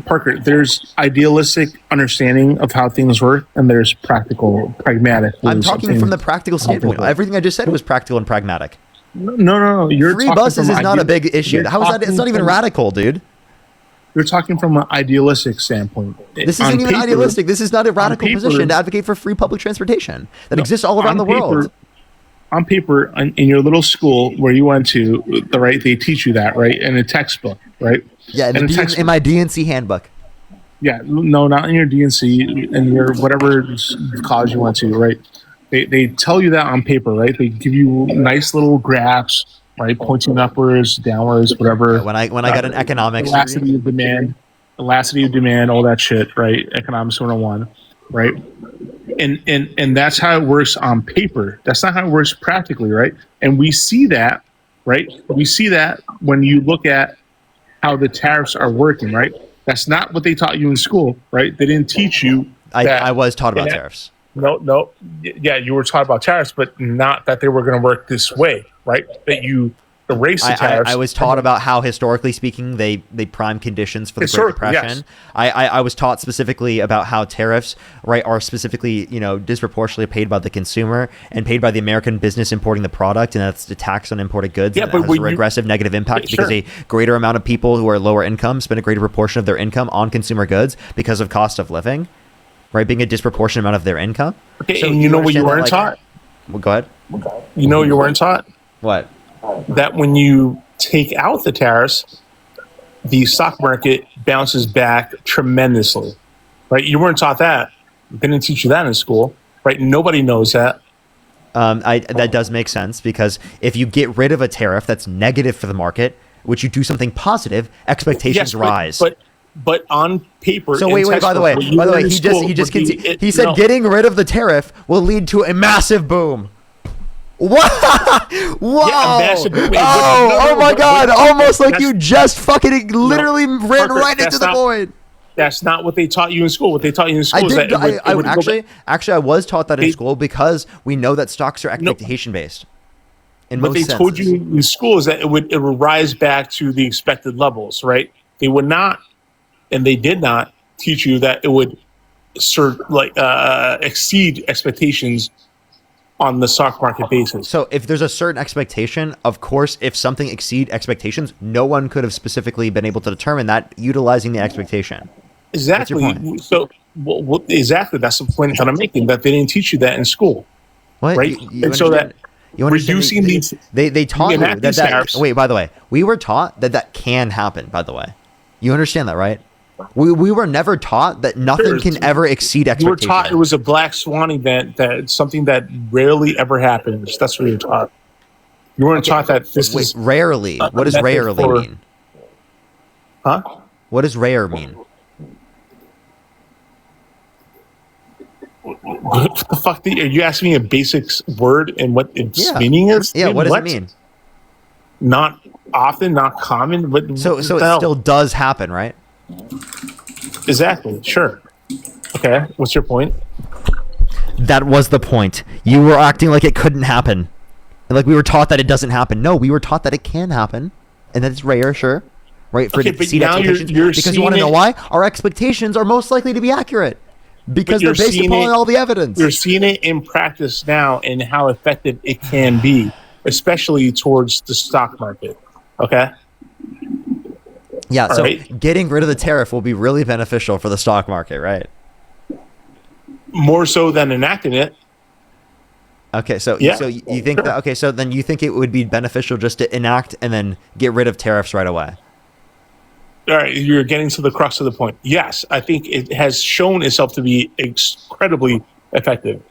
Parker, there's idealistic understanding of how things work, and there's practical, pragmatic. I'm talking from the practical standpoint. Everything I just said was practical and pragmatic. No. You're free buses is not a big issue. How is that? It's not even radical, dude. You're talking from an idealistic standpoint. This isn't even idealistic. This is not a radical position to advocate for free public transportation that exists all around the world. On paper, in your little school where you went to, right? They teach you that, right? In a textbook, right? Yeah, in my DNC handbook. Yeah, no, not in your DNC, in your whatever college you went to, right? They tell you that on paper, right? They give you nice little graphs, right? Pointing upwards, downwards, whatever. Yeah, when I got an economics elasticity of demand, all that shit, right? Economics 101, right? And that's how it works on paper. That's not how it works practically, right? And we see that, right? We see that when you look at how the tariffs are working, right? That's not what they taught you in school, right? They didn't teach you that. I was taught about tariffs. No. Yeah, you were taught about tariffs, but not that they were going to work this way, right? That you erase the tariffs. I was taught about how, historically speaking, they prime conditions for the Great Depression. Yes. I was taught specifically about how tariffs, right, are specifically, disproportionately paid by the consumer and paid by the American business importing the product, and that's the tax on imported goods. Yeah, and but it has a regressive negative impact because a greater amount of people who are lower income spend a greater proportion of their income on consumer goods because of cost of living, right, being a disproportionate amount of their income. Okay, so and you know what you weren't taught? Well, go ahead. You know you weren't taught? What? That when you take out the tariffs, the stock market bounces back tremendously, right? You weren't taught that. They didn't teach you that in school, right? Nobody knows that. That does make sense, because if you get rid of a tariff that's negative for the market, which you do something positive, expectations rise. But on paper. So wait. By the way, he said getting rid of the tariff will lead to a massive boom. What? Whoa! Oh my God! Almost like you just fucking literally ran right into the void. That's not what they taught you in school. What they taught you in school actually, I was taught that in school, because we know that stocks are expectation based. What they told you in school is that it would rise back to the expected levels, right? They would not, and they did not teach you that it would exceed expectations on the stock market basis. So if there's a certain expectation, of course, if something exceed expectations, no one could have specifically been able to determine that utilizing the expectation. Exactly. So exactly, that's the point that I'm making, that they didn't teach you that in school. What? Right? And so that reducing these... They taught you that... Wait, by the way, we were taught that can happen, by the way. You understand that, right? We were never taught that nothing can ever exceed expectations. You were taught it was a black swan event, that something that rarely ever happens. That's what you were taught. You weren't taught that this is rarely. What does rarely mean? Huh? What does rare mean? What the fuck? Are you asking me a basic word and what its meaning is? Yeah, what does it mean? Not often, not common. But so it still does happen, right? Exactly. Sure. Okay. What's your point? That was the point. You were acting like it couldn't happen. And like we were taught that it doesn't happen. No, we were taught that it can happen. And that it's rare, sure. Right? For it to exceed expectations. Because you want to know why? Our expectations are most likely to be accurate. Because they're based upon all the evidence. You're seeing it in practice now and how effective it can be, especially towards the stock market. Okay? Yeah, so getting rid of the tariff will be really beneficial for the stock market, right? More so than enacting it. Okay, so you think that? Okay, so then you think it would be beneficial just to enact and then get rid of tariffs right away? All right, you're getting to the crux of the point. Yes, I think it has shown itself to be incredibly effective.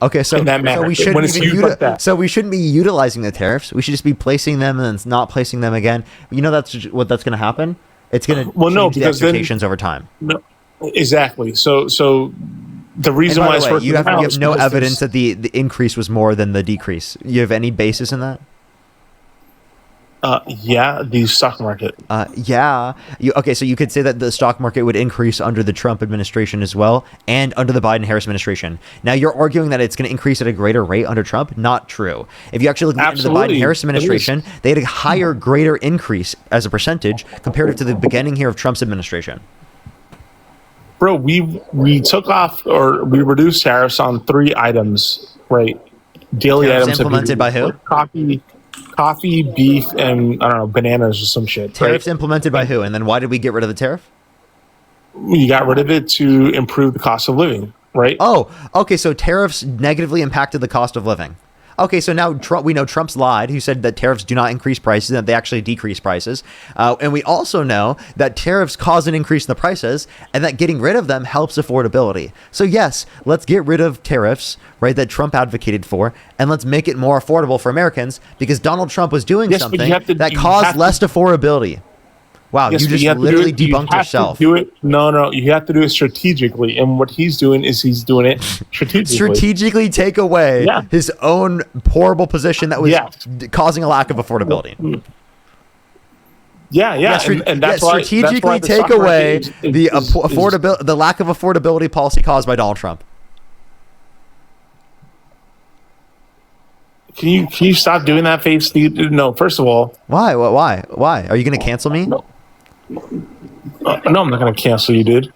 Okay, so we shouldn't be utilizing the tariffs. We should just be placing them and then not placing them again. You know that's going to happen. It's going to change the expectations over time. No, exactly. So the reason why you have no evidence that the increase was more than the decrease. You have any basis in that? Yeah, the stock market. Okay, so you could say that the stock market would increase under the Trump administration as well, and under the Biden-Harris administration. Now, you're arguing that it's going to increase at a greater rate under Trump. Not true. If you actually look at the Biden-Harris administration, they had a higher, greater increase as a percentage comparative to the beginning here of Trump's administration. Bro, we took off, or we reduced tariffs on 3 items, right? Daily Tariffs items implemented by who? Coffee, beef, and I don't know, bananas or some shit. Tariffs implemented by who? And then why did we get rid of the tariff? We got rid of it to improve the cost of living, right? Oh, okay. So tariffs negatively impacted the cost of living. Okay, so now we know Trump's lied, who said that tariffs do not increase prices, and that they actually decrease prices. And we also know that tariffs cause an increase in the prices, and that getting rid of them helps affordability. So yes, let's get rid of tariffs, right, that Trump advocated for, and let's make it more affordable for Americans, because Donald Trump was doing something that caused less affordability. Wow, Yes, you but just literally debunked have yourself. To do it. No, you have to do it strategically. And what he's doing is he's doing it strategically. Strategically take away his own horrible position that was causing a lack of affordability. Yeah, and that's why strategically the take stock away market the affordability, the lack of affordability policy caused by Donald Trump. Can you stop doing that, face? No, first of all, why? Are you going to cancel me? No, I'm not going to cancel you, dude.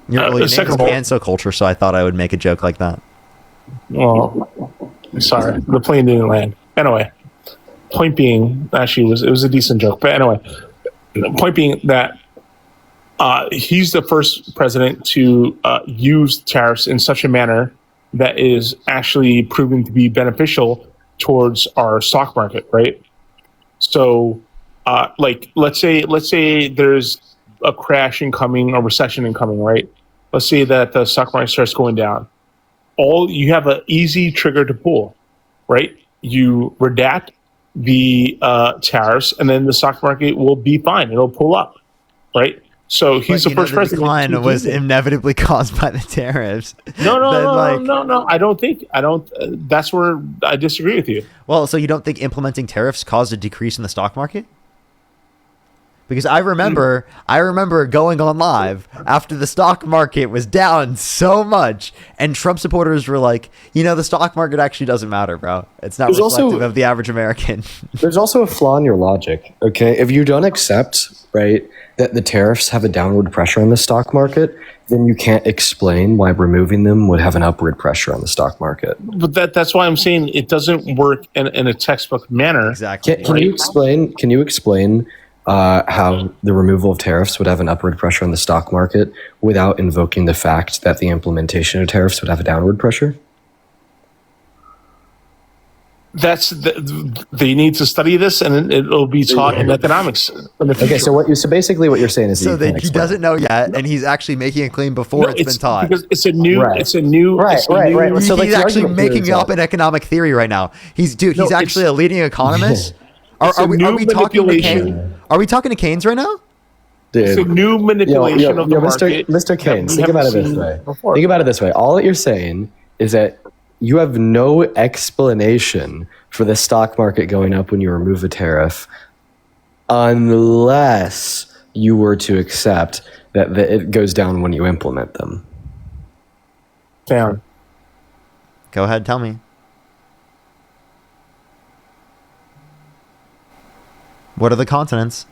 Your name is cancel culture, so I thought I would make a joke like that. Well, sorry, the plane didn't land. Anyway, point being, actually, it was a decent joke. But anyway, point being that he's the first president to use tariffs in such a manner that is actually proven to be beneficial towards our stock market, right? So, like, let's say there's a crash incoming, a recession incoming, right? Let's say that the stock market starts going down. You have an easy trigger to pull, right? You redact the tariffs, and then the stock market will be fine. It'll pull up, right? So he's the first president. The decline was inevitably caused by the tariffs. No. I don't. That's where I disagree with you. Well, so you don't think implementing tariffs caused a decrease in the stock market? Because I remember going on live after the stock market was down so much, and Trump supporters were like, the stock market actually doesn't matter, bro. It's not reflective of the average American. There's also a flaw in your logic, okay? If you don't accept, right, that the tariffs have a downward pressure on the stock market, then you can't explain why removing them would have an upward pressure on the stock market. But that's why I'm saying it doesn't work in a textbook manner. Exactly. Can you explain how the removal of tariffs would have an upward pressure on the stock market without invoking the fact that the implementation of tariffs would have a downward pressure? They need to study this, and it'll be taught in economics. Okay, so basically what you're saying is that he doesn't know yet, and he's actually making a claim before it's been taught. Because it's a new. Right. So he's actually making up an economic theory right now. He's actually a leading economist. Are we talking to Keynes? Are we talking to Keynes right now? Dude. It's a new manipulation of the market. Mr. Keynes, think about it this way. Think about it this way. All that you're saying is that you have no explanation for the stock market going up when you remove a tariff unless you were to accept that it goes down when you implement them. Down. Go ahead, tell me. What are the continents?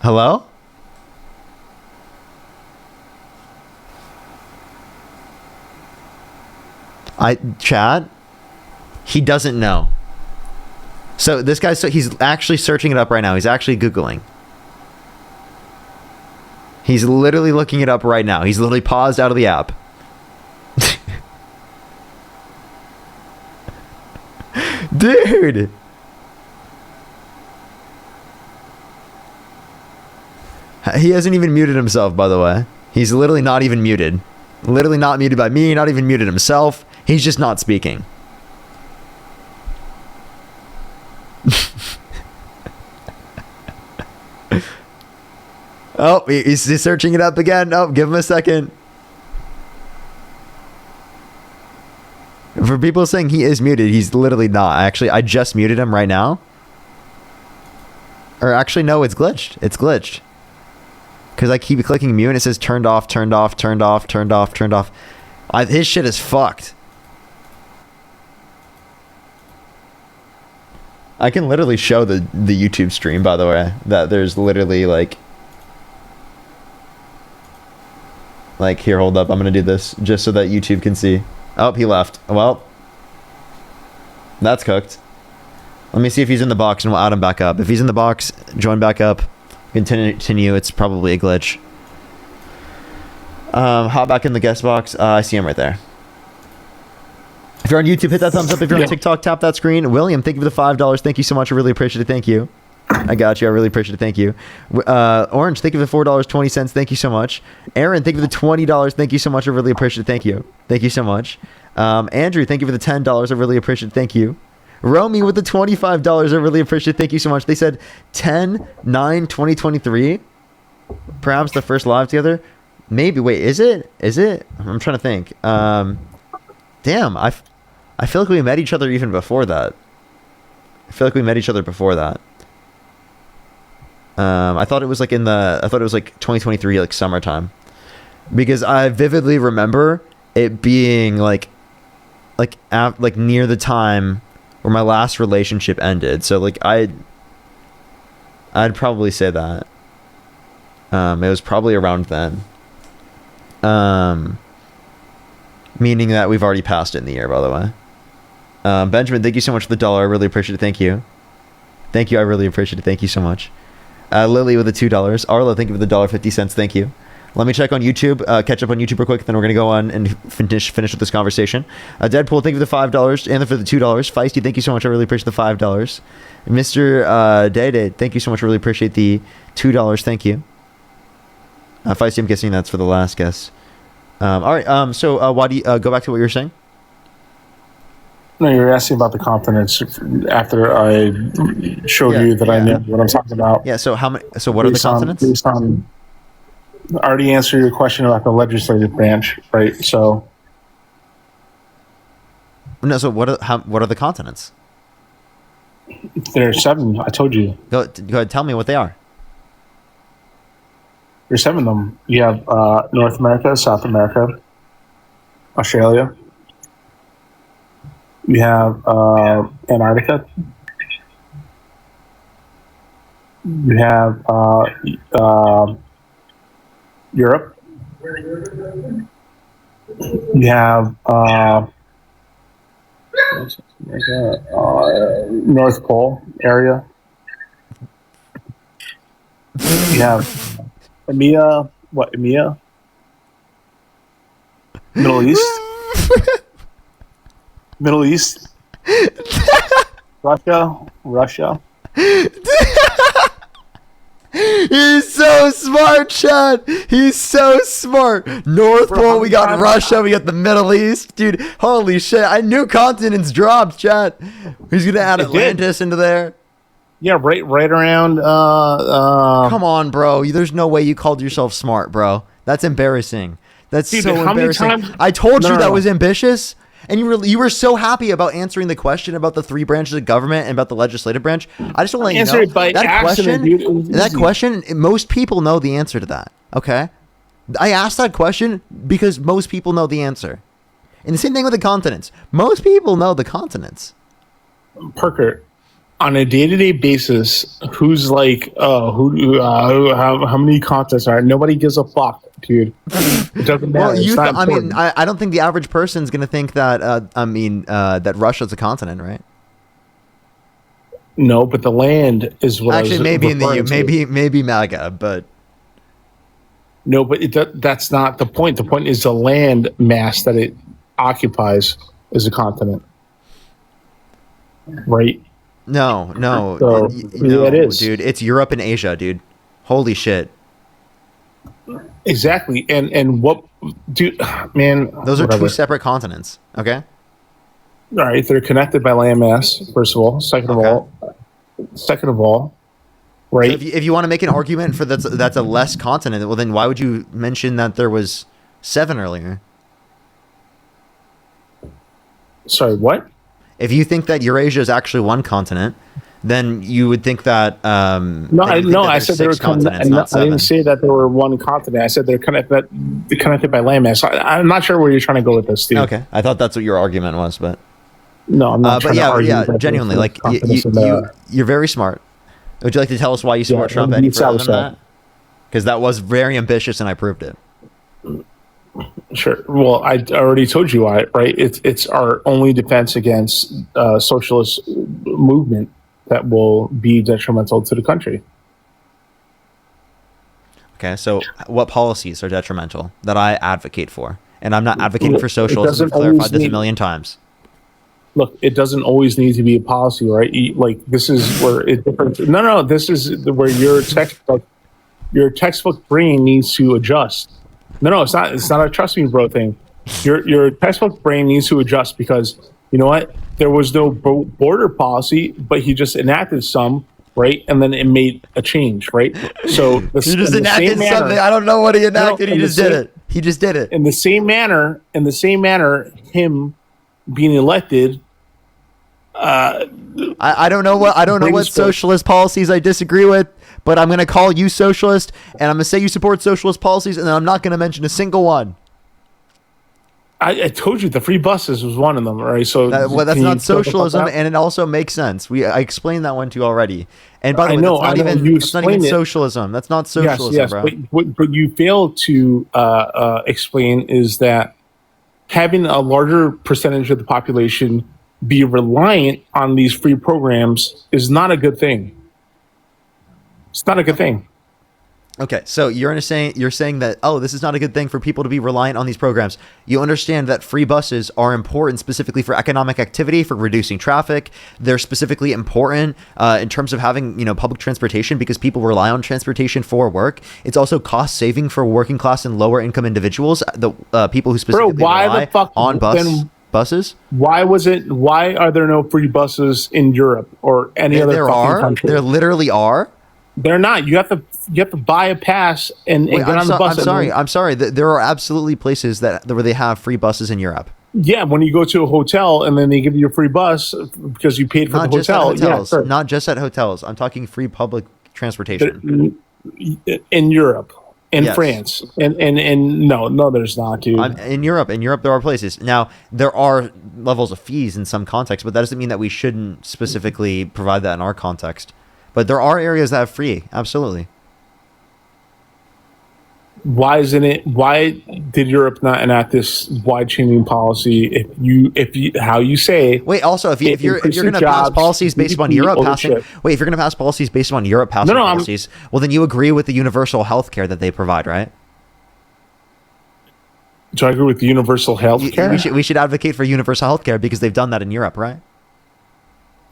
Hello? Chad, he doesn't know. So this guy, he's actually searching it up right now. He's actually Googling. He's literally looking it up right now. He's literally paused out of the app. Dude. He hasn't even muted himself, by the way. He's literally not even muted. Literally not muted by me, not even muted himself. He's just not speaking. Oh, he's searching it up again. Oh, give him a second. For people saying he is muted, he's literally not. Actually, I just muted him right now. Or actually, no, it's glitched. It's glitched. Because I keep clicking mute and it says turned off, turned off, turned off, turned off, turned off. His shit is fucked. I can literally show the YouTube stream, by the way, that there's literally like here, hold up, I'm gonna do this just so that YouTube can see. Oh, he left. Well, that's cooked. Let me see if he's in the box and we'll add him back up. If he's in the box, join back up. Continue. It's probably a glitch. Hop back in the guest box. I see him right there. If you're on YouTube, hit that thumbs up. If you're on TikTok, tap that screen. William, thank you for the $5. Thank you so much. I really appreciate it. Thank you. I got you. I really appreciate it. Thank you. Orange, thank you for the $4.20. Thank you so much. Aaron, thank you for the $20. Thank you so much. I really appreciate it. Thank you. Thank you so much. Andrew, thank you for the $10. I really appreciate it. Thank you. Romy with the $25. I really appreciate it. Thank you so much. They said 10/9/2023. Perhaps the first live together. Maybe. Wait, is it? I'm trying to think. Damn, I feel like we met each other even before that. I thought it was like 2023, like summertime, because I vividly remember it being like near the time where my last relationship ended. So like I'd probably say that. It was probably around then. Meaning that we've already passed it in the year, by the way. Benjamin, thank you so much for the $1. I really appreciate it. Thank you. Thank you. I really appreciate it. Thank you so much. Lily with the $2. Arlo, thank you for the $1.50. Thank you. Let me check on YouTube, catch up on YouTube real quick, then we're going to go on and finish with this conversation. Deadpool, thank you for the $5 and for the $2. Feisty, thank you so much. I really appreciate the $5. Mr. Day, thank you so much. I really appreciate the $2. Thank you. Feisty, I'm guessing that's for the last guess. All right. So why do you go back to what you were saying? No, you were asking about the continents after I showed you that I knew what I'm talking about. Yeah. So how many? So what are the continents? I already answered your question about the legislative branch, right? So. No. So what are the continents? There are 7. I told you. Go ahead. Tell me what they are. There's 7 of them. You have North America, South America, Australia. You have Antarctica. You have Europe. You have North Pole area. You have EMEA. What, EMEA? Middle East. Middle East. Russia. He's so smart, Chad. He's so smart. North Pole, we got Russia, we got the Middle East. Dude, holy shit. I knew continents dropped, Chad. He's going to add Atlantis into there. Yeah, right around. Come on, bro. There's no way you called yourself smart, bro. That's embarrassing. That's so embarrassing. I told you that was ambitious. And you were so happy about answering the question about the 3 branches of government and about the legislative branch. I just want to let you know that question, most people know the answer to that. Okay, I asked that question because most people know the answer. And the same thing with the continents. Most people know the continents. Parker, on a day-to-day basis, who's like, how many continents are? Nobody gives a fuck, dude. It doesn't matter. Well, I don't think the average person's gonna think that. That Russia's a continent, right? No, but the land is what. Actually, maybe in the maybe MAGA, but no, but that's not the point. The point is the land mass that it occupies is a continent, right? No, So, it is, dude. It's Europe and Asia, dude. Holy shit. Exactly, and what, dude, man? Those are 2 separate continents. Okay. All right, they're connected by landmass. First of all, second of all, right? So if you want to make an argument for that's a less continent, well, then why would you mention that there was 7 earlier? Sorry, what? If you think that Eurasia is actually one continent, then you would think that. No, then you think that I there's said they were six continents, not I seven. didn't say that they were one continent. I said they're connected by landmass. So I'm not sure where you're trying to go with this, Steve. Okay, I thought that's what your argument was, but No, I'm not. but trying to yeah, argue yeah, that genuinely, there's like confidence in the- you're very smart. Would you like to tell us why you support Yeah, Trump and any beats further out than that. that? Because that was very ambitious, and I proved it. Sure. Well, I already told you why, right? It's our only defense against socialist movement that will be detrimental to the country. Okay, so what policies are detrimental that I advocate for? And I'm not advocating for It socialism. doesn't I've clarified always this a need- million times. Look, it doesn't always need to be a policy, right? Like this is where it different. No, this is where your textbook brain needs to adjust. No, it's not. It's not a trust me, bro thing. Your textbook brain needs to adjust because you know what? There was no border policy, but he just enacted some, right? And then it made a change, right? So He just enacted something. I don't know what he enacted. He just did it. He just did it. In the same manner, him being elected. I don't know what brings the- socialist policies I disagree with, but I'm going to call you socialist, and I'm going to say you support socialist policies, and then I'm not going to mention a single one. I told you the free buses was one of them, right? So Well, that's can you not shut the fuck socialism, up? and it also makes sense. I explained that one to you already. And by the I way, know, that's not I know. even You that's not even explained it. socialism. That's not socialism, yes, bro. but you fail to explain is that having a larger percentage of the population be reliant on these free programs is not a good thing. It's not a good thing. Okay, so you're saying that this is not a good thing for people to be reliant on these programs. You understand that free buses are important specifically for economic activity, for reducing traffic. They're specifically important in terms of having public transportation because people rely on transportation for work. It's also cost saving for working class and lower income individuals. The people who specifically rely on buses. Why are there no free buses in Europe or any other There fucking are. country? There literally are. They're not. You have to buy a pass and get on the bus. I'm sorry. There are absolutely places where they have free buses in Europe. Yeah, when you go to a hotel and then they give you a free bus because you paid for Not the just at hotel. hotels. Yeah, sure. Not just at hotels. I'm talking free public transportation. In Europe, in Yes. France, and no, there's not, dude. In Europe, there are places. Now there are levels of fees in some contexts, but that doesn't mean that we shouldn't specifically provide that in our context. But there are areas that have free. Absolutely. Why did Europe not enact this wide-changing policy? If you how you say wait, also if you're going to pass policies based upon Europe passing if you're going to pass policies based upon Europe passing policies, well then you agree with the universal health care that they provide, right? Do I agree with the universal health care? We should advocate for universal health care because they've done that in Europe, right?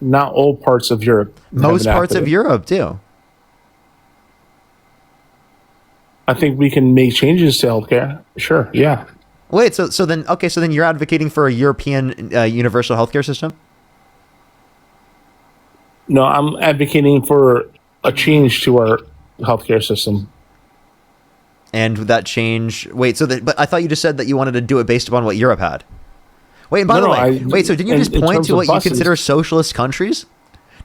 Not all parts of Europe. Most parts of Europe too. I think we can make changes to healthcare. Sure, yeah. Wait, so then you're advocating for a European universal healthcare system? No, I'm advocating for a change to our healthcare system. And that change. Wait, but I thought you just said that you wanted to do it based upon what Europe had. Wait, and by the way, so didn't you just point to what you consider socialist countries?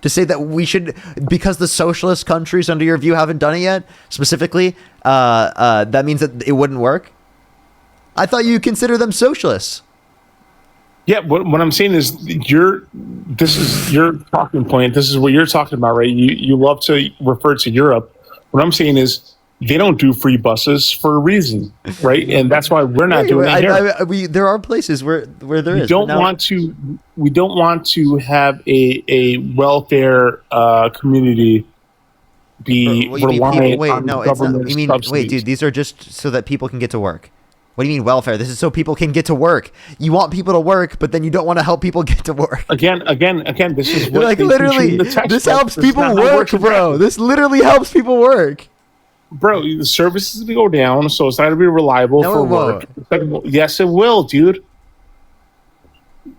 To say that we should, because the socialist countries under your view haven't done it yet, specifically, that means that it wouldn't work? I thought you consider them socialists. Yeah, what I'm saying is this is your talking point. This is what you're talking about, right? You love to refer to Europe. What I'm saying is they don't do free buses for a reason, right? And that's why we're not doing it here. There are places where there is. We don't want to have a welfare community be reliant on government subsidies. Wait, dude, these are just so that people can get to work. What do you mean welfare? This is so people can get to work. You want people to work, but then you don't want to help people get to work. Again, this is what like they literally. teach you in the textbook. This helps This is people not how it work, works in bro. practice. This literally helps people work. Bro, the services will go down, so it's not going to be reliable No, for it won't. work. Yes, it will, dude.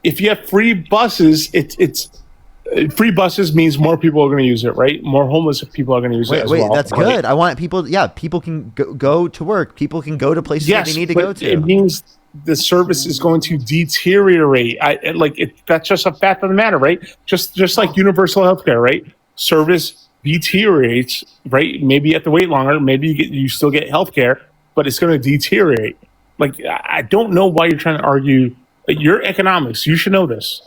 If you have free buses, it's free buses means more people are going to use it, right? More homeless people are going to use it as well. Wait, that's good. I want people. Yeah, people can go to work. People can go to places that they need to go to. It means the service is going to deteriorate. That's just a fact of the matter, right? Just like universal healthcare, right? Service deteriorates, right? Maybe you have to wait longer. Maybe you still get healthcare, but it's going to deteriorate. Like, I don't know why you're trying to argue. You're economics. You should know this.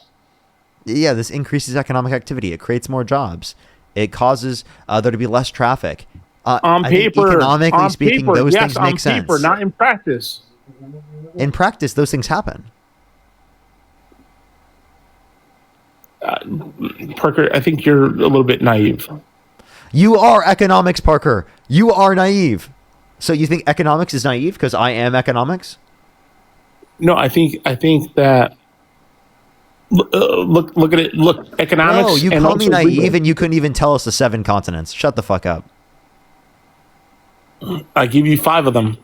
Yeah, this increases economic activity. It creates more jobs. It causes there to be less traffic. On I think paper, economically speaking, those things make sense. Paper, not in practice. In practice, those things happen. Parker, I think you're a little bit naive. You are economics, Parker. You are naive. So you think economics is naive because I am economics? No, I think that. Look at it. Look, economics. No, you and call me also naive legal. and you couldn't even tell us the 7 continents. Shut the fuck up. I give you 5 of them.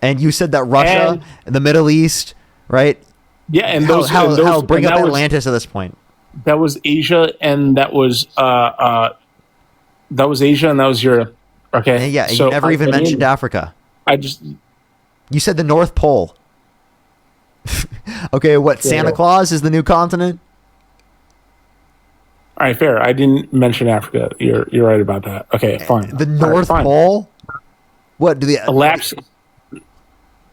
And you said that Russia, and the Middle East, right? Yeah, and Hell, those bring and up that was- Atlantis at this point. That was Asia, and that was Asia, and that was Europe. Okay. Yeah, and So you never even mentioned Africa. You said the North Pole. Okay, what? Santa Claus is the new continent? All right, fair. I didn't mention Africa. You're right about that. Okay, fine. The All right, North fine. Pole? What do A lapse.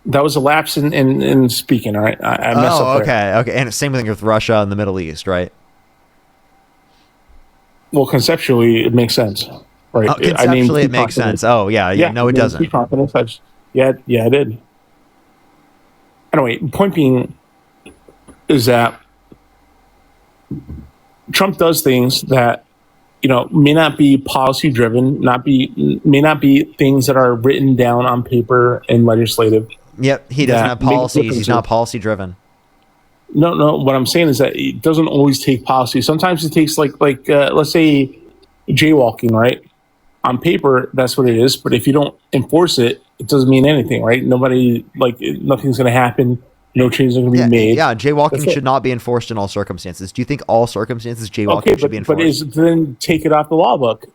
That was a lapse in speaking. All right, I messed up there. okay. And same thing with Russia and the Middle East, right? Well, conceptually, it makes sense, right? Conceptually, it makes sense. Oh, yeah. No, it doesn't. Yeah, I did. Anyway, point being is that Trump does things that may not be policy driven, may not be things that are written down on paper and legislative. Yep, he doesn't have policies. He's not policy driven. No. What I'm saying is that it doesn't always take policy. Sometimes it takes like let's say jaywalking, right? On paper, that's what it is. But if you don't enforce it, it doesn't mean anything, right? Nothing's going to happen. No changes are going to be made. Yeah, jaywalking should not be enforced in all circumstances. Do you think all circumstances jaywalking should be enforced? But then take it off the law book,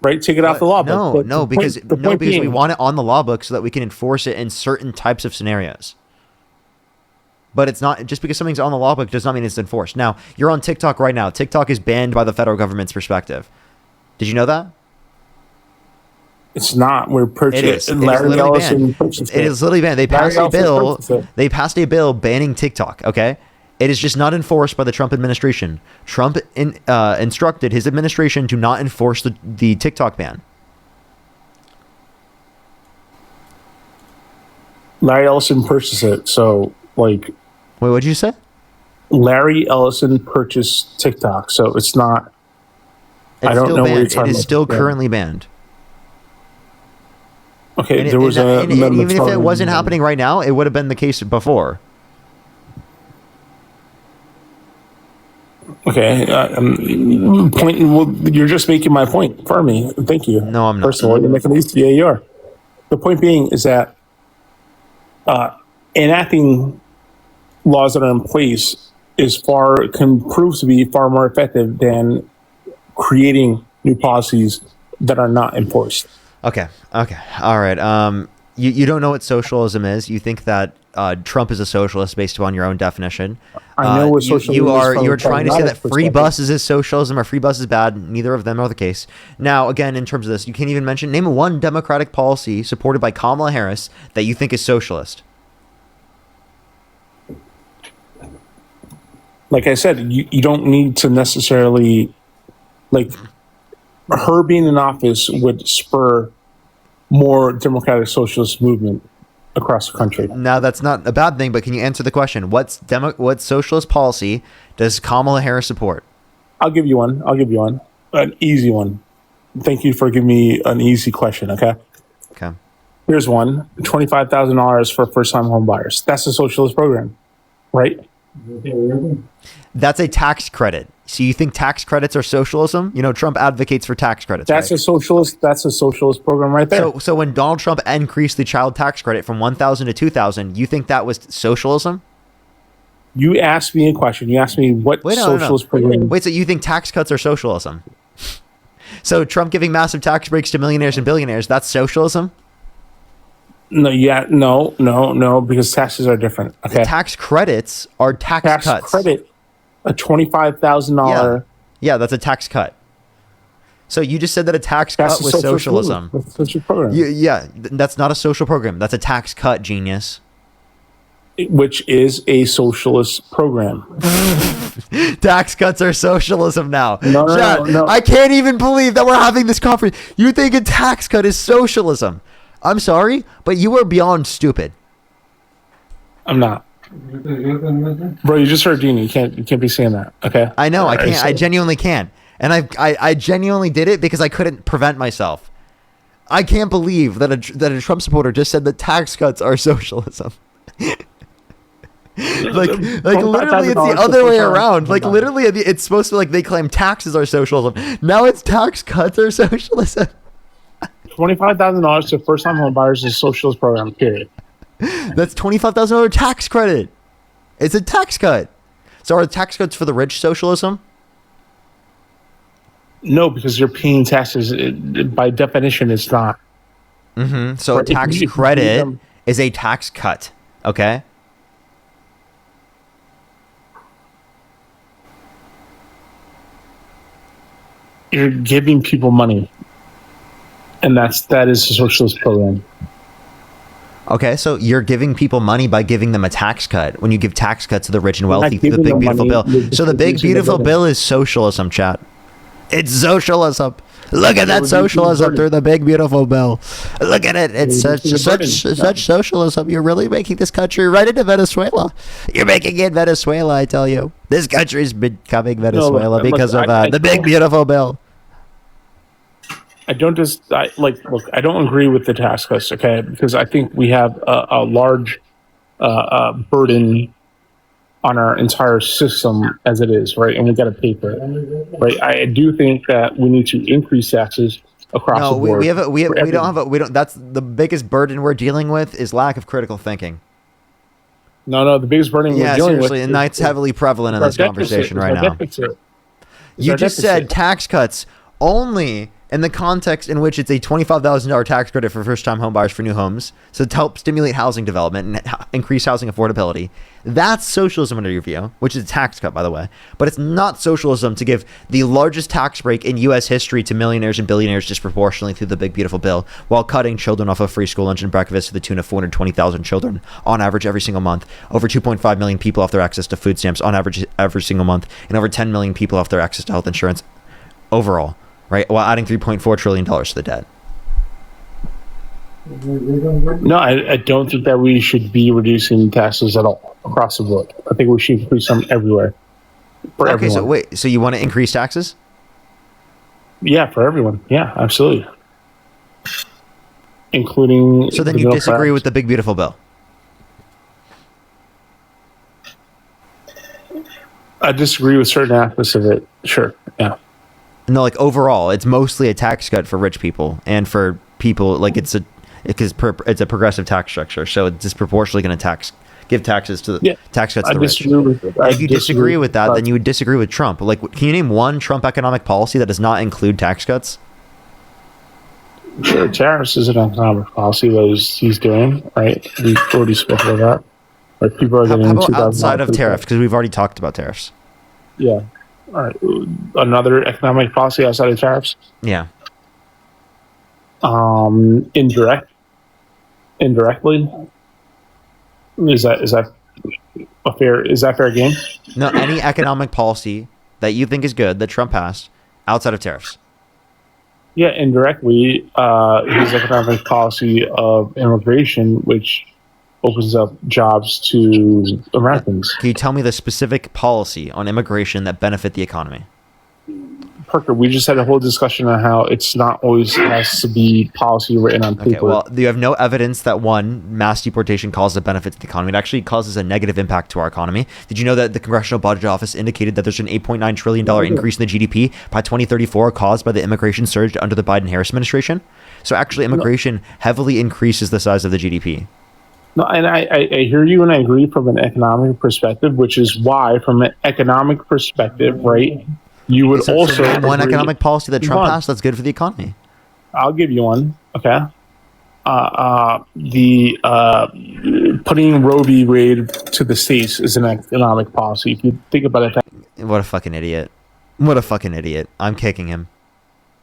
right? Take it off the law book. Because we want it on the law book so that we can enforce it in certain types of scenarios. But it's not just because something's on the law book does not mean it's enforced. Now, you're on TikTok right now. TikTok is banned by the federal government's perspective. Did you know that? It's not. We're purchasing. It is. It is literally banned. It is literally banned. They passed a bill. They passed a bill banning TikTok. Okay, it is just not enforced by the Trump administration. Trump instructed his administration to not enforce the TikTok ban. Larry Ellison purchased it. So, wait, what did you say? Larry Ellison purchased TikTok. So it's not. I don't know. Banned. It is still currently banned. Okay, and there was and even if it wasn't happening right now, it would have been the case before. Okay, you're just making my point for me. Thank you. No, I'm not. First of all, you're making these. Yeah, you are. The point being is that enacting laws that are in place can prove to be far more effective than creating new policies that are not enforced. Okay. All right. You don't know what socialism is. You think that Trump is a socialist based upon your own definition. I know what socialism is. You are trying to say that free buses is socialism or free bus is bad. Neither of them are the case. Now, again, in terms of this, you can't even name one Democratic policy supported by Kamala Harris that you think is socialist. Like I said, you don't need to necessarily her being in office would spur more democratic socialist movement across the country. Now, that's not a bad thing, but can you answer the question? What socialist policy does Kamala Harris support? I'll give you one. An easy one. Thank you for giving me an easy question, okay? Okay. Here's one. $25,000 for first-time home buyers. That's a socialist program, right? That's a tax credit. So you think tax credits are socialism? Trump advocates for tax credits. That's right? That's a socialist program right there. So when Donald Trump increased the child tax credit from $1,000 to $2,000, you think that was socialism? You asked me a question. You asked me what socialist program. Wait, so you think tax cuts are socialism? So Trump giving massive tax breaks to millionaires and billionaires, that's socialism? No, because taxes are different. Okay. The tax credits are tax cuts. Credit, a $25,000. Yeah, that's a tax cut. So you just said that a tax cut was socialism. That's a social program. That's not a social program. That's a tax cut, genius. Which is a socialist program. Tax cuts are socialism now. No. I can't even believe that we're having this conference. You think a tax cut is socialism? I'm sorry, but you are beyond stupid. I'm not. Bro, you just heard Genie. You can't be saying that. Okay. I know. I can't. I genuinely can. And I genuinely did it because I couldn't prevent myself. I can't believe that a Trump supporter just said that tax cuts are socialism. like literally it's the other way around. Like literally it's supposed to, like, they claim taxes are socialism. Now it's tax cuts are socialism. $25,000 to first-time home buyers is a socialist program, period. That's $25,000 tax credit. It's a tax cut. So are the tax cuts for the rich socialism? No, because you're paying taxes. By definition, it's not. Mm-hmm. So a tax credit is a tax cut. Okay. You're giving people money, and that is a socialist program. Okay, so you're giving people money by giving them a tax cut. When you give tax cuts to the rich and wealthy through the Big Beautiful Bill. So the Big Beautiful Bill is socialism, chat. It's socialism. Look at that socialism through the Big Beautiful Bill. Look at it. It's such socialism. You're really making this country right into Venezuela. You're making it Venezuela, I tell you. This country's becoming Venezuela because of the Big Beautiful Bill. I don't agree with the tax cuts, okay? Because I think we have a large burden on our entire system as it is, right? And we got to pay for it, right? I do think that we need to increase taxes across the board. We don't. That's the biggest burden we're dealing with is lack of critical thinking. No, the biggest burden we're dealing with, and that's heavily prevalent in this conversation right now. You just said tax cuts only in the context in which it's a $25,000 tax credit for first-time home buyers for new homes, so to help stimulate housing development and increase housing affordability. That's socialism under your view, which is a tax cut, by the way. But it's not socialism to give the largest tax break in U.S. history to millionaires and billionaires disproportionately through the Big Beautiful Bill, while cutting children off of free school lunch and breakfast to the tune of 420,000 children on average every single month, over 2.5 million people off their access to food stamps on average every single month, and over 10 million people off their access to health insurance overall. Right, while adding $3.4 trillion to the debt. No, I don't think that we should be reducing taxes at all across the board. I think we should increase them everywhere. For everyone. So you want to increase taxes? Yeah, for everyone. Yeah, absolutely. Including. So then you disagree with the Big Beautiful Bill? I disagree with certain aspects of it. Sure, yeah. No, like overall, it's mostly a tax cut for rich people and for people it's a progressive tax structure, so it's disproportionately going to give taxes to the tax cuts to the rich. If you disagree with that, then you would disagree with Trump. Like, can you name one Trump economic policy that does not include tax cuts? Sure, tariffs is an economic policy that he's doing, right? We've already spoken about that. Like people are getting outside of tariffs, because we've already talked about tariffs. Yeah. All right. Another economic policy outside of tariffs? Yeah. Indirectly? Is that fair game? No, any economic policy that you think is good that Trump passed outside of tariffs. Yeah, indirectly, his economic policy of immigration, which opens up jobs to Americans. Can you tell me the specific policy on immigration that benefit the economy? Parker, we just had a whole discussion on how it's not always has to be policy written on paper. Okay, well, you have no evidence that mass deportation causes a benefit to the economy. It actually causes a negative impact to our economy. Did you know that the Congressional Budget Office indicated that there's an $8.9 trillion increase in the GDP by 2034 caused by the immigration surge under the Biden-Harris administration? So actually, immigration heavily increases the size of the GDP. No, and I hear you, and I agree from an economic perspective, which is why, from an economic perspective, right, you would also name one economic policy that Trump passed that's good for the economy. I'll give you one. Okay. putting Roe v. Wade to the states is an economic policy. If you think about it, What a fucking idiot. What a fucking idiot. I'm kicking him.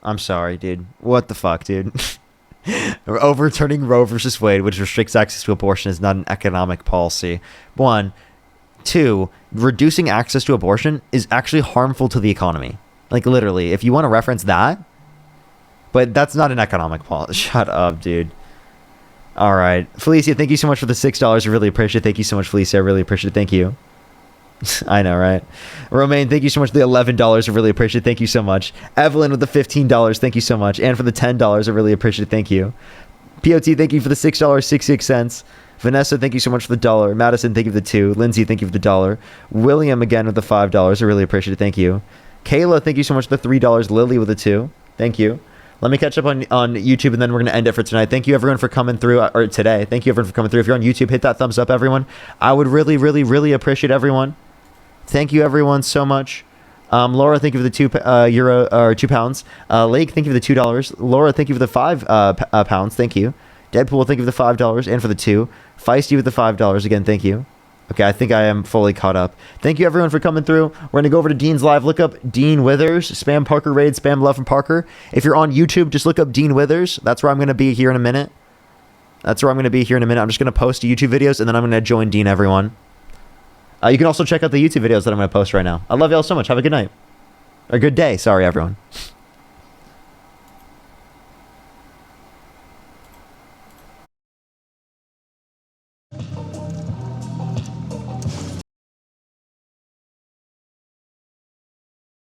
I'm sorry, dude. What the fuck, dude? Overturning Roe versus Wade, which restricts access to abortion, is not an economic policy. 1. 2, reducing access to abortion is actually harmful to the economy. Like, literally, if you want to reference that, but that's not an economic policy. Shut up, dude. All right. Felicia, thank you so much for the $6. I really appreciate it. Thank you so much, Felicia. I really appreciate it. Thank you. I know, right? Romaine, thank you so much for the $11. I really appreciate it. Thank you so much. Evelyn with the $15. Thank you so much. And for the $10, I really appreciate it. Thank you. POT, thank you for the $6.66. Vanessa, thank you so much for the $1. Madison, thank you for the $2. Lindsay, thank you for the $1. William again with the $5. I really appreciate it. Thank you. Kayla, thank you so much for the $3. Lily with the 2. Thank you. Let me catch up on YouTube, and then we're going to end it for tonight. Thank you, everyone, for coming through, or today. Thank you, everyone, for coming through. If you're on YouTube, hit that thumbs up, everyone. I would really, really, really appreciate everyone. Thank you, everyone, so much. Laura, thank you for the €2 or £2. Lake, thank you for the $2. Laura, thank you for the £5 Thank you. Deadpool, thank you for the $5 and for the 2. Feisty with the $5 again. Thank you. Okay, I think I am fully caught up. Thank you, everyone, for coming through. We're going to go over to Dean's Live. Look up Dean Withers. Spam Parker Raid. Spam Love from Parker. If you're on YouTube, just look up Dean Withers. That's where I'm going to be here in a minute. I'm just going to post YouTube videos, and then I'm going to join Dean, everyone. You can also check out the YouTube videos that I'm going to post right now. I love y'all so much. Have a good night. Or good day. Sorry, everyone.